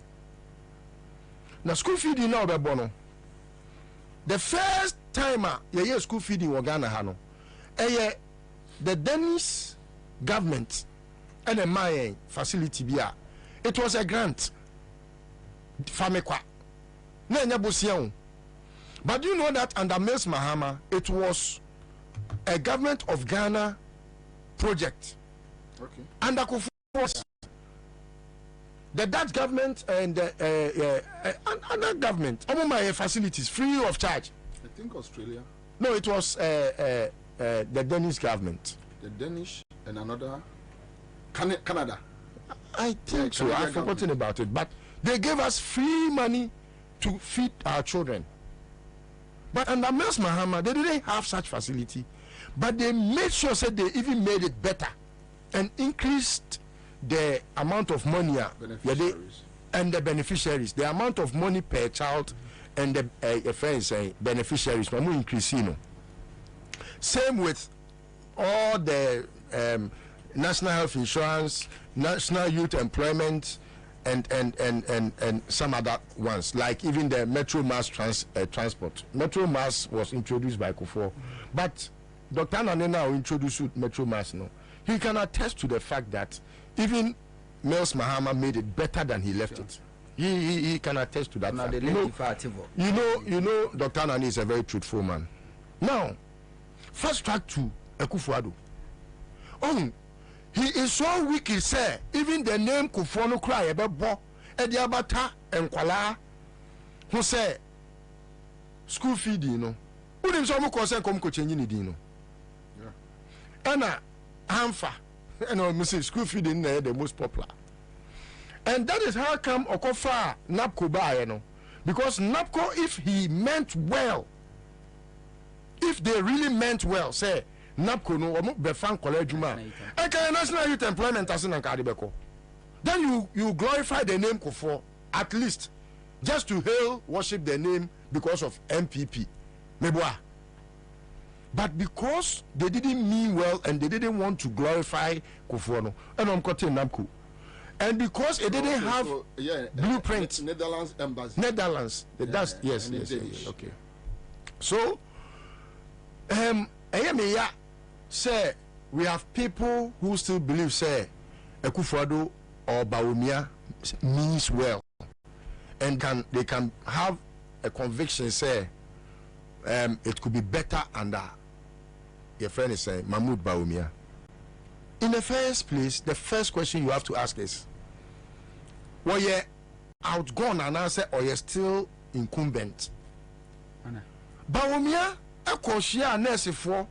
Now school feeding now obebo no. The first time ye school feeding in Ghana hano, the Danish government and a Mayan facility bia. It was a grant. Famekwa. But do you know that under Mills Mahama, it was a government of Ghana project. Okay. Under Kufu was the Dutch government and another government, all my facilities free of charge. I think Australia. No, it was the Danish government. The Danish and another Canada. I think so. I've forgotten about it. But they gave us free money to feed our children. But under Mills Mahama, they didn't have such facility. But they made sure that they even made it better and increased the amount of money and the beneficiaries, the amount of money per child and the friends beneficiaries. Increasing. Same with all the national health insurance, national youth employment, and some other ones, like even the Metro Mass transport. Metro Mass was introduced by Kufuor, but Dr. Nanena introduced Metro Mass. No, he can attest to the fact that even Mills Mahama made it better than he left it. He can attest to that. You know, Dr. Nani is a very truthful man. Now, first track to Akufo-Addo. Oh, he is so weak. He said even the name Kufuor no cry about Ediabata and Kwala, who say school feeding. You know, who didn't so much concern come coaching you know. Anna Ansah. You know, school feeding the most popular, and that is how come Okofa NAPCO buy, you know, because NAPCO, if he meant well, if they really meant well, say NAPCO no befan college man, okay, national youth employment as in Kadibeko, then you glorify the name Kufuor at least, just to hail worship the name because of MPP, Meboa. But because they didn't mean well and they didn't want to glorify Kufuor, and I'm cutting NAPCO, and because it didn't have blueprint, Netherlands embassy, that's yes, okay. So, say we have people who still believe say Akufo-Addo or Bawumia means well, and they can have a conviction say it could be better under your friend is saying Mahmoud Bawumia. In the first place, the first question you have to ask is, were you outgone and answer or you still incumbent? Bawumia, a coachia nurse for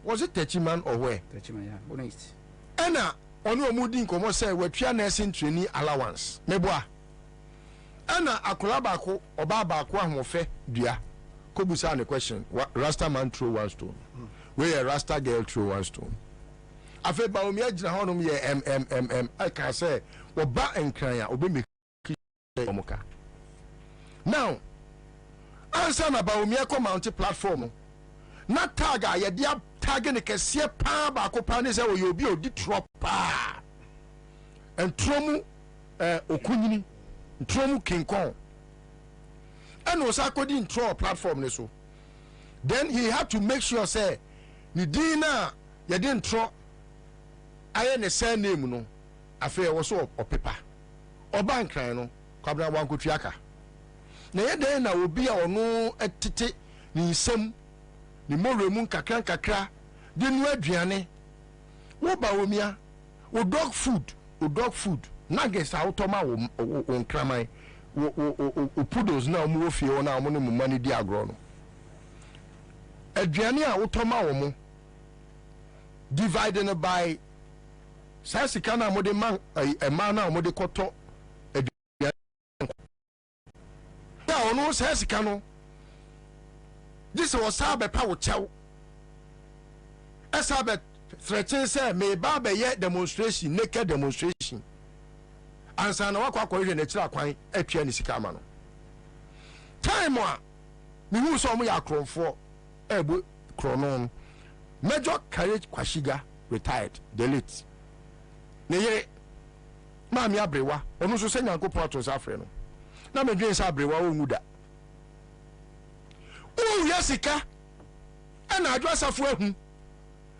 was it Techiman or where? Techiman, yeah. Anna, on your mooding como say we're nursing trainee allowance. Meboa. Anna Akulabako or Babako Mofe, dear. Kobusa the question. Rasta man throw one stone. Where a Rasta girl throw one stone. I feel Bawumia Jahonum ye I can say, or ba and crya, or be me. Now, Ansah na Bawumia come mounted platform. Not taga, ye dia tagging a cassia pa bako panis or you'll be a drop pa. And Tromu Okunini, Tromu King Kong. And was according to our platform. So then he had to make sure say, Nidina, you didn't throw. I ain't a same name, no. Affair was so or paper. Or bank, no. Kwabena Wankutriaka. Na then I will be or no at titi ni sem ni more moon kakra. Then we Adriane. What Bawumia? O dog food. Nuggets automa on cramai. put those now move for now money di agro no aduane a wotoma wo mo divided by saa sika na mo de man e man na mo de koto aduane ya ono saa sika no this was sabe pa wo chew esabe threaten say me ba be ye demonstration naked demonstration Ansah na wakwa akọ na chira kwan atwa ni sika ma no time a me hu so mo ya kronfo ebo kronon Major Courage Kwashiga retired delete ne ye maami abrewa onu so senya nko porto safre no na me dwen sa abrewa o nguda o ya sika ana adwa safo ahu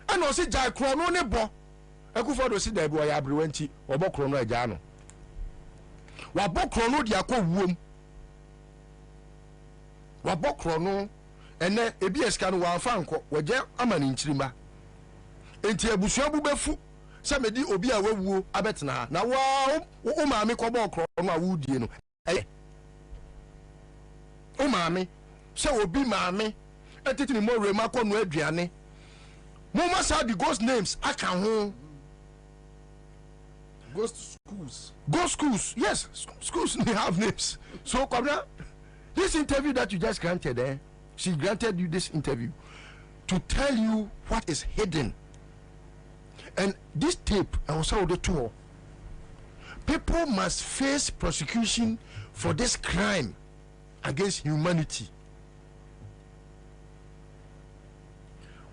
ana o si jai krono ne bo akufo do si da bi o ya abrewa nti obo krono agya no wa bo krono di akọ wa bo krono ene ebi eska no wa fa nko waje amani nchirima enti abusua bu befu se medi obi a wawuo abetena na wa o maami ko bo krono a wudie no o maami se obi maami etitini mo rema ko no aduane mo must have the ghost names aka ho ghost schools. Ghost schools, yes, schools they have names. So Kwabena, this interview that you just granted, she granted you this interview to tell you what is hidden. And this tape, I was the tour. People must face prosecution for this crime against humanity.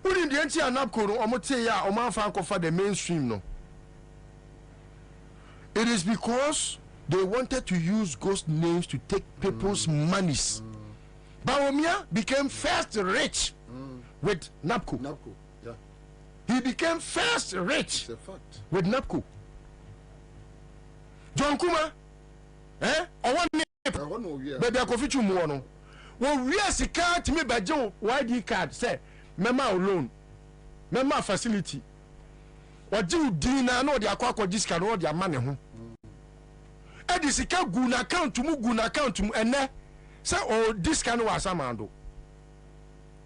Within the entire Napco, Omoteya, Oman for the mainstream, no. It is because they wanted to use ghost names to take people's monies. Bawumia became first rich with NAPCO. Yeah. He became first rich with NAPCO. John Kuma, baby, I could you more. Well, we are a card to me by Joe YD card, say, Mema alone, Mema facility. What do you do now? No, the aqua discount or their money. Edi sika gu na account mu ene say o discount was amando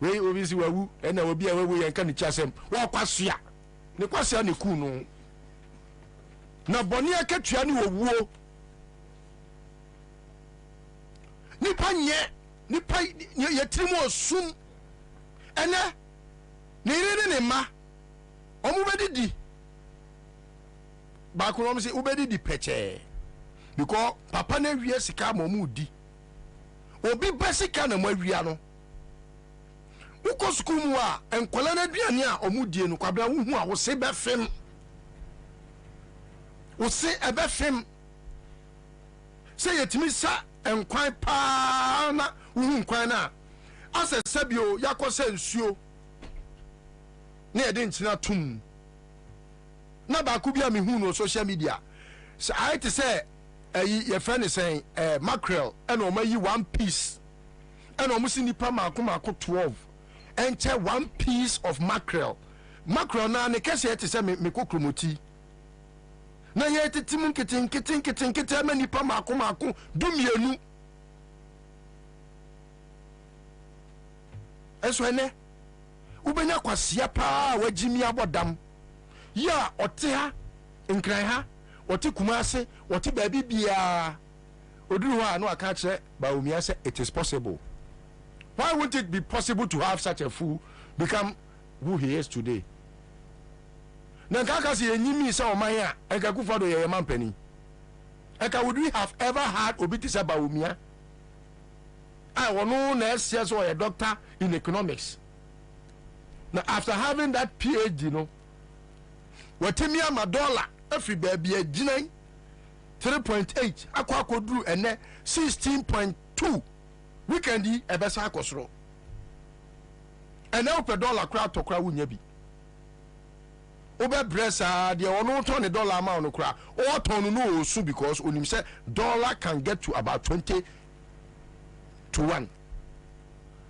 we obisi wawu ena obi a wawu yen kan chiasem wa kwasua ne kwasua ne ku no na boni akatua ne owuo nipa yetrimu osum ene ne ire ne ma omu bedidi ba ko no se ubedidi peche because papa na wiye sika momu di obi basika na mawia no uko school mu a enkola na duane a omudie no Kwabena wuhu a wo se be fem wo se ebe fem se yetimi sa enkwan pa na wuhu nkwan na asa sabio yakose nsuo na yede nchina tum na ba ku bia me hu no social media so I to say your friend is saying mackerel and omayi 1 piece and almost nipa mako 12 and 1 piece of mackerel na ne kese te say me kokromoti na ye tetimu keten ama nipa mako dumienu eso ene ubenya kwasia pa wagimi abodam ya ote ha nkran ha Wati kumase, wati baby bia. Oduru ha no aka kire Bawumia say it is possible. Why won't it be possible to have such a fool become who he is today? Na kaka si enyimi say oman a enka Kufuor ye man pani. Enka would we have ever had obiti say Bawumia? I wono na SS or a doctor in economics. Now after having that PhD, you know, watemi ama dollar every baby a 3.8 akwa kodru ene 16.2 weekendi ebesa akosro ene ope dollar kra to kra wunya bi obe bresa de ono ton the dollar amount no kra o ton no osu because onim say dollar can get to about 20 to 1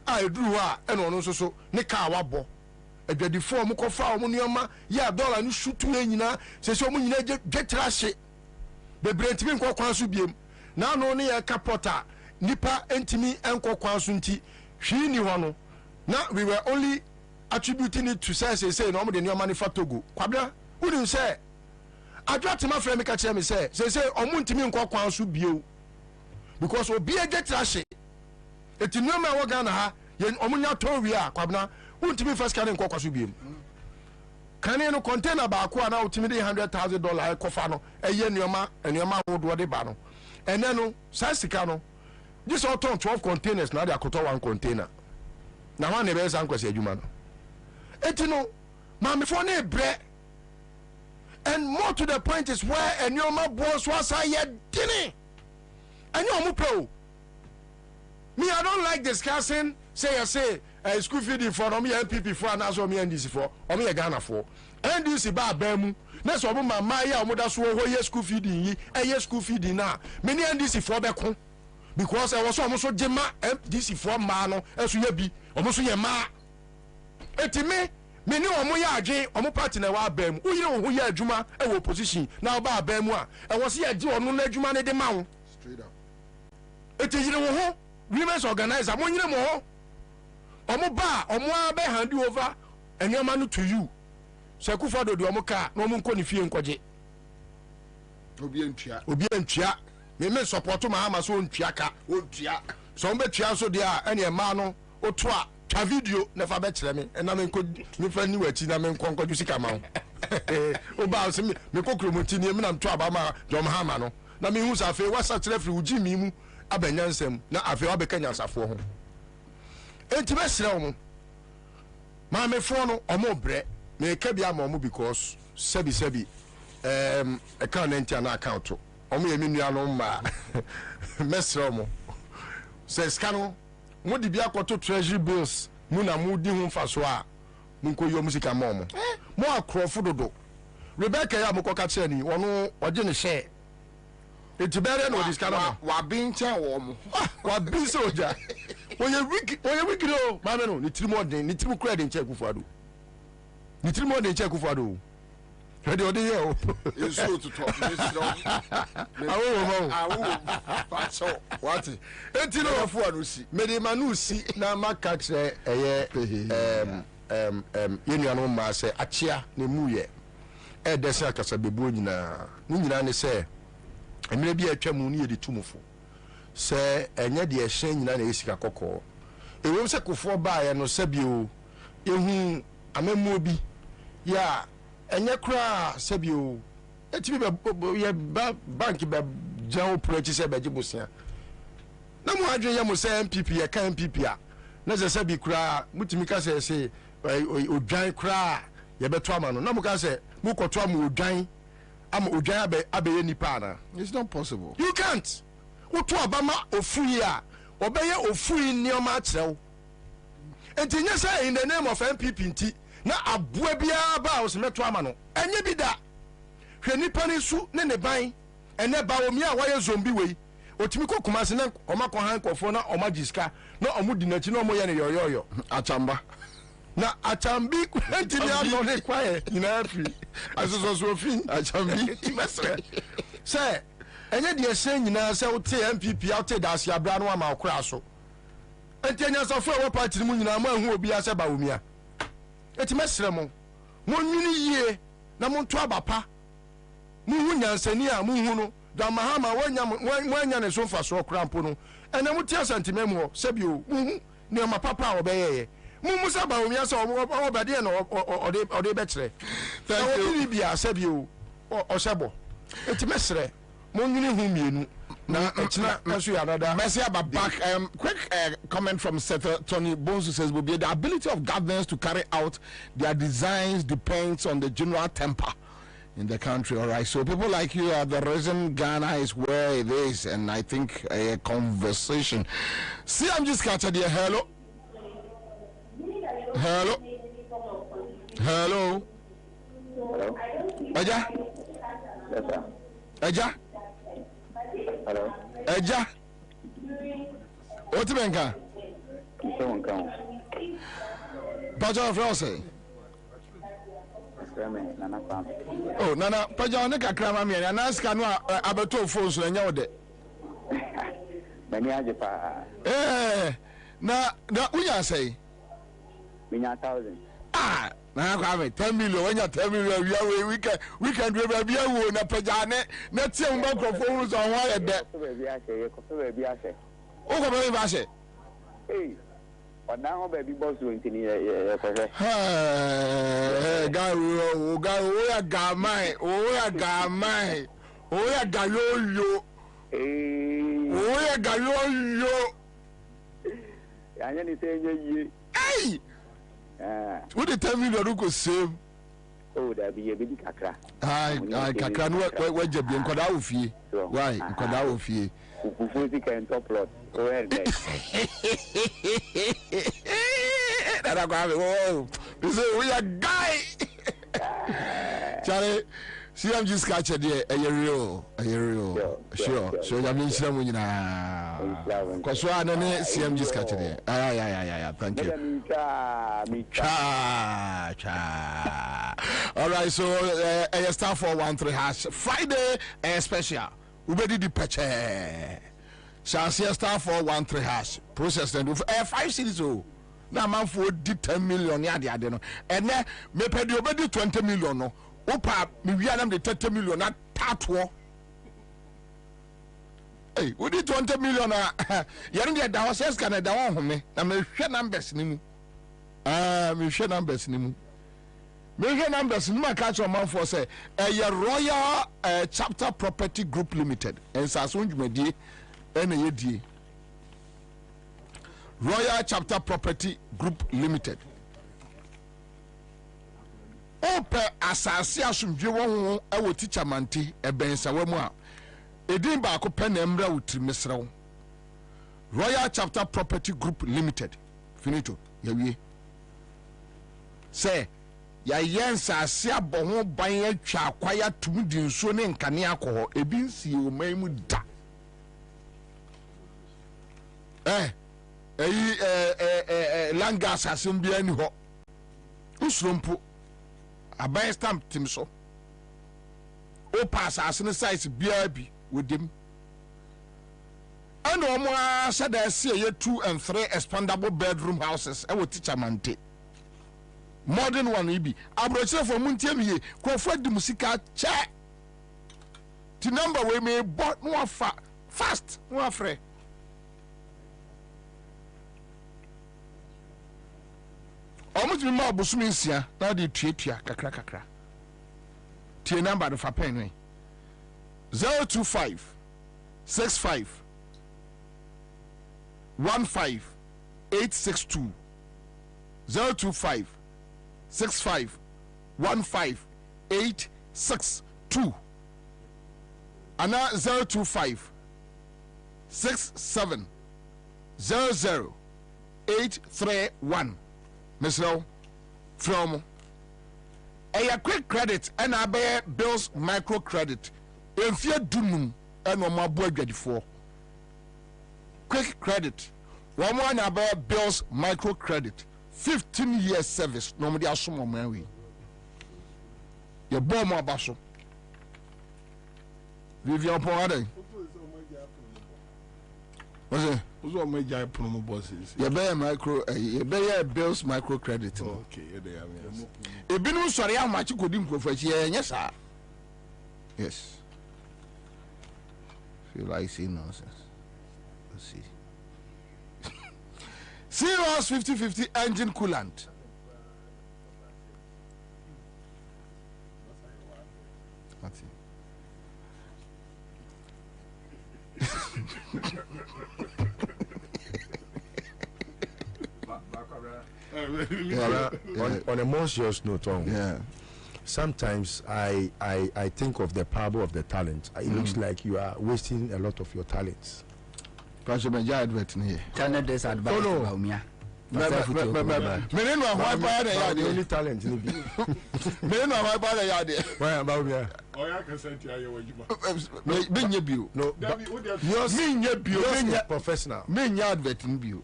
I drew ene ono so ne ka wabo adwadifo mu kofa mu nioma ya dollar ni shutu nyina se se mu nyina dwetra hye bebrentimi nkwa kwan so biem na no ne ye kapota nipa entimi enko kwan so nti hwi ni ho no na we were only attributing it to say no mo de nyoma ne fatogo Kwabena wouldn't say adwatima frame ka kire me say omu ntimi enko kwan so bio because obi eje trash eti nyoma wo Ghana ha ye omunya to wi a Kwabena untimi first can enko kwaso bio kan no container ba ko na utimi de $100,000 kofa no eye nyoma wodo de ba no ene no sa sika no this all 12 containers na they akoto one container na one be san kwase adwuma no eti no ma me for na bre and more to the point is where nyoma boss was I dini enyo omu pro me I don't like discussing say school feeding for me MPP for and also me NDC for or me Ghana for NDC ba abamu na so mo mama ya omoda so ho ye school feeding yi school feeding na me ni NDC for be ko because I was so jema NDC for ma no eso ya bi omo so ye ma etime me ni omo ya adwen omo party na wa abamu wo yire wo ya adwuma e wo opposition na ba abamu a e wo se ya gi onu na adwuma ne de ma wo straight up etiyire wo ho women's organizer mo nyire mo ho omo ba omo abe hand over enyama no to you se kufa do omo ka no mo nko ni fie nkoje obi entua me support ma so ontua ka ontua so mbe tua so dia ene ma no oto a twa video na fa be kire me na me nko me fa ni wati na me nko nkoju sika ma o ba so me kokro mo tini me na mto aba ma jom hama no na me hu sa fe wasa kire firi uji mi mu abanyansam na afi obeka nyansafo ho enti be sire wo ma me fo no omo bre me ka bia ma omo because sebi account enti na account omo ye menua no ma mesre omo se skano mo di bia kwato treasury bills mu na mu di hu faso a mu nko yo musika ma omo mo akrofo dodo Rebecca ya mo koka kire ni wono oje ne share eti bere no diskana wa bincha wo mo wa bin soja oye wiki no ma me no ni tirimo den ni tirimo credit nche kufuado ni tirimo den nche kufuado ready odi ye o eso tuto awo faso what eti no fuado si me de manu si na maka kire eye yenu anu ma se achia ne muye e dese akasa bebu nyina ni nyina ne se emire bi atwamu ni yedi tumufo se enye de ehye nyina na esika kokko ewom se kofo baaye no sabio ehu amemu bi ya enye kura sabio etimi be ye bank be jawo prochi se be jibusia na mu adwe ye mo se MPP ye kan MPP a na se sabi kura mutimi ka se odwan kura ye beto ama no na mu ka se mu koto ama odwan ama odwan abe nipa na. It's not possible. You can't. Woto abama ofuyi a obeye ofuyi nioma akyerɛw. Enti nya say in the name of MPP nti na aboa bia ba osmeto ama no enye bi da. Hwe nipa ne su ne ne ban ene ba omi a waye zombi wei otimi kokuma se na omakɔ han kɔfo na omagiska na omudi nachi na omoye ne yoyoyo achamba na achambi ntimi ano ne kwae nyina afi asoso fi achambi timesre se enye de ese nyina se wote MPP wote da asia bra no ama okura so enti enya so fo wo party mu nyina ma hu obi ase ba omia etimesre mo nwini yie na mo nto abapa mu hu nyansani a mu hu no da mahama wanya ne so fa so okrampo no ena mu tia sentimemu sebio mu hu ne ma papa obeyeye musa ba omia so obade na ode be kire thank you bia sebio osebo etimesre mo nwini hu mienu na etina asu another mercy about back quick comment from Senator Tony Bonsu says Bobie, the ability of governments to carry out their designs depends on the general temper in the country. All right, so people like you are the reason Ghana is where it is, and I think a conversation. See, I'm just catching here. Hello. Hello. Hello. Eja. Yes, sir. Eja. Hello. Eja. What's the banker? Paja Frose. Nana. Oh, Nana, Paja, Nika Krama, and ask Canoa abato phones and yode. Many are Japan. Na we are say. We are 1,000. Now have it 10 million. When you 10 million, we can do a beer wound a pajane. Let's see microphones on wire that. Oh, very much. Hey, but now baby boss doing to me. Guy, we are gamai. We are gayo. We are gayo. Hey! What the time you look same? Oh, there be a baby kakra. I kakra no where you be nkoda ofie. Why? Nkoda ofie. Ufufuzi can top lot. Go ahead. That go. You say we are guy. Charlie, see I'm just catching there. A real. Sure. So I mean some nyina. Cause so anane see I'm just catching there. Yeah. Thank you. Cha. All right, so star 413 hash Friday special. Ubedi di peche. Shall see star 413 hash process and 5 cities oh. Na man for di 10 million ya de no. Ene me pedi obedi 20 million no. Opa me wi anam de 30 million na tatwo. Hey, we di 20 million na yere de da hoses kan da won home na me hwe numbers ni mu. Me hwe numbers ni mu. Me hwe numbers ni ma ka cho man for say Royal Chapter Property Group Limited. Ansah so ndwumadi ene ye die. Royal Chapter Property Group Limited. Ope asase asumdwe wo ho teacher manti ebensa wa mu a edin ba ko pe na emra wutri mesrew. Royal Chapter Property Group Limited. Finito yawie. Say ya yensa ase aboho ban atwa akwaya tum di nsuo ne nkane akọ ebi nsie o man mu da. Langas asem bia ni ho. Usrompo aban stamp tim so. O pass asene size bia bi wodim. And omo said I see 2 and 3 expandable bedroom houses e wo teacher mante. Modern one ibi. Abroche for muntiam ye ko fa di musika che. The number we may bought no fast no afre. Almost be more busumisia now the tweetia kakra. Tie number of a pen 025 65 15 862 025 65 15 862 and now 025 67 00 831 Mr. from a quick credit and I bear bills micro credit in fear dunum and on my boy ready for quick credit 1 I bear bills micro credit 15 years service normally assume on my your bomb more basso Vivian Poade what's it? Who's what my guy promo bosses? You bear micro, you bear bills micro credit. Okay, they are. If you know, sorry, how much you could improve for yes, sir. Yes. Feel like seeing nonsense. Let's see. Serious 50/50 engine coolant. That's it. On a more serious note, sometimes I think of the power of the talent. It looks like you are wasting a lot of your talents. Because you may advert here. Channel this advice about me. Meneno why buy the only talent in the Meneno why buy the yard. Why about me? Oh, I can send you. No, you're professional. Me advert in view.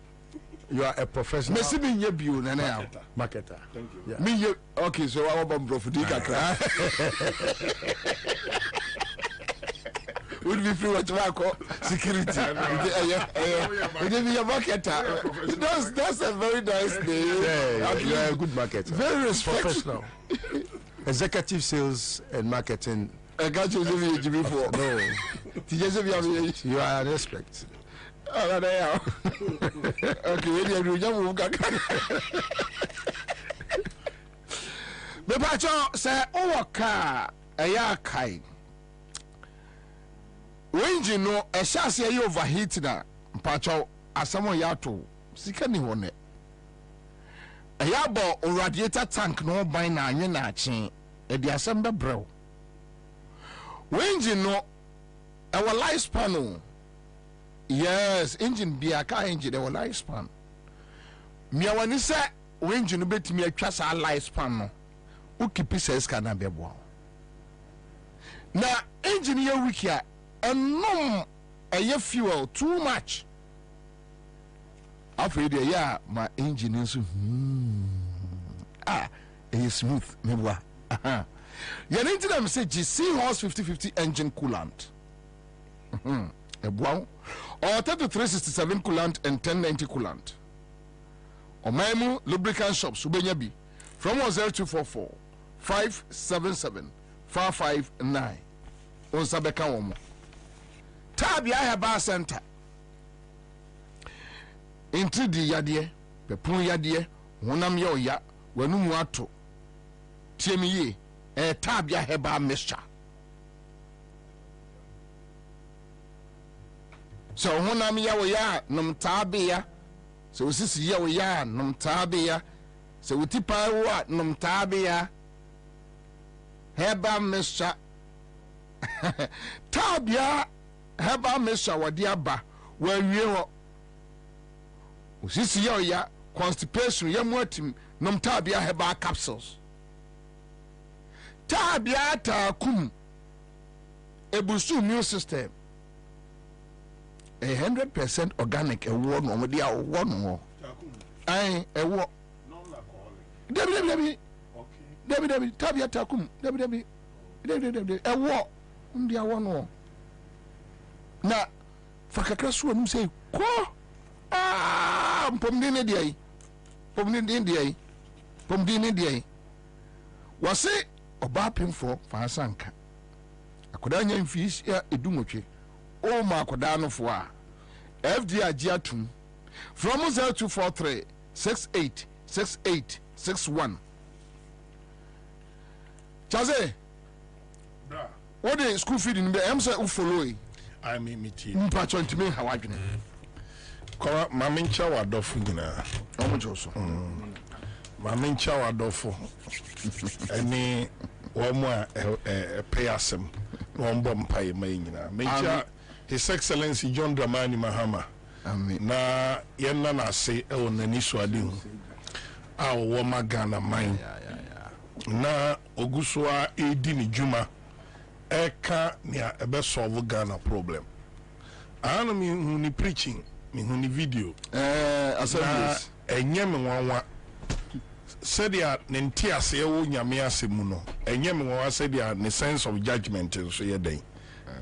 You are a professional. Messi me nye bio na na. Marketer. Thank you. Yeah. Me nye okay, so I want bro for dika kra. would be free what security. Give me a marketer. That's a very nice name. Yeah, you are a good marketer. Very respectful. Executive sales and marketing. I got you before. No. You are an expert. Oh, there you are. Okay, we do Bepacho say Owaka Aya Kai. When you know a chassis overheat na Pacho Asamo Yato, Sikani Hone. A yabo or radiator tank no by na chin, a the assembly bro. When you know our lifespan, yes, engine be a car engine, our lifespan. Miawani say, when you bet me a trust our lifespan, no, who keep says can be bon. Now, engineer wiki and no a year fuel too much. After the year, my engine is it's smooth, maybe. You're into them say GC horse 50-50 engine coolant. A wow. Or 3367 coolant and 1090 coolant. Or Maimu lubricant shops Ubenyabi from 0244 577 459. On Sabeka Womo. Tabia Haba Center. Into the Yadie, Pepun Yadie, Wonam Yoya, Wenumuato. Tiemi, a Tabia Heba mixture. So Wonam Yaoya, Num Tabia. So this Yaoya, Num Tabia. So we tipa what Num Tabia. Heba mixture. Tabia Heba mixture, Wadiaba, where you Sisi ya constipation ya mwatim nom tabia heba capsules. Tabia takum ebusu immune system. 100% organic ewo no mo dia wo no. Ai ewo. Debi. Tabia takum. Debi. Ewo ndia wo no. Na fakakra so anum say ko pomdine diai wase oba pemfo fansanka akoda nya mfis ya edumotwe o ma akoda no fo a FD agiatum from 0243 686861 chaze bra what the school feeding be am say u follow I mean meet you mpacho ntime hawadwene Kora mamincha wadofo nyina omojoso mamincha wadofo eni womo a pay asem wombo mpae mai nyina mincha His Excellency John Dramani Mahama na yenna na ase e wonani so ade hu a wo magana man na ogusua edi ni juma eka nia ebe solve Ghana problem ana mi hu ni preaching mi hu ni video assemblies enye me wanwa sadia ne ntiase wo nyame asemu no enye me wanwa sadia ne sense of judgment so ye den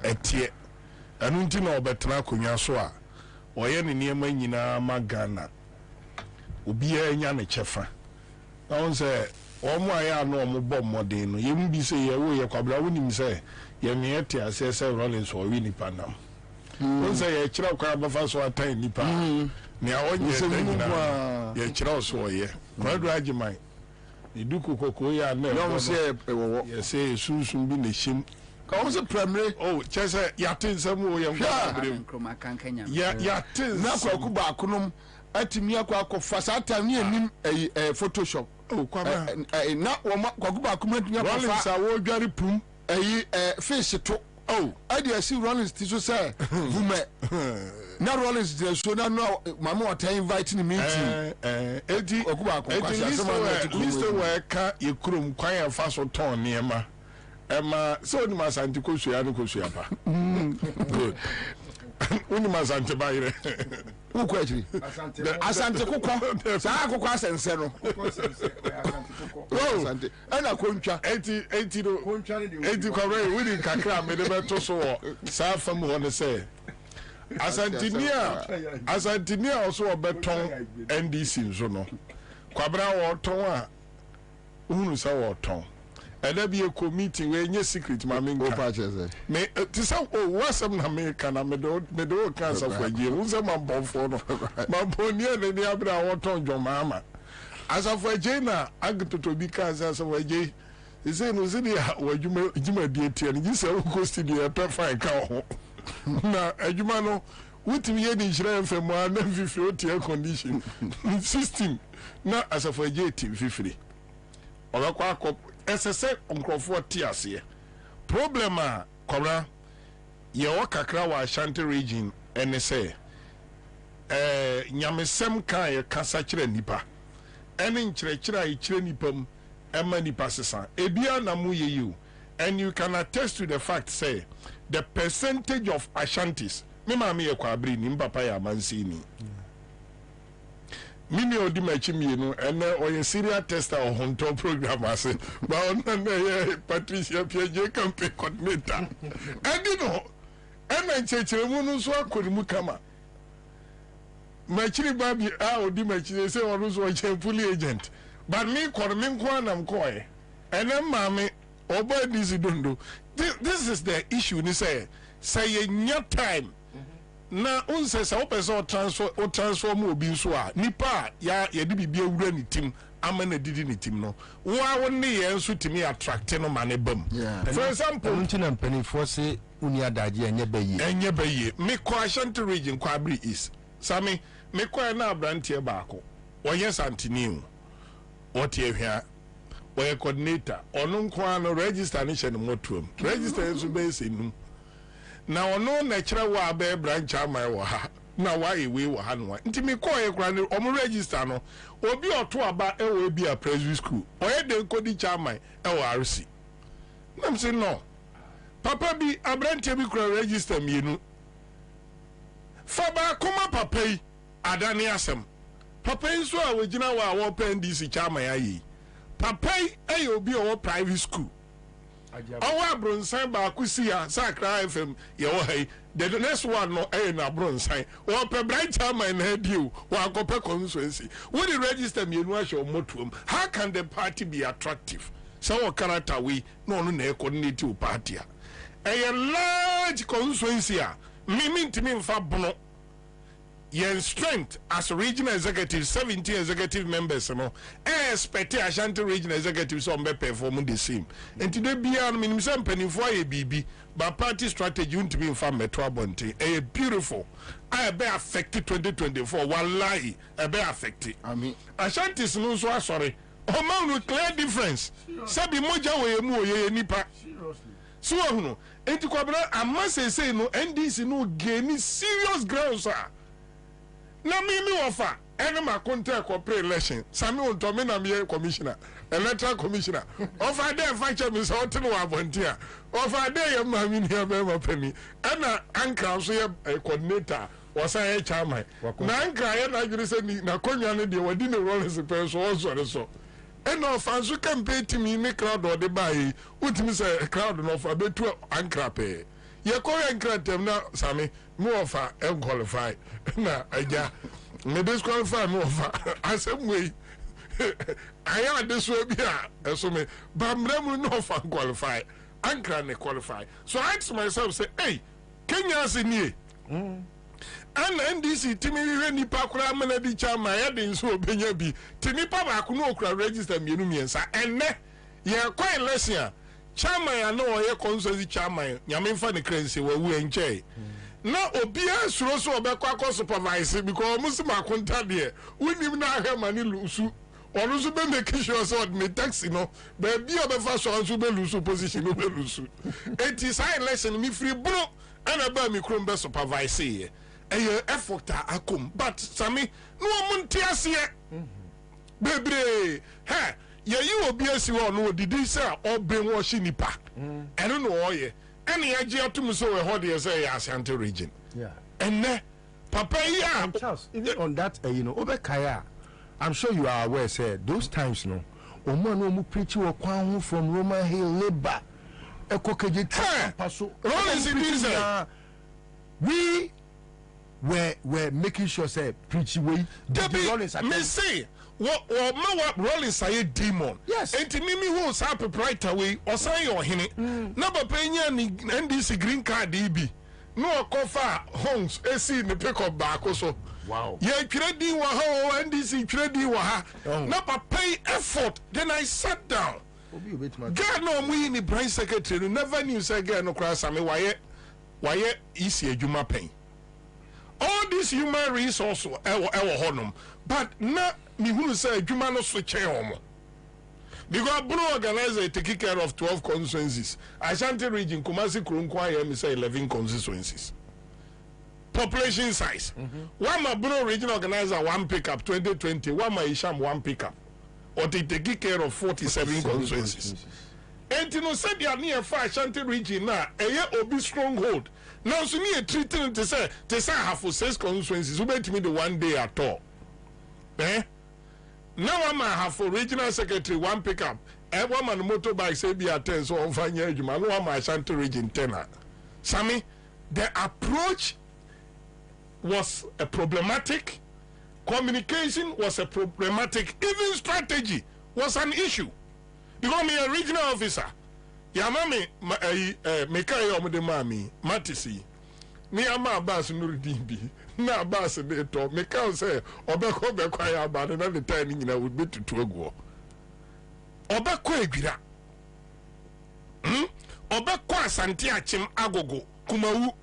etie anu nti na obetena konwa so a oye ne niema nyina magana obi anya ne chefa na on say omo aya na omo bom modern no yem bi say ye wo ye kwabra wonim say ye me ete asese Rollins o wi nipa nam on say ye kira kwa bafa so atan nipa ne a onye nyina ye kira so ye kwadu agiman iduku kokko ya na yo say ewo ye say sunsun bi ne shim ka se premier chese ya tinsam o ye nkroma kankanya ya tins na kwaku ba kunom atimi akwa fasa atan ni enim Photoshop kwaba na wo kwaku ba kunom atimi akwa Rollins a wo dware pum fish to I see Rollins to say vume na Rollins de so na no mama what invite ni meeting edi okuba akwasha Mr. Weka yekrom kwan ya fa so ton niema ema so ni masanti ko suya no ko suya pa good Unim Asante Bayre. Who question? Asante Koko. Sa Koko Asense no. Oh, and a concha 80 kware we din kakra me de beto so sa fam ho ne say. Asantinia also obeton NDC nso no. Kwabra wo ton a unu sa wo ton. And there be a committee where any secret, my main purchase. May to what's some American, me do cancer for you. Who's a man born for no? My pony and the Abra or ton your mamma. As of a Jana, I get to be cancer of a J. He said, was it where you may be and you say, who to the perfect cow. Now, a Jumano, what me any share from 150 air condition system. Not as of a J team 50. Or a quack up. SSA onkrofo tiase problem a kora ye wakakra wa Ashanti region ene se nyamesem kan ye kasa kire nipa ene nkyerɛkyerɛ a kire nipam ema nipa sesa ebia na mu ye you and you can attest to the fact say the percentage of Ashantis me ma me ye kwabri ni papa ya mansi ni Mini odi machi mienu ene oye serial tester o honto program ase ba ona na Patricia Piaje campaign coordinator edi no ena nchechere mu no so akori mu kama machiri babi odi machi se onu so che police agent but me kor me nko anam koe ene maame oba disi dondo this is the issue ni say ye nya time na unse sa opese o transform obi nso a nipa ya ye de bibia wura ni tim ama na didi ni tim no wa woni ye nso timi attract no mane bam for example untina mpanifo se uni adaje enye baye me ko Ashanti region ko abri is sami me ko na abrantie baako oye santini o tie hwea oye coordinator ono nko ano register ni hye no motuam register enso be senu na ono na kire wa be branch amai wo ha na wa ewe wo ha no nti me call e kra ne omo register no obi oto aba e wo bi a presbytery school oye de nkodi chairman e wo RC nam say no papa bi abrante bi kra register mienu fa ba koma papa yi adane asem papa yi so a wogina wa wo NDC chairman ayi papa yi e obi o private school Our bronsan ba kusia Sakra FM ye wo hai the next one no na bronsan wo pe branch chairman na dio wo akope constituency wo the register me enu ahwe motuom how can the party be attractive so wo character we no na coordinate o party a large constituency a me ntimi mfa bono yen strength as regional executive 17 executive members no expect Ashanti regional executives on be perform the same and today bia no minim say mpanimfo aye bibi but party strategy won't be inform metro abonte a beautiful I be affected 2024 wallahi I be affected Ashanti no so sorry o man with clear difference sabi moja we mu oye nipa so no enti Kwabena amase say no NDC no gain serious grounds na me offer any ma contact corporate election sami on to me na me commissioner electoral commissioner offer there facture me so to no volunteer offer there ya ma me here be ma pani na anka so ya coordinator was a chairman na anka ya na gire se ni na konwa no de wadi ne rollers pe so and of fansu campaign to me crowd or the buy utimi say crowd no for betu anka pe ye ko anka tem na sami mo offer qualify na aja me disqualify mo offer asem we aya this way bia eso me bamrem no offer qualify anka ne qualify so I ask myself say hey Kenya se nie and NDC timi we nipa kura amana di chama ya de nso obenya bi timi pa ba ku no okura register mienu miensa enne ye kwa election chama ya no ye consultancy chama nyame mfa ne krense wa wu enche na obia suro so obekwa akọ supervise because musima konta de unim na ahwe mani lusu onu so be make sure so me taxi no be bi obefa so so be lusu position no be lusu it is high election mi free bro ana ba mi krom be supervise ye effort akom but sami no omunti ase bebre ha ye yi obi asi wo no didi say oben wo hye nipa eno no oye ene ya je atum so we ho de say Ashanti region And Papa, yeah. Charles, even on that, over Kaya, I'm sure you are aware, sir, those times, no, Oman preach you from Roman Hill labor. We were making sure, say, preach way. Me say, what Rollins say demon. Yes. And to me, who was up right away, or say your henny. Number paying and this green card DB. No cofa homes, AC in the pick up back also. Wow. Yeah, trading waha and this is trading waha. Number pay effort. Then I sat down. God no me in the prime secretary never knew say girl no cross me why easy a juma pain. All these human resources ever honum, but na me who say juma no switch on. Because Bruno organizer take care of 12 constituencies. Ashanti region, Kumasi Kurunkwa, me say 11 constituencies. Population size. One my Bruno region organizer one pickup 2020, one my Isham one pickup. Or they take care of 47 constituencies. And you know, said they are near far Ashanti region now, a year obi stronghold. Now, so near treating to say have for 6 constituencies, who bet me the one day at all. Now I'm have for regional secretary one pickup. Every man motorbike say be at 10, so on fine year, you know, I'm Ashanti region 10. Sammy, the approach was a problematic. Communication was a problematic. Even strategy was an issue. Because me a regional officer, Yamami, Mekai Omode Mami, Matisi, me ama Abbas Nuruddin. Na Abbas de to Mekai say, Obeko Bekwaya about another time would be to Togo. Obeko Egira. Obeko Asante Achim Agogo, Kumawu.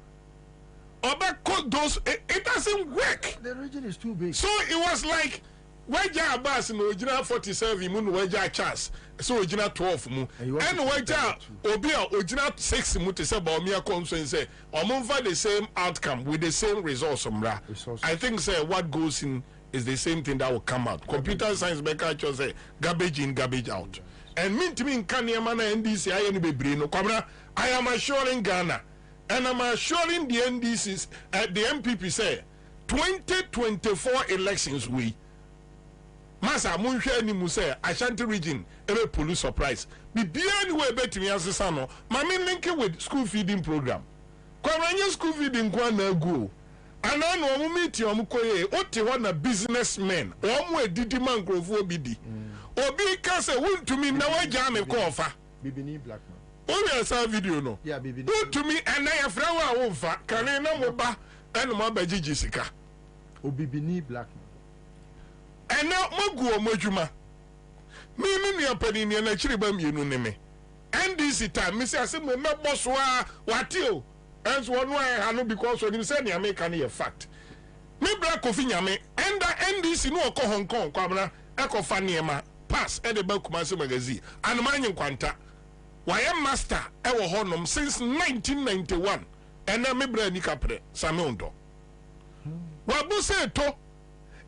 Obeko those, it doesn't work. The region is too big. So it was like, Waja Abbas no original 47 mu no waja chance so original 12 mu and waja obia original 6 mu to say ba omia constituency say omumfa the same outcome with the same results mra. I think say what goes in is the same thing that will come out. Computer science maker say garbage in garbage out. And mean to me in Kanyama na NDC I any bebre no kwabra I am assuring Ghana and I'm assuring the NDCs the MPP say 2024 elections we Masa munhwe ni mu say Ashanti region ebe police surprise. Bibia ni we betimi asesa no. Mama link with school feeding program. Kwanya school feeding kwa na go. Ana no omu meet omu koye ote ho na businessmen. Omu edidi man krofo obidi. Obi ka say won to me na waja me ko ofa. Bibini black man. O we video no. Yeah, bibini. Won to me and I afra wa wo fa. Kane na mo ba eno ma ba jiji sika. Obibini black man. And now Mogu Mojuma. Me opinion na chiriba mienu neme. And this time, Miss Asim, my boss what you and so one way I know because when you say you make any fact. Me black coffee yame and the NDC no ko Hong Kong kwabra eko faniema pass e de Bakumasi magazine and manyin kwanta. Why master ewo honom since 1991 and na me bra ni kapre samondo. Wabu say to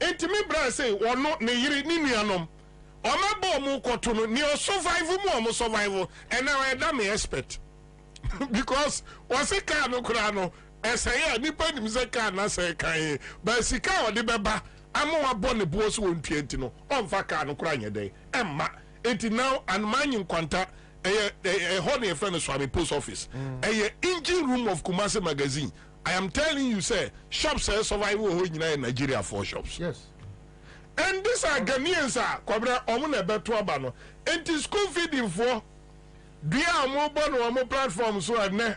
enti me bra say wono ne yiri ni nuanom o mabo mu koto no ni survive mu o survive and now I da me expect because wase ka no kura no eseye nipa nim se ka na se kan ba sika o de beba amo abo ne bo so wontua enti no on fa ka no kura nyede emma enti now and manyin kwanta a honey friend Swami post office a engine room of Kumasi magazine. I am telling you, sir, shops are survival in Nigeria for shops. Yes. And these are Ghanaians, Kwabena, Omuna Betuabano. And the school feeding for Dia mobile or more platforms so at ne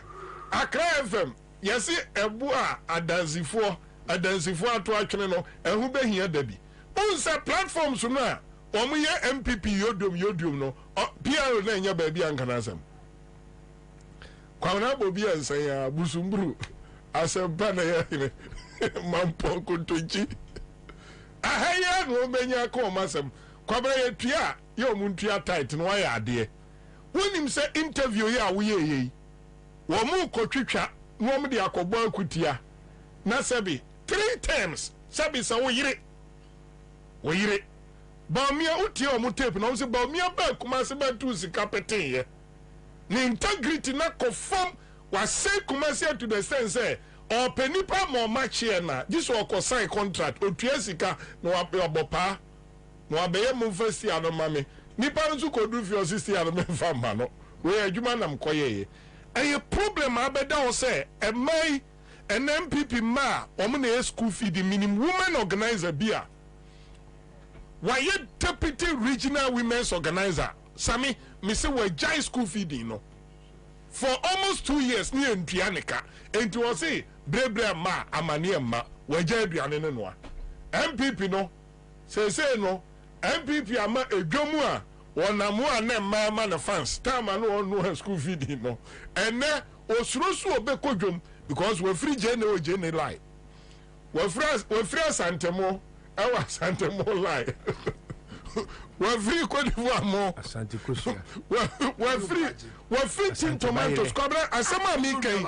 Accra FM. Yes, a boa, a dancing for to actually know, and who be here, Debbie. Unsa platforms now, Omuya MPP, Yodum, no, Pierre Lenya baby and Canasam. Kwabena Bobie and say, Busumbru. Asempana ya mampo kuntunchi ahaya no benya ko masem kwabra ya tua yo muntua tight no ya ade wonim se interview ya wo ye wo mu kotwitwa no mu de akobọ akutia na sabi 3 times sabi sa wo yire ba mia utie o mu tape no se ba mia ba kuma se ba tu sika pete ye ni integrity na confirm was say Kumasi to the sense or penipa more match here na this will sign contract o sika no abopa no abeye mo first year no mame nipa nso ko do fi 60 year no memfa ma no we adwuma nam koye a problem abeda wo say e mai an MPP ma omo na school fee the minimum women organizer bia why deputy regional women's organizer Sami me say we jai school feeding no for almost 2 years ni entuanika enti wo say brebre ma amane ma we jai aduane ne no MPP no say no MPP ama edwomu a wonamu a na ma na fans time no no school feeding no ene osurosu obekodwom because we free jene lie we free santemo awa santemo lie we free Cote d'Ivoire mo Asante Kosia we free tin tomatoes kobra asama mi kan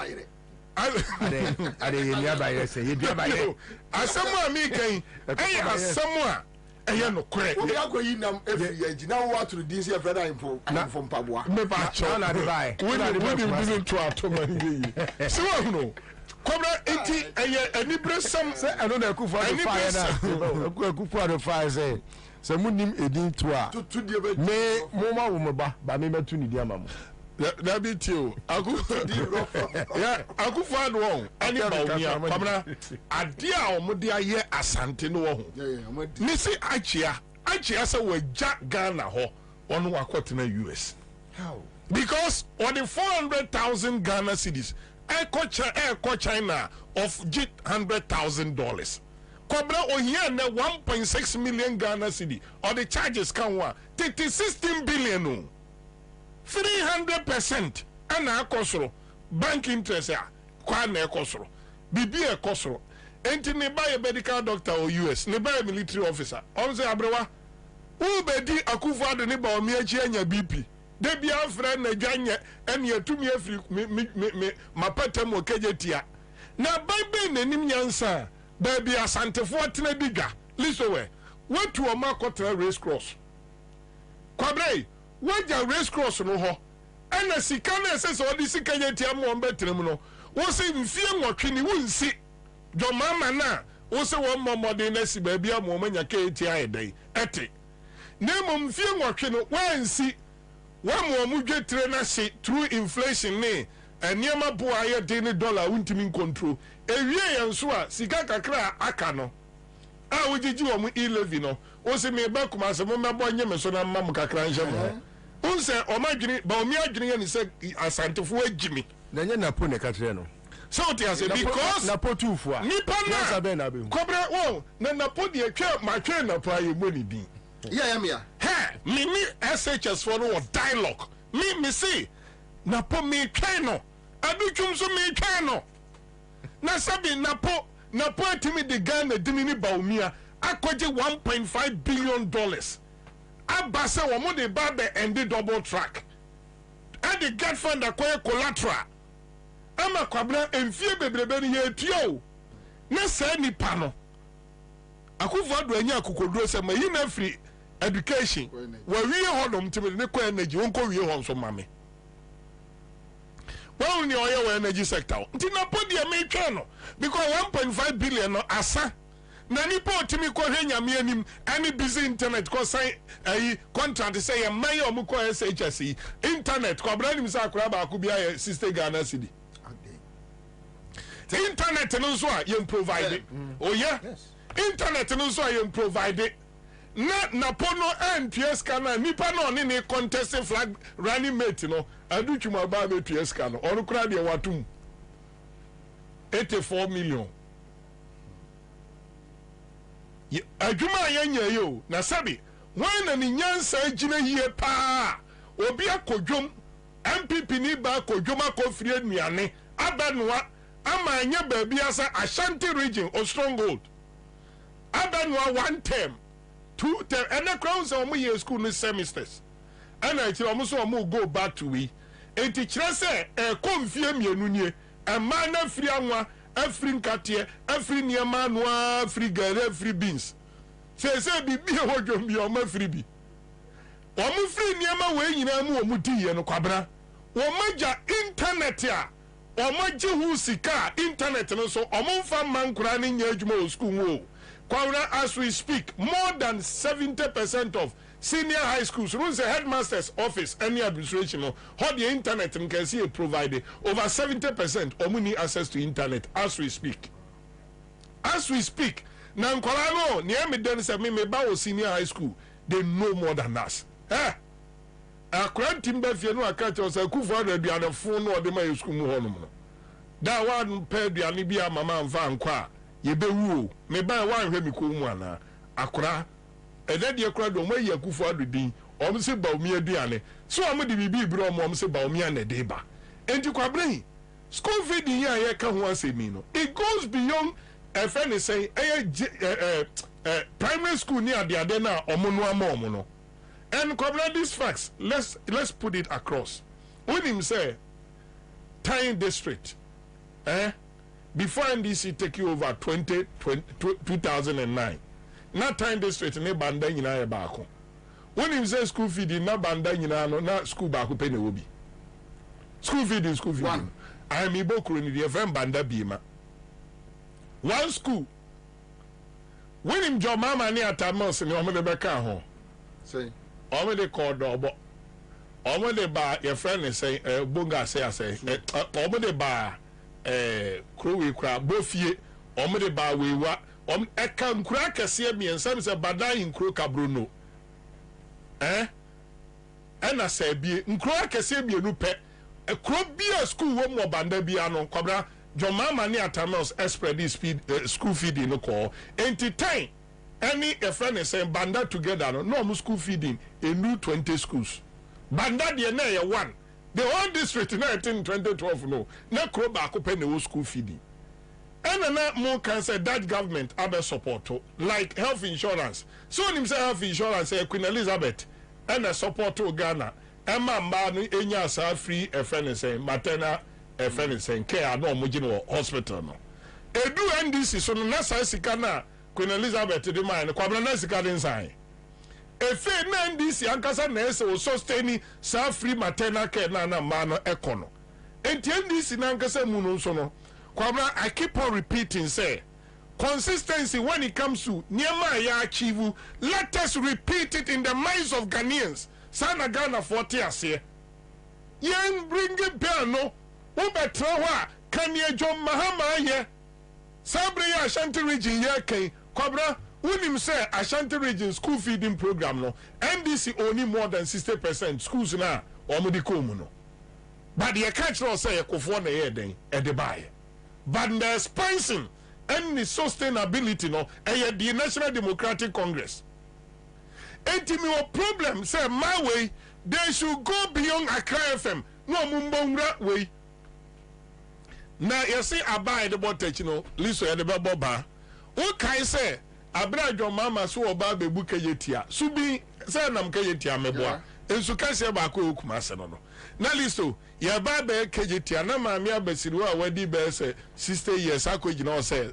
ade yenia bayre se yedua bayre asama mi kan asama eye no kore we akoyi nam every year gina wo aturu din se freda info from Paboa me ba cho na de bai we didn't to atoma yi so no kobra enti eye anibresam se ano na kufa do fire na kufa do fire se munim edin to a me mo ma wo me ba me metu ni di ama mo that be too yeah akufa do won ani baumia kobra ade a omode aye asante no wo ni si achia se waja Ghana ho onu akotena US how because on the 400,000 Ghana cedis Air China of $100,000 Kobra ohia na 1.6 million Ghana cedi or the charges can wa 16 billion no 300% ana akosoro bank interest a kwa na ekosoro bibi ekosoro enti ne buy medical doctor or US ne buy military officer on say abrewa u bedi Akufo-Addo ne ba omi achi anya BP de bia fra na dwanye ene atumi afiri me mapatam okejetia na baibe nanim nyansa ba bia Asantefo atena diga lisowe wetu o makotra race cross kwabrei waja race cross no ho ena sika na ese so di sika yetia mo mbetrem no wo se mfie nwotwe ni wonsi do mama na wo se wo momode na si ba bia mo manya ka etia edai ete na mo mfie nwotwe no wansi wa mo mudwetre na se through inflation ne eniema bo aye de ne dollar untimi control ewie yenso a sika kakra aka no a wogigi wo mu 11 no wo se me ba kuma se mo mebo nye me so na mam kakra nje mo unse o madwini ba omi adwini ye ni se Asantefo agimi na nye na po ne katre no so what you say because na po tufu a nipa na kobra wo na po de atwa ma twa na pa ye mo ni din yeah he me SHS for no dialogue me say na po me twa no adutwum so me twa no na sabi na po atimi de Ghana dimi ni baumia akoje 1.5 billion dollars abase wo mo de ba be end double track and the get fund akoye collateral ama kwabra emfie bebrebe ni ye tuo na sa nipa no Akufo-Addo anya akokoduro se ma yi na free education wa wie hodom timi ne ko energy wonko wie ho so mame well ni oye wa energy sector nti na podi me twa no because 1.5 billion no asa na nipa otimi ko hwe nyame anim any busy internet ko sign contract say ye maye o mu ko SHS internet ko abra nim sa akora ba ko bia ye sister Ghana cedi internet no so a ye provide oh yeah internet no so a ye provide na pono NPS kana nipa no ne ne contest flag running mate no adutwuma ba be PS kana onu kura de watum 84 million adwuma yanya yo na sabi wan na ni nyansa agina yie pa obi akodwom MPP ni ba akodwom akofiri anuane abanwa ama anya baabi asa Ashanti region or stronghold abanwa one term 2 term and the crowns on my school no semesters and I tell almost go back to we enti kire se konfie mienu nie ma na firi anwa afri nkatie afri niema no afri gare afri beans se bibi hodwom bi o ma firi bi o mu firi niema we nyina mu o mu diye no kwabra o maja internet a omaji hu sika internet no so omomfa mankura ni nya adwuma o school mu Kwabena, as we speak, more than 70% of senior high schools, runs the headmaster's office, any administration, how the internet can see it provided. Over 70% omuni access to internet as we speak. As we speak, now Nkolano, near me then say me ba senior high school, they know more than us. Eh? A crowd timber if you know a catch us a kufa be on the phone or the my school mu. That one pair the anibia mama and van kwa. Ye be wu me ba wan hwe mi ko mu ana akora ede de akora do mayi akufu adudin om se ba omi aduane so am de bibi bro om se ba omi ana de ba enti Kwabena school feeding ya ye ka ho asemi no it goes beyond a friend is saying primary school ni ade na omo no ama omo no and Kwabena these facts let's put it across when him say Tyne district before NDC take you over 2009 na Tyne district ne banda nyina ye baako when him say school feeding na banda nyina no na school baako pe na obi school feeding I am ibokro ni the FM banda bima one school when him jo mama ni atamos ni omo de beka ho say omo de call obo omo de ba your friend say bonga say omo de ba krowe kra bofie omede ba wewa eka nkura kese miensa se badan nkuro kabrono ena se bie nkura kese mienu pe ekro bia school wo mo banda bia no Kwabena jomama ni atamos spread speed school feeding no call enti any a friend say banda together no school feeding a new 20 schools banda de na ye one. The whole district in 2012 no na kro ba ko pe na school feeding and na more can say that government other support like health insurance so him say health insurance Queen Elizabeth and a support to Ghana emma mba no enya sa free say maternal say care no mo gino hospital no edu NDC so no na sa sika na Queen Elizabeth de man Kwabena na sika den sai efe na NDC ankasa na ese o sustain sa free maternal care na ma no ekono enti NDC na ankasa mu no so no Kwabena I keep on repeating say consistency when it comes to niema ya achieve let us repeat it in the minds of Ghanaians sana Ghana 40 ase yen bring it bell no wo betra ho a kanie John Mahama ye sabre ya Ashanti region ye kan Kwabena when him say Ashanti region school feeding program no NDC only more than 60% schools na omudi komu no but the catch no say ekofo na ye den e de buy but the expansion and the sustainability no the National Democratic Congress me a problem say my way they should go beyond Accra FM no mumbongra way na you see abide the botech no liso ya de baba o kai say abrajo mama so oba bebu kayetia subi say nam kayetia meboa ensu kase ba ko okuma se no na listo ya ba be kayetia na maami abasiru a wadi be say 60 years akogina o say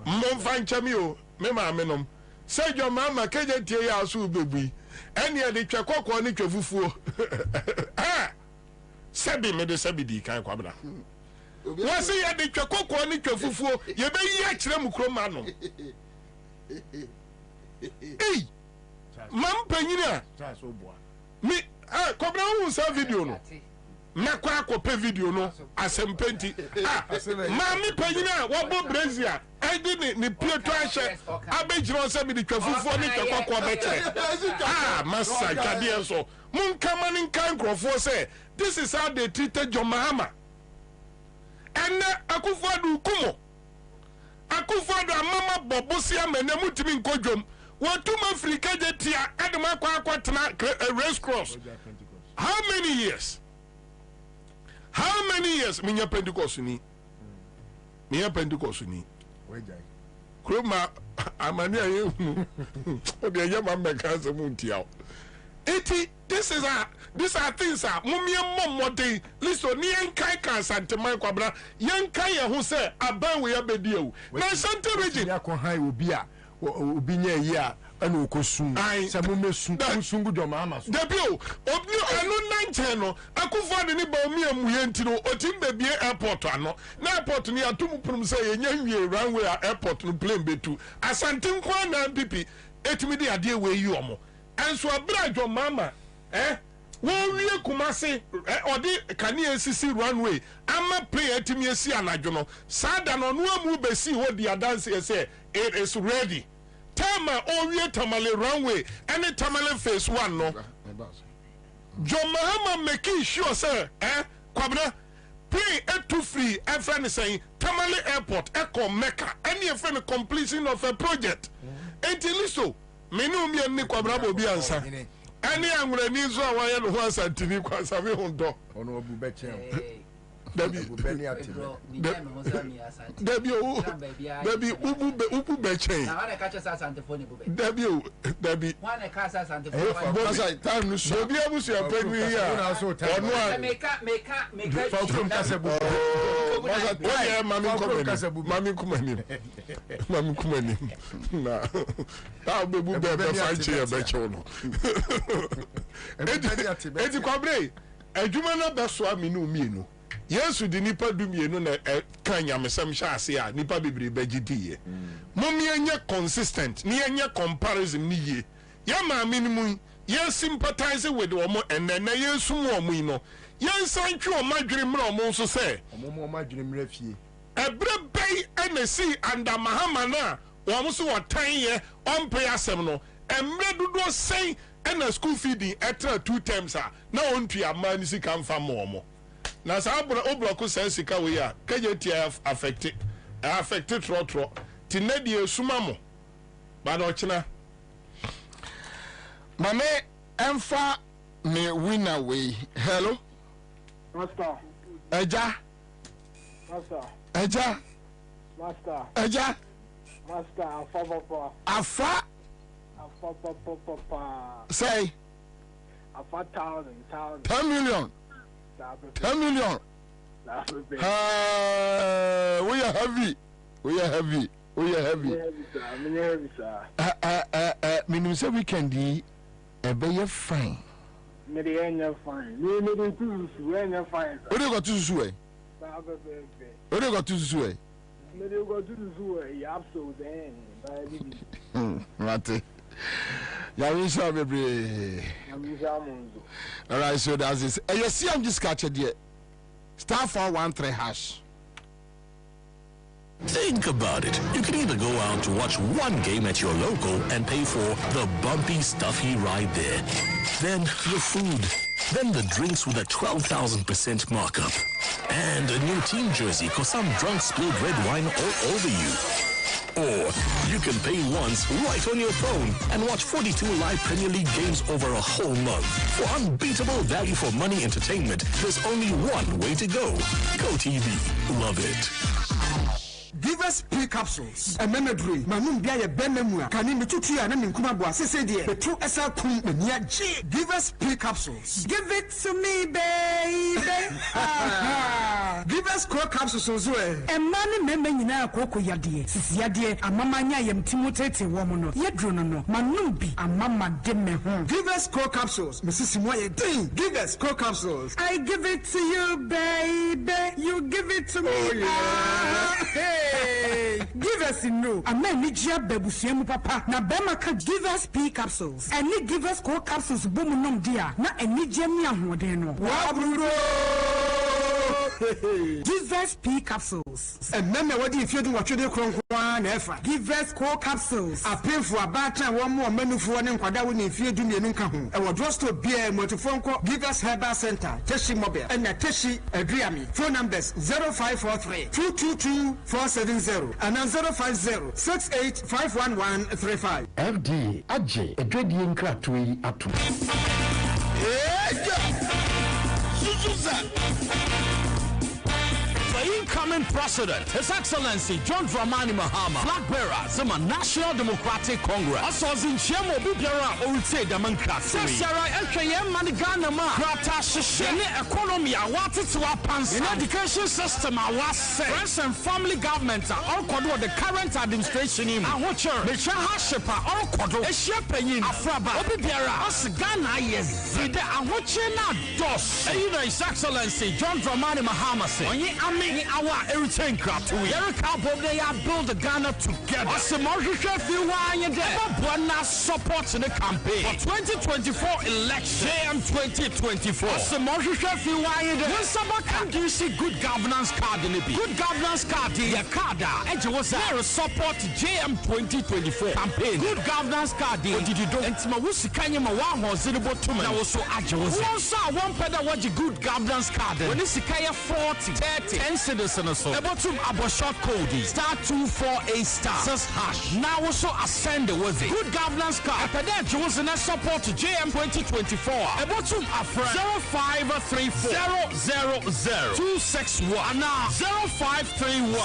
mmomfa nchami o me maami nom say jo mama kayetia ya asu bebu eni e de twekokko ni twefufuo ah sebi me de sebi di kan Kwabena wasi ya de twekokko ni twefufuo ye be yi a kire mu kroma no Hey, mam panyina me Kwabena hu sa video no na kwa akope video no asempenti mami panyina wo bo Brazil edi ni Pietro ahye abejiro se bi de twafufo ni twakokko beche massa kade so mun kama ni kan krofo say this is how they treated John Mahama and Akufo-Addo kumo Akufo-Addo amama bobosi amene mutimi nkodwom watuma Africa jetia adema kwa akwatena race cross how many years minya Pentecost ni wejai kroma amani ayehunu odi ayama meka se muntiao eti these are things mumie momode listo ni enkai kan santeman Kwabena yenkai ye ho se aban we abedi ewu na Ashanti region ya ko han obi nya yi a ɛna okosun sɛ mo mesun kusun gu jɔn maa ma so. dabi o obi ɛno nankyɛn no akufo de ne ba omi amuye nti no otim bebie airport ano na airport no atum prum sɛ yenya nwie runway a airport no plane betu asante nkwa na pipi etimi de ade we yi omo enso abra jɔn mama wọ́n wie kumase ọ̀dí kanea sisi runway ama plane etimi esi anadwo no saa da no ọ̀nù amu besi hɔ di adansi ɛsɛ it is ready. Tama owie tamale runway any tamale phase 1 no John Mahama making sure sir Kwabena plane to free and friend saying Tamale airport echo Mecca any friend completion of a project until so menu me and Kwabena Bobie Ansah any angre ni so awaye no ho asantini kwasa me hondo ono obu beche Debi ubu beche. Na wana kacha sasa antefoni bube. Debi. Wana kacha sasa antefoni. Bosa time no so. Debi abusu ya penu ya. Onu a meka. From Kasebu. Bosa oye mami kumani. Na. Ta bebu be fanchi ya beche ono. Eti kwabre. Adwuma na beso aminu mienu. Yesu di nipa dumienu na kan nyamesam hya ase a nipa bebre bagidie. Mommy enye consistent, ni enye comparison ni ye. Ya ma minimum, ye sympathize with omo and na yesu mu omo yi no. Ye nsan twe omo adwere mra omo so se. Omo adwere mra fie. Ebre bay NC under Mahama na, omo so watan ye ompe asem no. Emre dodo sei na school feeding etra 2 terms a na ontu amani sika mfa mo omo. Na sa obloku sense ka we ya KJT affected trotro ti na die suma mo ba na ochina mame emfa me winner we hello master eja afa say afa 1,000 10 million 10 million. We are heavy. Minimum say weekend be fine. Me fine. Me fine. What do you got to do? What do you got to do? Me go to the absolute Mate. Yawisha baby. All right, so that's this. You see, I'm just catching there. *413#. Think about it. You can either go out to watch one game at your local and pay for the bumpy, stuffy ride there. Then your food. Then the drinks with a 12,000% markup. And a new team jersey because some drunk spilled red wine all over you. Or you can pay once right on your phone and watch 42 live Premier League games over a whole month. For unbeatable value for money entertainment, there's only one way to go. GoTV. Love it. Give us P capsules. A memory. Manum bia benemua. Kani mitutia na minkuma bwa sese die. Betu esa kum menia G. Give us P capsules. Give it to me, baby. Give us core capsules ozwe. E mani membe nyina akoko yade. Sisi yade amama nya yem timotete womo no. Yedro no. Manum bi amama de me ho. Give us core capsules. Mrs. Moye ding. Give us core capsules. I give it to you, baby. You give it to me. Oh, yeah. Hey. Give us no. A man need ya bebusiemu papa. Na bema ka give us P capsules. And need give us core capsules boom nom dia. Na eni jemi ahwodeno. Wabrudo. Give us P capsules. And meme wadi if you do what you do kronkwa na efa. Give us core capsules. A pay for a bata one more menu for one kwada woni if you do me nunka ho. E wodrost to beer motofonko Give us Herbal Center. Teshi mobile. And na Teshi Adriami. Phone numbers 0543 222 470 and 050 68 FD Aje Edwedi Nkratui Atu. Suzusa. incoming president, His Excellency John Dramani Mahama, flag bearer, Zuma National Democratic Congress. Also, Zinchemo Bibiara, Urute Democracy. Sara Ekayem Maniganama, Grata Shishene economy, what it's wapans. In education system, I was say. Friends and family government are all called the current administration in Ahocher, the Shahashipa, all called a shepherdin, Afraba, Obibiara, Osgana, yes, the Ahochena dos. His Excellency John Dramani Mahama said, our everything crap to Erica they are build the Ghana together. Support in the campaign for 2024 election. JM 2024. NDC good governance card in the good governance card. The card was there support JM 2024 campaign. Good governance card. What did you do? And Timawusi Kanyama was zero to me. I was so agile. One saw one pedal watch good governance card. When it's 40, 30, 10 citizens so. About to abo short code *248* says hash. Now also ascend was it. Good governance card. After that, you was in a support to JM 2024. About to afra 0534 000 now 0531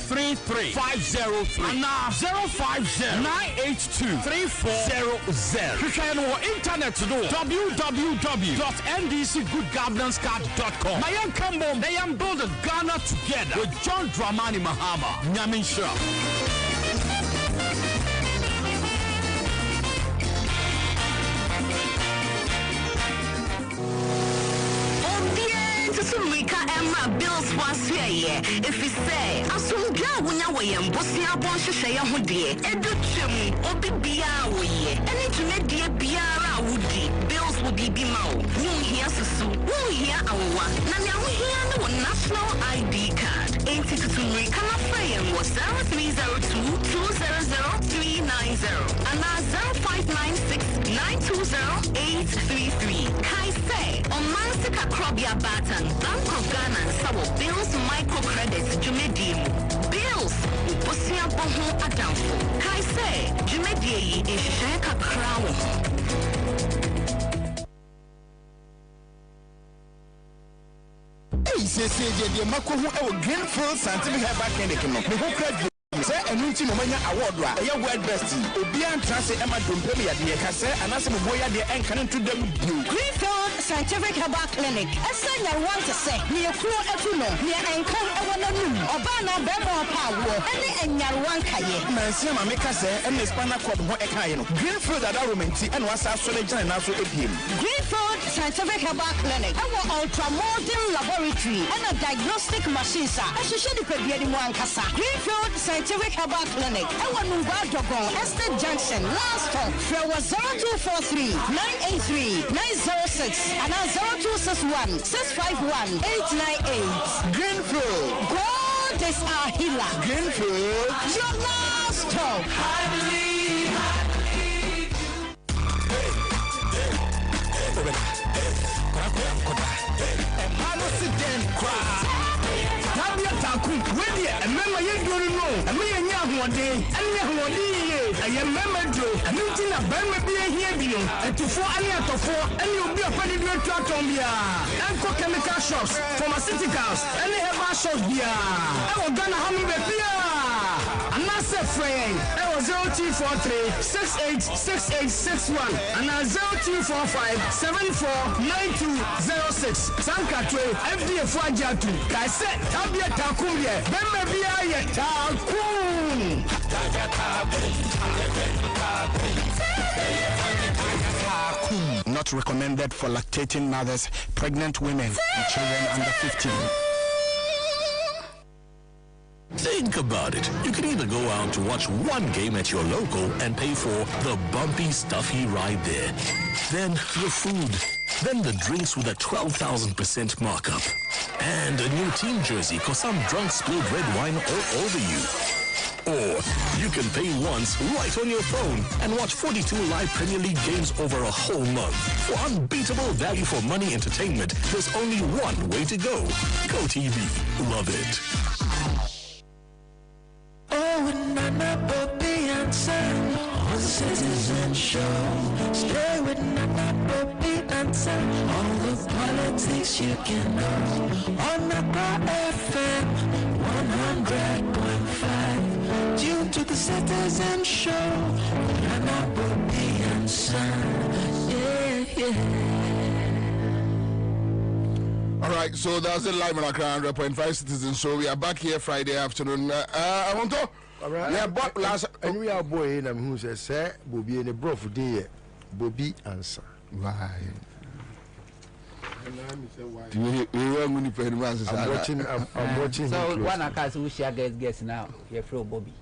033 503 now 050 982 3400. You can go internet to do www.ndcgoodgovernancecard.com. I am Kambom. They am building Ghana together with John Dramani Mahama. Nyamin Shah. Bills was here. If you say, I soon go when you were in Bosnia Bonsh, say, I'm dear, and do chim, or be Biawi, and it made dear Biara Woody. Bills will be Bimo. Won't hear so, won't hear our now we hear no national ID card. Ain't it to me? Come up frame was 0302 200 and now 0596 920 833. Kai say, on Mansika Krobia Batan, Bank of Ghana, Sawo Bills microcredits, Jumedim. Bills, Bosia Boho Adamfo. Kai say, Jumedi is Shaka Crown. Say, the Makohu Greenfield Scientific Herbal Clinic. Say a new team award, a word bestie. Obian Trans Emma Dumpemia, the Cassa, and as a boy at the end can to them. Greenfield Scientific Herbal Clinic. A sign I want to say, near Kuro Etuno, near Ankon Ewanonu, Obana Bemo Power, and Yarwankaye. Mansima Mikase, and the Spana Club Ekaino. Greenfield at Arumanti, and was actually and also APM. Greenfield Scientific Herbal Clinic. Our ultra modern laboratory and a diagnostic machine. As you should be in one Casa. Greenfield Scientific Herbal Clinic. Our Nuba Dogon, Estate Junction, last stop. There was 0243 983 906 and 0261 651 898. Greenfield. God is our healer. Greenfield. Your last stop. I believe. Remember you don't know. I mean, one day, and I remember Joe, and you think a Bama be here, and to four and you'll be a funny good Tratombia, and chemical shops, pharmaceuticals, and they have our shops here. I was gonna have me beer. And that's a friend. I was 0243 686861 and 0245 749206. Sankatwe, FDF Wajatu, Kaise, Tabia Takumbia, Bemabia Takum. Not recommended for lactating mothers, pregnant women, and children under 15. Think about it. You can either go out to watch one game at your local and pay for the bumpy, stuffy ride there. Then the food. Then the drinks with a 12,000% markup. And a new team jersey because some drunk spilled red wine all over you. Or you can pay once right on your phone and watch 42 live Premier League games over a whole month. For unbeatable value for money entertainment, there's only one way to go. Go TV. Love it. Oh, Nana Bobie Ansah on Citizen Show. Stay with Nana Bobie Ansah. All the politics place you can know. On Accra FM 100.5. Due to the Citizen Show. Nana, Bobie, Ansah. Yeah. All right, so that's the live on Accra 100.5 Citizen Show. We are back here Friday afternoon. I want to. All right. Yeah, but last and we are boy and who says, "Sir, Bobie and a bro for day, Bobie Ansah." Why? I'm watching. So one of us who share guess now. You're from Bobie.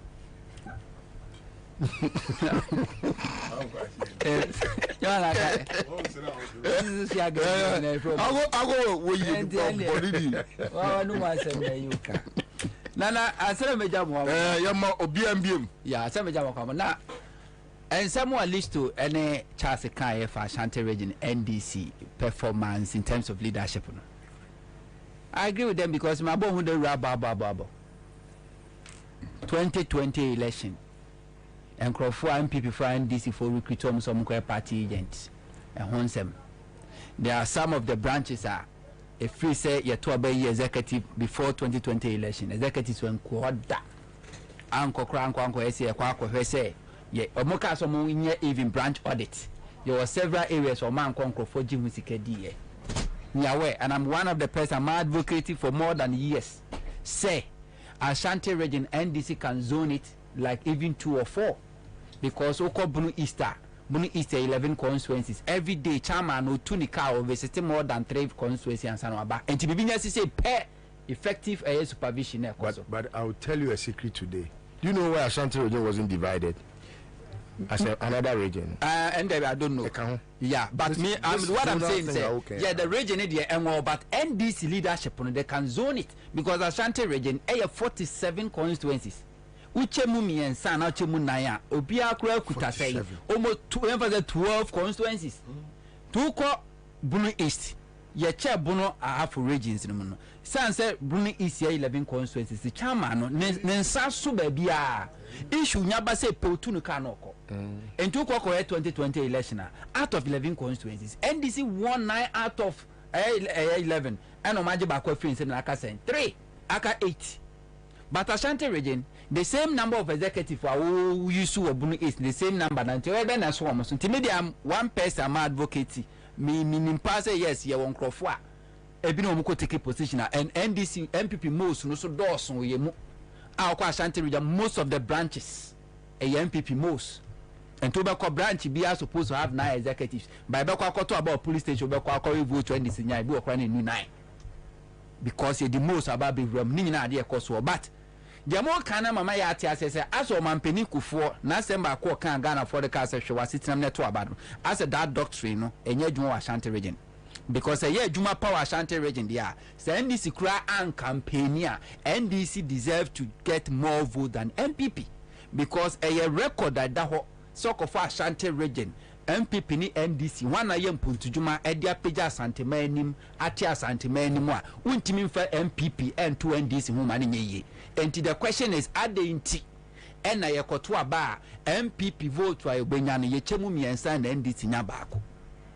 Nana, I said, yeah, some now, and someone list to any Charles Kaya for Ashanti region NDC performance in terms of leadership. I agree with them because my boy would the 2020 election and Crawford MPP for NDC for recruit some party agents and Honsem. There are some of the branches are. If we say you're to obey executive before 2020 election, executives when quadda, Uncle Crank, Uncle say, Quaco, say, yeah, Omoka, some even branch audit. There were several areas of man conquer for Jim Sikadi. Yahweh, and I'm one of the person I'm advocating for more than years. Say, Ashanti region NDC can zone it like even 2 or 4 because Oko Bunu Easter. Bunu Easter 11 constituencies every day. Chairman no tunica or visit more than 3 constituencies and Sanaba. And to be say pay effective supervision. But I'll tell you a secret today. Do you know why Ashanti region wasn't divided as another region? And I don't know. Yeah, but what I'm saying is, yeah, the region is there, but NDC leadership they can zone it because Ashanti region have 47 constituencies. Uchemu miensa na uchemu naya obia kura kutasei almost 12 constituencies. Tuko Bunu East ye che Bunu half regions no no sanse Bunu East ye 11 constituencies the chairman no nensa so ba bia issue nyaba se peotu no ka no ko ento ko 2020 election out of 11 constituencies NDC won 9 out of 11 and omaje ba kwa free na aka 3 aka 8. But Ashanti region, the same number of executives who used to Bunu East, the same number. Until I ben so almost. Until maybe I'm one person I'm advocating. Me pass yes, you won't crofwa. Ebino muko take a position and NDC MPP most no so doors on ye mo. Our Ashanti region, most of the branches a MPP most. And Tobacco branch be are supposed to have 9 executives. By Bako to about police station, Bako vote to NDC nyai be okra new 9. Because the most about be rum nina de koso but the more kana mama ya ati asese aso mampeni kufuo na semba ko kan Ghana for the case hwe sitinem neto abado as that doctrine no enye dwuma wa Ashanti region because ye dwuma power Ashanti region there say NDC kura an campaignia NDC deserve to get more vote than MPP because a record that ho soko for Ashanti region MPP ni NDC wana ye mpuntujuma edia peja Asantema anim ati Asantema anim a untimi mfa MPP and to NDC hu mane nyeye. And the question is are they inti ena ye koto aba MPP vote wa obenya no ye chemu miensa na NDC nya baako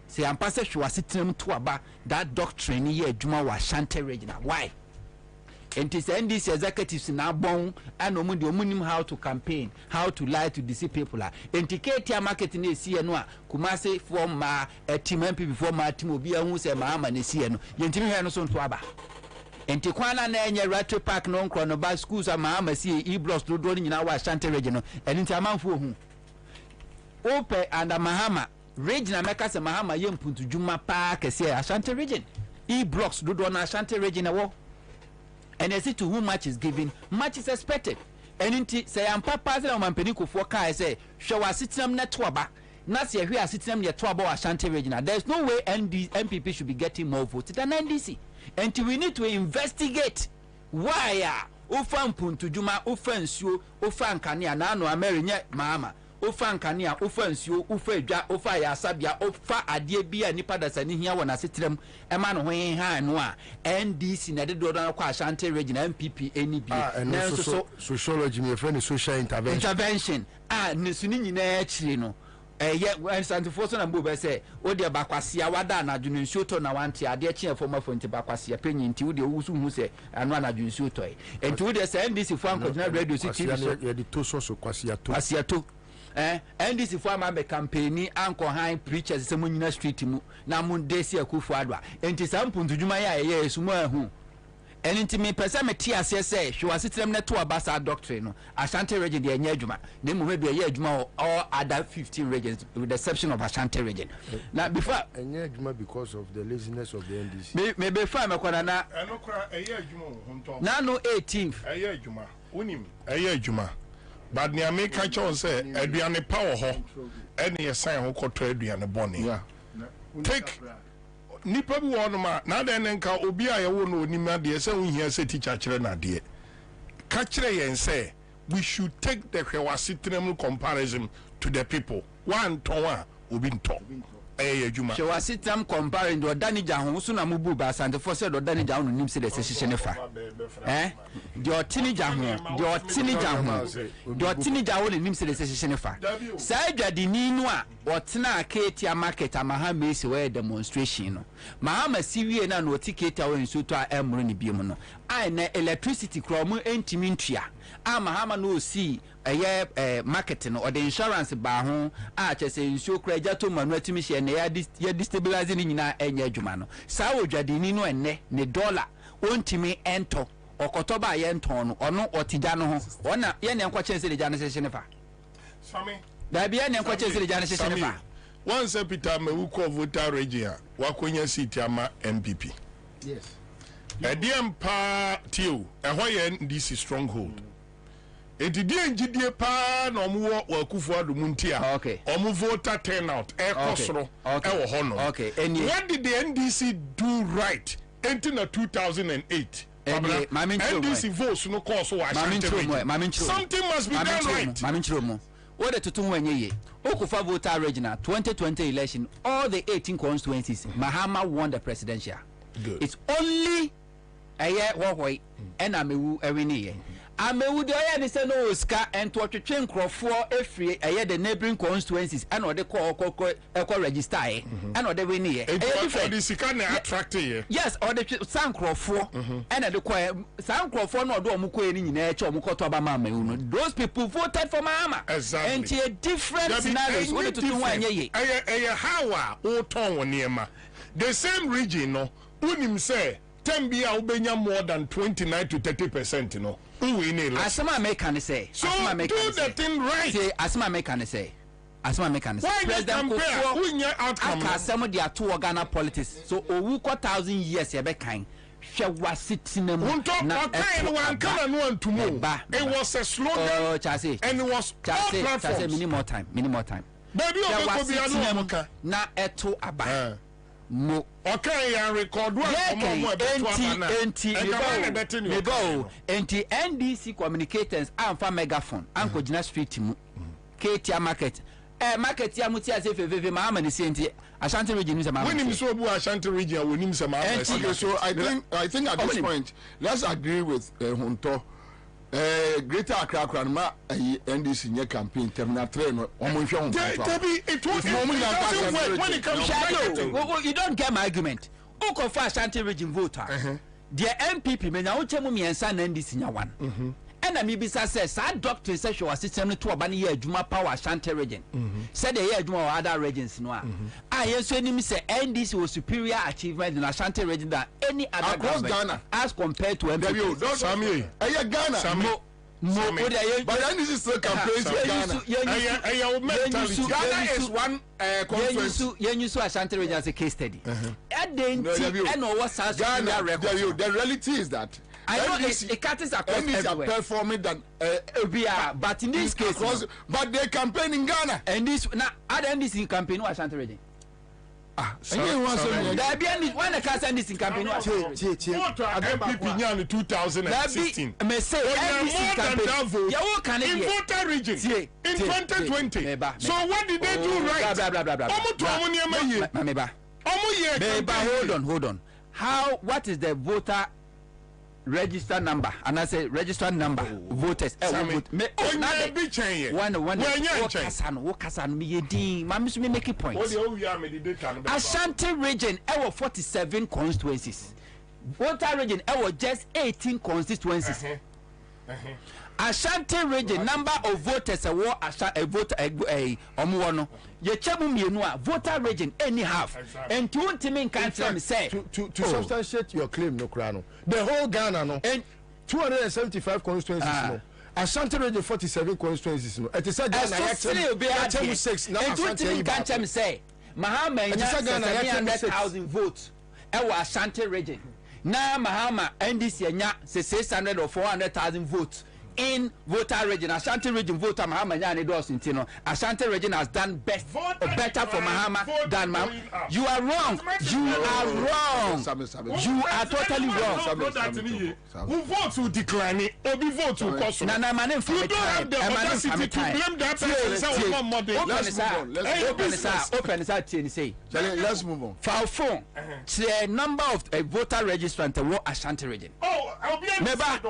say ampase hwa sitem to aba that doctrine ye adwuma wa Ashanti region why and this NDC executives na bon and omunim how to campaign, how to lie to deceive people. Indicate your marketing is here no Kumasi form a team MPP before my team will be a who say Mahama is here no yentimi no so to aba. Enti kwana na enye Rattle Park no nkro no ba schools a Mahama see e-blocks do nyina wa Ashanti region no enti amanfo hu. Ope and Mahama region America se Mahama ye mpuntu dwuma pa kese Ashanti region. E-blocks do na Ashanti region wo. And I see to whom much is given, much is expected. And inti say am papa say am mampeni kofo kai say hwe wa sitinam na to aba na say hwe asitinam ye to aba wa Ashanti region. There is no way MPP should be getting more votes than NDC. And we need to investigate why ofa mpuntu dwuma ofa nsuo ofa nkania na no amerinye mama ofa nkania ofa nsuo ofa edwa ofa ya sabia ofa ade bia nipa da sani hia wona setrem ema no hoyen ha no a NDC na de do na kwa Ashanti region MPP NB na so sociology me friend social intervention ne suni nyina akire no Santifo so na mbo be say o de bakwasia wada na adwunsuo to na wante ade kye former fonti bakwasia penyi nti wo de wusu hu se anu na adwunsuo to enti wo de say NDC fo ankodina radio city ye de to so kwasia to NDC fo ama be campaigni anko han preachers se mo nyina street mu na mo de si akufu adwa enti sampuntu dwuma ya ye esumo ahu eni nti me pese me ti ase se hwe sitrem ne to abasa doctrine no Ashanti region de enya adwuma na mu be ye adwuma all other 15 regions with the exception of Ashanti region na before enya adwuma because of the laziness of the NDC me be fa me kwana na enokra eye adwuma honto na no 18th eye adwuma unim eye adwuma but ne America chon say aduane power ho ene ye sign ho kwoto aduane bone yeah take nipa bi wonu ma na den nka obi a ye wo no onima de se unhia se teacher kire na de ka kire yen say we should take the hwewasitram comparison to the people one ton a obi nto adwuma hwewasitram comparison do danija ho so na mubu ba Santifo se do danija ho nim se de se hye ne fa de otinija ho de otinija ho nim se de se hye ne fa sa adwadini nu a otena Ketia market amaha mesi we demonstration no mahama siwie na no ticket a wenso to a emro ne biem no ai na electricity kromo entimi ntua amahama no si market no or the insurance ba ho a chese nsuo kra jato manu atimi hye na ya destabilize ni nyina enya adwuma no sa odwadini no enne ne dollar ontimi ento okoto ba ye nton no ono otija no ho ona ye ne nkwa chense de ja no hye ne fa sami da bia ne nkwa chense de ja no hye ne fa once Peter Mewuko voter region wakonya seat ama MPP yes ediem pa tiu ehoye NDC stronghold edidie njidie pa na omuwo wakufu adumu ntia omu voter turnout ekosoro ewo hono what did the NDC do right until 2008 NDC votes no course wa something must be done right maminchiromo what the tutu wenye ye okufa voter regional 2020 election all the 18 constituencies Mahama won the presidential. Good. It's only a year why and amewu ewini ye amewu de oya ni se no oska ento twetwe nkrofo efri eye the neighboring constituencies and o de ko register ye and o de wini ye for the sika na attract ye yes or the sankrofo and de ko sankrofo no do omko ye ni nyina eche omko to ba mamewu no those people voted for Mahama exactly and a different scenarios what to do wanye ye eye how a o ton woniema the same region no unim say Tembia ubenya more than 29 to 30% no. Asama make can say. So do the thing right. Say Asama make can say. Asama make can say. President Kofo outcome. Aka some of their two Ghana politics. So owu 1,000 years ye be kan. Hwe wasiti na mu. Na kind one can no antumo. It was a slogan. Oh, Chase. And it was Chase minimum time. Baby o ko na eto aba. Mo okay ya record one enti NDC communicators amfa megaphone anko gina street mu Ketia market market ya muti ase fefefe Mahama ni senti Ashanti region ni Mahama when so bu Ashanti region wonim se Mahama so I think at this point let's agree with Hunto Greater Accra ma NDC nye campaign terminal 3 no omonhwe ho it was when it comes to you don't get my argument uko for Ashanti region voter the MPP menya wo chemu miensa na NDC nya one and me bisa says that doctor says your system to oba ne adwuma power Ashanti region said the adwuma other regions no yes so nim say NDC was superior achievement in Ashanti region than any other across Ghana as compared to MPP Sammy Ghana no but NDC still campaigns in Ghana. Ghana is one conference. You saw Ashanti region as a case study. The reality is that I know it cuts across everywhere. Performing than but in this case, but they campaign in Ghana. And this now other NDC campaign was Ashanti region. There be when the cast NDC campaign was MPP nya in 2016. Me say NDC campaign. Yeah, what can in voter region in 2020. So what did they do right? Hold on. How? What is the voter register number and I say register number voters vote me be change one Kasan me din mami so me make it point Ashanti region 47 constituencies Volta region just 18 constituencies Ashanti region number of voters a voter omo no ye chemu mienu a voter region any half and to me can tell me say to substantiate your claim no krano the whole Ghana no 275 constituencies no Ashanti region 47 constituencies no it is a Ghana actually 6 now Ashanti can tell me say Mahama nya 700,000 votes e wa Ashanti region na Mahama NDC nya 600 or 400,000 votes in voter region. Ashanti region voter Mahama nya ne do sintino. Ashanti region has done better for Mahama than Mahama. You are wrong. You are totally wrong. Who votes will decline? Obi votes will cost. Na manem for me time. Let's move on. For phone, the number of a voter registrant in Ashanti region. Never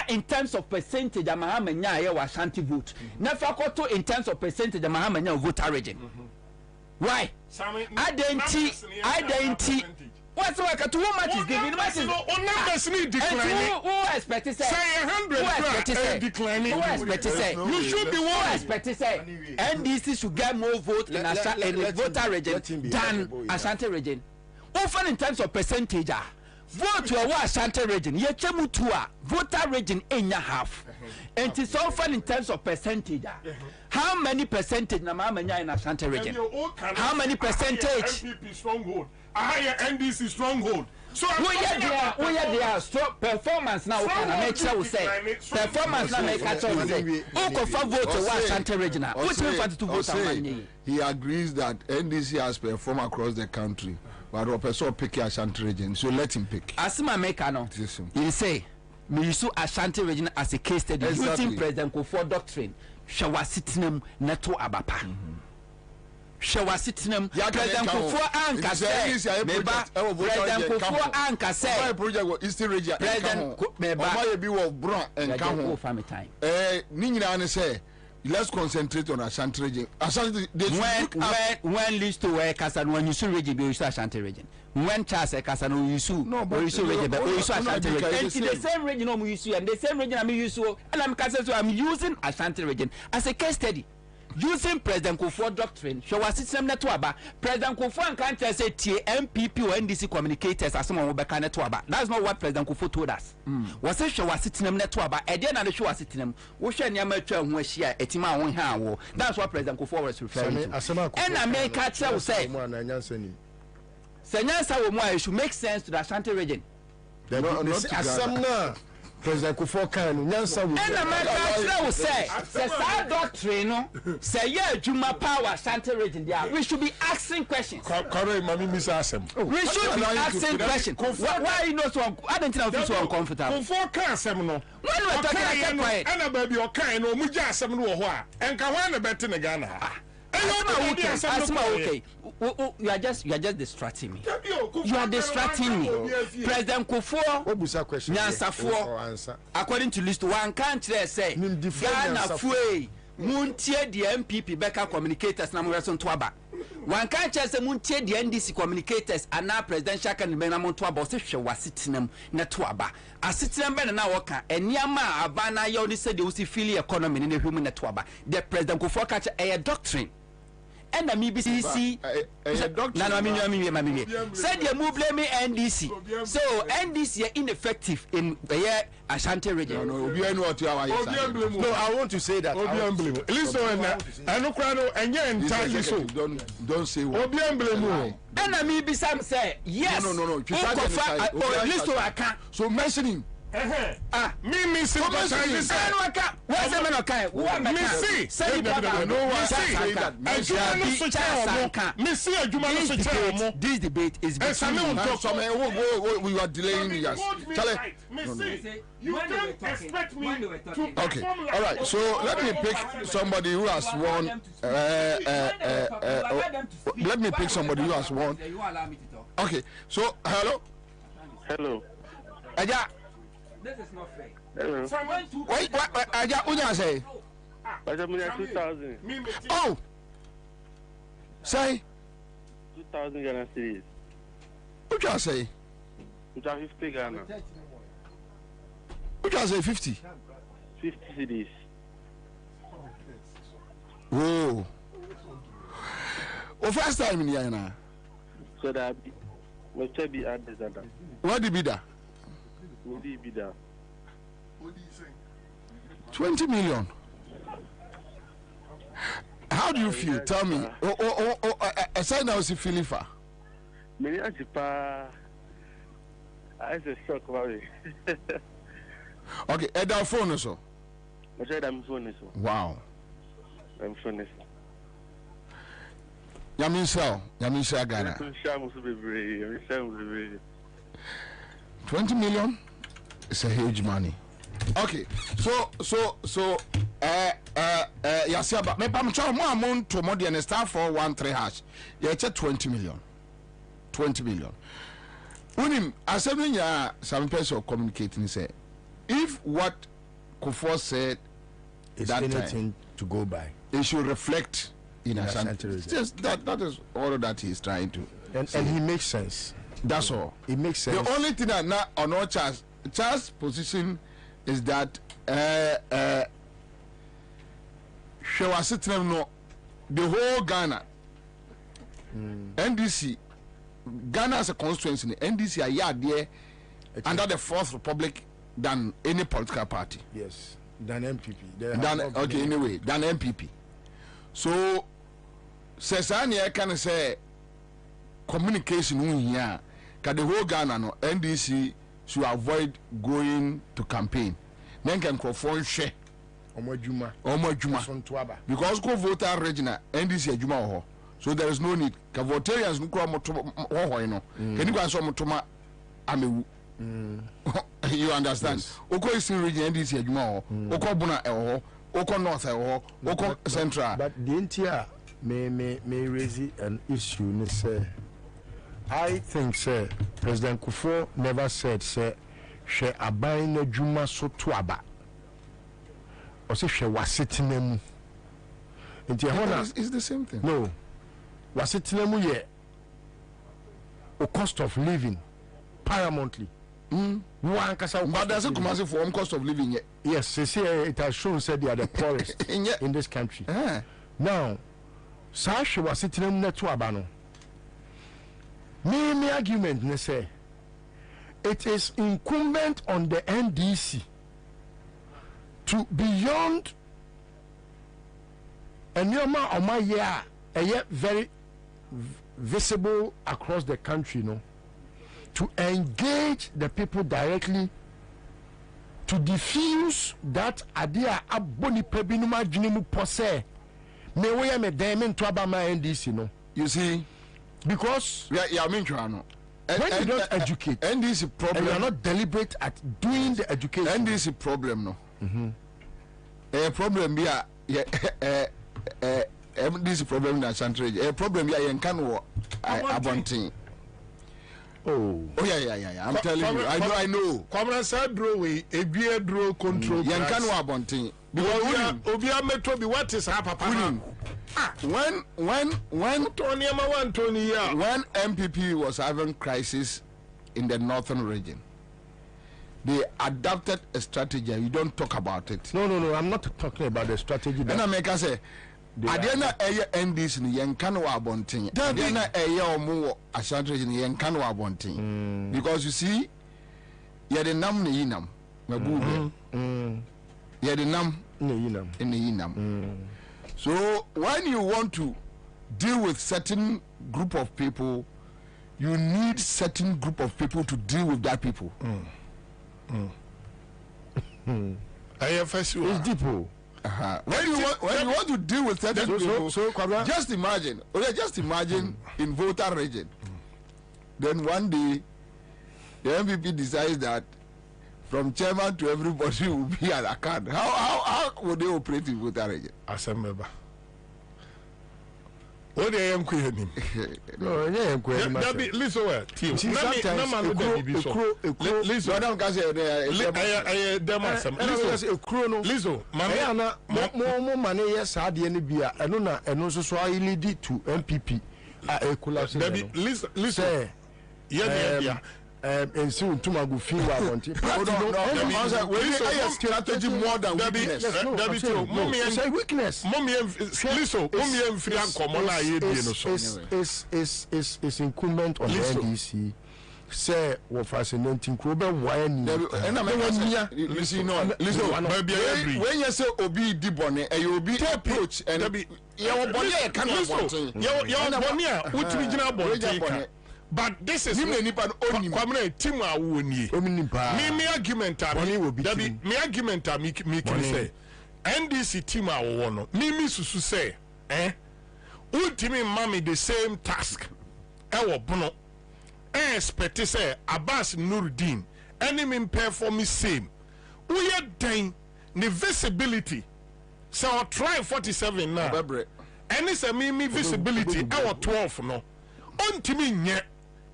in terms of percentage of Mahama nya Ashanti vote. Never koto in terms of percentage of Mahama nya voter region. Why? Identity. What's the work? Too much is given. Numbers need declining. Who expect to say? Say 100 declining. Who expect to say? You should be one. Who expect to say? NDC should get more votes in the voter region than Ashanti region. Often in terms of percentage, vote to a Ashanti region. Ye chemu tua voter region enya half. And it's often in terms of percentage. How many percentage na Mahama nya in Ashanti region? How many percentage? MPP stronghold. A higher NDC stronghold. So we are there strong performance now can make sure say performance now make sure say who for vote to Ashanti region. Which one to vote on? He agrees that NDC has performed across the country. But we person pick Ashanti region, so let him pick. Asima make no. He say me use Ashanti region as a case study using President Kufuor doctrine. Shawa sitinem neto abapa. Shawa sitinem President Kufuor anka say meba President Kufuor anka say project was Eastern region President meba omo bi wo bron enka ho ni nyina ne say let's concentrate on Ashanti region. Ashanti when list to where Kasan when you see region be use Ashanti region. When Charles Kasan you use region but you use Ashanti region. And in the same region I'm use and the same region I'm use and I'm Kasan so I'm using Ashanti region as a case study. Using President Kufuor doctrine, show us system network. President Kufuor can't say MPP or NDC communicators as someone will be kind of. That's not what President Kufuor told us. Was it show us system network? I didn't show us system. We share near mature when she a tima on her. That's what President Kufuor was referring to. And America will say, Senyansa should make sense to the Ashanti region. President Kufuor can nyansa will and America will say that doctrine say yeah Juma power Ashanti region there we should be asking questions. Correct, mami miss asem. We should be asking questions. Why you know so I don't think I feel so uncomfortable. Kufuor can asem no. When we talking quiet. And baby o kan no mu ja asem no ho a enka ho na beti ne Ghana. Okay. You are just distracting me. You are distracting me. President Kufuor Nyansafoɔ according to list one country say Ghana fue muntie the MPP Becca communicators na mo reson to aba. One country say muntie the NDC communicators and now presidential candidate na mo to aba say hwe wasitenam na to aba. Asitenam be na woka eniama abana ye oni say the usi feel economy na human na to aba. The President Kufuor catch a doctrine. And the MBCC said you move blame NDC. So NDC are ineffective in the Ashanti region. No, I want to say that. Listen, I know crowd and you're entirely so. Don't say what. And I mean, some say yes. No. Listen, I can't. So mention him. Me see what I say. What's the man okay? Me see. Say that no one say. This debate is between we are delaying yes. You don't expect me to. Okay. All right. So let me pick somebody who has won. Let me pick somebody who has won. Okay. So hello. Hello. Aja. This is not fair. From when to wait, what say? 2,000. Oh, say 2,000 Ghana cedis. What you say? 50 Ghana. What you say? 50. 50 cedis. Oh. First time in here now. So that must be at the Zada. What did be that? What did be that? 20 million. How do you feel? Tell me. Aside now, is he feeling far? Many Ajipa. I just shock about it. Okay, at our phone also. I'm phone so. Wow. I'm phone. Yamisha Ghana. 20 million is a huge money. Okay, so Yasiaba, me pam chow mo amount to more than star 413 hash. Yeah, 20 million. 20 million. Unim assembling ya some person communicating say if what Kufuor said is that anything time, to go by, it should reflect in Ashanti. Just that is all that he is trying to. And he makes sense. That's all. It makes sense. The only thing that now on our Charles' position is that she was sitting no the whole Ghana NDC Ghana as a constituency NDC are there under the Fourth Republic than any political party. Yes, than MPP. Than MPP. So Sesania can say communication here. The whole Ghana no NDC should avoid going to campaign. Men can call for share. Omojuma. Because go voter regional NDC Juma ho. So there is no need. Ka votarians no kwa ho no. Can you go so motoma amewu. You understand? Yes. Oko Eastern region NDC Juma ho. Oko Buna ho. Oko North ho. Oko Central. But the entire may raise an issue ne say I think, sir, President Kufuor never said, sir, she abai na juma so tuaba. Or say she was sitting them. It's the same thing. No. Was sitting them ye. O cost of living, paramountly. But there's a commercial for cost of living yet. Yes, it has shown said they are the poorest in this country. Now, sir, she was sitting them net tuaba no. My argument ne say it is incumbent on the NDC to beyond and very visible across the country, to engage the people directly to diffuse that idea aboni pebinuma junimu pose me we me dem to aba my NDC you see. Because I mean, when you don't educate, NDC problem, and you are not deliberate at doing the education. NDC problem, no. Problem here, NDC problem in Ashanti. A problem here, you can work. Abonting. Oh yeah. I'm telling you, I know. Kwabena said draw we a beer draw control. You can work abonting. Because Obia Metro be what is happening. When MPP was having crisis in the northern region, they adopted a strategy. You don't talk about it. No. I'm not talking about the strategy. And I make us say, Adena Aya NDC ni Yankano Abonting. Adena Aya Omo Ashanti region Yankano Abonting. Because you see, you're the nam ni inam. You're the nam in the inam. So when you want to deal with certain group of people, you need certain group of people to deal with that people. It's deep. When you want to deal with certain people, just imagine in voter region. Then one day the MVP decides that from chairman to everybody will be an account. How would they operate in voter region? As a member. What are you him? No, yeah, Dabi, listen well. Team. Listen. Madam Gazi, listen. More money, yes, I didn't be a no, and also so I lead to MPP. Dabi, listen. Yeah. And soon to my feel I want it. Strategy more than weakness. Weakness. Listen, is incumbent on the NDC. Say, what fascinating Krober, why and listen, when you say Obi Dibone, and you be approach and your body cannot want but this is me team me argument me argument me can say NDC team no me susu say ultimate mommy the same task wo bono expect say Abbas Nuruddin enemy perform same we are den the visibility so try 47 now and it's a me visibility our 12 no ontimi nye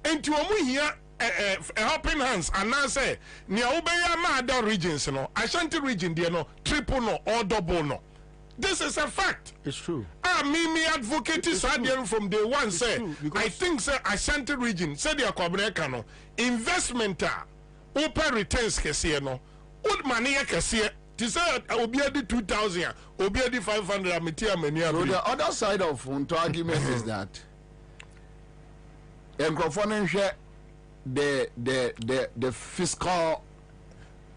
enti omu hia helping hands and now say nia obeya na other regions no Ashanti region there no triple no or double no. This is a fact. It's true. Me advocate Sadian from day one say I think say Ashanti region say the Kwabena no investment open returns kese no old money kese to say obi adi 2000 obi adi 500 ameti amani abi. The other side of the argument is that the fiscal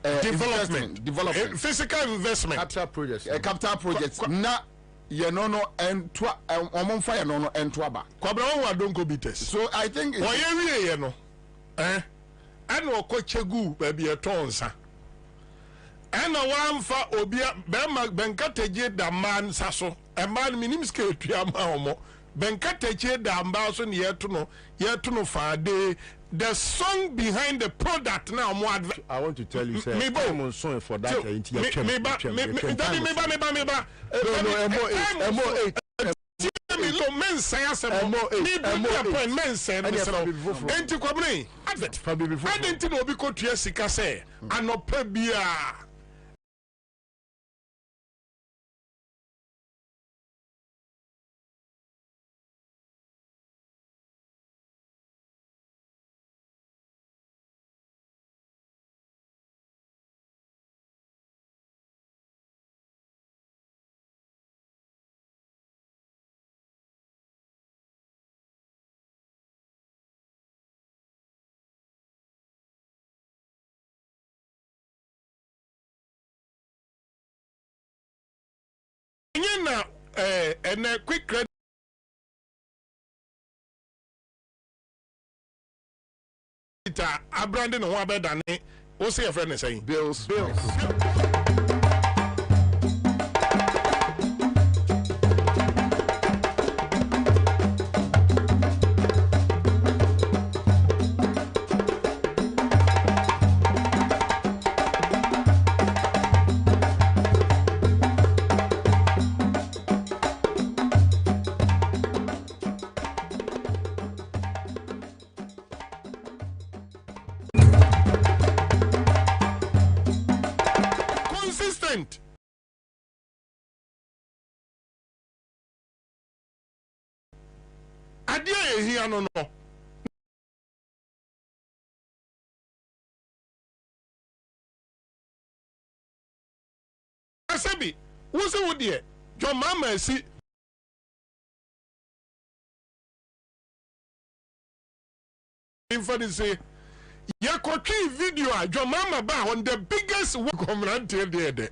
development, physical investment, capital projects. Na yenono and twa omonfa yenono and twaba. Kwabena wa don't go bites. So I think it's ye no. And ko chegu baby a tonsa. And one fa obia benkateje da man saso. A man minim ske tuama omo. Benkateje da ambaso ni yetuno fade. The song behind the product now more advert. I want to tell you, sir. I'm song for that. And a quick credit. Brandon one better than it. What's your friend saying? Bills. No. Asabi, what's it with you? Your mama see. Infant say, ya kochi video your mama ba on the biggest work community there.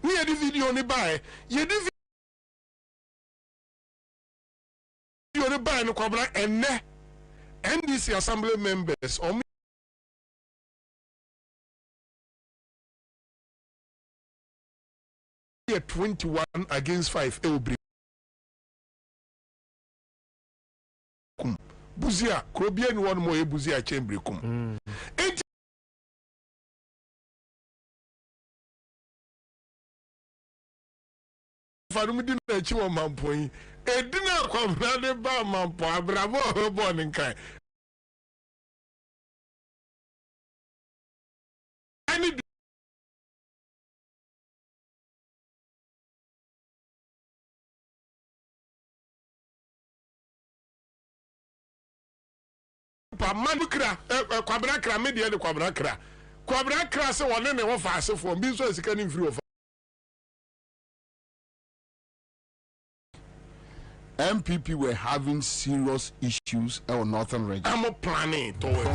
We had the video on the buy. You did video on the buy no Kwabena and NDC assembly members or me 21 against 5 Elbri. Buzia, Krobian one more Buzia Chambrikum. nuanom di na chi wo mampo yi edina Kwabena de ba mampo abrabo ho ni nkai ani pa manukra Kwabena kra me de Kwabena kra se woni ne wo fa asefo bi so sika ni mfiri wo. MPP were having serious issues in Northern region. I'm planning towards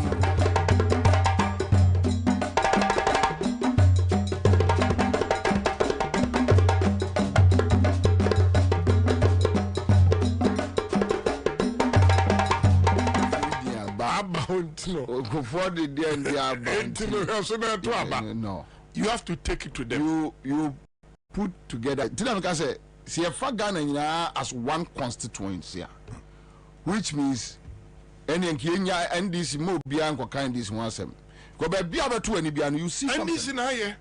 No. You have to take it to them. You put together. See a Ghana as one constituency, which means any Kenya and this more beyond kind this one sem. Go back be able to any beyond you see something.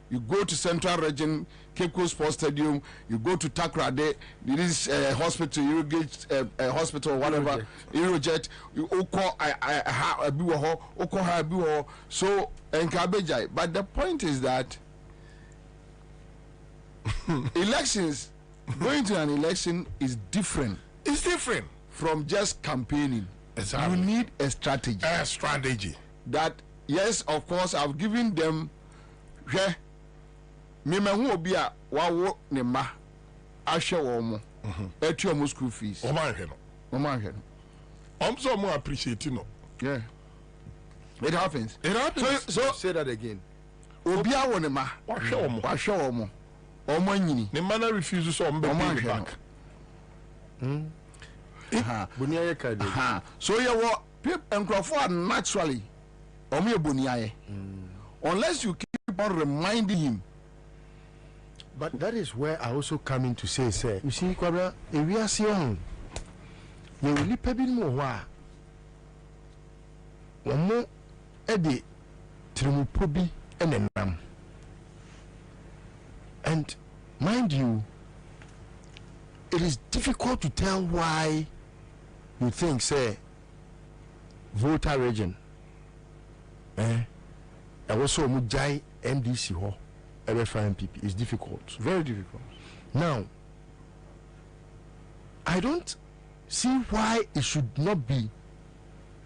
You go to Central Region, Cape Coast Sports Stadium, you go to Takrade, this hospital, Eurogate hospital, whatever, Eurojet, you call so encourage. But the point is that elections, going to an election is different. It's different from just campaigning. Exactly. You need a strategy. A strategy. That yes, of course, I've given them. Me hu obi a wawo ne ma ahwe wo mo etu omo school fees o man hwe no so mo appreciate no. Yeah, it happens. So say that again. Obi a wo ne ma wahwe wo mo omo anyini ne man refuse so omo be back boniaye card. So you wo enkrofo naturally omo ye boniaye unless you keep on reminding him. But that is where I also come in to say, you see, Kwabena, if we are seeing, you will leave a bit more. One more, Eddie, Trimupobi, and a nam. And mind you, it is difficult to tell why you think, say, voter region, and also Mujai MDC ho. MPP is difficult, very difficult. Now, I don't see why it should not be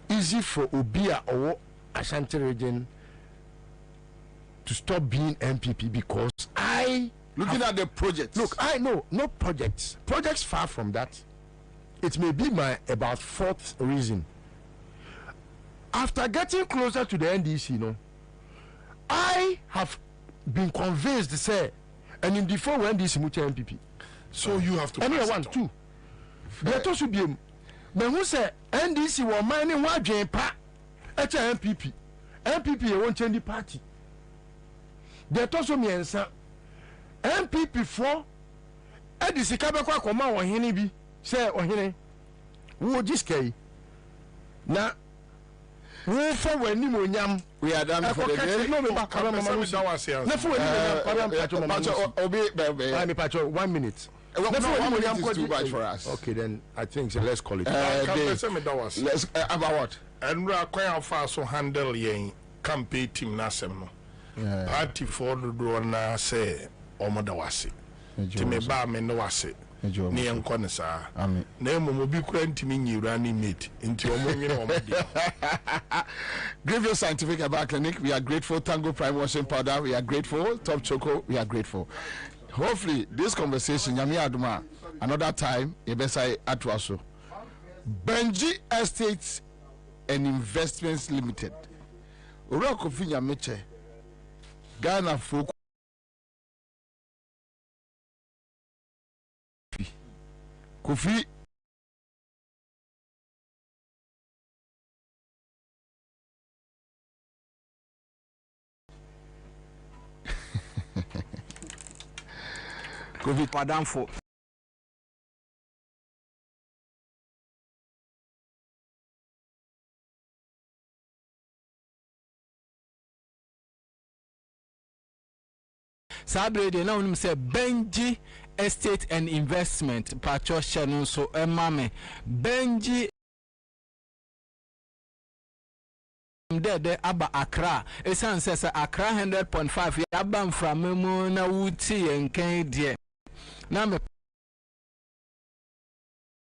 easy for Obia or Ashanti region to stop being MPP because looking at the projects. Look, I know no projects. Projects far from that. It may be my about fourth reason. After getting closer to the NDC, I have been convinced to say, and in before when this MPP. So you have to pass one, two. There to be but who say NDC were mining one drain pa MPP. MPP won't change the party. There to me Ansah MPP for NDC kabekwa koma wo hene bi say ohene wo jiskei na we for when you nyam we are done for the day. No, me back. 1 minute. No, 1 minute is too much for us. Okay, then I think so. Let's call it. Let's about what? And we are quite fast to handle yen campaign team nasem no. Party for the do na say omodawase. Ti me ba me no wase. Ni enko ne saa na emu obi kura ntimi nyira ni mate nti omo nwere omo de Grievous Scientific Herbal Clinic, we are grateful. Tango Prime Washing Powder, we are grateful. Top Choco, we are grateful. Hopefully this conversation Nyame aduma another time ebesai atwaso. Benji Estates and Investments Limited, Ora Kofi Nyameche, Ghana folk Kofi Kofi Padamfo Sabre de na unim say Benji Estate and Investment Pacho Shannon so Emame Benji de aba Accra esan says Accra 100.5 yaba from mu na wuti enkan die na me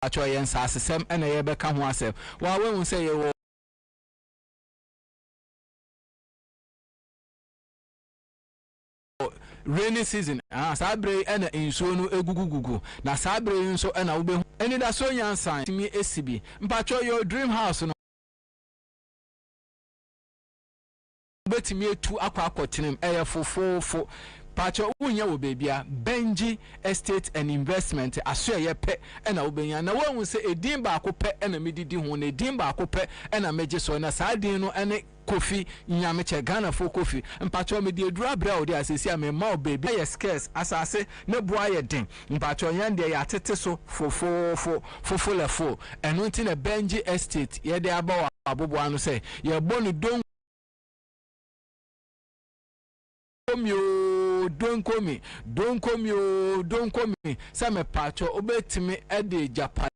Pacho yen sasem ena ye be ka ho asem wa we say ye rainy season sabre ena insuo no egugugugu na sabre nso ena wo be eni da so Ansah timi esibi mpacho your dream house no betimi etu akwa akotenem fofofo pacho unya wo bebia Benji Estate and Investment aso ye pe ena wo benya na wo se edin ba akopɛ ena medidi ho na edin ba akopɛ ena meje so na saadin no ene Kofi nyameche Ghana for Kofi mpacho me de dura bra odi asesi ame ma baby ye scarce asase ne boa ye den mpacho nyande ya tete so fofo lefo eno nti na Benji Estate ye de aba abobo anu se ye bonu don don't call me say me pacho obetimi e de Japan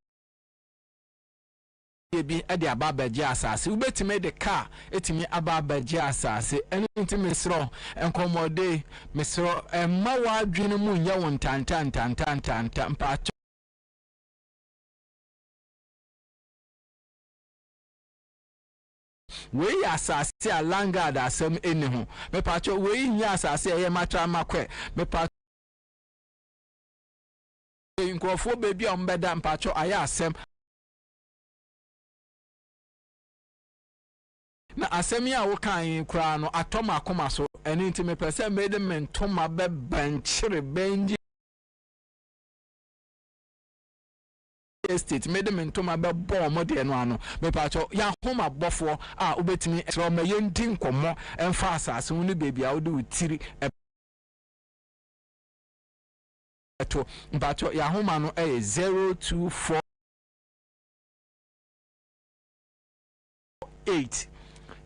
bi e de ababa je asase ubetimi de car etimi ababa je asase eno nti mesro enkomode mesro emma wa adwene mu nya won tantanta pacho we asase alanga da asem eni ho me pacho we nya asase ye matra makwe me pacho nkofo bebi ombeda mpacho aya asem na asem ya wo kan kura no atoma akoma so eni nti me pese made mentoma be banchire Benji Estate made mentoma be bo mode no ano me pacho ya homa bofo a obetimi tro ma yendi nkomo emfa asase wo ni bebi a wo de utiri eto mpacho ya homa no 0248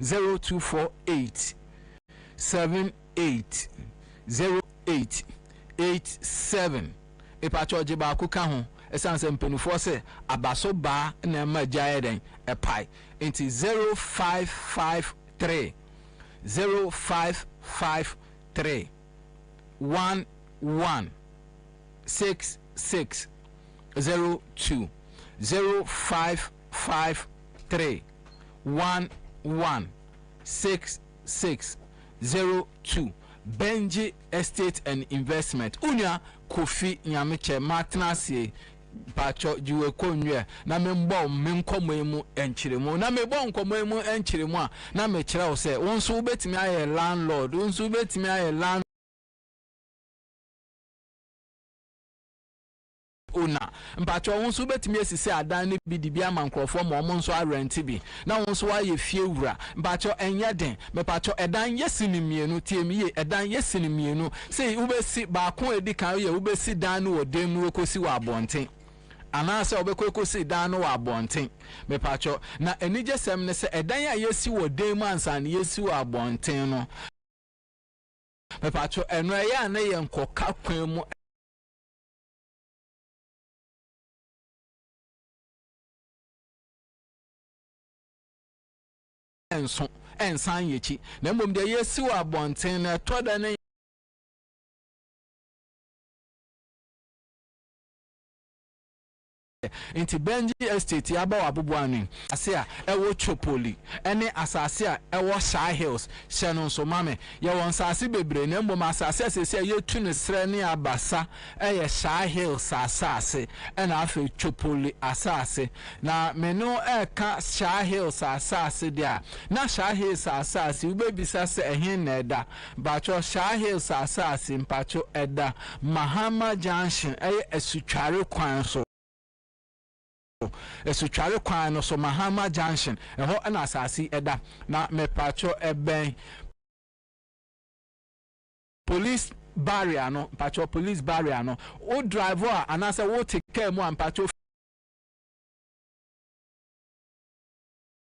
0248 780887 epacho jiba akuka ho esanse mpenufo se abaso ba na ma jaeden epai enti 0553 0553 116602 0553 116602 Benji Estate and Investment unya Kofi nyameche matnasie pacho jiwe konwe na membo menkomo enchiremu na mebo nkomo enchiremu a na mechira wo se wonso ubetimi aye landlord wonso ubetimi aye land una mpacho wonso betimi esisi adan ne bidibia mankrofo mo nso arent bi na wonso wa ye fiewura mpacho enye den me pacho edan yesini mienu tiemiye edan yesini mienu sei ubesi ba kon edi kan ye ubesi dan no odem no ekosi wa abonten anase obekokosi dan no wa abonten me pacho na enije sem ne se edan ya yesi wodem ansa ne yesi wa abonten no me pacho eno ya na ye nkoka kwan mu enso ensan yechi na mbom de yesi wa abonten na toda na inti Benji Estate ya ba wabubu anu ase a ewo Chopoli ene asase a ewo Shy Hills Shannon so mame ye won asase bebre na mbom asase asese ye tu ne sre ne abasa eye Shy Hills asase ena afi Chopoli asase na meno eka Shy Hills asase dia na Shy Hills asase ubebisa se ehin na eda bacho Shy Hills asase mpacho eda Mahama Junction eye esutware kwan so esutware kwan no so Mahama Junction eho na asasi eda na mepacho eben police barrier no pacho police barrier no o driver anasa wo take care mu ampacho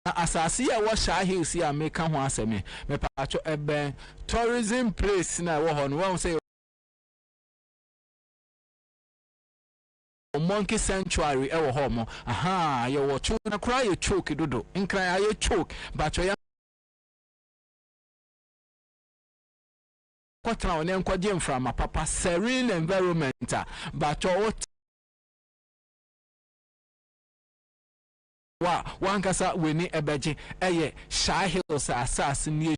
na asasi e wo Shy Hills ya meka ho aseme mepacho eben tourism place na wo ho no won say monkey sanctuary ewo home aha ye wo chu na kra ye choke dodo nkran ye choke but ya kwatra one nkwaje mfra ma papa serene environment but wa wankasa weni ebeje eye Shy Hills asas ni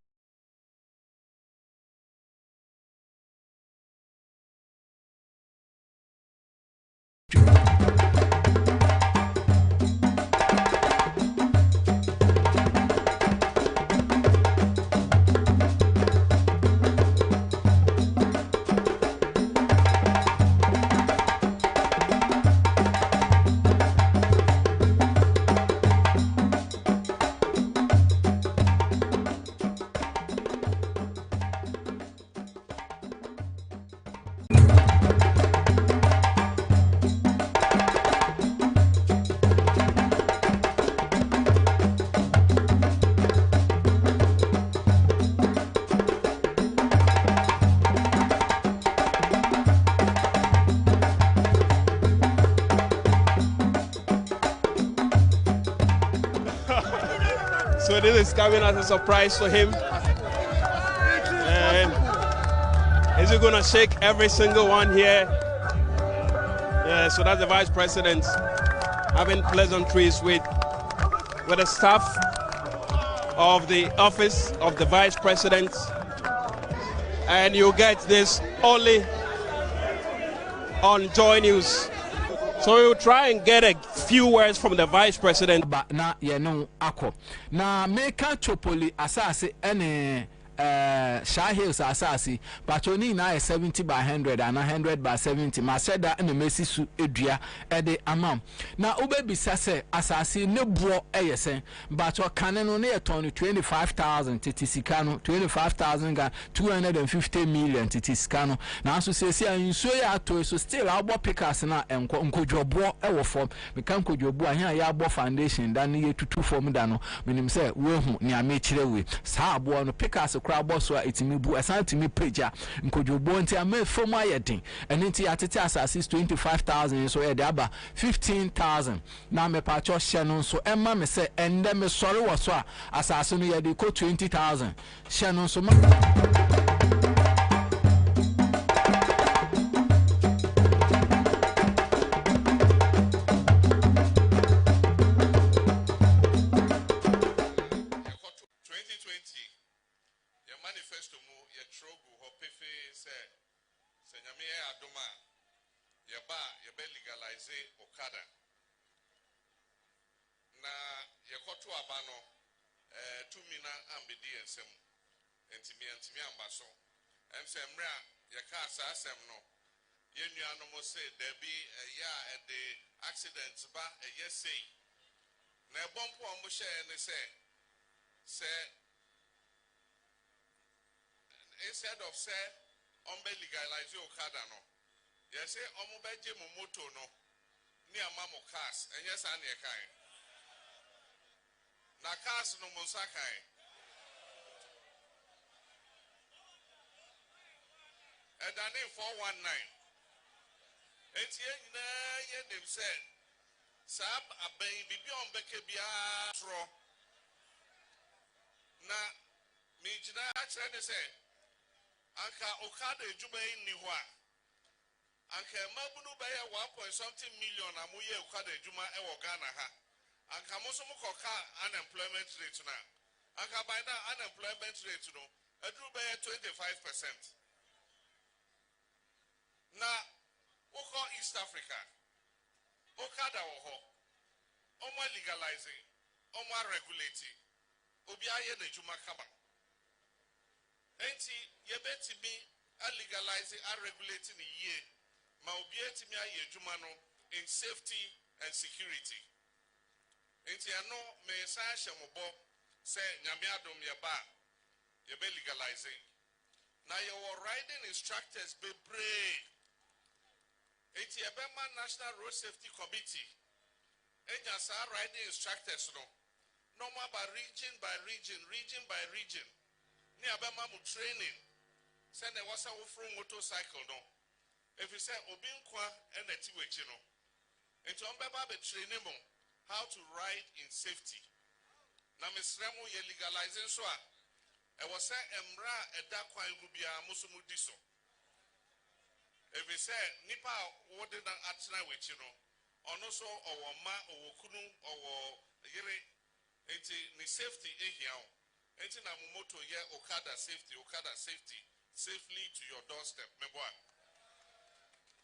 So this is coming as a surprise for him. And is he going to shake every single one here? Yeah, so that's the vice president having pleasantries with the staff of the office of the vice president. And you get this only on Joy News. So we'll try and get a few words from the vice president. Na ye no akọ. Na meka chopoli asase ene Shy Hills asase patoni na 70 by 100 and 100 by 70 ma seda na mesi su edua ede amam na obebisa se asase ne buo eyesen bato kane no ne ton 25,000 titisika no 25,000 ga 250 million titisika no na so sesi anso ya to so still abo pickers na enkodwobo ewo form meka enkodwobo ahia ya abo foundation da ne yetutu form da no menim se we hu ne amechire we sa abo no pickers boss wa itimibu asantimi peja nkodwobo nti ame fomu ayedin eni nti atete asase 25,000 so e de aba 15,000 na me pa cho hye no so emma me se ende me sori wo so a asase no ye de ko 20,000 hye no so ma accidents ba yes say na bompo on share ne say instead of say on be legalize okada no yes say on be je mo moto no ni amamo cars and yes an ye kai na cars no mo sakai and then 419 etie nyina ye dem say sab aben bibi on beke bia tro na mi jina akere ne say anka okada ejuma ni ho a anka mabunu be ye 1.something million amuye okada ejuma e wo Ghana ha anka mo so mo koka unemployment rate na anka by that unemployment rate no edru be 25%. Na Oko East Africa, Okada Oho, Oma legalizing, Oma regulating, Obiaye ne Juma Kaba. Enti, Yebeti me a legalizing and regulating a year, Ma Obieti me a ye Jumano in safety and security. Enti, I know me Sasha Mobo say Nyamiadom Yaba, Yebe legalizing. Now your riding instructors be brave. It's a National Road Safety Committee. And just our riding instructors no. No more by region by region, region by region. Ni Abema mu training. Send a wasa from motorcycle no. If you say Obinkwa and a Tiwechino, Into Ombeba be training mo how to ride in safety. Na mesremo ye legalizing so a e was say emra eda kwan gubia musumu diso. If we say nipa wode na atena wechi no ono so owo ma owo kunu owo yere enti ni safety ehia o. Enti na moto ye okada safety safely to your doorstep meboa.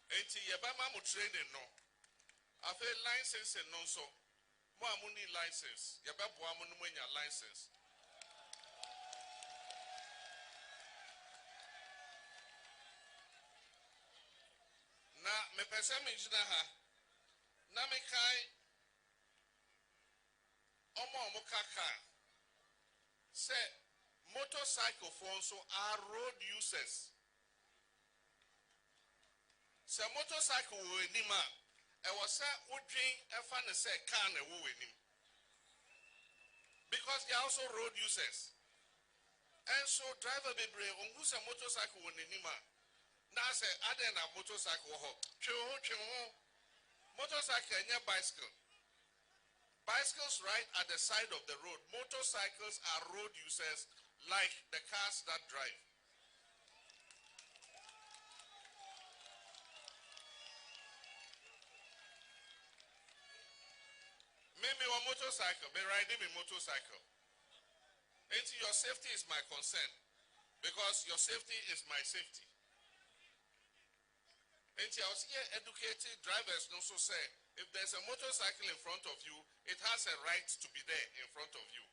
Enti ye ba ma mo training no afa license no so mo amuni license ye ba bo amu no nya license. Na me pese me jina ha na me kai omo kaka say motorcycle phones so are road users. Say motorcycle wo enima e was say odwin e fa ne say car na wo enim. Because they are also road users. And so driver be brave on who's a motorcycle wo enima. Now say other na motorcycle ho. Twe motorcycle and bicycle. Bicycles ride at the side of the road. Motorcycles are road users like the cars that drive. Maybe a motorcycle, be riding a motorcycle. And your safety is my concern because your safety is my safety. And I was here educated drivers also say if there's a motorcycle in front of you, it has a right to be there in front of you.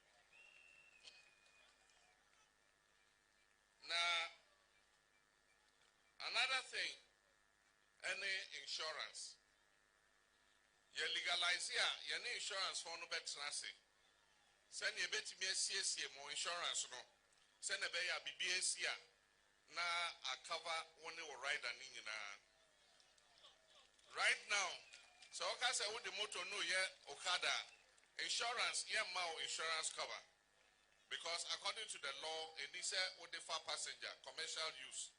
Now, another thing, any insurance. You legalize here, you need insurance for no better nasi. Send you bet me CSC more insurance no. Send a beya BBS here. Na a cover one will ride an in right now. So okay say with the motor no yeah Okada insurance yeah mau insurance cover. Because according to the law, it is with the far passenger, commercial use.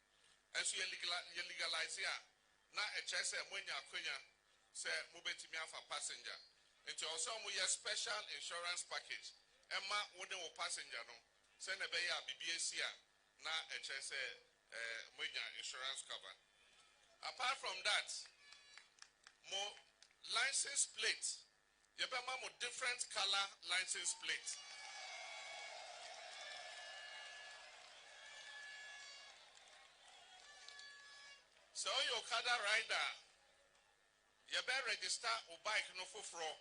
And so you legalize here. Now a chase when you are say mobile for passenger. And also we have special insurance package. Emma with the passenger no. Send a beya BBS here. Now a chase when you insurance cover. Apart from that, more license plates. You have more different color license plates. So your Okada rider, you better register or bike no for fraud.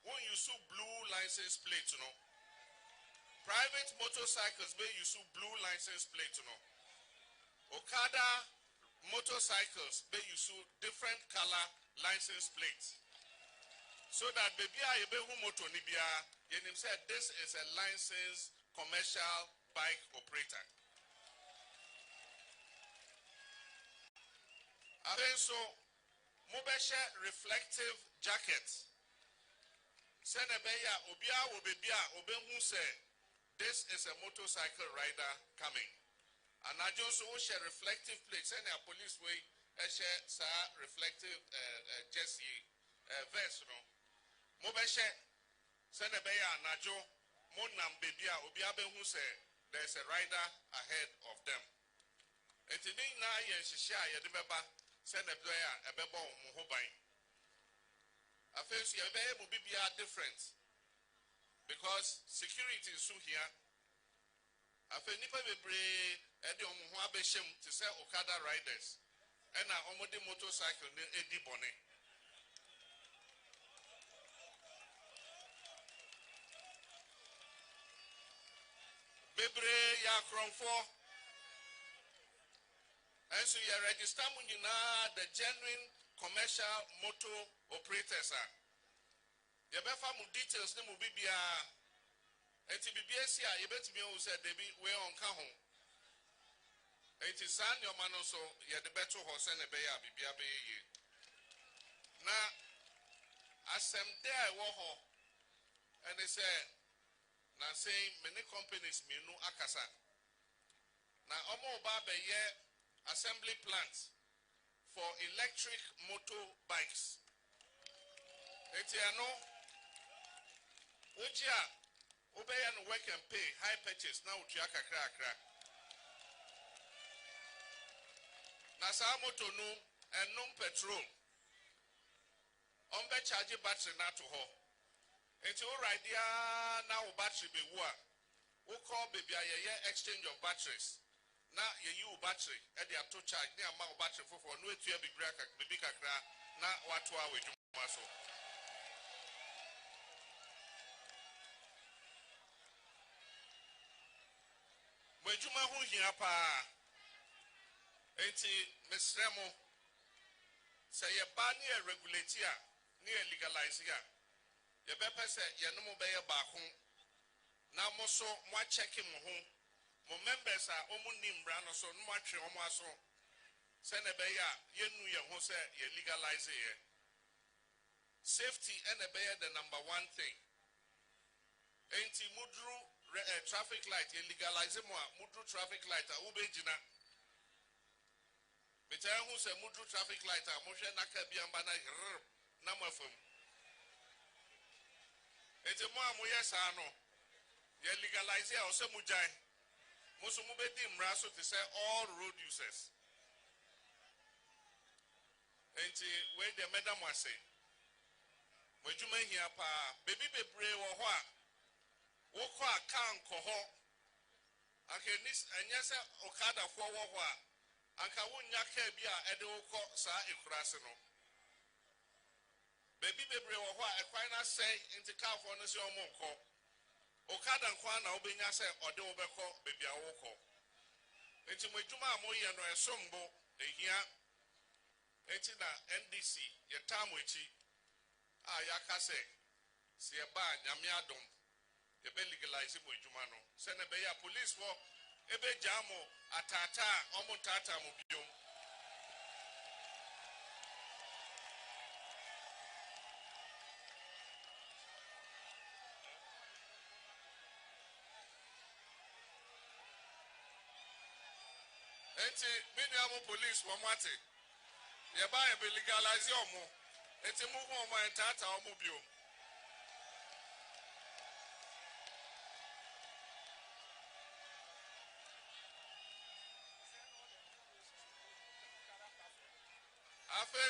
When you see blue license plate, you know. Private motorcycles may use blue license plate, you know. Okada motorcycles may use different color license plates. So that baby I be who motor nibia, you said this is a licensed commercial bike operator. So, mobile reflective jackets. Send a beya, obia, obebia, obe who say, this is a motorcycle rider coming. And I just share reflective plates. Send a police way, share reflective jersey vest, no. Mobile send a beya, najo, monam bebia, obia be who say, there's a rider ahead of them. And today na yen shisha yedibeba. Send a player a bebo muhobai. I feel you be different because security is so here. I feel nipa bebre edi omuhuabe shem to say Okada riders and na omodi motorcycle ne edi bone. Bebre ya kronfo. And so you register the genuine commercial motor operators are. You better more details name will be and to BBS here, you bet me who said they be way on Kahon. It is son your man also, you the better horse and a bear, BBA. Now, as I'm there, and they say, now saying many companies me no akasa. Now, Omo Babe, yeah. Assembly plants for electric motorbikes. Etiano, Ujia, obey and work and pay high purchase now Chiaka crack. Nasamoto no and non petrol. Ombe charge battery na to ho. Enti o right there now battery be wa. O call baby a exchange of batteries. Na ye you battery e dey to charge na ma battery for no etua be break baby kakra na watu awe dwuma so. Mejuma hu hia pa. Enti mesremo say ye ba ni regulate a ni legalize ya. Ye be pese ye no mo be ye ba ho. Na mo so mo check mo ho. Mo members a omu nimbra no so no mo atwe omo aso. Se na be ya ye nu ye ho se ye legalize ye. Safety and be the number one thing. Enti mudru traffic light ye legalize mo mudru traffic light a ubejina. Beta who say mudru traffic light a mo hwe naka biamba na mafam. Enti mo amoye sa no ye legalize ya o se mujai. Mo so mo be di mra so to say all road users. Enti we the madam was say mo djuma hia pa baby bebre wo ho a wo kọ akan ko ho akenis anya se okada fo wo ho a anka wonya ka bi a ede wo kọ sa ekurase no baby bebre wo ho a ekwan na say inti car fo no se omo nko okada nkwa na obenya se ode wo bekọ baby a wo kọ enti mo djuma mo ye no esombo ehia enti na NDC ye tamu echi ya say si eba nyame adom ye be legalize mo ejuma no se na be ya police wo ebe jamo atata omo tata mo biom enti miniamo police wo mate ye ba ye be legalize omo enti mu ho omo tata omo biom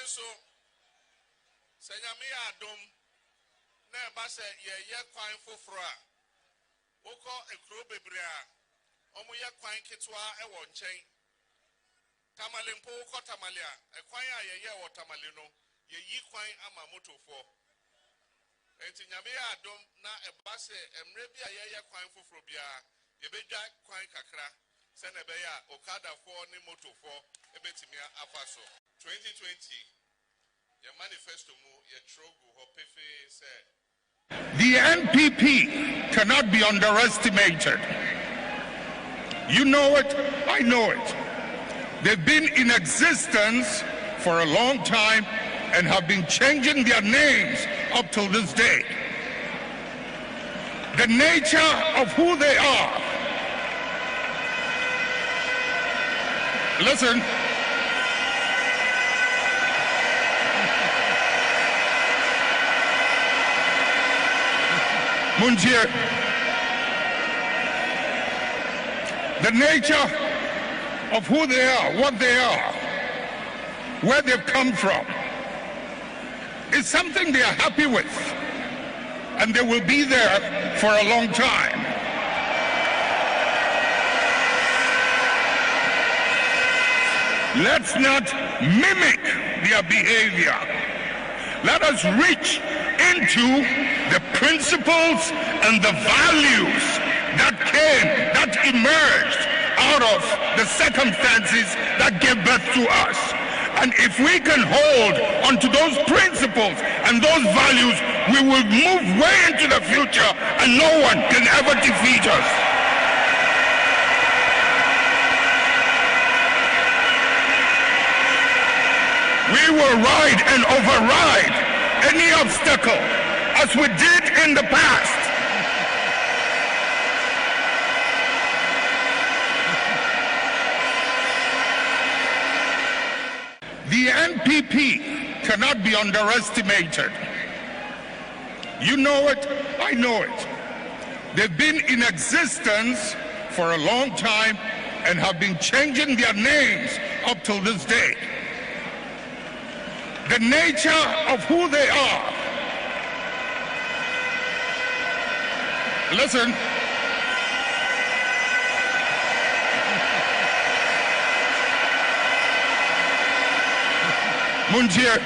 so senyame adom na ba se ye kwan foforo a wokọ ekro bebre a omo ye kwan ketwa e wo nchen tamale mpo wokọ tamale a ekwan a ye wo tamale no ye yi kwan ama motofo enti nyame adom na e ba se emre bi a ye kwan foforo bia ye bedwa kwan kakra se na be ya okada fo ni motofo ebetimi afaso 2020 your manifesto mu ye trogu ho pefe say the NPP cannot be underestimated. You know it, I know it. They've been in existence for a long time and have been changing their names up till this day. The nature of who they are. Listen. Munjir, the nature of who they are, what they are, where they've come from, is something they are happy with, and they will be there for a long time. Let's not mimic their behavior. Let us reach into the principles and the values that emerged out of the circumstances that gave birth to us. And if we can hold onto those principles and those values, we will move way into the future and no one can ever defeat us. We will ride and override any obstacle as we did in the past. The NPP cannot be underestimated. You know it, I know it. They've been in existence for a long time and have been changing their names up till this day. The nature of who they are. Listen. Munjir.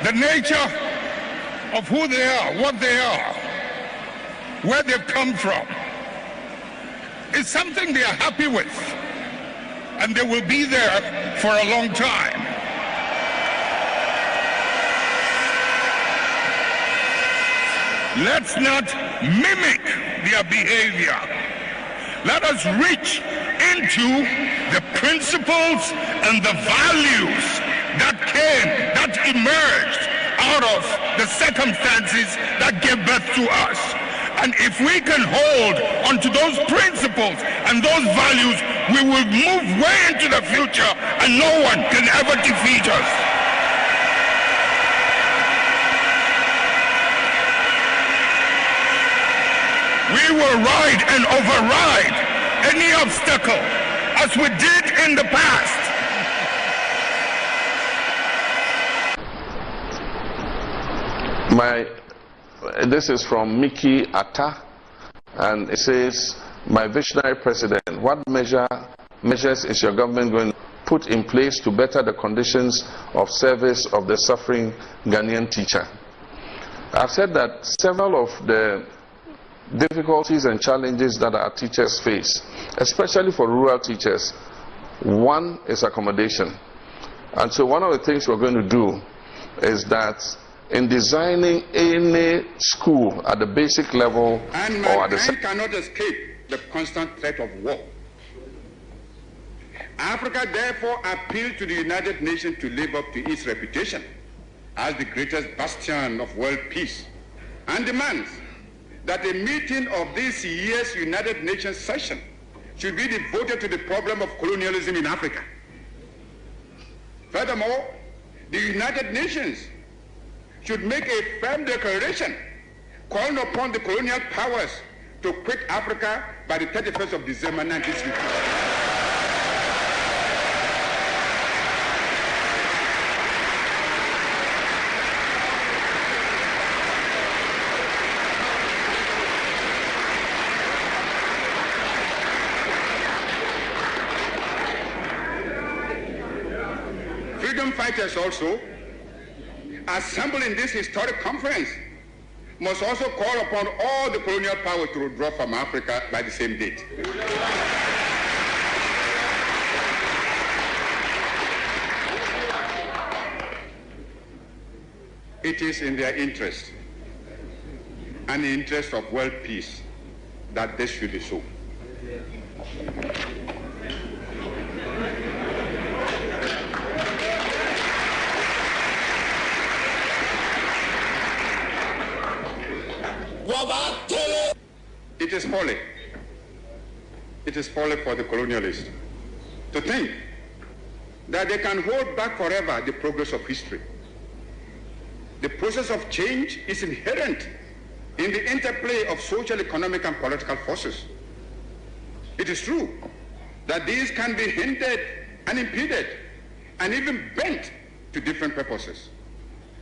The nature of who they are, what they are, where they've come from, is something they are happy with, and they will be there for a long time. Let's not mimic their behavior. Let us reach into the principles and the values that emerged out of the circumstances that gave birth to us. And if we can hold onto those principles and those values, we will move way into the future and no one can ever defeat us. We will ride and override any obstacle as we did in the past. This is from Mickey Atta, and it says, my visionary president, what measures is your government going to put in place to better the conditions of service of the suffering Ghanaian teacher? I've said that several of the difficulties and challenges that our teachers face, especially for rural teachers, one is accommodation. And so one of the things we're going to do is that in designing any school at the basic level, and or at the mankind cannot escape the constant threat of war. Africa therefore appealed to the United Nations to live up to its reputation as the greatest bastion of world peace, and demands that a meeting of this year's United Nations session should be devoted to the problem of colonialism in Africa. Furthermore, the United Nations should make a firm declaration calling upon the colonial powers to quit Africa by the 31st of December 1960. Freedom fighters also, assembled in this historic conference, must also call upon all the colonial powers to withdraw from Africa by the same date. It is in their interest and the interest of world peace that this should be so. It is folly. It is folly for the colonialists to think that they can hold back forever the progress of history. The process of change is inherent in the interplay of social, economic, and political forces. It is true that these can be hindered and impeded and even bent to different purposes,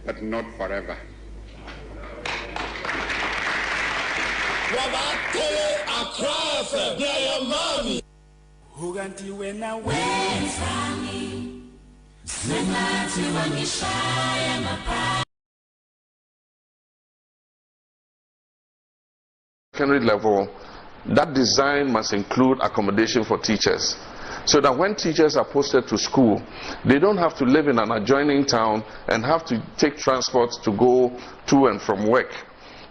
but not forever. Secondary level, that design must include accommodation for teachers, so that when teachers are posted to school, they don't have to live in an adjoining town and have to take transport to go to and from work.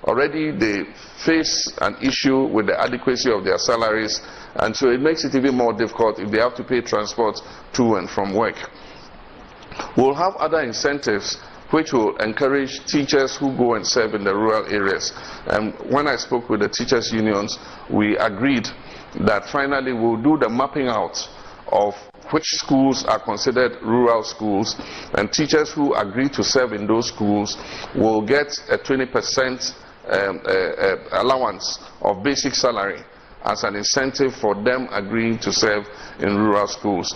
Already they face an issue with the adequacy of their salaries, and so it makes it even more difficult if they have to pay transport to and from work. We'll have other incentives which will encourage teachers who go and serve in the rural areas. And when I spoke with the teachers' unions, we agreed that finally we'll do the mapping out of which schools are considered rural schools, and teachers who agree to serve in those schools will get a 20% allowance of basic salary as an incentive for them agreeing to serve in rural schools.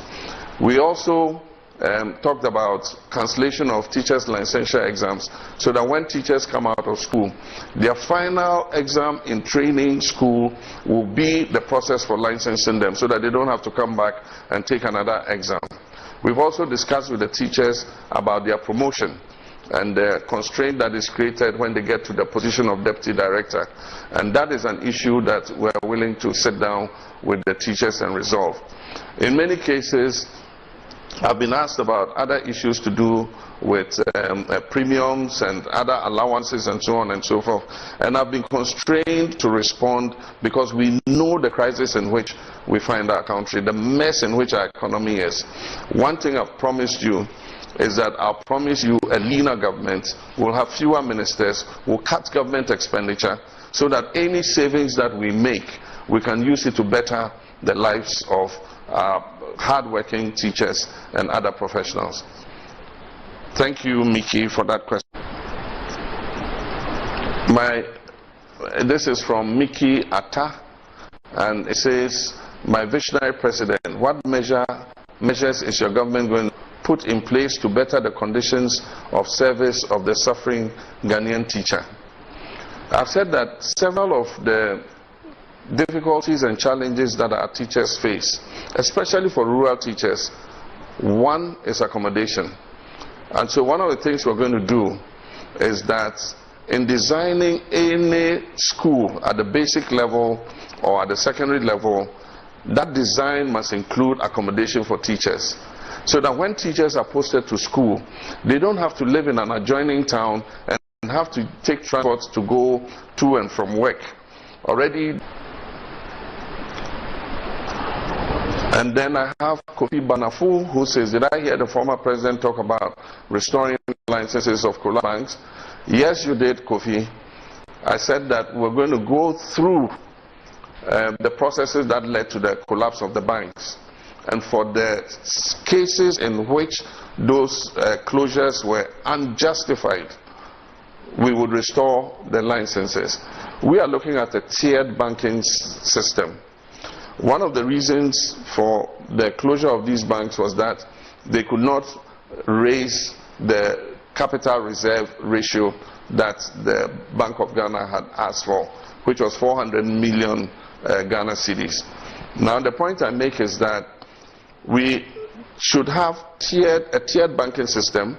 We also talked about cancellation of teachers' licensure exams, so that when teachers come out of school, their final exam in training school will be the process for licensing them, so that they don't have to come back and take another exam. We've also discussed with the teachers about their promotion and the constraint that is created when they get to the position of deputy director, and that is an issue that we're willing to sit down with the teachers and resolve. In many cases, I've been asked about other issues to do with premiums and other allowances and so on and so forth, and I've been constrained to respond because we know the crisis in which we find our country, the mess in which our economy is. One thing I've promised you is that I'll promise you a leaner government, will have fewer ministers, will cut government expenditure, so that any savings that we make, we can use it to better the lives of hard-working teachers and other professionals. Thank you, Mickey, for that question. This is from Mickey Atta, and it says, my visionary president, what measures is your government going to put in place to better the conditions of service of the suffering Ghanaian teacher? I've said that several of the difficulties and challenges that our teachers face, especially for rural teachers, one is accommodation. And so one of the things we're going to do is that in designing any school at the basic level or at the secondary level, that design must include accommodation for teachers, so that when teachers are posted to school, they don't have to live in an adjoining town and have to take transport to go to and from work. Already. And then I have Kofi Banafu, who says, did I hear the former president talk about restoring licenses of collapsed banks? Yes, you did, Kofi. I said that we're going to go through the processes that led to the collapse of the banks. And for the cases in which those closures were unjustified, we would restore the licenses. We are looking at a tiered banking system. One of the reasons for the closure of these banks was that they could not raise the capital reserve ratio that the Bank of Ghana had asked for, which was 400 million Ghana cedis. Now the point I make is that we should have a tiered banking system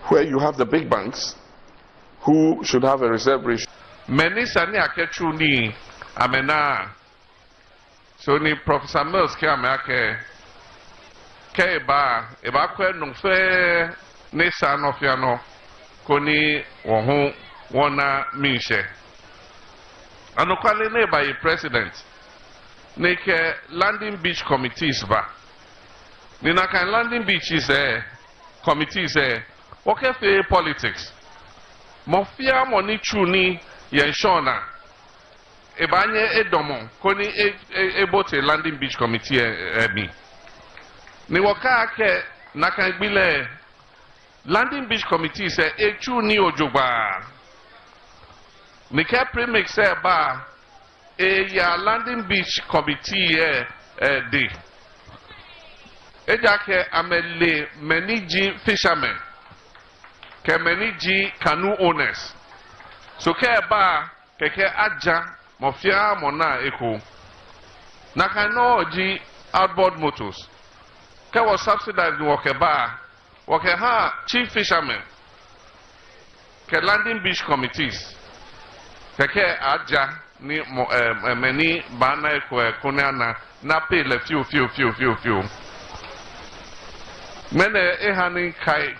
where you have the big banks who should have a reserve ratio. Many sani akechuni amena. So ni Professor Mills ke amake ke eba kwe nungfe ne san ofiano koni wohu wona minche. Anokwale ne ba yi president ne ke landing beach committees ba. Ni na kan landing beaches committees okay fe politics. Mofia moni chuni yenshona ebanye edomo koni ebote landing beach committee bi ni waka ke nakan gbile landing beach committee echu ni ojogba ni ke premix ba ya landing beach committee de ejake amele maniji fishermen ke maniji canoe owners so ke ba keke aja mofia mona eko na kano ji outboard motors ke was subsidized work ha chief fishermen ke landing beach committees keke aja ni many bana eko konana na pay le few mene ehani kai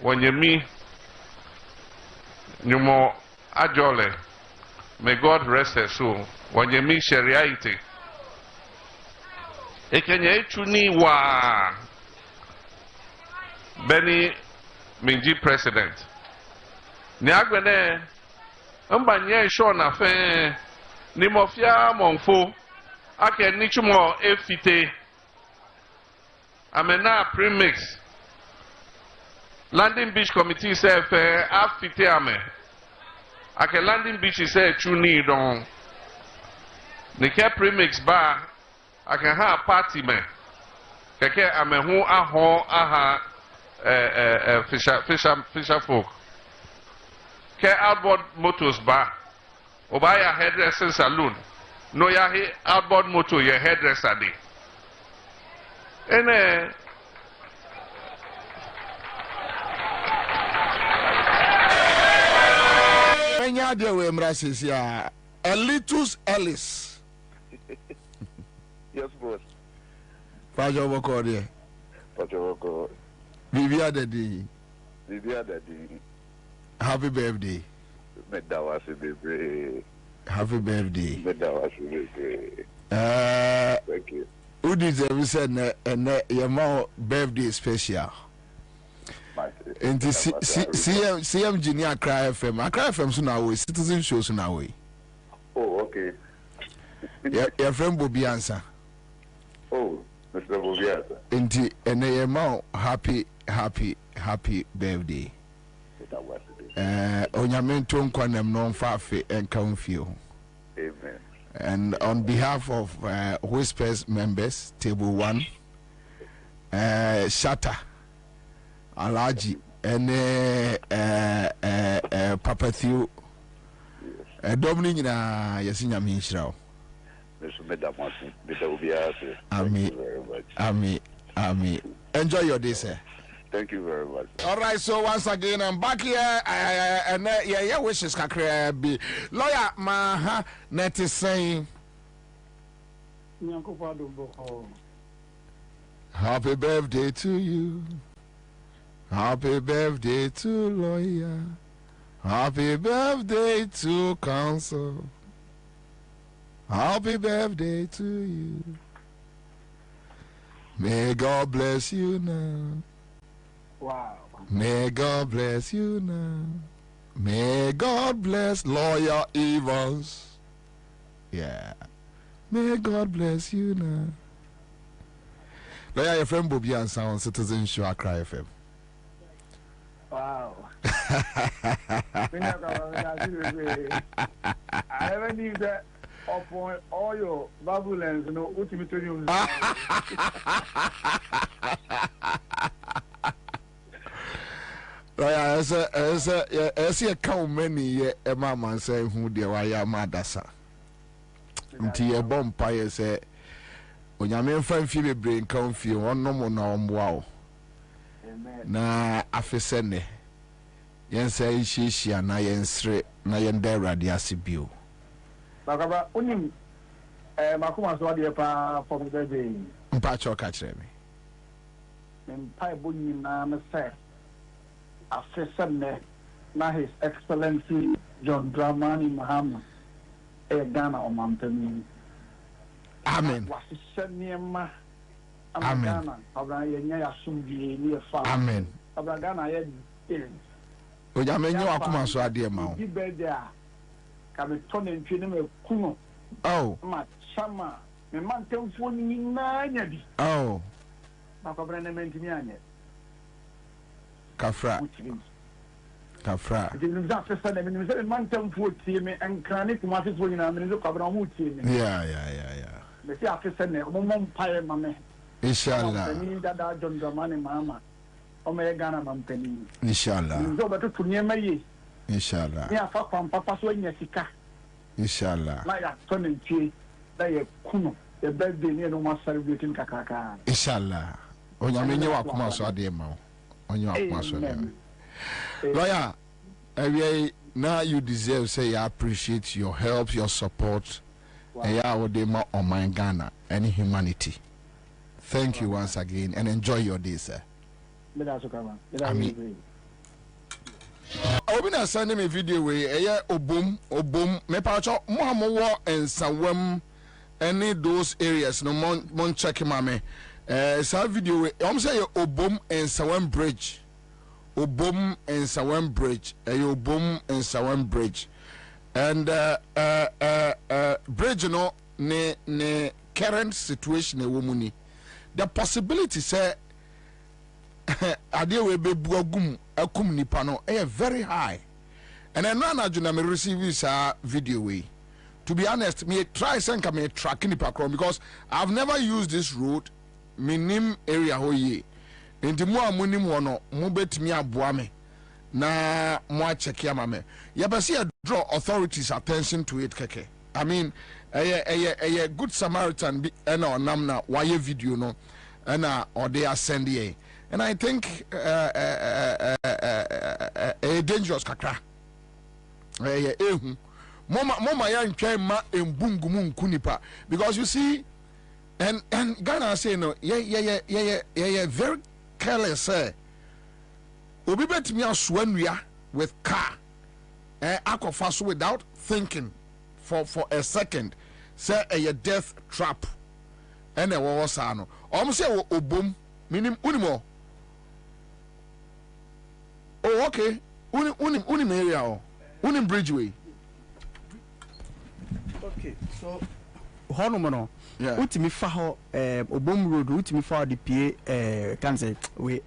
wanyemi nyumo ajole. May God rest her soul. Wanyemi sheriaite. Ekenye chuni wa Benny Minji president. Ni agwene mbanye show na fe ni mofia monfo ake nichumo efite amena premix landing beach committee say fair afite ame ake landing beach say chuni don nike premix ba ake ha party me keke amehu aho aha fisher folk ke outboard motors ba obaya hairdressing saloon no ya outboard motor your hairdresser dey ene enya de we mrasis ya Elitus Ellis. Yes, boss. Fajo boko de. Fajo boko. Bibia Daddy. Bibia Daddy. Happy birthday. Medawasi baby. Happy birthday. Medawasi baby. Thank you. Who deserve said and your birthday special? And CM Junior Cry FM. I Cry FM soon away. Citizen show soon away. Oh, okay. Your friend Bobie Ansah. Oh, Mr. Bobie Ansah. And your mom happy birthday. Onyamento nkwanem no mfafe enkamfio. Amen. And on behalf of Whispers members, Table 1, Shatta, Alaji, and Papa Theo, Dominic na Yasinya Minshra. Ami. Enjoy your day, sir. Thank you very much. All right, so once again, I'm back here, and yeah, wishes kakra be lawyer maha net is saying happy birthday to you, happy birthday to lawyer, happy birthday to council, happy birthday to you. May God bless you now. Wow. May God bless you now. May God bless Lawyer Evans. Yeah. May God bless you now. Lawyer, your friend Bobie Ansah on Citizen Show Accra FM. Wow. I never knew that upon all your babulance, you know, ultimately. As a cow many a mamma say who dear I am madasa. Until a bumpire say, when your men find Phoebe brain come feel one no more now. Wow. Na afesene. Yen say she and I yen straight, na yen der radiasi bill. Bakaba, unim, Makuma Swadi for the birthday. Mpacho catch me. And Pai Bunny, I'm say. After na His Excellency John Dramani Mahama Ghana or Mountain. Amen. Amen. Amen. Amen. Oh. Oh. Kafra. Yeah. Inshallah. Inshallah. Inshallah. Inshallah. Onyamenye wakuma so ade ma. Onye wakuma so ade. Lawyer, now you deserve say I appreciate your help, your support, and yeah, would more on my Ghana and humanity. Thank you once again and enjoy your day, sir. I mean, I've been sending me video where obum me pacho mo and sawem any those areas no mon check mame sa video where I'm say obum and sawem bridge. Obum and Sawem Bridge, Obum and Sawem Bridge, and bridge no ne current situation a womuni the possibility say adeɛ we be buagum akum nipa no very high. And I know na me receive this video way. To be honest, me try send me track nipa krom because I've never used this road. Minim area ho ye. Enti mo amunim ho no mo betimi aboa me. Na mo check ya mame. Ya be say draw authorities attention to it keke. I mean, a good Samaritan be na onam na waye video no na or they are send ye. And I think a dangerous kakra. Mama yan ma embungumu nkunipa because you see and Ghana say no yeah very careless obi betimi aswanua with car akofa so without thinking for a second say a death trap and a wo sa no say obom minim unimo oh okay unim area o unim bridgeway. Okay, so honum no utimi fa ho obom road utimi fa the pa can say we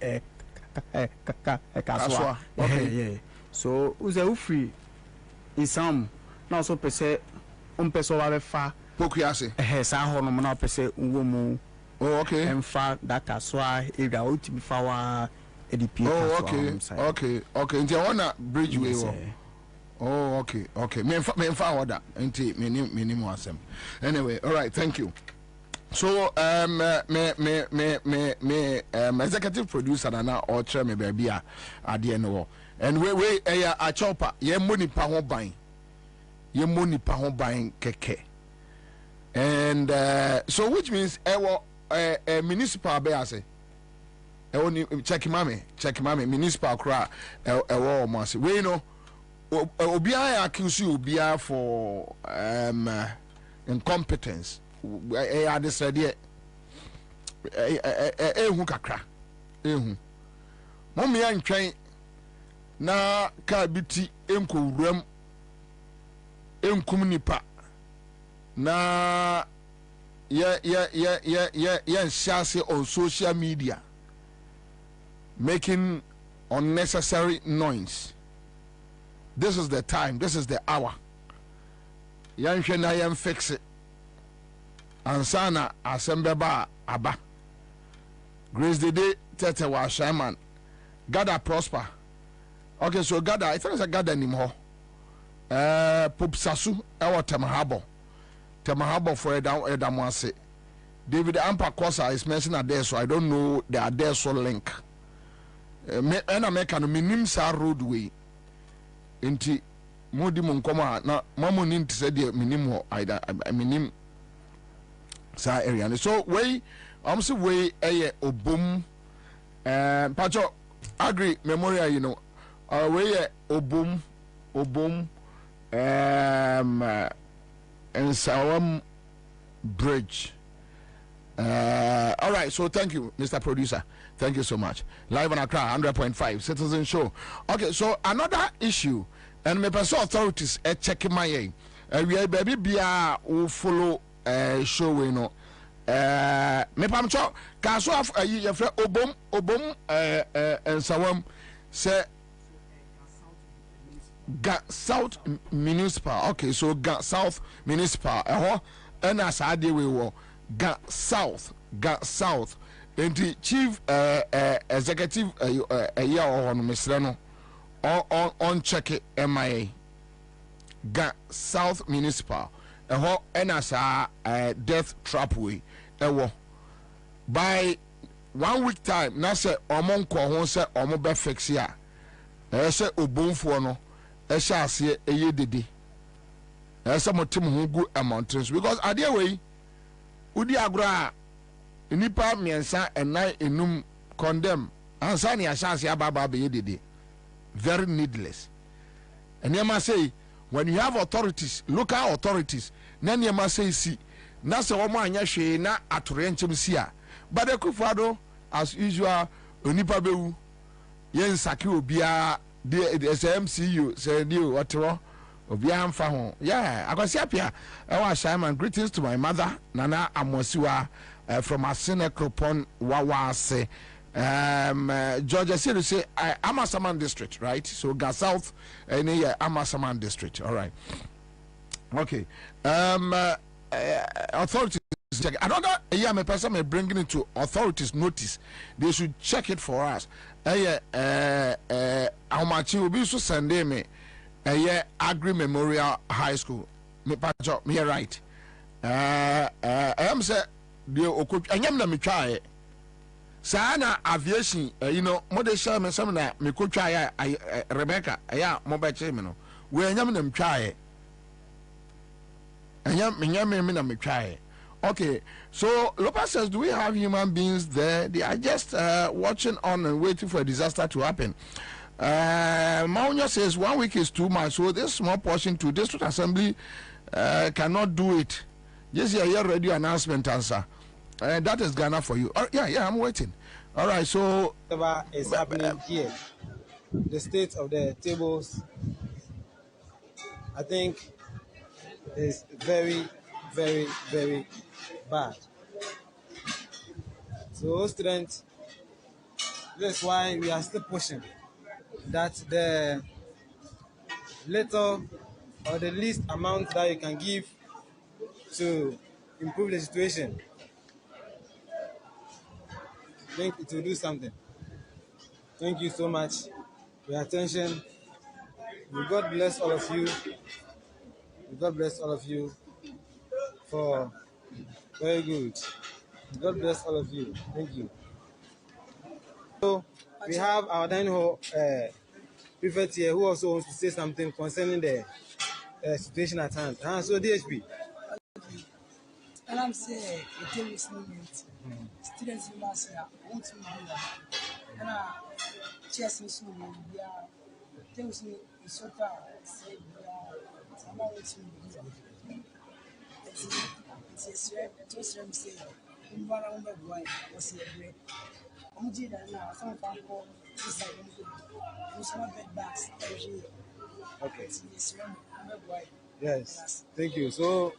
kaswa okay yeah so uze ufri insam na so pese umpeso wa fa pokuase sa honum na pese nwomu oh okay emfa that kaswa area utimi fa wa the pa kaswa okay nti wanna bridgeway wo. Oh, okay. Me order. Minimum asem. Anyway, all right. Thank you. So, executive producer na or chair me baby at the end of and we a chopper. Ye money pa ho ban. Ye money pa ho ban keke. And so, which means a municipal be ase. Check mame municipal cra masi. We know. Obia accuse you obia for incompetence. I decided ehu kakra ehu mommy antwen na ka biti enko enkum nipa na ya share on social media making unnecessary noise. This is the time, this is the hour. Yanhwe na yam fix it. Ansah na asembeba aba. Grace the day tete wa shaman. Gather prosper. Okay, so gather, I think it's a gather nim ho. Pop sasu ewo temahabo for edamwase. David Ampa Kosa is mentioned there, so I don't know the address or link. And American minim sa roadway. Inti modi munkoma na mamu ninti said the minimum either I minim sa area. So way say way obum pacho agree memorial you know way obum and Sawam bridge. All right, so thank you, Mr. Producer. Thank you so much. Live on Accra 100.5 Citizen Show. Okay, so another issue, and my personal authorities checking my we are baby bia who follow show we know. Me pamcho kaso of obom and Sawam say South Municipal. Okay, so South Municipal. And as I did we were South. And the chief executive year on Mr. on check it MIA South Municipal and as a death trap way by 1 week time na say omon ko ho say omo be fix ya say obonfo no sha ase eye dede say motim ho gu mountains because ade way udi agora nipa miensa enai enum condemn Ansah ni asase ababa be dede very needless. And you must say when you have authorities, local authorities, then you must say see na se omo anya hwe na atorenchem sia but the kufado as usual onipa bewu yen saki obia the MCU say you whatro obia amfa ho yeah akwasi apia e wa shaman greetings to my mother Nana Amosiwa from Asine Kropon Wawase. Georgia City say Amasaman district, right? So Ga South and Amasaman district. All right. Okay. Authorities check. Another I'm a person may bringing it to authorities notice. They should check it for us. How much will be so Sunday me Agri Memorial High School. Me patch me right. I am say the anyam na me try. Sana aviation, model sherman some na me could try Rebecca, mobile chairman. We are them try. And me try. Okay, so Lopez says, do we have human beings there? They are just watching on and waiting for a disaster to happen. Maunya says 1 week is too much, so this small portion to district assembly cannot do it. Yes, yeah, radio announcement answer. That is Ghana for you. Yeah, I'm waiting. All right, so whatever is happening here, the state of the tables, I think, is very, very, very bad. So, students, that's why we are still pushing that the little or the least amount that you can give to improve the situation, I think it will do something. Thank you so much for your attention. May God bless all of you. May God bless all of you for very good. May God bless all of you. Thank you. So we have our dining hall prefect here who also wants to say something concerning the situation at hand. So DHP. And I'm saying, it is students in Marcia, want to be and chess in school, we are things in so far, say, we are about to be. It's a strong say, in one of the white was here. I'm doing that now, some call this like not bed backs every year. Okay. White. Yes, thank you. So,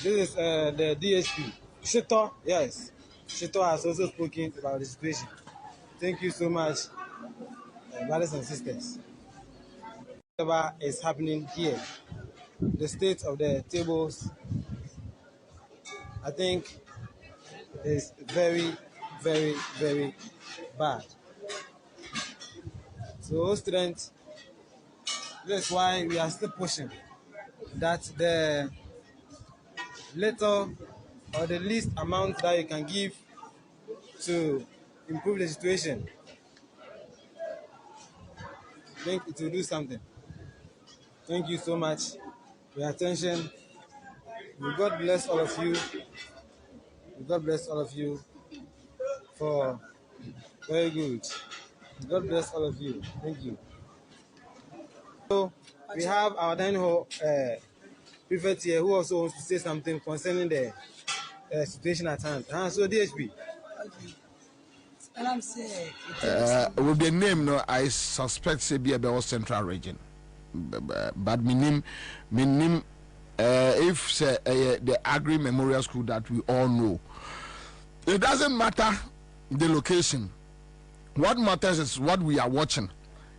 this is the DSP. Shito, yes. Shito has also spoken about the situation. Thank you so much, brothers and sisters. Whatever is happening here, the state of the tables, I think, is very, very, very bad. So, students, that's why we are still pushing that the little or the least amount that you can give to improve the situation, I think it will do something. Thank you so much for your attention. May God bless all of you. May God bless all of you for very good. May God bless all of you. Thank you. So we have our dining hall prefect here who also wants to say something concerning the situation at hand. So DHP. And I'm saying, with the name, no, I suspect it be about Central Region, but minim, if say the Agri Memorial School that we all know, it doesn't matter the location. What matters is what we are watching.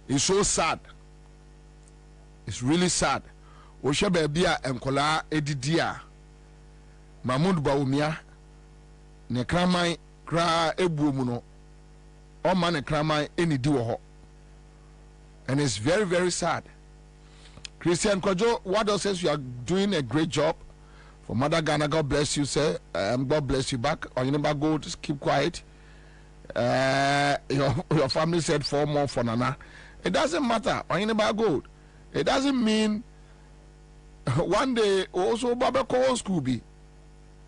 It's so sad. It's really sad. Osha bebia enkola edidia. Mahmoud Baumia ne kramai kra ebu mu no. O man ne kramai eni di wo ho. And it's very, very sad. Christian Kojo, what else says you are doing a great job for Mother Ghana. God bless you, sir. God bless you back. Or you never go, just keep quiet. Your family said 4 more for Nana. It doesn't matter. Or you never go. It doesn't mean one day also Baba call school be.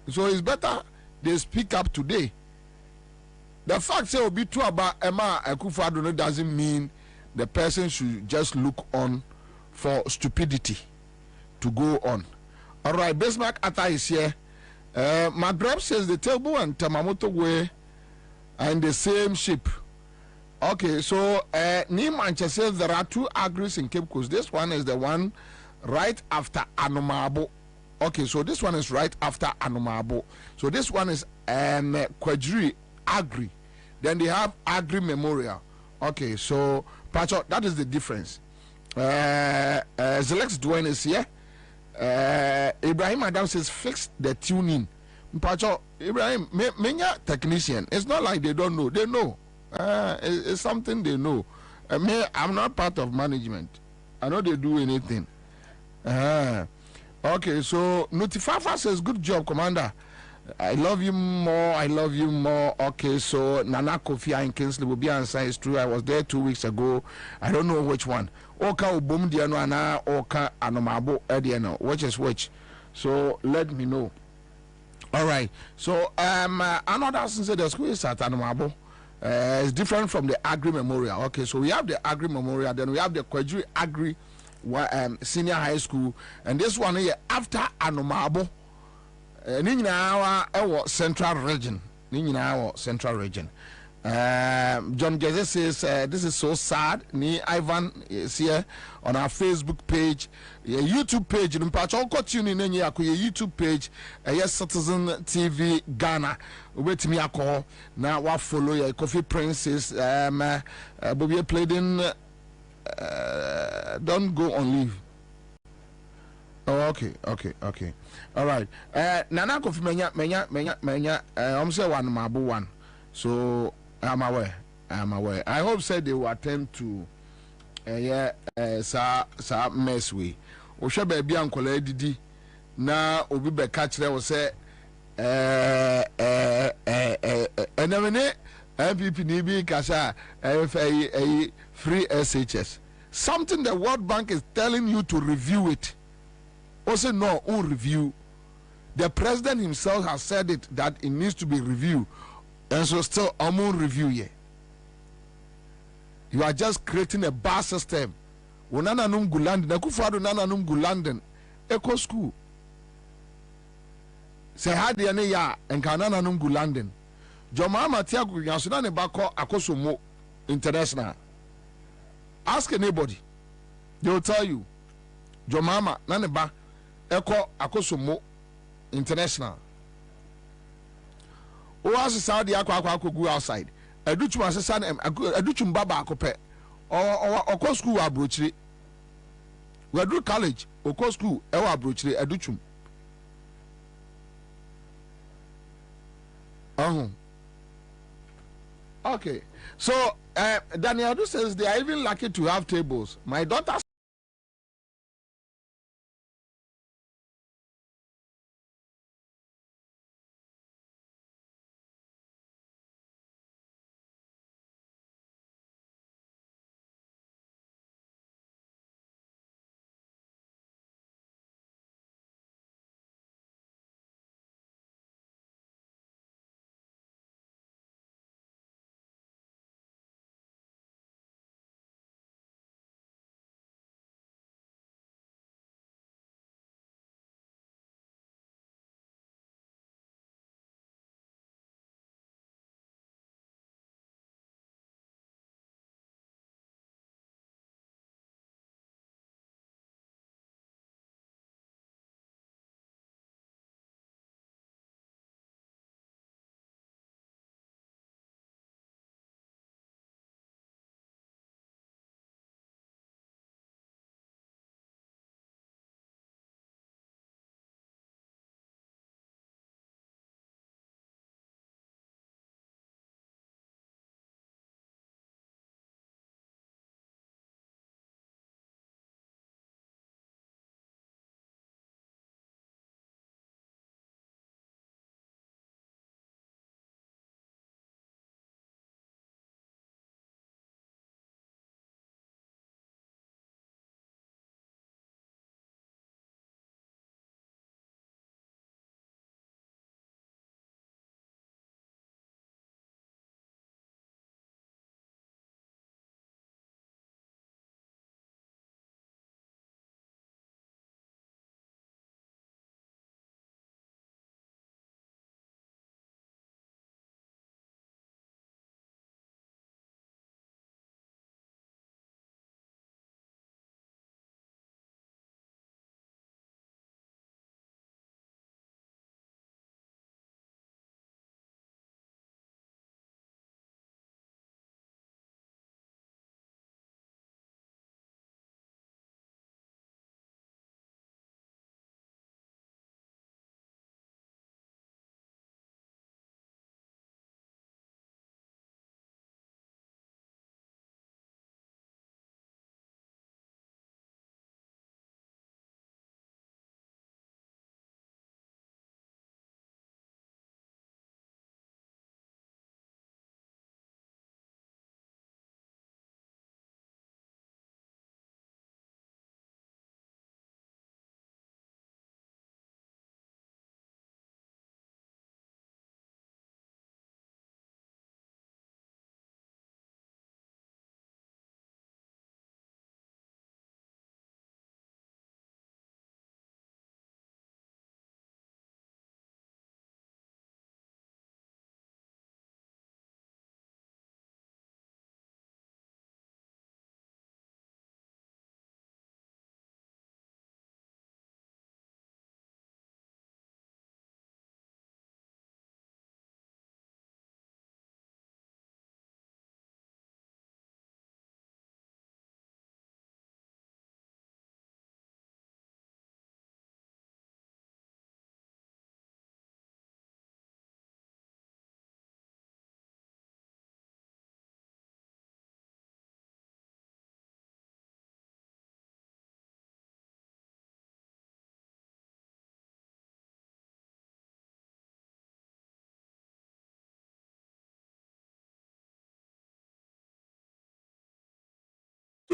So it's better they speak up today. The fact say obi too about Emma Akufo-Addo doesn't mean the person should just look on for stupidity to go on. All right, Bismarck Atta is here. Maghreb says the table and Tamamoto Way are in the same ship. Okay, so Nimancha says there are 2 agris in Cape Coast. This one is the one right after Anomabo. Okay, so this one is right after Anomabo. So this one is Kwajiri Agri. Then they have Agri Memorial. Okay, so Pacho, that is the difference. Zelex Dwayne is here. Ibrahim Adam says fix the tuning. Pacho, Ibrahim, many technician. It's not like they don't know. They know. It's something they know. I'm not part of management. I know they do anything. Okay, so Notifafa says, good job, Commander. I love you more. I love you more. Okay, so Nana Kofi and Kingsley will be Ansah. It's true. I was there 2 weeks ago. I don't know which one. Oka Ubum Diano Ana Oka Anomabo Ediano. Which is which? So let me know. All right. So another since the school is at Anomabo. It's different from the Agri Memorial. Okay, so we have the Agri Memorial, then we have the Kwajiri Agri Senior High School, and this one here after Anomabo. Our Central Region. Central Region. John Geze says this is so sad. Ni Ivan is here on our Facebook page, YouTube page. Tune in your YouTube page. Yes, Citizen TV Ghana. Wait me a call now. What follow your Coffee Princess? Bobie played in. Don't go on leave. Oh, okay. All right. Nana Kofi menya. I'm say one mabu one. So I'm aware. I hope said they will attend to sa mess we. O shall be uncle Didi. Na obi be catch there will say NMN MPP NB Kasha free SHS. Something the World Bank is telling you to review it. Also, no, review. The president himself has said it that it needs to be reviewed, and so still review here. You are just creating a bar system. Unana num gulandin, nakufado nana num gulandin, eco school. Say had the ya and kanana num gulandin. Jomama Tiago Yasunane Bako Akosumo International. Ask anybody, they will tell you. Jomama Naneba Eko Akosumo International. O as Saudi Aqua go outside. Educhum Assassin Educhum Baba Akope or school abroachri. We do college or school ewa abroachri Educhum. Okay. So Daniel says they are even lucky to have tables. My daughter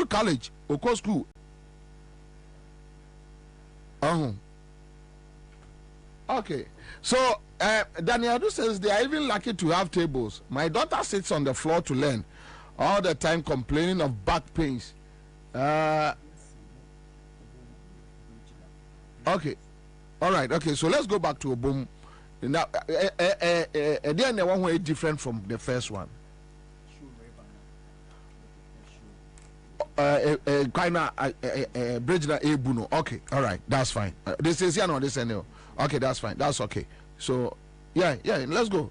to college, or go school. Okay. So Daniel says they are even lucky to have tables. My daughter sits on the floor to learn all the time, complaining of back pains. Okay. All right. Okay. So let's go back to Obom. Now, then the one way different from the first one. Kind of bridge na ebuno. Okay. All right. That's fine. This is no this anyway. Okay. That's fine. That's okay. So yeah. Let's go.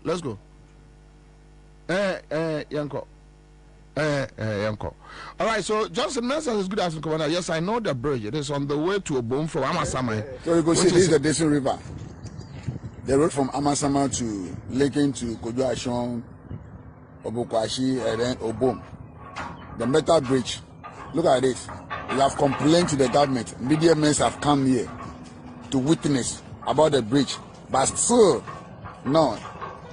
Yanko. Yanko. All right. So Johnson Nelson is good afternoon, Commander. Yes, I know the bridge. It is on the way to Obom from Amasama. So you go see this is the Desert River. The road from Amasama to Laken to Kojuashon, Obokwashi, and then Obom. The metal bridge. Look at this. We have complained to the government. Media men have come here to witness about the bridge. But still, no.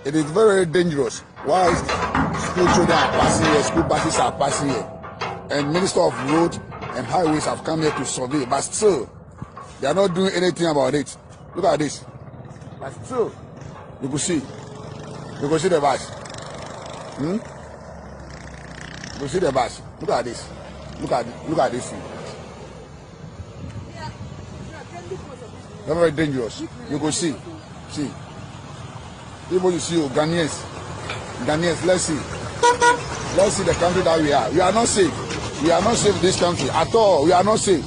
It is very, very dangerous. Why school children are passing here, school buses are passing here. And Minister of Road and Highways have come here to survey. But still, they are not doing anything about it. Look at this. But still, you can see. You can see the bus. You can see the bus. Look at this. Look at this thing. Very, very dangerous. You go see. See. People you see, Ghanaians. Let's see. Let's see the country that we are. We are not safe. We are not safe in this country at all. We are not safe.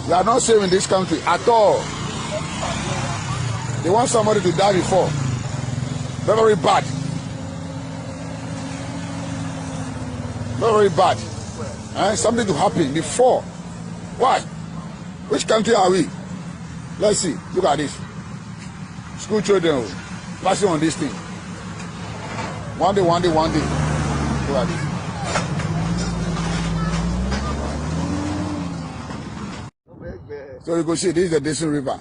We are not safe in this country at all. They want somebody to die before. Very, very bad. Very, very bad. Something to happen before. Why? Which country are we? Let's see. Look at this. School children passing on this thing. One day. Look at this. So you go see, this is the Desert River.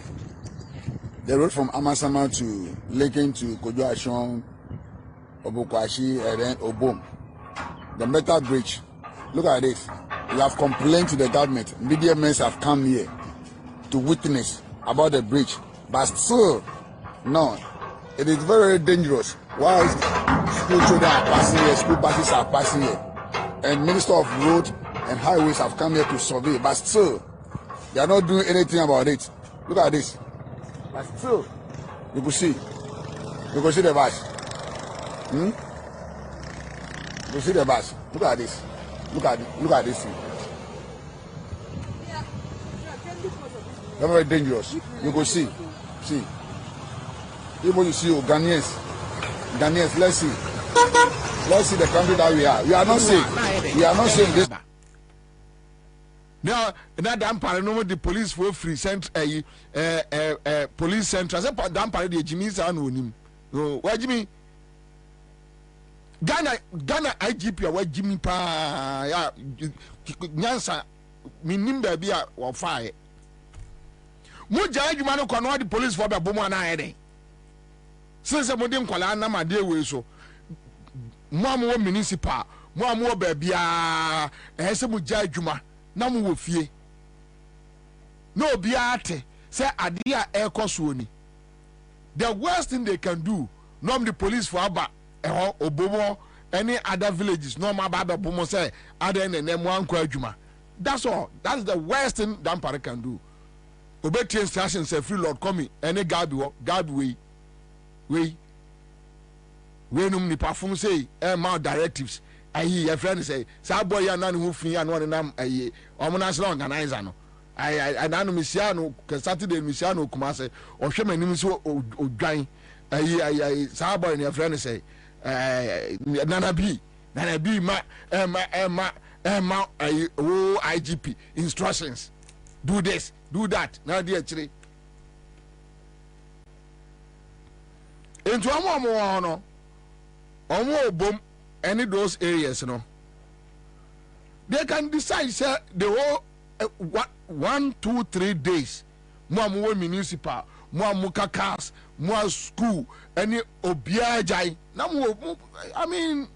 The road from Amasama to Laken to Kojuashon, Obokwashi, and then Obom. The metal bridge. Look at this. We have complained to the government. Media men have come here to witness about the bridge. But still, no. It is very, very dangerous. Why school children are passing here, school buses are passing here. And Minister of Road and Highways have come here to survey. But still, they are not doing anything about it. Look at this. But still, you can see. You can see the bus. You can see the bus. Look at this. Look at this thing. Very, very dangerous. You go see. See. People you see, Ghanaians. Let's see. Let's see the country that we are. We are not safe. We are not safe. This. Now, that damn paranormal, the police were free sent police center. I said, damn paranormal, the Jimmy San. Why Jimmy? Ghana IGP or what Jimmy Pa ya Ansah minim baby or fire. Muja you man ko no the police for be bomo na eden. Since modem kwala na ma dey we so. Mo am municipal, mo am baby a se muja adwuma na mo wo fie. No bia ate say ade a ekoso ni. The worst thing they can do, no the police for aba Obomo, any other villages, no more Baba Bomo say, other than them one Kwajuma. That's all. That's the worst thing Dampare can do. Obey instruction say free Lord coming, any God way. When the perform say, my directives, I hear a friend say, Saboy and none who fee and one and I'm a ominous organizer. I know Missiano, Saturday Missiano Kumase, or Shaman Nimiso or Drying. I Saboy and your friend say, Nana B ma IGP instructions. Do this, do that. Now dear actually. Into a more boom any of those areas, you know. They can decide say the whole 1, 2, 3 days. More municipal, more cars, more school, any obiajai. I mean,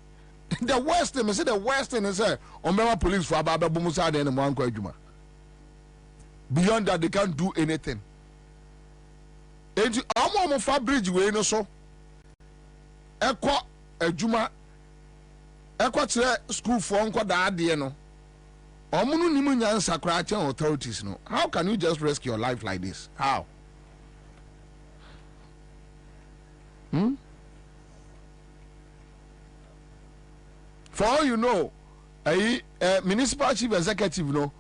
The worst thing, I say the worst thing is Omema police for Ababa Bumusa and Mwanko Juma. Beyond that, they can't do anything. And I'm on bridge way no so. Ekwa Juma. Ekwa school for Uncle Daddy no. Omunu nimu Ansah authorities no. How can you just risk your life like this? How? For all you know, municipal chief executive no.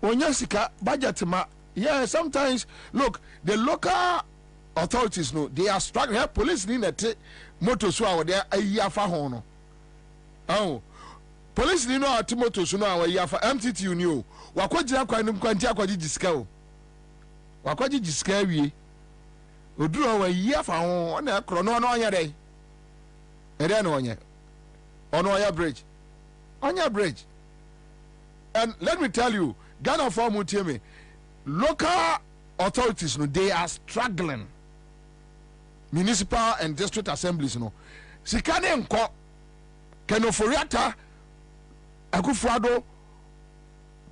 Onyasika budget ma. Yeah, sometimes look, the local authorities no, they are struggling. Yeah, police need to motor so there a year for hono. Oh, police need no motor so now a year for MTT new. Wakwaji kwa kwanti akwaji jiska. Wakwaji jiska wi. Oduro a year for hono na krono no anya dey. Ere no anya. On Oya Bridge. Oya Bridge. And let me tell you, Ghana for Mutieme, local authorities, no, they are struggling. Municipal and district assemblies, no. Sikane nko, Kenoforiata, Akufrado,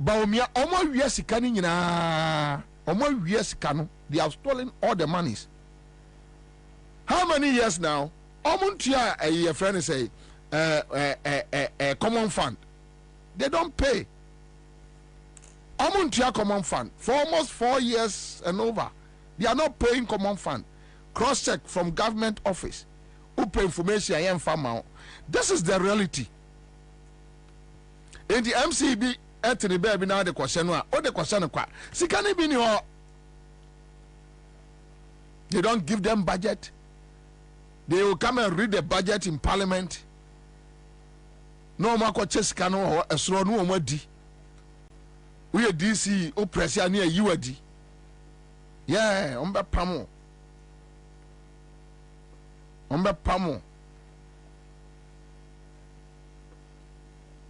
Baumia, Omo Wia Sikani Nina, Omo Wia Sikano, they have stolen all the monies. How many years now? Omuntia, a friend say, common fund. They don't pay. Amuntia common fund for almost 4 years and over. They are not paying common fund. Cross check from government office. Open information I am farmer. This is the reality. In the MCB, the baby now the question or the question kwa. Sikani bini ho. They don't give them budget. They will come and read the budget in parliament. No mako chesikano or a slow no modi. We are DC o pressure near UAD. Yeah, ombe pamo. Ombe pamo.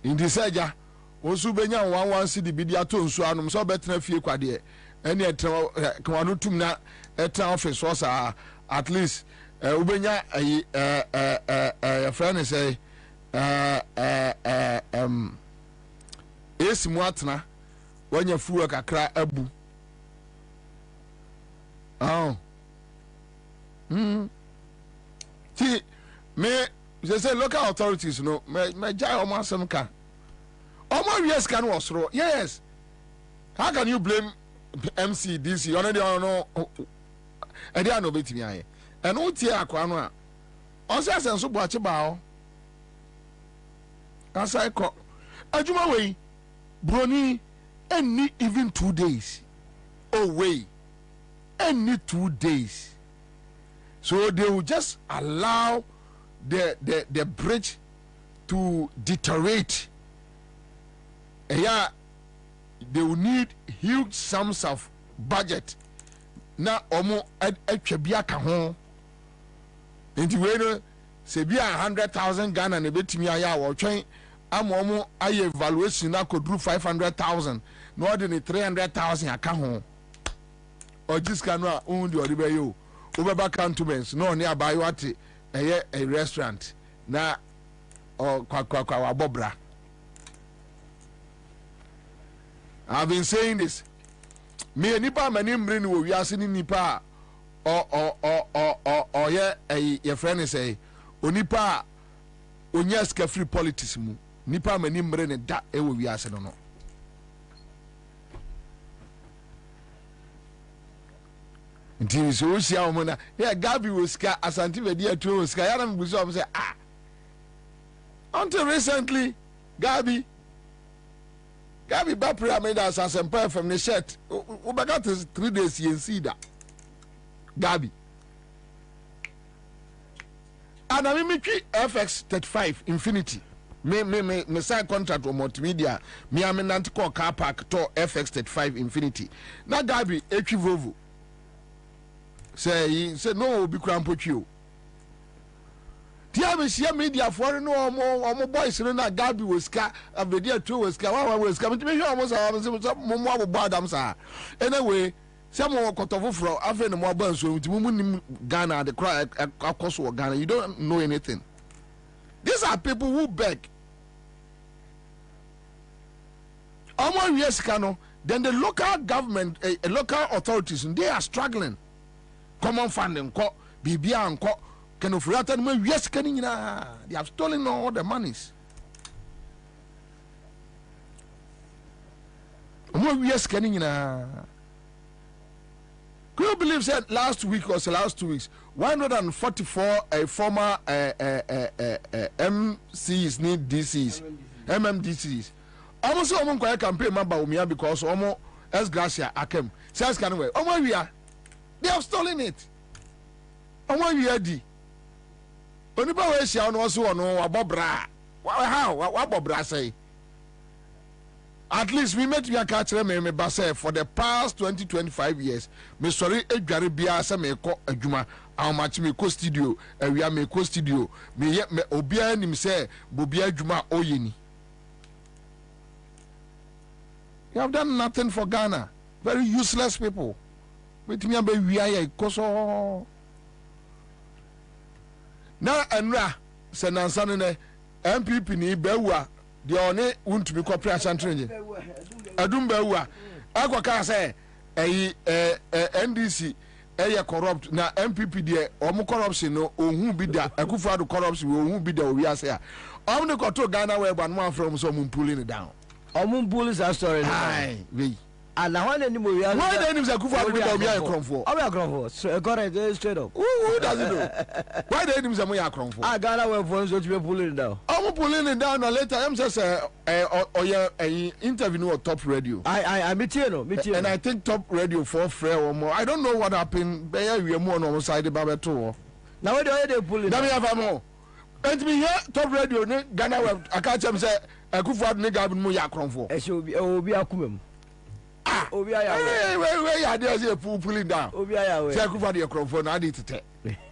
In the Saja, Osu Benya 1 city bidia to nsu anum so betra fie kwade. Ene etra kwanu tumna etra office was at least ubenya friend say esi muatna wanya fuwa kakra abu. See, me say local authorities no me jai omo asem ka. Omo yes can was ro. Yes. How can you blame MC DC? Only no e dey no betimi aye. And uti akwa no a. Onse asenso bo ache ba o. Ansah ko adwuma wey broni any even 2 days. Oh wait, any 2 days. So they will just allow the bridge to deteriorate. Yeah, they will need huge sums of budget. Now omo etwabia ka ho. Nti we no se bia 100,000 Ghana na betimi aya wo twen amomo aye evaluation na kodru 500,000 no ordinary 300,000 aka ho. Ojiska no a undi odibe yo. Ubeba cantonments no ne abayo ate a restaurant na kwa wabobra. I've been saying this. Me nipa mani mrini wo wiase ni nipa or your friend say onipa onyaska free politics mu nipa mani mrini da e wo wiase no. Until so she amona yeah Gabi was ska asanti vedi atu ska yana mbuso am say until recently Gabi Bapria made us as empire from the shirt ubaga 3 days yen see that Gabi and I me FX 35 Infinity me sign contract with multimedia me am nanti call car park to FX 35 Infinity na Gabi etwi Volvo say no be crampo you. Tia me share media for no omo boys no na Gabi was ka abedia two was ka wa was ka me hwe omo sa mo mo badam sa anyway some more kotofofro afa no mo ban so nti mo nim Ghana the cry akoso Ghana you don't know anything These are people who beg. Then the local government, local authorities, they are struggling. Common funding, BBA, they have stolen all the monies. Could you believe that last week or the last 2 weeks, 144 former MCs need DCs, MMDCs. Almost someone quite campaign member because almost as Gracia Akem says can way. Oh my they have stolen it. Oh my we only by way shall also know about bra. How what Bobra say? At least we met me catch me basse for the past 20-25 years. Me sorry e dware bia se me ko adwuma how much me ko studio we me ko studio me obia nim se bobia adwuma oyeni. You have done nothing for Ghana. Very useless people. With me be we are koso. Na enra se nansane ne MPP ni bewa de one untumi kopre asantrenje adumba ewa akwaka say NDC corrupt na MPP de omu corruption no ohun bi da Akufo-Addo corruption ohun bi da owi ase a omne koto Ghana we ban one from so mun pulling it down omun bullies are story we and now when anymore we are why the names Akufo-Addo be omi akronfo omi akronfo so correct straight up who does it do why the names omi akronfo Ghana we for so to be pulling it down omu pulling it down and later em say interview no top radio I meet you no and I think top radio for free or more I don't know what happened be we mo on side ba to now where they pulling na me have more and me here top radio ne Ghana we aka chem say Akufo-Addo ne gabin mo ya akronfo e so obi akumem Obi aya where you there say pulling down Obi aya we say Akufo-Addo akronfo na dey tete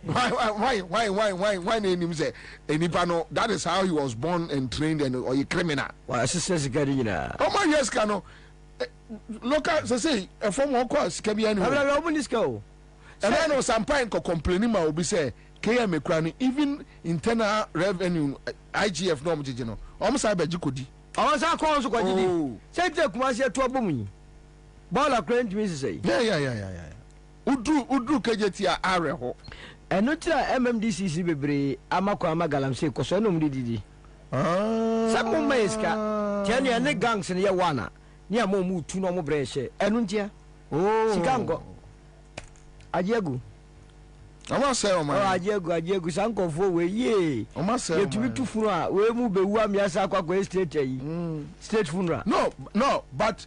why name say enipa no that is how he was born and trained and or a criminal why sisters getting na oh my yes cano local say a form of course can be anywhere I will go and I know some pine complaining ma obi say KM ekrani even internal revenue IGF no mjije no almost I beji kodi almost I call so kodi say take Kumasi to abomu ball crane me say yeah udu kejeti a are ho eno tira MMDCC bebre amakwa amagalamse ko so no mdidi sabu maiska tiani ane gangs ne ye wana ni amomu tu no mo breshe eno ntia sikango ajegu ama say o man ajegu sankofo we ye ama say yetumi tu funu a we mu bewu amiasa akwa state yi state funeral no but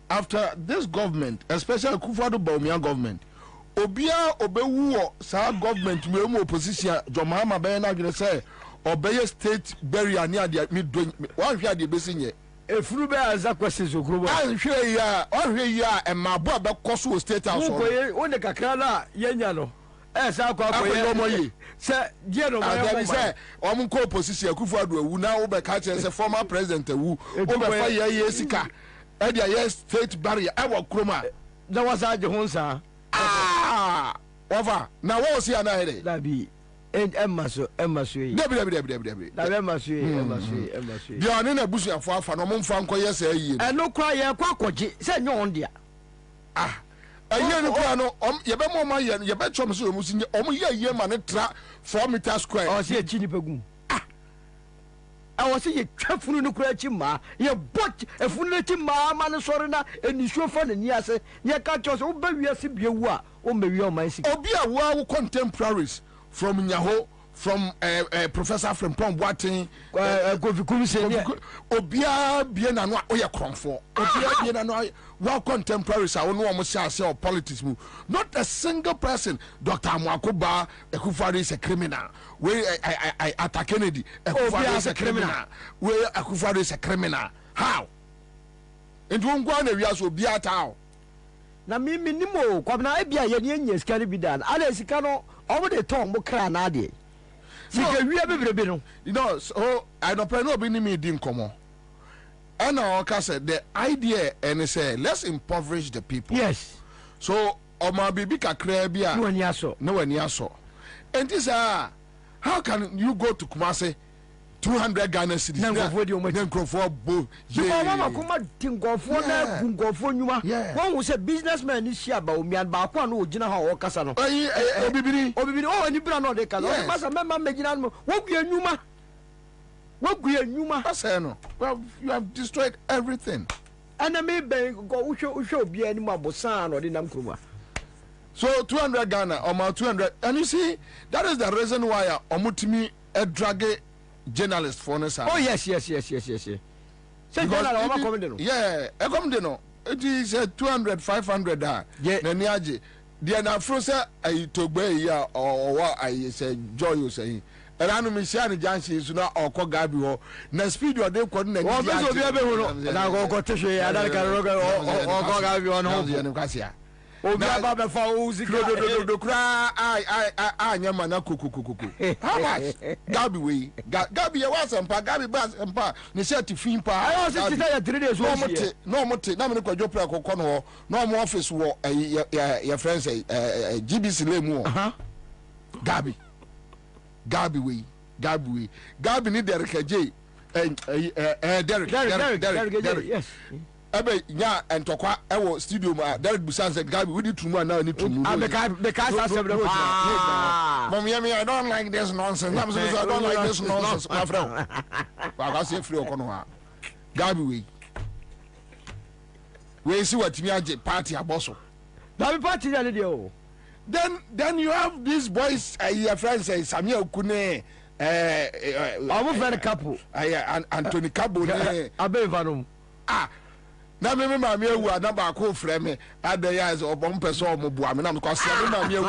after this government especially Akufo-Addo Bawumia government obia obewu sa government we mu opposition Jomahama be na dwene say obeye state burial ni ade mi do wan hwe ade besinye efuru be aza kwese zokuro an hwe ya e mabo be koso state house o ne kakra na yenya no sa akwa yomoyi se die no ma say o ko opposition Akufo-Addo ewu na wo be ka che say former president ewu o be fa ye sika e dia ye state burial e wo kroma na wasa je honsa over na wo si ana here dabi emmaso dabi dabi emmaso bi oni na busu afo afa no momfa nko yes ayi eno kwa ye kwa koje se nyo on dia ayi no kwa no ye be mo ma ye be chom so mu sinye ye ma ne tra 4 meter square o se echi ni pegum I was saying, Trafunu no Crachima, ye bought a funity ma man sorina, and you show fun and yes, ye catch us over Sibia, or maybe on my sick. Obia wow contemporaries from Yaho, from Professor from Pom Watting, Obia Bienano, Oya Cronfo, Obia Bienano, wow contemporaries, I know almost say politics move. Not a single person, Dr. Mwakoba, Akufo-Addo is a criminal. Where I attack Kennedy, Akufo-Addo is a criminal. Where Akufo-Addo is a criminal. How? And won't go on a real so be at how. Na mimi nimo Kwabena ebia ye nye skari bi dan ala sika no omo de ton mo kra na ade sika wi bebrebe no you know so I don't know be ni me din komo and I said the idea and say let's impoverish the people. Yes, so oma bibi kakra bia no wani aso and this how can you go to Kumasi 200 Ghana cedis. Nkrofo bo. So mama kuma tingofo na gungofo nyuma. Won wo say businessman ni share ba omian ba kwa no ogina ha wo kasa no. Obibiri o ni bra no de kasa. O masa mema megina no. Wo gua nyuma. I say no. Well, you have destroyed everything. And I may be go show be any more bosan or the Namkruma. So 200 Ghana or more 200. And you see, that is the reason why Omutimi a drag journalist for us. Oh, yes. Say, yeah, I come to know. It is 200, 500. Yeah, Naniaji. The Anafrosa, I took bay or what I say, Joy, you say. And I know Michiani Jansi is not or Kogabi na speed or they couldn't. Oh, this will be able to go to say, I don't or Kogabi on home. Oh, Baba Fauzi, the cry, I am an akuku. How much? Gabi, Gabi was and Pa, Gabi Bass and Pa, Nisati Fimpa. I was 3 days. No more, Namiko Jopra Cocono, no more office war, your friends say, GBC Lemo. Gabi need Derek J. Derek, yes. Ebe nya entokwa ewo studio ma Derek Busan said Gabi we need to move now need to move. The guys are seven. Mom I don't like this nonsense. I don't like this nonsense, my friend. I say free okono ha. Gabi we see what me aje party aboso. Gabi party na dey. Then you have these boys your friends say Samuel Kune I'm very couple Anthony Cabo Abevanum na me mama ewu na ba ko frɛ me ada ya is obon person o bua me na me kwase me mama ewu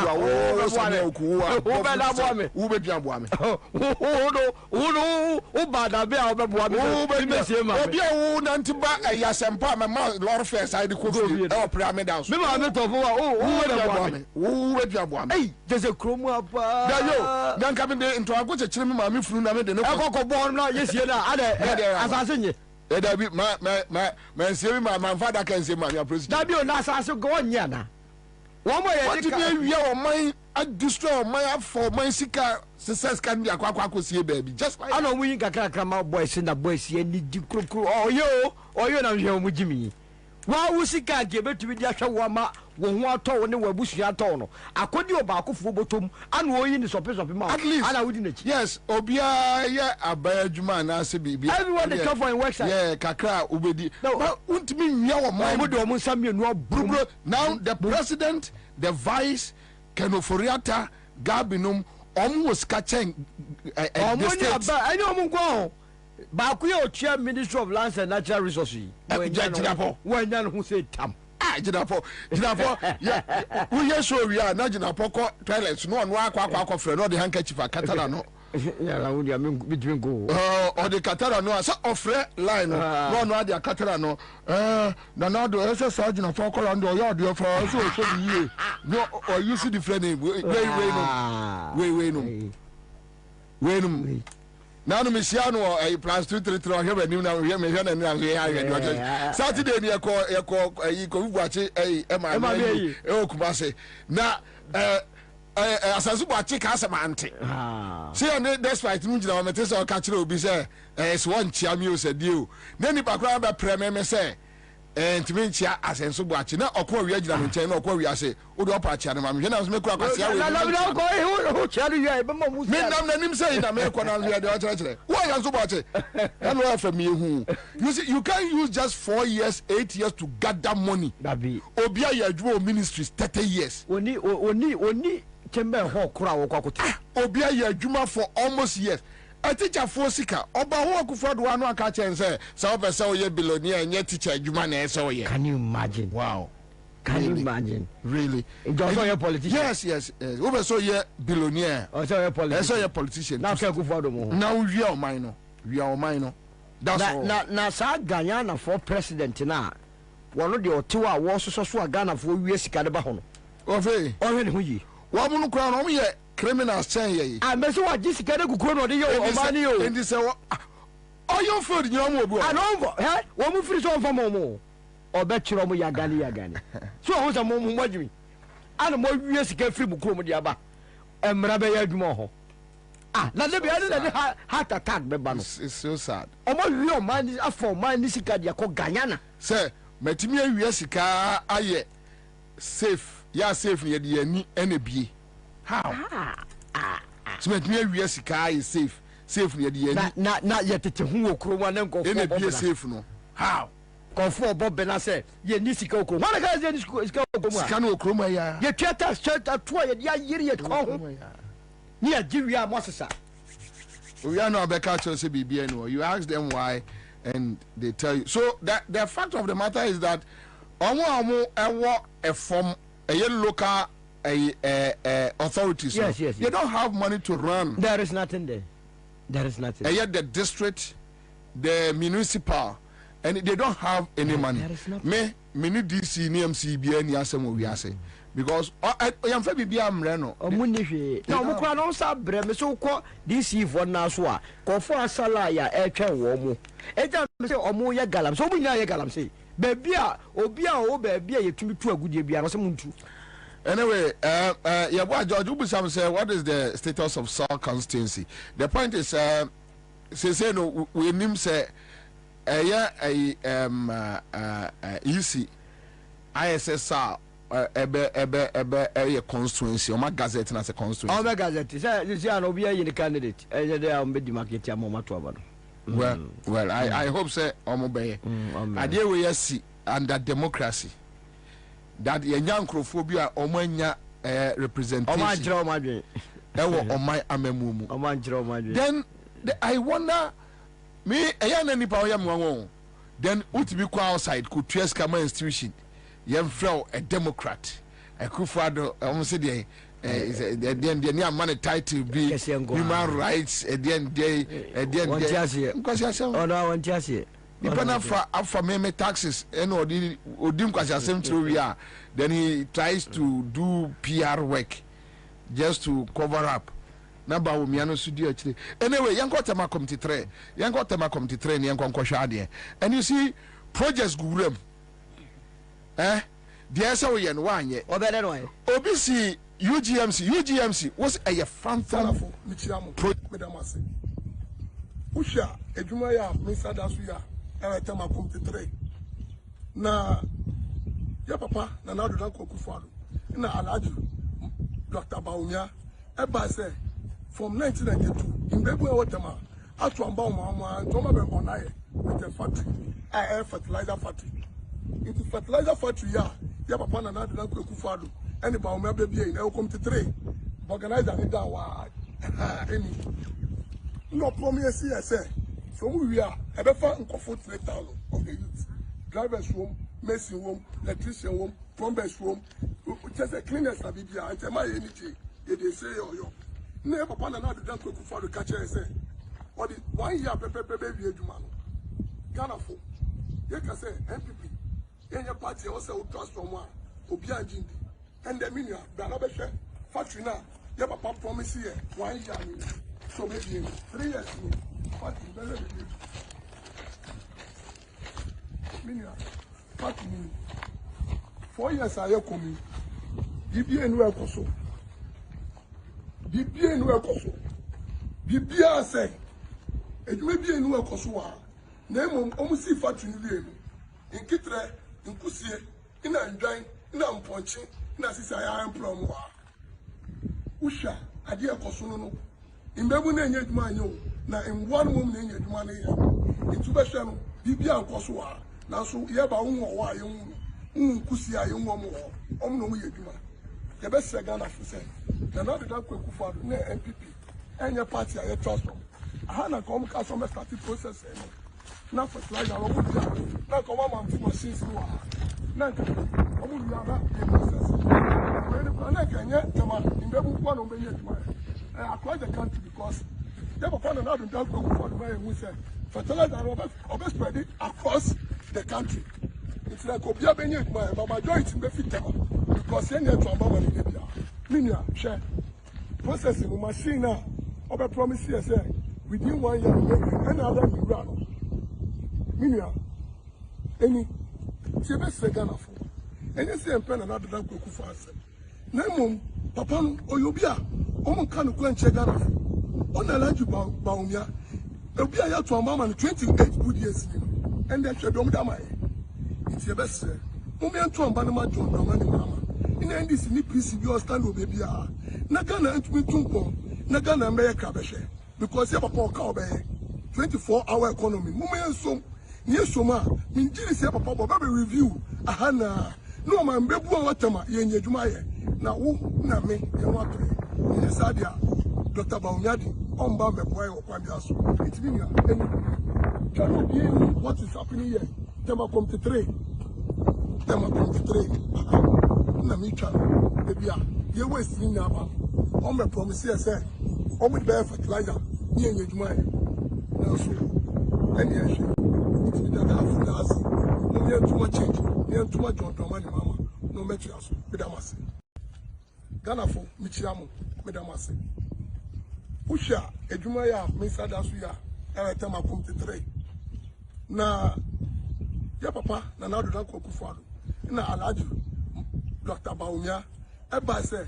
wo Samuel ku wo be na bua me wo be bia bua me wo ba da be a wo be bua me wo be se ma obi wo na ntiba ya sempa me ma lord first side ko fi e o pra me down me ma me to fo wo be bua me wo be bia bua me eh there's a chrome apa da yo dan ka me de into ago chechire me ma me furu na me de ne ko bo na yesie na ada asase nye Dabi ma see my father can say my president. Dabi o na asase go nya na. Wo mo ye ka wi o man a destroy man for man sika success can be akwa sie baby just like ana mu yin kakra ma boys na boys ye ni di krokro oyo na hwe mu jimi. Wa wo sika ge betumi di ahwe wo ma wo ho atɔ ne wa busu atɔ no akodi o ba akofo botom ana oyi ni sope ma ana wudi na chi yes obia ye abaya adwuma na ase bibia everyone dey come for in website yeah kakra obedi but untimi nwia wo ma mo de o nsam mienu obro now the president the vice Kenoforiata Gabinum almost catching the state any omunko ba ku ye otua Ministry of Lands and Natural Resources when yan who say tam Jinapo yeah we so we are na Jinapo ko toilets no akwa frɛ no the handkerchief akatara no yeah we am between go or the katara no so ofre line no ade akatara no na do ese sa Jinapo ko ndo ya de for so ye no or you see the friend name we no now no Messiano a plus 233 on here new now here me here na Saturday ni e ko buache e o kumase na asasu buache ka samante see on despite mu gina o mete se o ka kire obi se so nchia mi o se dio na ni pakra ba preme se ntimi nchia asenso buache na okwa wi agina no nchen na okwa wi ase o do opa chia na ma me na so me kura kwase awe na ko chia do ya e be mo me nam na nim say na me ko na wi de o chere why asenso buache and no after me hu you see you can use just 4 years 8 years to gather money obi ya adwo ministries 30 years oni chembe ho kura wo kwakote obi ya adwuma for almost years a teacher for sika oba ho akufo do anu aka chen say so person we billionaire nye teacher adwuma na say we can you imagine wow can you imagine really just so your politician yes we so ye billionaire or so your politician so your politician now can akufo do mo now we are mine no that's all na sa Ghana for president na wono de otewa wo so Ghana for wie sika de ba ho no ofe ne ho yi wo mo no kura no mo ye criminals chen ye me so wa jisika de kukuro no de yo o ma ni yo ndi se wo oyo food ni o mo obu anombo wo mu firi so mfa mo obe kiro mo yagani so ho sa mo adwumi ana mo wie sika firi mu kuro mo de aba emra be ya adwuma ho na le bia na heart attack be ba no. It's so sad. Omo wi o man afọ man ni sika dia ko ganyana. Say metimi awie sika aye safe. Ya safe ni de ani ene bie. How? So metimi awie sika aye safe. Safe ni de ani. Na ye tete hu okroma na nkofo. Ene bie safe no. How? Kofo Bobena say ye ni sika okro. Wana ka ye ni sika okro. Sika no okroma ya. Ye tweta to ye dia yiri ye ko ho. Ni agiwi amosesa. We are not back to say BB anymore. You ask them why and they tell you. So that the fact of the matter is that a form a local authorities. Yes. They don't have money to run. There is nothing there. There is nothing. And yet the district, the municipal, and they don't have any money. There is nothing. Me need DC, NMC, BN, Yasem, we are saying. Because I am very be am reno. Omunihwe. Na omukwa no sa bre me so ko DC for na so a ko for asala ya etwe wo mu. Eja me se omu ye galam. So omunya ye galam say. Baby a obi a o baby a yetumi tu agudie bia no se muntu. Anyway, yeah, boy George Ubusam say what is the status of Saul constituency? The point is say no we nim say easy ISSR a constituency or my gazette as a constituency. Oh, my gazette is an obedient candidate. They are made the market. Well, I hope so. I dear we see under democracy that a young crophobia or mania representation. On my amemumu. Then I wonder me a young any power. Then would be outside could trace Kama institution. Young flow a Democrat, a Kufado, almost the near money title be human rights at the end day, because you oh no, I want just here. Depending for me taxes, and or Dim through we are, then he tries to do PR work just to cover up. Number of Miano Studio actually. Anyway, young got tema committee train, young got and you see projects group. The so we and one yet. Or better way. OBC UGMC was a phantom Medamasi. Usha, Ejumaya, Mr. Dasuya, and Tama Comte. Na ya papa, na now do not cook for na Alaju, Dr. Baumia, Eba say from 1992 in Bebu Watama, Atuamba, and Toma Bemonaye with a factory, a fertilizer factory. It is fertilizer factory, ya papa na now do not cook for any Baumia baby, and I will come to trade. Organize and down. Any no promise here, say. So we are a better and comfort of the youth. Driver's room, messing room, electrician room, plumber's room, just a cleaners na bibia and tell my energy. They say yo. Never papa na do not cook for the catcher say. Or the 1 year baby man. Ghana for. You can say MPP. In your party also transform one. Obia Jindi. And the minia, the factory now. Yeah, papa promise here 1 year. So maybe 3 years. What is minia? What 4 years I have come. BBA no ekoso. BBA no ekoso. BBA say. Ejuma BBA no ekoso wa. Na emo omusi factory ni le mu. Inkitre, inkusie, ina ndwan, ina mponchi, ina sisi aya employ wa. Usha ade ekoso no. Imbebu na enye adwuma anyo na enwa no mum na enye adwuma na ya. Ituba hwe no BBA nkoso wa. Na so ye ba wo wa ye hu. Nkusi aye wo mo. Om no mu ye adwuma. Ye be se Ghana for say. Na no de da kwaku for na MPP. Enye party aye trust them. Aha na come ka so me start process e. Na fertilizer wo bu ya. Na come man fu machines no wa. Na nka omu ya na process. When na kenye tama imbebu kwa no benye adwuma. Across the country because they were found out in that group for the way we said fertilizer are spread it across the country. It's like Obia Benye, but majority be fit because any to Ambama in Libya. Minia, share processing machine now. Obe promise here say within 1 year, any other we run. Minia, any Tiebe Segana for any same pen another than Kuku for us. Nemum, Papa, Oyobia. Omo kanu kwenche Ghana. on Alaji Baumia, a Bia to a mama 28 good years, and then she don't die. It's your best, sir. Moment to a Banama John, Mama. In the end, this new piece of your stand will be Nagana and me too, Nagana America, because you have a poor cow, 24-hour economy. Moment so near Soma, mean Jilly Papa Baby review. Ahana, no man, Bebu Watama, Yen Jumaya. Now, na me, and what in Sadia, Dr. Baumyadi, on Bamba Boy or Quabiaso. It's me, and cannot be what is happening here. Tema come to trade. Namicha, baby, you wasting now. On my promise, I said, on with bear fertilizer, near your mind. Now, so, and yes, it's with that half glass. No, near too much change, near too much on money, Mamma. No materials, Medamasi. Ghana for Michiamo, Medamasi. Usha, Ejumaya, Mr. Dasuya, every time I come to trade. Now, your papa, now do not cook for you. Now, Alaji, Dr. Baumia, everybody say,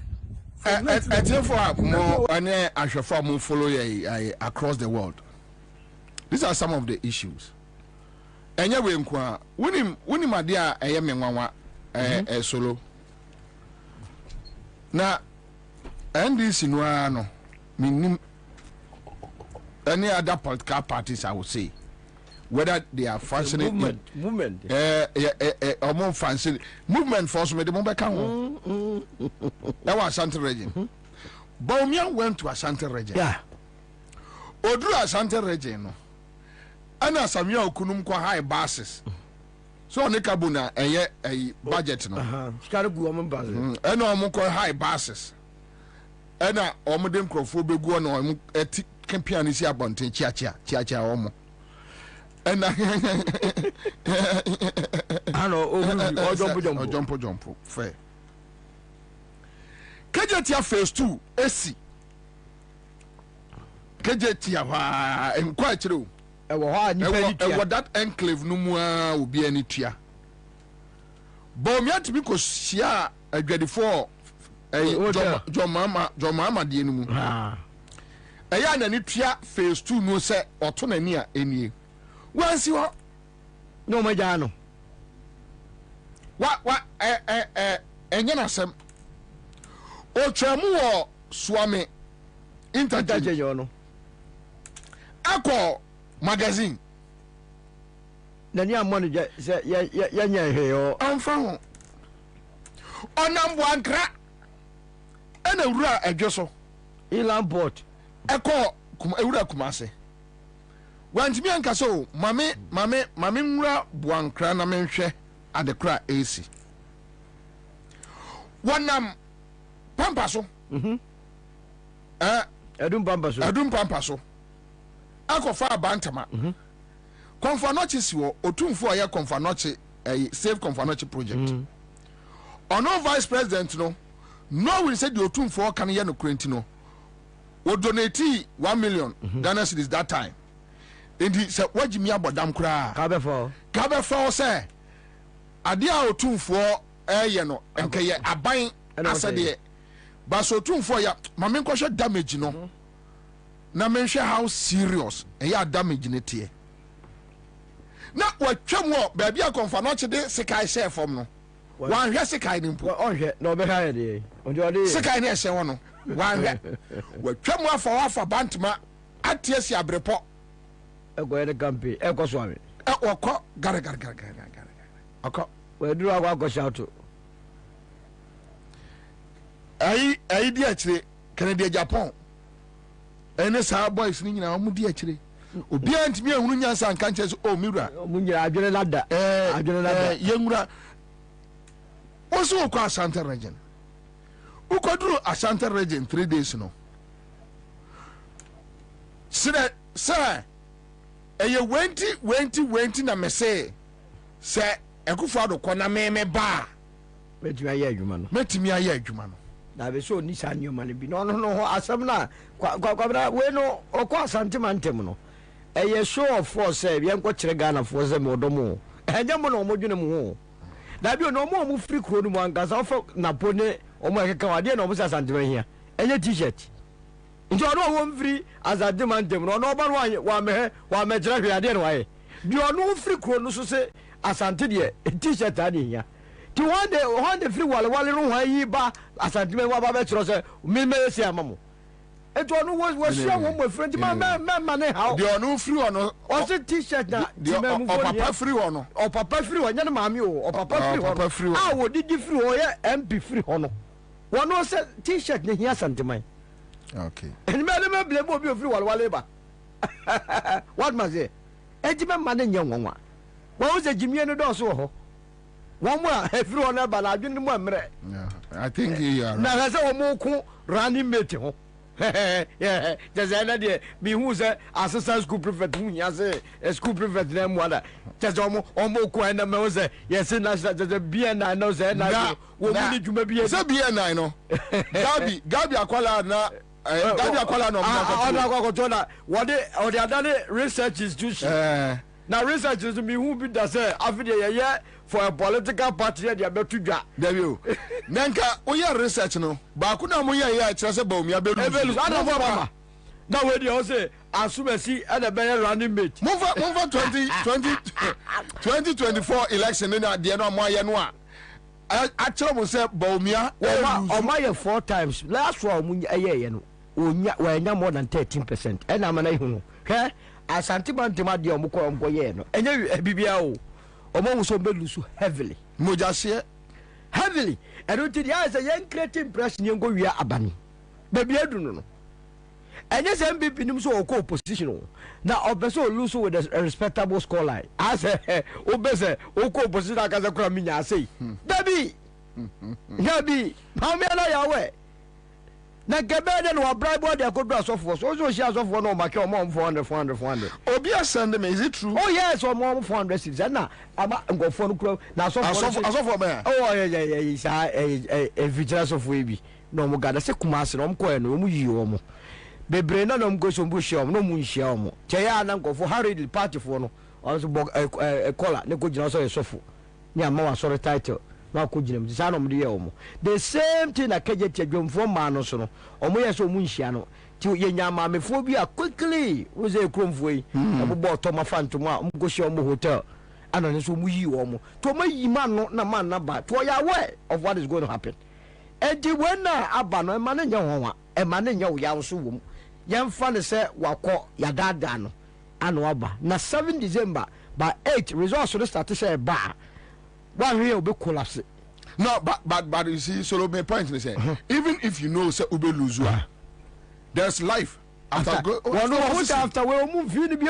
for more and I shall follow across the world. These are some of the issues. And you will inquire, winning my dear, I am a solo. Now, and this in one, meaning any other political parties, I would say, whether they are functioning movement, or more fancy movement force me the moment that was Ashanti region. Baumia went to Ashanti region. Yeah. Odru Ashanti region. And as some young kunum kwa high bases. So Nikabuna a budget no. And no high bases. And a omodem crofobia go on a campianisia bonte chia omo. And I know jump fair. Kajatia phase 2 AC Kajatia and quite true. That enclave no more will be any tia. Bomiat because she are a ready for a John Mama Dienu. A yan and tia phase 2 no set or tonania any. Once you are no, my Jano. What, and Yanasem O Tramu Swami Interjono Ako magazine. Then you money, yeah, I'm from on number one crack and a raw a josso. Ilan bought a call Ura Kumase. Want me and Casso, Mamma Buancra Namenche at the crack AC. One Pampaso. Adum Pampaso. Ako fa bantama. Confanochi wo otumfo aye Confanochi Save Confanochi project. Ono vice president no we said the otumfo kan ye no krenti we donate 1 million Ghana cedis that time. Indi se wajimi abodam kra Kabefo say ade a otumfo eye no enka ye aban asade baso otumfo ya mame nkoshe damage no. Na menhwe how serious eya damage netie na watwam wo baabi a Confanochi de sekai share form no wan hwe sekai ni mpo onhwe na obeka de onjode sekai na ehye wo no wan hwe watwam afa bantama atiesi abrepo ego de kampe ekoso ame okọ gara okọ we duru agwa shout ai di akire Canada Japan ene sa boys ni nyina omu di akire obi antimi ehunu nyansa nka nche so o miwura omunyira adwene lada yenwura oso ko Ashanti region ukoduru Ashanti region 3 days no sir eye wenti na mese se ekufado ko na meme ba metimi aye adwuma no na be so ni sa nyoma ne bi no ho asem na kwabra we no okọ Asante mantem no eye show of force e bien ko kire Ghana for ze mo domo enye mo no mo dwene mo ho na bi no mo free kro no mo ankasa ofo na pone o mo ekeka wade na o mo Asante ma hia enye t-shirt nti ono wo mfiri azade man dem no no ba no wa mejra hwe ade no waye bi ono mfiri kro no so se asante de t-shirt ade hia ti one de free wale no hwan yi ba asante me wa ba be tro se me si amamo eto ono wo share wo mo friend ma ne how de ono free ono o se t-shirt na ti me mu papa free ono o papa free wo nya na maami o papa free ono a wo didi free o ye mp free ono wono se t-shirt ne hia asante man. Okay. And me blame Bobie of wale ba. What must say? Ejime mane nya nwanwa. Wa wo se jimie no do so ho. Won mo a everyone na bala adwene mo amre. Yeah. I think you are. Na se wo mo ko running mate ho. Yeah, just another be who say assistant school prefect who ya say school prefect na mo ada. Just omo ko na me say yes na just be na no say na wo mu ni dwuma bi. Say be na no. Gabi akwala na Gabi akwala no mo. What the other research institution. Now research is me who be that say after for a political party they betu dwa. There you. Nanka o ya research no. Ba ku na mo ya kire say ba omi abelu. Now we dey say asumesi and the better running mate. Move 2024 election na de no mo ya no a. Actually mo say ba omi a o ma ye 4 times. Last one mo ye no. Onya we nya more than 13%. E na mana ihu no. Hwe Asante Bantima de omko ye no. Enye bibia o. Omo so belusu heavily. Mojase heavily. And until there is a young creative impression you go we are abani. Baby I do no. And yes MPP nim so ko opposition. Now obeso lose with a respectable score line. I say obese ko opposition akaza kura minya say. Baby. Baby, how me na yawe? Na gabede no bribe dey go do asofo so she asofo no make o 400 obi asend me, is it true? Oh yes, o 400 cities na ama ngofo no kro na asofo me oh yeah sa vigilance of we bi no mo gada se kumase no mo ko no mo yi o mo bebre na no mo go so mo hia o no mo hia o mo che ya na ngofo harried party fo no also kola ne ko gina so yesofo ni ama wa sorry title na ko gina mu sa no mo de ye o mo the same thing na keje tedwomfo ma no so no o mo yeso mo nhia no ti ye nyama mefo bi a quickly wo ze kromfo yi abobo to ma fantom a mo go hia o mo hotel ana ne so mo yi o mo to ma yi ma no na man na ba to ya aware of what is going to happen and the when na aba no e ma ne nya honwa e ma ne nya wo ya so wo yem fa ne se wakọ ya dada no ano aba na 7 December by 8 results so start to say ba one here will be collapse. No, but you see, so my point is say, even if you know say ube lose, there's life after after we move you to be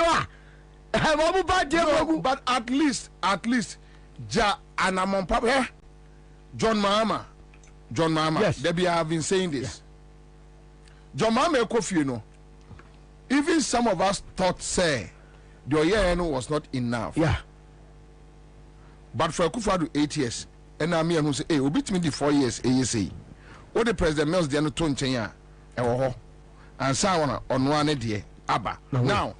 but at least ja anamon papa John Mahama yes. They have been saying this. John Mahama Kofi, no. Even some of us thought say the year was not enough. Yeah. But for Akufo-Addo 8 years, and I mean who say, hey, obit me the 4 years, say, what the president Mills the to nchenya ewo Ansah on one day aba. Now,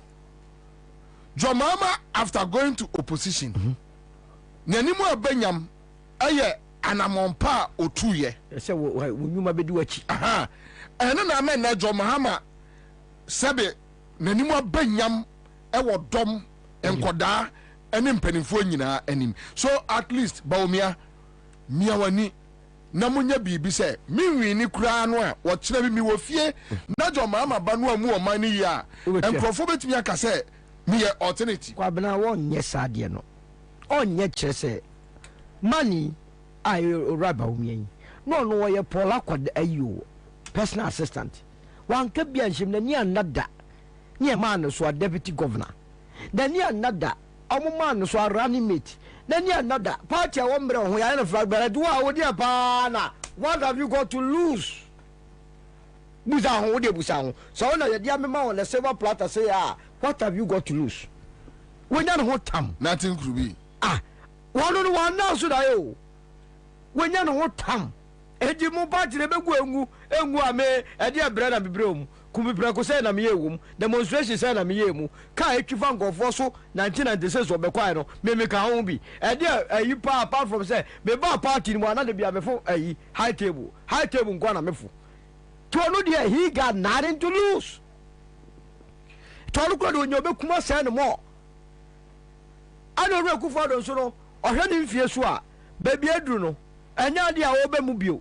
John Mahama after going to opposition, nanimu abenyam aye anamompa otuye. Say nyuma bedu achi. Aha. Eno na men na John Mahama sebe nanimu abenyam ewo dom enkoda ene mpanimfo nyina anim. So at least baomia miawani na munya bibi se minwi ni kura no a wo kire bi mi wo fie na John Mahama ba no amu o man ni ya enkrofo betimi aka se me alternative. Kwabena won nye sade no onye kire se money ayo raba umien no wo ye pola kwad ayo personal assistant wan ka bia nhim na ni anada ni man so deputy governor da ni anada omo man so running mate na ni anada party a wombre ho ya na flag better do a wodi apa na what have you got to lose buza ho wodi buza ho so na ye dia me ma on the silver platter say ah what have you got to lose when you no tam nothing could be one now so da yo when you no tam edi mu party le begu engu ame edi abre na bibre mu kumipra ko say na me yewum demonstration say na me yemu ka etwifa ngofo so 1996 obekwa no me ka ho bi edi ayi pa apart from say me ba party ni mo na de bia me fo ayi high table nkwa na me fo no dia he got nothing to lose. Tolu kwa do nyobe kuma say no more. Ano re kufa do so no ohwe ni mfie so a baby aduru no enya dia wo be mu bio.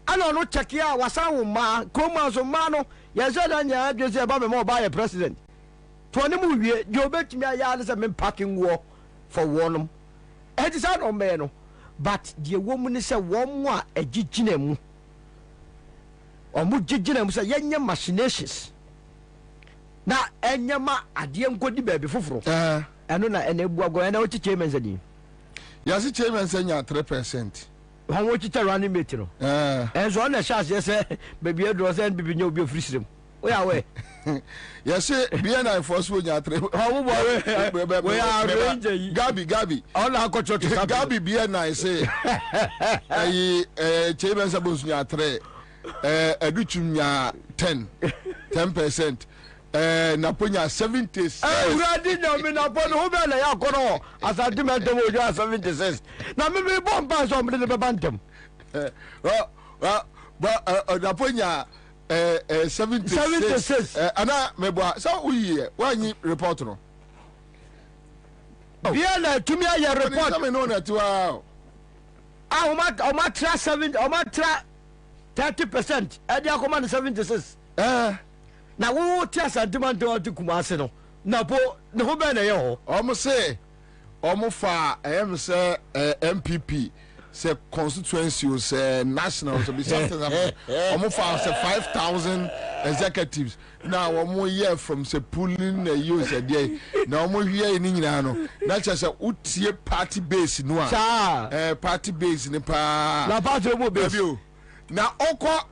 Ano no check ya wasan wo ma koma so ma no ye say da nya adwese ba me mo ba ye president. To ne mu wie je obetimi aya ne say me parking wo for wonum. E ti say no me no but die wo mu ne say wo mu a agigina mu. Omu gigina mu say yenye machinations. Na enyama ade nkodi baabi foforo. Eno na ene buago ene ochi chairman sadi. Yasi chairman sanya 3%. Hon wo chicha running mate no. Enzo na chance say baby edro say bibi nya obi ofrisirem. Oya we. Yasi BNI force wo nya 3. How bo we are ranger. Gabi. All akocho to Gabi BNI say chairman sabon nya 3. Educhum nya 10%. Naponya 76. Uradi nyame napono ho be na yakono asantimento mo jo 76. Na me bomb pass on me be bantem. Naponya 76. Ana mebo so uyi wanyi report no. Bia na tumi aye report. Me no na tiwa. O ma tra 70, o ma tra 30%. E dia command 76. Na wo ti asantimento o ti kumase no. Na po ne ho be na ye ho. Omo say omo fa say MPP say constituency o say national so be something omo fa say 5,000 executives. Now omo hear from say pulling use there. Na omo hear ni nyina no. Na che say utie party base no a. Party base ni pa. Na party mo base. Na oko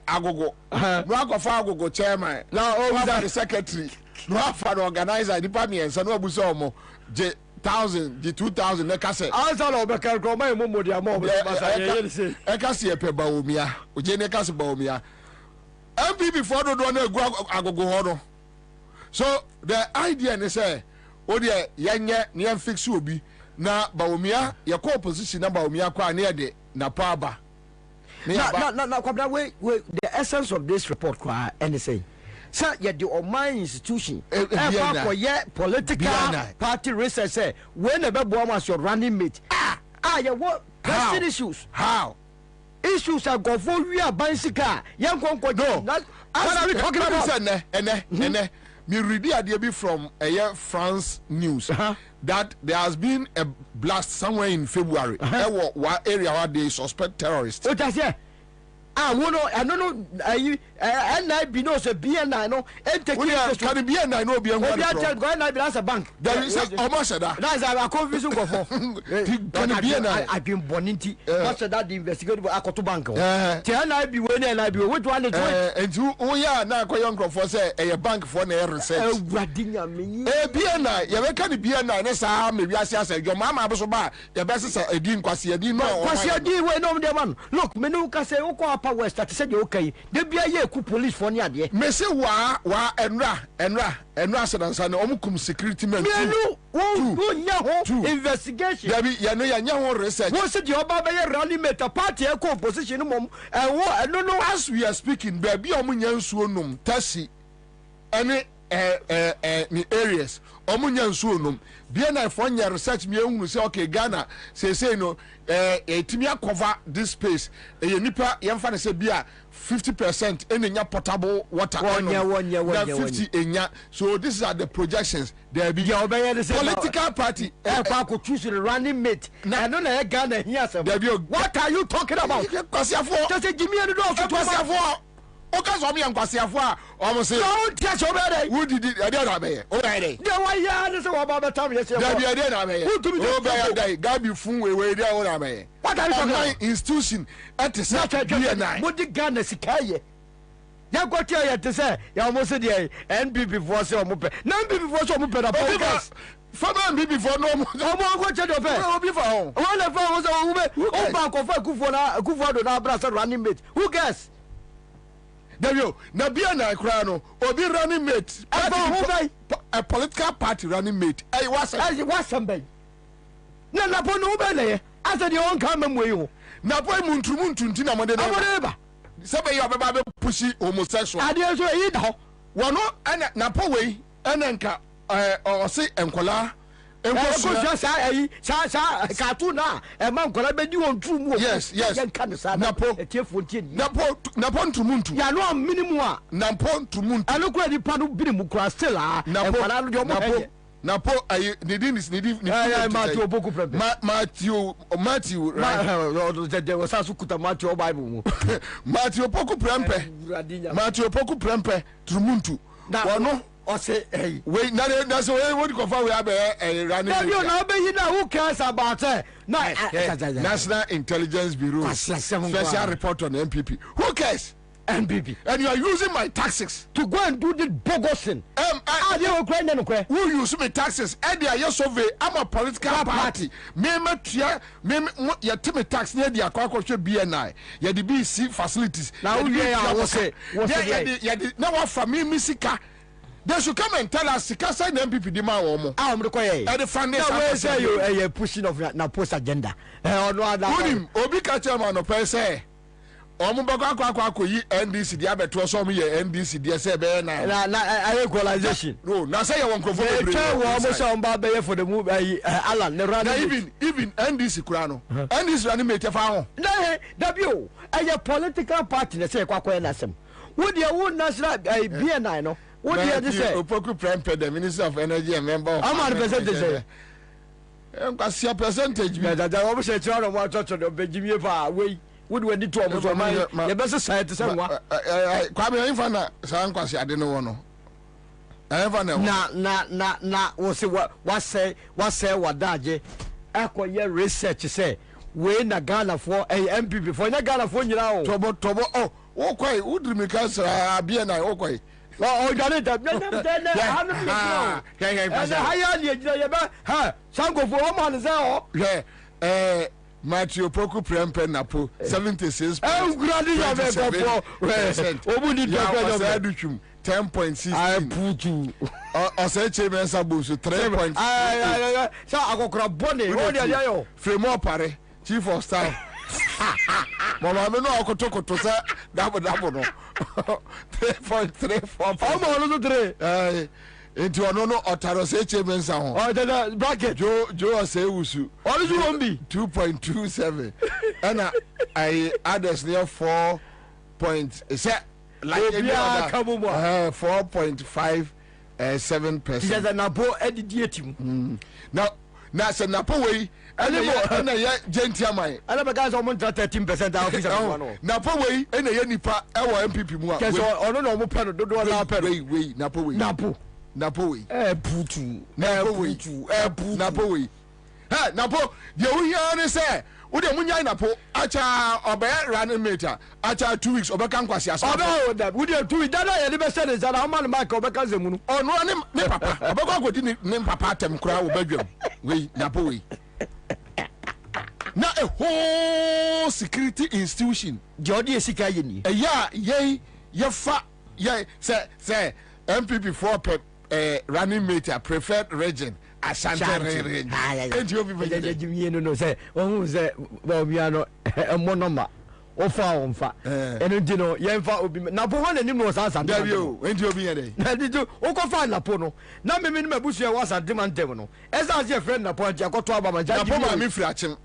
agogo no akofa agogo chairman na o the secretary no afa the organizer department so no abuso omo je 1000 je 2000 na kase Ansah lo be kan ko mai mo dia mo basa ye se e kase e pe baomia o je ne kase baomia MPP for do na egu agogo ho no. So the idea ne say o de yenye ne fix obi na baomia ye ko opposition na baomia kwa na de na paba. No, Kwabena, wait, the essence of this report, and say, sir, yet the Oman institution, political party research, say, whenever Bomas your running mate, you what question issues? How? Issues are go for we are bicycle, young one, no. What are we talking about? And me read the idea from France news that there has been a blast somewhere in February. What area where they suspect terrorists? What does it? I don't know. I be no say BNI no. Can BNI no be a bank. There is almost that. That's a confusion go for. Can BNI? I've been boninti. What's that the investigative Akoto bank? Can I be when I be which one is and you yeah now young for say a bank for na research. BNI you can BNI na say maybe I say your mama abuso ba your best is a din kwasi no. Kwasi din we no dem man. Look, me no ka say Upper West that said okay. They be a year police for near there. Me say wa enra said no omukum security men. Two investigation. There be ya no research. What said your baba rally mate a party a opposition mom and what I don't know as we are speaking baby omunya nsuo num tasi any areas omunya nsuo num BNI for nya research me ehunu say okay Ghana say no etimi cover this space nipa yemfa ne say bia 50% enya potable water one 50 enya. So these are the projections there be political party could choose the running mate na no na Ghana here say what are you talking about kwasiafo just give me any door to kwasiafo o ka so me kwasiafo a o say don't touch over who did it dey na be o dey dey why ya dey say wa ba betam yes dey na be o be dey Gabi fun we dey o na be what are you talking about institution at the BNI mo di Ghana sikaye ya go tell ya to say ya mo say dey NPP for say o mo pe na NPP for say o mo pe na podcast Fama MPP for no mo go check your pay o bi fa on o le fa o say o ba ko fa Kufuor do na bra say running mate who guess Dario, na BNI kra no, obi running mate, a political party running mate. What's somebody? Na po no be na ye. I said you won't come and we na boy muntu ntina mo de na sebe ya beba be pushi homosexual ade so yi da wono ana na po we ana nka o se enkola enkola sa cartoon na e man kola be di won trum yes nka ne sa na po tiefo ntie na po ntrumuntu ya no minimum a na po ntrumuntu alo kura di pa no binimu kura still a enkola no de mo na po ayi nidi Matthew boku prempe Matthew right de wasasu kuta Matthew Bible mu Matthew poku prempe trumuntu wono ose we na so we what confirm we have running na be yi na who cares about na National Intelligence Bureau special report on MPP who cares MPP and you are using my taxes to go and do the bogosing. Who use my taxes? And they are survey. I'm a political party. Me ya timi tax near the aquaculture BNI. Ya the BC facilities. Now ya say now for me misika. They should come and tell us because I MPP demand omo. I'm the quiet. And the foundation say you pushing of na post agenda. Obi chairman of say. Omo bako yi NDC dia beto so ye NDC dia say be na equalization no na say you won crofo be tell wo mo say on ba be for the move Alan ne run even NDC kura no NDC run make fa ho na w political party na say kwakwa na sem wo dia wo national BNI no wo dia dey say Opoku Prempeh the Minister of Energy and member of how much percentage say percentage me da wo say try no mo church no be jimie fa we would we need to almost your best society say wa kwame infa na san kwase ade no wono infa na wo say what say wadaje akoye research say we na Ghana for MPP for na Ghana for nyira o tobo oh wo kwai udri mi cancer abia na wo kwai o dane da na hanu mi no na haya ni ejira ye ba ha sangofo o man say o Matthew Opoku Prempeh napo 76%. Gradi ya be go obu ni 10.6. I put you. O say chairman sabusu 3.5. So akokora bone o dia yo. Fremo pare chief of staff. Mama me no akotokoto say dabo no. 3.34. Omo no 3. Enti ono no otaro say chairman sa ho. Oh the bracket Joe say wusu. What you won be 2.27. And I others near 4. Say like 4.57%. Yes, and Napo editing. Now say Napo way and ya gentleman. And the guys almost 13% officer. Napo way and a nipa our MPP mu. Yes, or no more pen do allow pen way Napo way. Napo way. Putu. Napo way. Ha Napo the we say Ude munya inapo acha obe running meter acha 2 weeks obeka nkwasi aso obe that we 2 weeks dada ye be say that how man mark obeka zemunu ono ne papa obeka godi ne papa atem kura obadwam we napo we na a whole security institution jodi esika ye ni ye fa ye say MPP4 running meter preferred region Asante region. Enti obi be je jimie no say ohun say Bobie no emmo number ofa eno di no ye mfa obi na po ho nanim no sa asante da bio enti obi ye dey na di jo o ko fa na po no na me no mabusu e wa asante man dem no esa se friend na po anti akoto aba man ja po ma me firi achim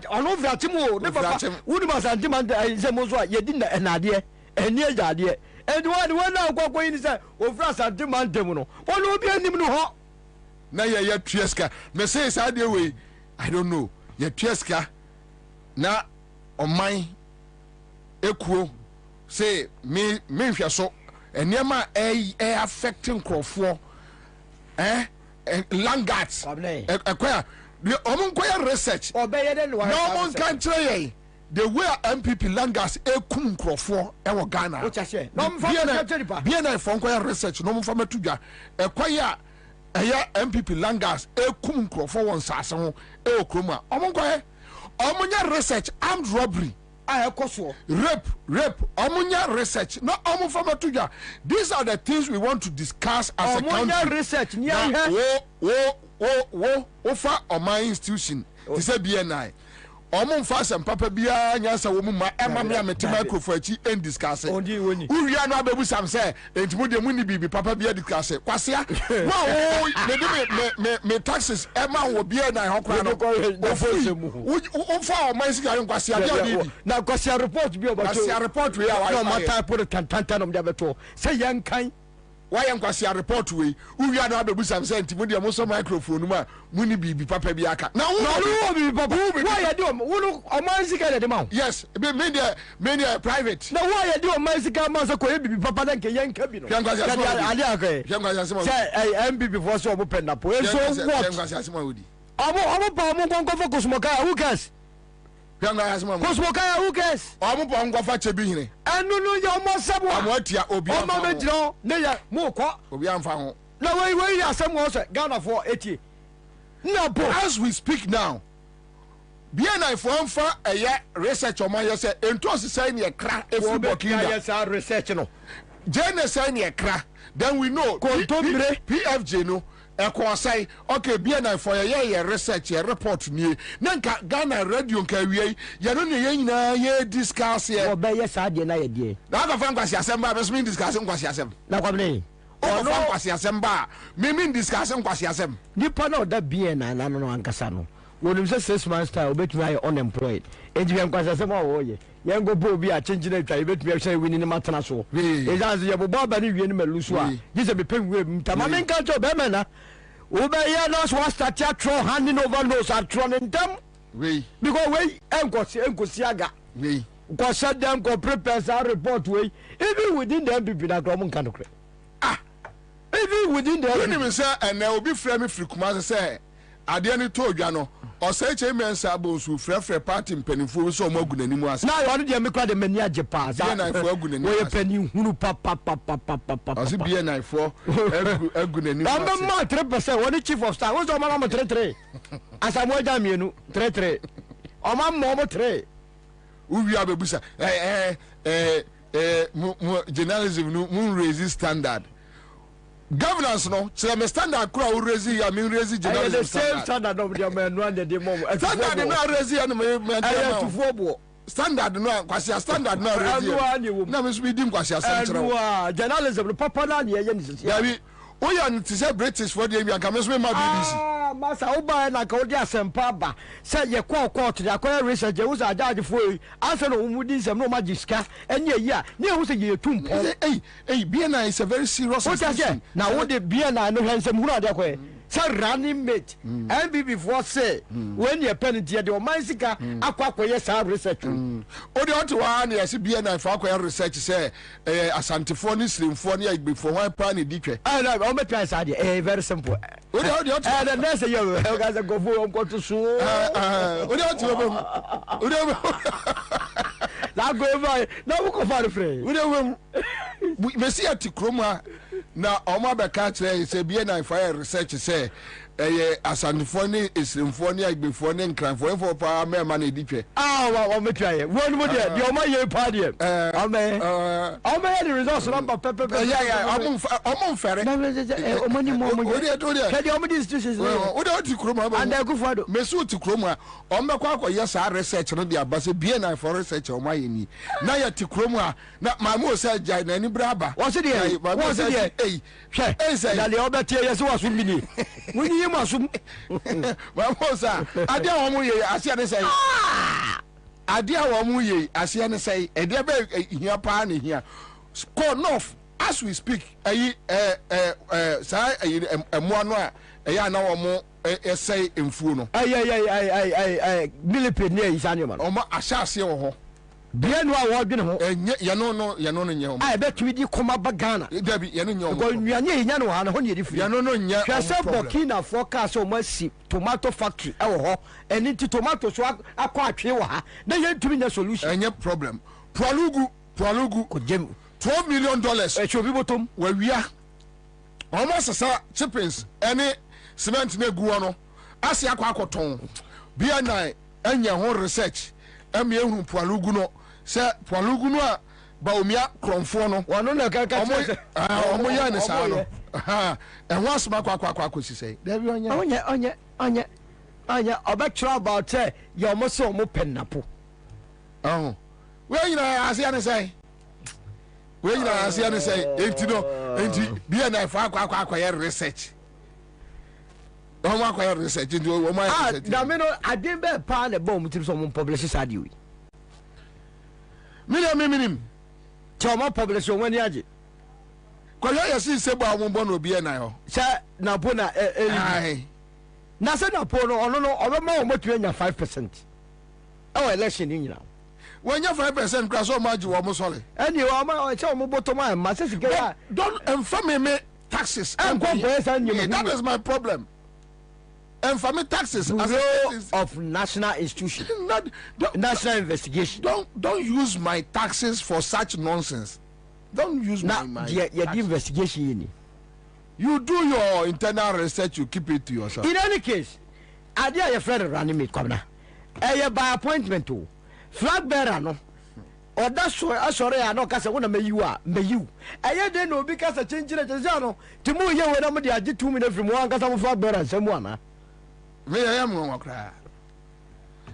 ono firi achim o ne papa wuni ma asante man se mo so ye di na enade eni ajade enti won na kwakwo yin say o firi asante man dem no ono obi anim no ho na ya tueska me say sa de we I don't know ya tueska na oman ekuo say me hwe so enema affecting crofo langats ekwa omun koya research obeye den wa no omun kan try the way MPP langats ekum crofo e wo Ghana o cha she no mfa bia na fon koya research no mfa matudwa ekwa eya MPP Langas ekum nkrofo won sase ho e okroma omonkoye omunya research armed robbery ekoso rape omunya research no omufama tuja. These are the things we want to discuss as a country. Omunya research wo fa my institution this is BNI Omo mfa papa bia nyansa wo mu ma ema me amete microphone chi en discuss uwia no abebu sam say entimu de mu ni bibi papa bia discuss kwasea me taxes ema wo bia na hokra no o fa o man sika kwasea dia di na kwasea report bi obato kwasea report we awa no mata put tantanta no mdabeto say yankan why kwasea report we uwia no abebu sam say entimu de mo so microphone mu a mu ni bibi papa bia aka na wo bibi papa why you do wo o man sika de ma yes media private na why you do man sika ma so ko bibi papa dan ke yanka bi no ali aka say MPP for so mo penda po so what omo pa omo kon focus mo ka who cares Kosmokaya who cares? Omo pa ngwafa chebi hine. Enu no ya omo sabo. Omo atia obi amfa. Omo medro ne ya mo kwa. Obi amfa ho. Na we ya asem wo se Ghana for 80. Na bo as we speak now. BNI for amfa eye research omo ye se entos say ne kra efu Burkina. Yes research no. Jene say ne kra. Then we know PFJ no ekosai okay BNI for ye research ye report ni nanka Ghana radio nka wie ye no ne ye nyina ye discuss ye obeye sa de na ye die na ka fan kwasi asemba be so discuss kwasi asem na kwabne o fan kwasi asemba me discuss kwasi asem nipa na oda BNI na no ankasa no wonim say 6 months time obetumi ay unemployed ejiwe kwasi asem o ye ye ngo Bobie a chenjina twa ebetumi ahwe wini ni matana so ejanze ye bobo ba ni wie ni malusu a gise be penwe mtama men ka cho be mena ube ye no so start ya throw handing over nose at throw them because we enkosi aga ko said them ko prepare sa report we even within the MPP na krom nkan dokre even within the when me say and obi frame me free kuma say ade ni to odwa no o say che men sa bo su frefre party mpanifo so mo agu nanimu ase na yo de me kra de mani age pa za na fo agu nanimu we pani hunu pa ase BNI fo agu nanimu ase am ma 3% woni chief of staff wo so ma 33 asa mo ja mienu 33 o ma mo 3 uwi abebusa journalism no mun raise standard governance no say me standard kura o raise ya me raise journalism standard of the man no de mom standard no raise ya no me tufuobo standard no kwasi standard no raise na me so bi dim kwasi asem kire journalism papa na ye ni ya o ya ni say British for the American me so me ma BBC masa oba na ka odi asempa ba say ye court de akwa research we say judge for answer no umudi nsem no magiska enye yi a ne hu say ye tumpo BNI is a very serious institution na wo de BNI no hensem hu ade akwa say running mate MPP for say when ye penalty de o mansika akwa ye say research o de oto wa na ye BNI for akwa research say asantefo ni slimfo ni agbefo wan pa ni ditwe na o metia say de very simple o de the next year guys go for on to so o de oto o de la go by na wo ko fa free o de me see ati kroma na omo abeka kire say BNI for research say asantefo ni esrimfo ni agbefo ni nkranfo for pa me ma na editwe wa metia ye wonu mo de o ma ye pa de o me the results number pepe omo fere o mani mo o de kedi o me institutions o de oti kroma ba and akufado me so oti kroma o me kwa akọ yes research no de abase BNI for research o ma ye ni na ya ti kroma na ma mo say jai na ni braba wo se de hwe dale o betie yes wo so mini woni masum mamosa ade a wo ye ase ne say ade a wo ye ase ne say e de be hia pa ne hia score north as we speak say emo ano a ya na wo mo say emfuo no milipede ne isane ma o ma ahyase wo ho bia no a wo dwene ho ye no nye ho ai betumi di koma ba Ghana dabi ye no nye ho ko nnuane nya no ha no ho ne di free ye no nye hwese Burkina forecast o ma si tomato factory e wo ho eni ti tomato so akọ atwe wo ha na ye ntumi nya solution enye problem Pralugu ko jem $12 million e chobi botom wa wia almost sasa chippings eni cement na gu no ase akọ BNI enye ho research emi ehunu Pralugu no se Pralugu no a ba omia kromfo no wano na kaka omo ya ne sa no ehwa asma kwa sisei dabi onye anya obetro about say you almost so mo pennapo where you asia ne say where you asia ne say enti no enti bia na fa akwa research o ma akwa research enti o ma research na me no adin be pa na bom tiri so mo publish sadi we minim che o ma publish o wani age kwa yo si se ba mo bo no bia na ho se na po na na se na po no ono no obema o mo tuanya 5% our election ni nyina when you 5% crash so much wo mo sole any o ma che o mo bottom man ma se sika don't infame me taxes that is my problem infame taxes as of national institution national investigation don't use my taxes for such nonsense. Don't use my investigation. You do your internal research, you keep it to yourself. In any case, I dear your friend running me, Kwabena. By appointment to flag bearer, no. Or that's why sorry, I know because I want to may you. I didn't know because I changed it as I know. To move here when I'm the 2 minutes from one because I'm flag bearer, someone. May I am going cry.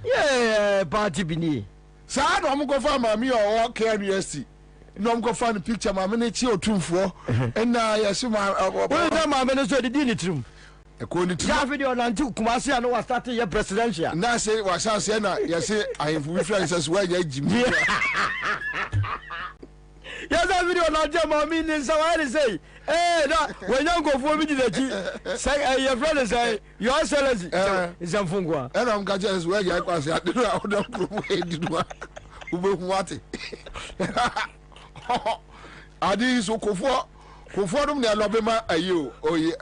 Yeah, party bini. So I don't go for my or KRSC. No go find the picture my minute or 2 for and yes my my minister did it room according to that video on to Kumasi and was starting your presidential now say was I say na yes I have references where you Jimmy yes that video on jam mean so I say when you go for me the say your friend say your excellency is amfungwa and I'm going to where you pass I don't what adi so kofo dum ne lobema ayo oyi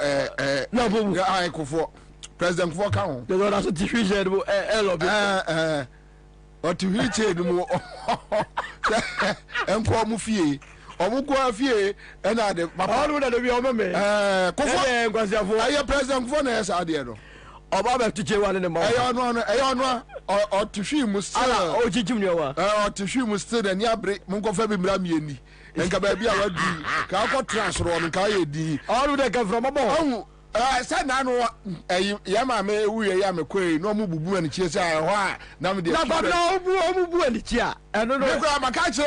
na bomu ai kofo president kofo ka ho de do so tv je do lobi o tv che dum enko mu fie omuko afie e na de papa onu na de bi o meme kofo ngwasiafo ayo president kofo na esa de no oba be tiche wa ne mo ayo no o tv mu ala o jijim ne wa o tv mu still de ni abre mu ko fa bi mra mieni enka ba bia wadi ka ko transfer on ka ye di onu de ka from abo say na no ya ma me wuye ya me koi no mu bubu ani chie say ho a na me de na ba na obu ani chia eno no me ko ma ka che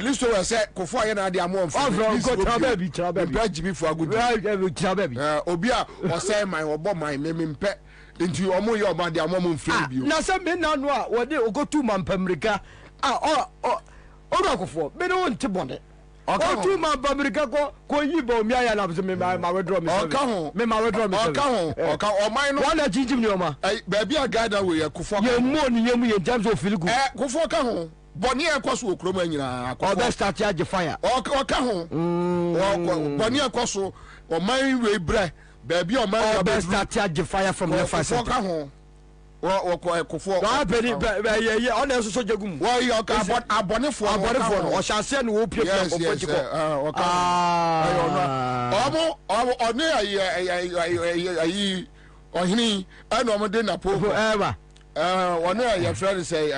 listo we say kofo aye na de amo mfa ko traba bi bra jibi fo agudi traba bi obi a o say my obo my me mpe nti omo ye oba de amo mfiri bio na say me na no a wo de ogotu mampamrika o rakofo me no nti bone o tu mampamrika ko yi ba omi aya na me ma withdraw me me ma withdraw me o ka o man no wala jinjim ni o ma ba bia guide we kofo ye mo ni ye mu ye terms of feel good kofo ka ho boni ekoso okromo anyina akofo o best start age fire o ka ho boni ekoso o man we bre ba bia o man o best start age fire from the first o ka ho wo kofo wa pedi ye on eso so jagum wo yo ka abonefo o chance ni wo pie ko pechiko o ka ayo no o ne ayi ohini ana o de na po eba one ya friend say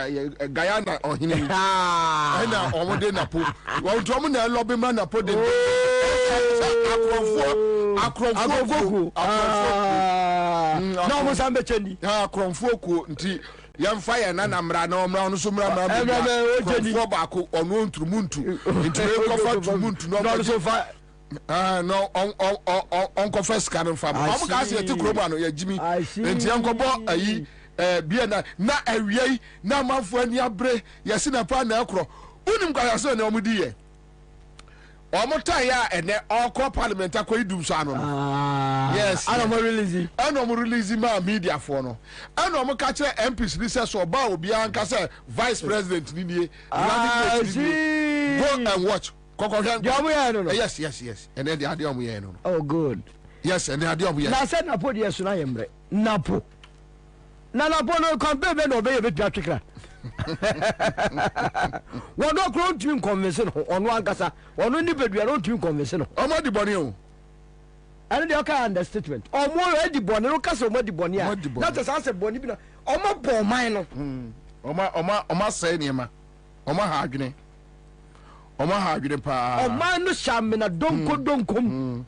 Guyana ohini ana o de na po wo ntom na lobby man na po de akrofo no mo sambe chendi akrofo ko nti yamfa ya na mra na omra no so mra akrofo ba ko ono ntrumuntu nti ko fa ntrumuntu no so fa no on confess kan fa am ka se ti kroba no ya jimi nti yankobo ayi bia na awiei na manfo ani abre yesi na pa na ekro unim kwa yaso na omudi ye omutan ya ene okọ parliament akoidum so ano yes ana mo release ma media for no ana mo ka kire MPs ni se so ba obi an ka se vice president ni nie go and watch yes and then the idea omu ye no oh good yes and the idea omu ye na se na po de so na yemre napo na no campaign be no be betua twekra wọ́n dọ́ kúrò tún convince no ọ̀nù ankasa ọ̀nù ní bẹ̀dùn ẹ̀rọ tún convince no. ọmọ di bọ̀ ni o. ẹni di ọkà understatement ọmọ ẹ̀ di bọ̀ ni ló kásẹ̀ ọmọ di bọ̀ ni à n'àtẹ̀ sá sẹ̀ bọ̀ níbi náà ọmọ bọ̀ ọ̀man no. ọmọ sẹ́yìn nìyẹn ọmọ ha adwene paa. ọ̀man no sàmìnà donko mu.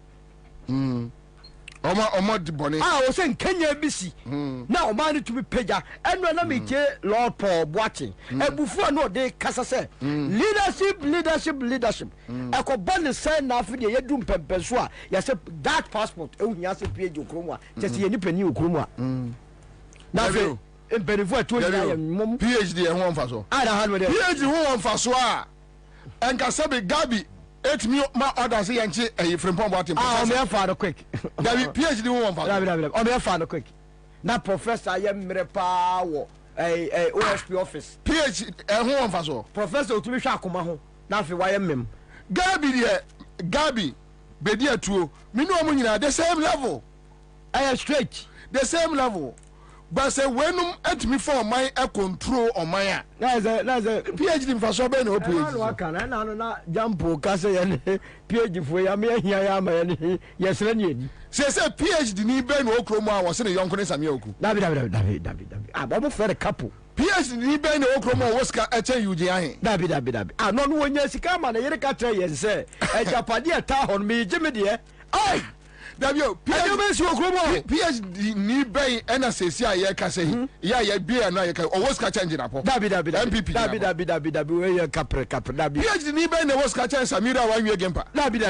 Omo di boni. O se Kenya bisi. Na o man to be peja. Eno na me je Lord Paul Boatin. Ebufu no de kasa se. Leadership. Eko bon say na afide ye dum pempeso a ye say that passport e hu ya se page okromu a. Just ye ni pani okromu a. Na fe emperifu atu ya mom PhD e ho mfa so. PhD ho mfa so a. Enka sabe Gabi it me my orders here and a from Pombatim. I'm here for the quick. David PhD one for I'm here for the quick. Now Professor I am Merepa a OSP office. PhD a home for so. Professor to be Shakumaho. Now for YM. Gabi Bedia too. Me no money the same level. I am straight. The same level. But say when at me for my control on my that's a PhD for so ben PhD. Na jampo kase ye PhD for ya me hia ya ma ye yes rani. Say PhD ni ben o kromo a wo se ne yonko ne same oku. David. Abo for the couple. PhD ni ben o kromo wo ska eche UJ ahin. David. No no wonya sika ma na yere ka tre ye se e japade eta hon me gime de. Ai Dabio PhD ni bay ena sesi aye ka se ya ye bia na ye ka o woska change na po David MPP David we kapre David PhD ni bay na woska change Samira wa wie gempa David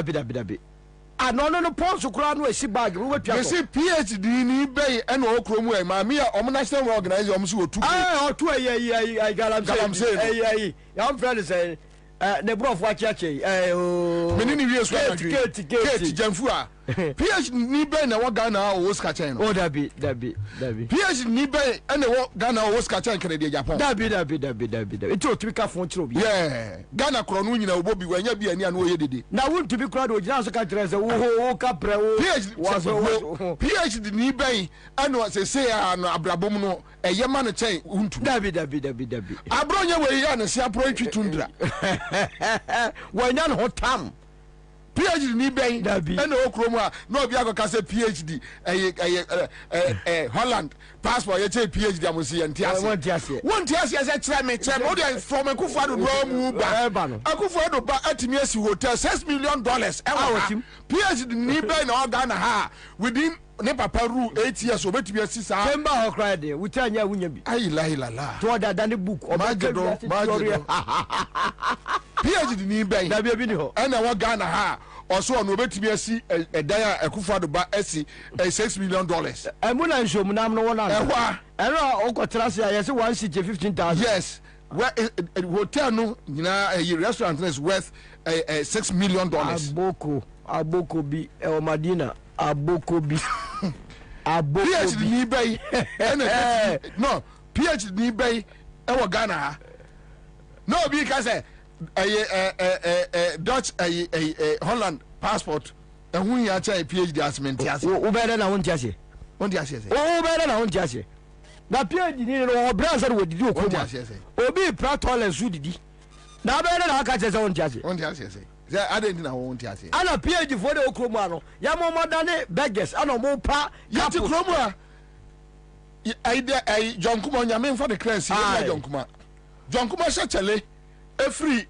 no ponso kura no esi bag we twa so PhD ni bay ena o kromu e ma me ya o national organizer o so otu otu ayi galam say ya am friend say ne bro fo achiache menini wie so Kate Jamfu a PhD ni be na wo Ghana o Oscar chain no David PhD ni be na wo Ghana o Oscar chain kere de Japan David it o tumi ka fon chiro bi Ghana kro no nyina wo Bobie wanya bi ani wo ye dede na wo tumi kra do gina so ka kire se wo ka pre wo PhD ni be ana se se no abrabom no eye ma no chain untu David abronya we ya no se apro twitundra wanya no tam PhD ni ben ena okromu a na obi akoka se PhD Holland passport ye che PhD amosi ye ntiase wontiase se kire me o dey from Akufo-Addo no mu ba Akufo-Addo ba atimi asi hotel $6 million PhD ni ben na Ghana ha within ne papa rule 8 years obetimi asi sa temba ho cry dey we tanya wunya bi ayi la to da ne book o ma gedo PhD ni ben da bi ni ho ena wa Ghana ha also no betimi asi edan a Akufo-Addo ba asi $6 million emu na nshom nam no wona ehwa ero o kotra se ayese 115,000 yes where hotel no nyina restaurant is worth $6 million aboko bi o Madina aboko bi PhD ni bay no PhD ni bay e wo Ghana no bi ka say Dutch Holland passport hu ya cha PhD assessment ase wo bere na wonti ase wo bere na wonti ase na PhD ni no obranza wo didi okoma obi pratole zu didi na bere na aka chese wonti ase adenti na wonti ase ana PhD for the okromu ano ya mo modane beggars ana mo pa ya ti kromu a ai John Kuma nyame for the clearance ya John Kuma shachele every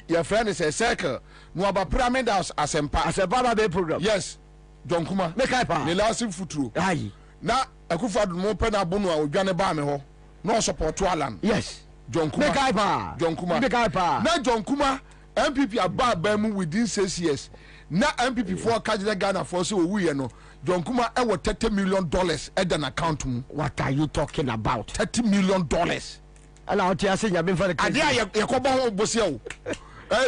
your friend is a circle no about pyramid house asempa ba be program yes John Kuma make I pa the last futuro ayi na Akufo-Addo mo pe na bonu a odwane ba me ho no support alan yes John Kuma make I pa John Kuma make I pa na John Kuma MPP aba mu within 6 years na MPP for Kajile Ghana for so we no John Kuma e wo $30 million at an account mu. What are you talking about? $30 million. Ala o ti ase nya be for the ade a ye ko bo ho bosia o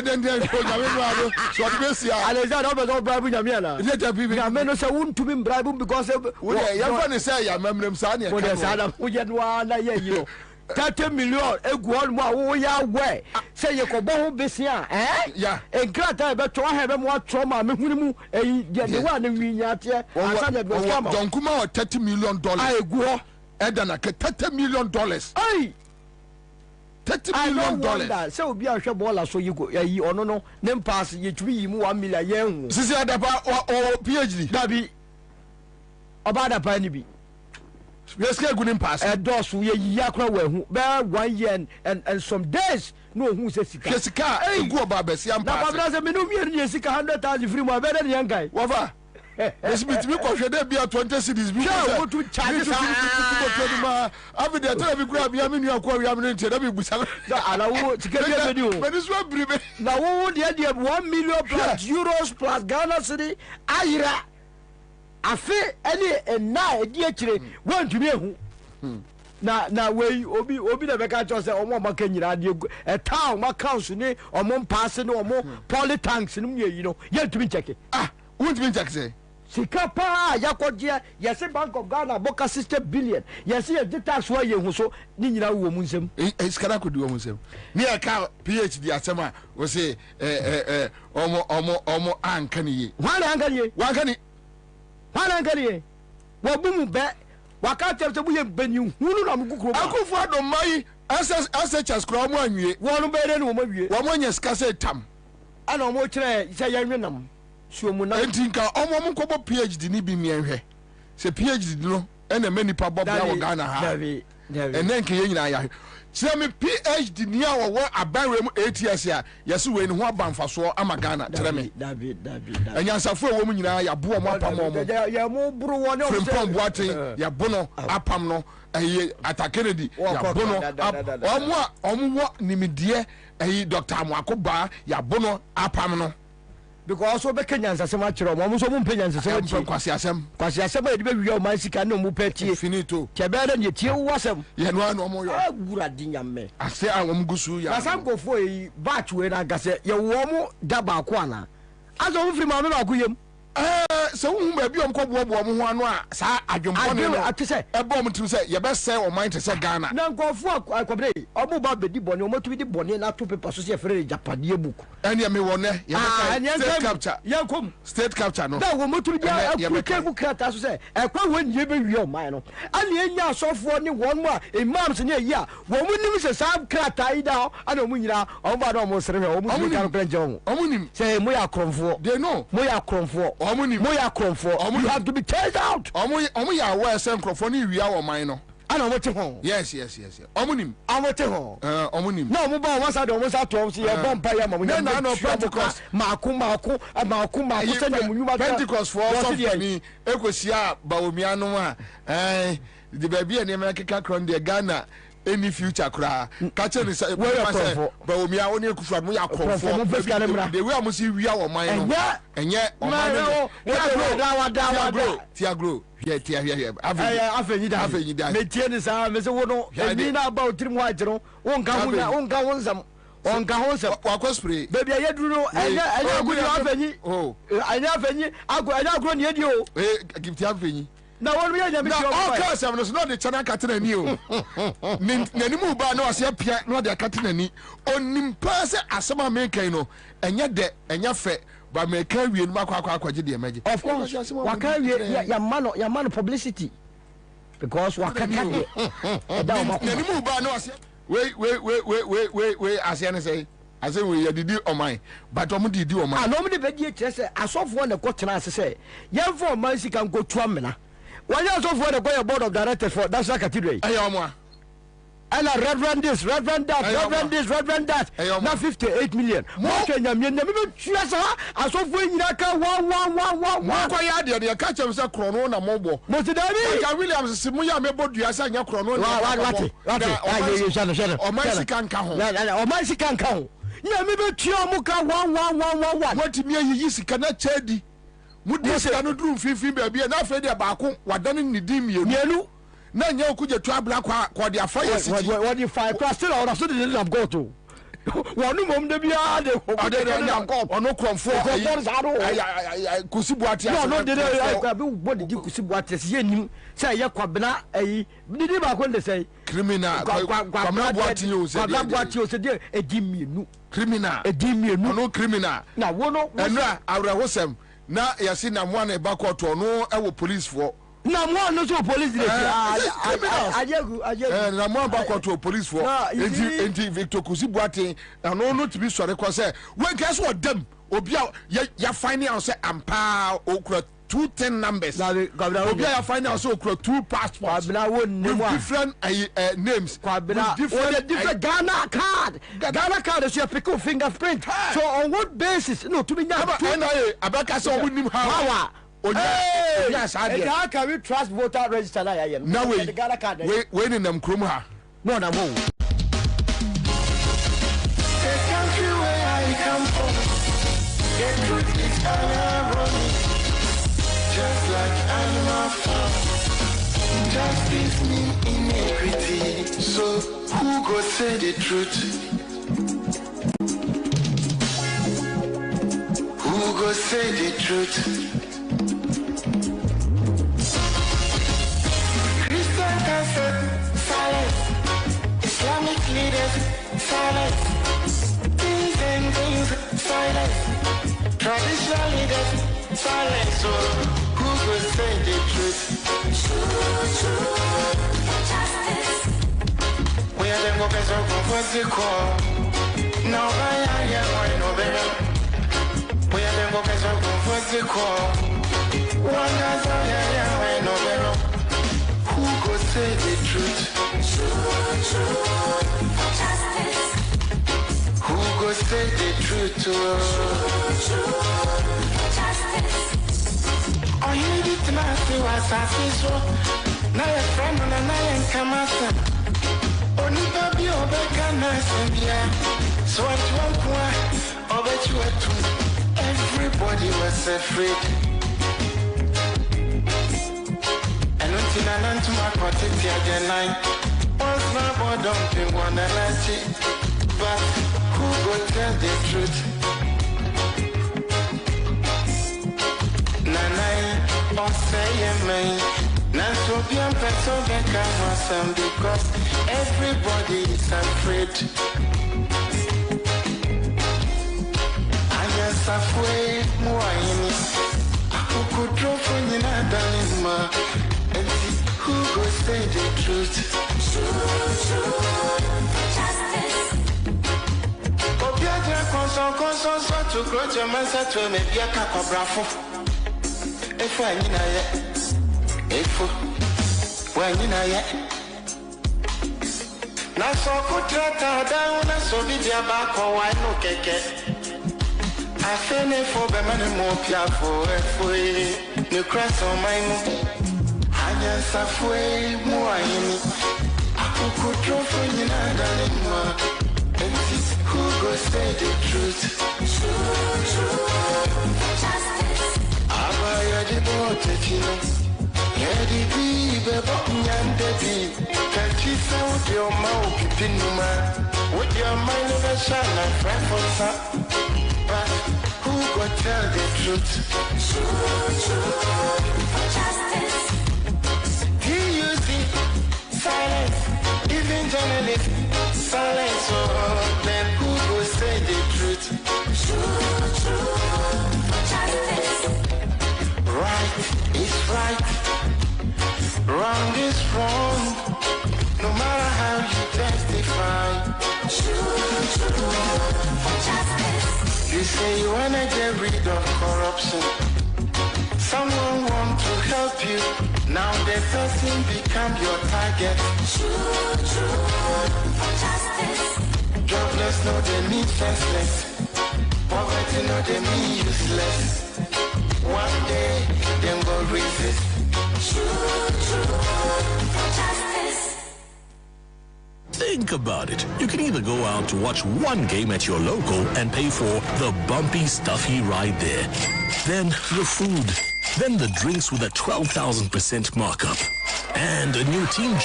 den ko nya me no so the best ya ale za do be so bribe nya me ala nya me no say wuntumi bribe because we ya fa ne say ya mamrem sa ne ka no sa na wo je no na ye yi no $30 million egu on mo wo ya we say ye ko bo ho besia ya enkrata be to ha be mo atro ma me huni mu de ne wa na winya te asa na be so ma John Kuma $30 million egu ho edana ke $30 million ai $30 million. So obi a hwe ball so yi ono no ne pass ye twi yi mu $1 million yen hu sisi adapa o PhD dabi obada pa ni bi yes ke gunim pass dosu ye yi akra wa hu be 1 year and some days no hu se sika sika egu oba besi am pass na babra se me no mi ni sika 100,000 free mo be de yan guy wafa This means me ko hwede bia 20 cities bi. Yeah, go to charge ma. Abi de tell me grab ya me nua ko wi am ne ntie da bi busa. Ala wo tike bia me di o. But this one bribe. Na wo de 1 million plus euros plus Ghana cedi ayira. Afi any na edi akire wantumi ehu. Na we obi na beka cho say omo maka nyira de e town ma council ni omo pass ni omo polytanks ni mu yi no ye ntumi check. Wantumi check say sika pa yakoje yes Bank of Ghana boka 60 billion yes ye di tax wa ye hu so ni nyira wo mu nsem skara ko di wo mu nsem ni e ka PhD asema wo say omo anka ni ye wana anka ni ye wana anka ni ye wo bu mu be waka tell say bu ye bani hunu na mu kukuro akufo adomai SHS kro mo anwie wonu be de ni wo ma wie wo mo nya sika say tam ana mo kire say ya nwenam Entinka omo mkobo PhD ni bi mienhwe se PhD no ena manipa bob ya wo Ghana ha enen ke yenyina ya se me PhD ni a wo abanwe mu ATS ya yesi we ni ho abanfaso ama Ghana tere me David enyansafo wo mu nyina ya bo mo apam mo ya mo buru wo ne Frimpong Boaten ya bono apam no ata Kennedy ya bono omo wo nimidie Dr. Amwakoba ya bono apam no because so be Kenyan asem akiro mo so mo mpenya asem akiro kwasi asem e de be wi o man sika no mo petie finito kebere ne tie wo asem ye no ano mo yo agura dinyame ase awom gusu ya asanko fo yi batch we na gase ye wo mo da ba ko ana aso mo firi ma me ba ko yem se wo hu ba bi om ko bobo mo ho ano a sa adwompo ne no atise e bo mo tim se ye be se o mind se Ghana na nkofo akwabere omo ba be di bone omo tu di bone na to paper so se frere Japanese book ene me wone ye state capture yankom state capture no da wo mo tu di akuke book krata so se e kwa won ye be wi o man no ani enya asofo ni won mo a imams ni eyi a wo mo nim se sa krata ida ana mo nyira omo ba do mo sere o mo tu kan plan je omo nim se mo ya kromfo they know mo ya kromfo moya kromfo you have to be chased out omo ya wa sen kromfo ni wi awo man no ana omo te ho yes omo nim te ho omo nim na omo ba omo sa de omo sa to si e bomb pa ya mamu na no Pentecost maku se na munuma Pentecost for so ni ekosia bawomia no a de baby e me keka kron de Ghana any future kra catch ni say bawomia oni ekufu mo ya kromfo the way am see wi awo man no enye o man no tiagro afenyi da me tie ni sa me se wo no eni na ba otiri mo ajiro won ka ho nsam wakɔ spray baby aye duro enye agudi afenyi enye afenyi agro ni edi o gifti afenyi na won ye nyame na all cars am no so de chana katena ni o nani mu ba na wase apia na de katena ni onim pa se asema mekan no enye de enye fe ba mekan wie no akwa de emeje of course waka wie ya mano publicity because waka ka de nani mu ba na wase we asiane say ase we yedidi oman but omo didi oman no mo de bedi kire se asofo na kwotena ase se yemfo oman sika nkotu amena wanya asofo na kwaya board of directors for National Cathedral ayo omo and reverend this reverend that na 58 million mo Kenya me be tua sa asofo nyina ka 1 ko ya de ka chem se krono na mobo mo ti dabi ka Williams si mo ya me bodua sa nya krono na wati shana o man sika nka ho o man sika nka ho nya me be tua mo ka 1 what me yi sika na chedi mudi sika no drum fifi ba bia na afa de baako wadane ni di mienu na nya okuje twa bla kwa de afa ya city what the five class still or so the have go to wonu mom de bia de ono kromfo kusi buate no de I be body di kusi buate se yenim say ye Kwabena ayi didi ba ko de say criminal Kwabena buate o se de edimienu criminal ono criminal na wono enra awrehosem na yasi na mo na ba court ono e wo police for na mo no so police dey ajegu na mo ba court police for enti Victor Kusibuate na no to be sorry cause when guess what them obi ya find out say ampa okura 210 numbers obi ya find out say okura 2 passports with different names different Ghana card is your pick fingerprint so on what basis no to be now abaka say omo nim how Yes, I did. How can we trust voter register? No way. Wait in them krum ha. No, no, no. The country where I come from, the truth is ironic. Just like animal farm, justice mean inequity. So who go say the truth? Who go say the truth? Christian cancer, silence. Islamic leaders, silence. Things and things, silence. Traditional leaders, silence. So who will say the truth? Justice. We are the workers of the call. Now I am no better. We are the workers of the call. One has I no better. Who will say the truth? Justice. Who go say the truth? Oh, you need to know what I say. Now you're friend and I am Kamasa. Only Bobie or Becca, so what you want, or bet you were too. Everybody was afraid. And until I learned to my quantity again, once my boy don't think one energy. But who will tell the truth? Nanai, or say me. Nanso bien person become because everybody is afraid. I guess halfway more. Who could draw from you not done? And who will say the truth? Justice. Console to grow your master to maybe a cup of bravo. If I when you know yet. Now so could try down so be their back or why no cake. I feel it for the money more piafo if we cross on my moon. I just halfway more. Who could draw for you not? Who go say the truth? Justice. Abaya the boat, Yedi be bottom and debbie. Can't you sound your mouth, Pinuma? With your mind of a shine and friend. But who go tell the truth? Justice. TUC, silence. Even journalists, silence. Oh, then who will say the truth? Justice. Right is right, wrong is wrong. No matter how you testify. Justice. You say you wanna get rid of corruption. Someone want to help you. Now the person become your target. Justice. Jobless know they mean senseless. Poverty know they mean useless. One day them go resist. Justice. Think about it. You can either go out to watch one game at your local and pay for the bumpy, stuffy ride there. Then the food. Then the drinks with a 12,000% markup. And a new team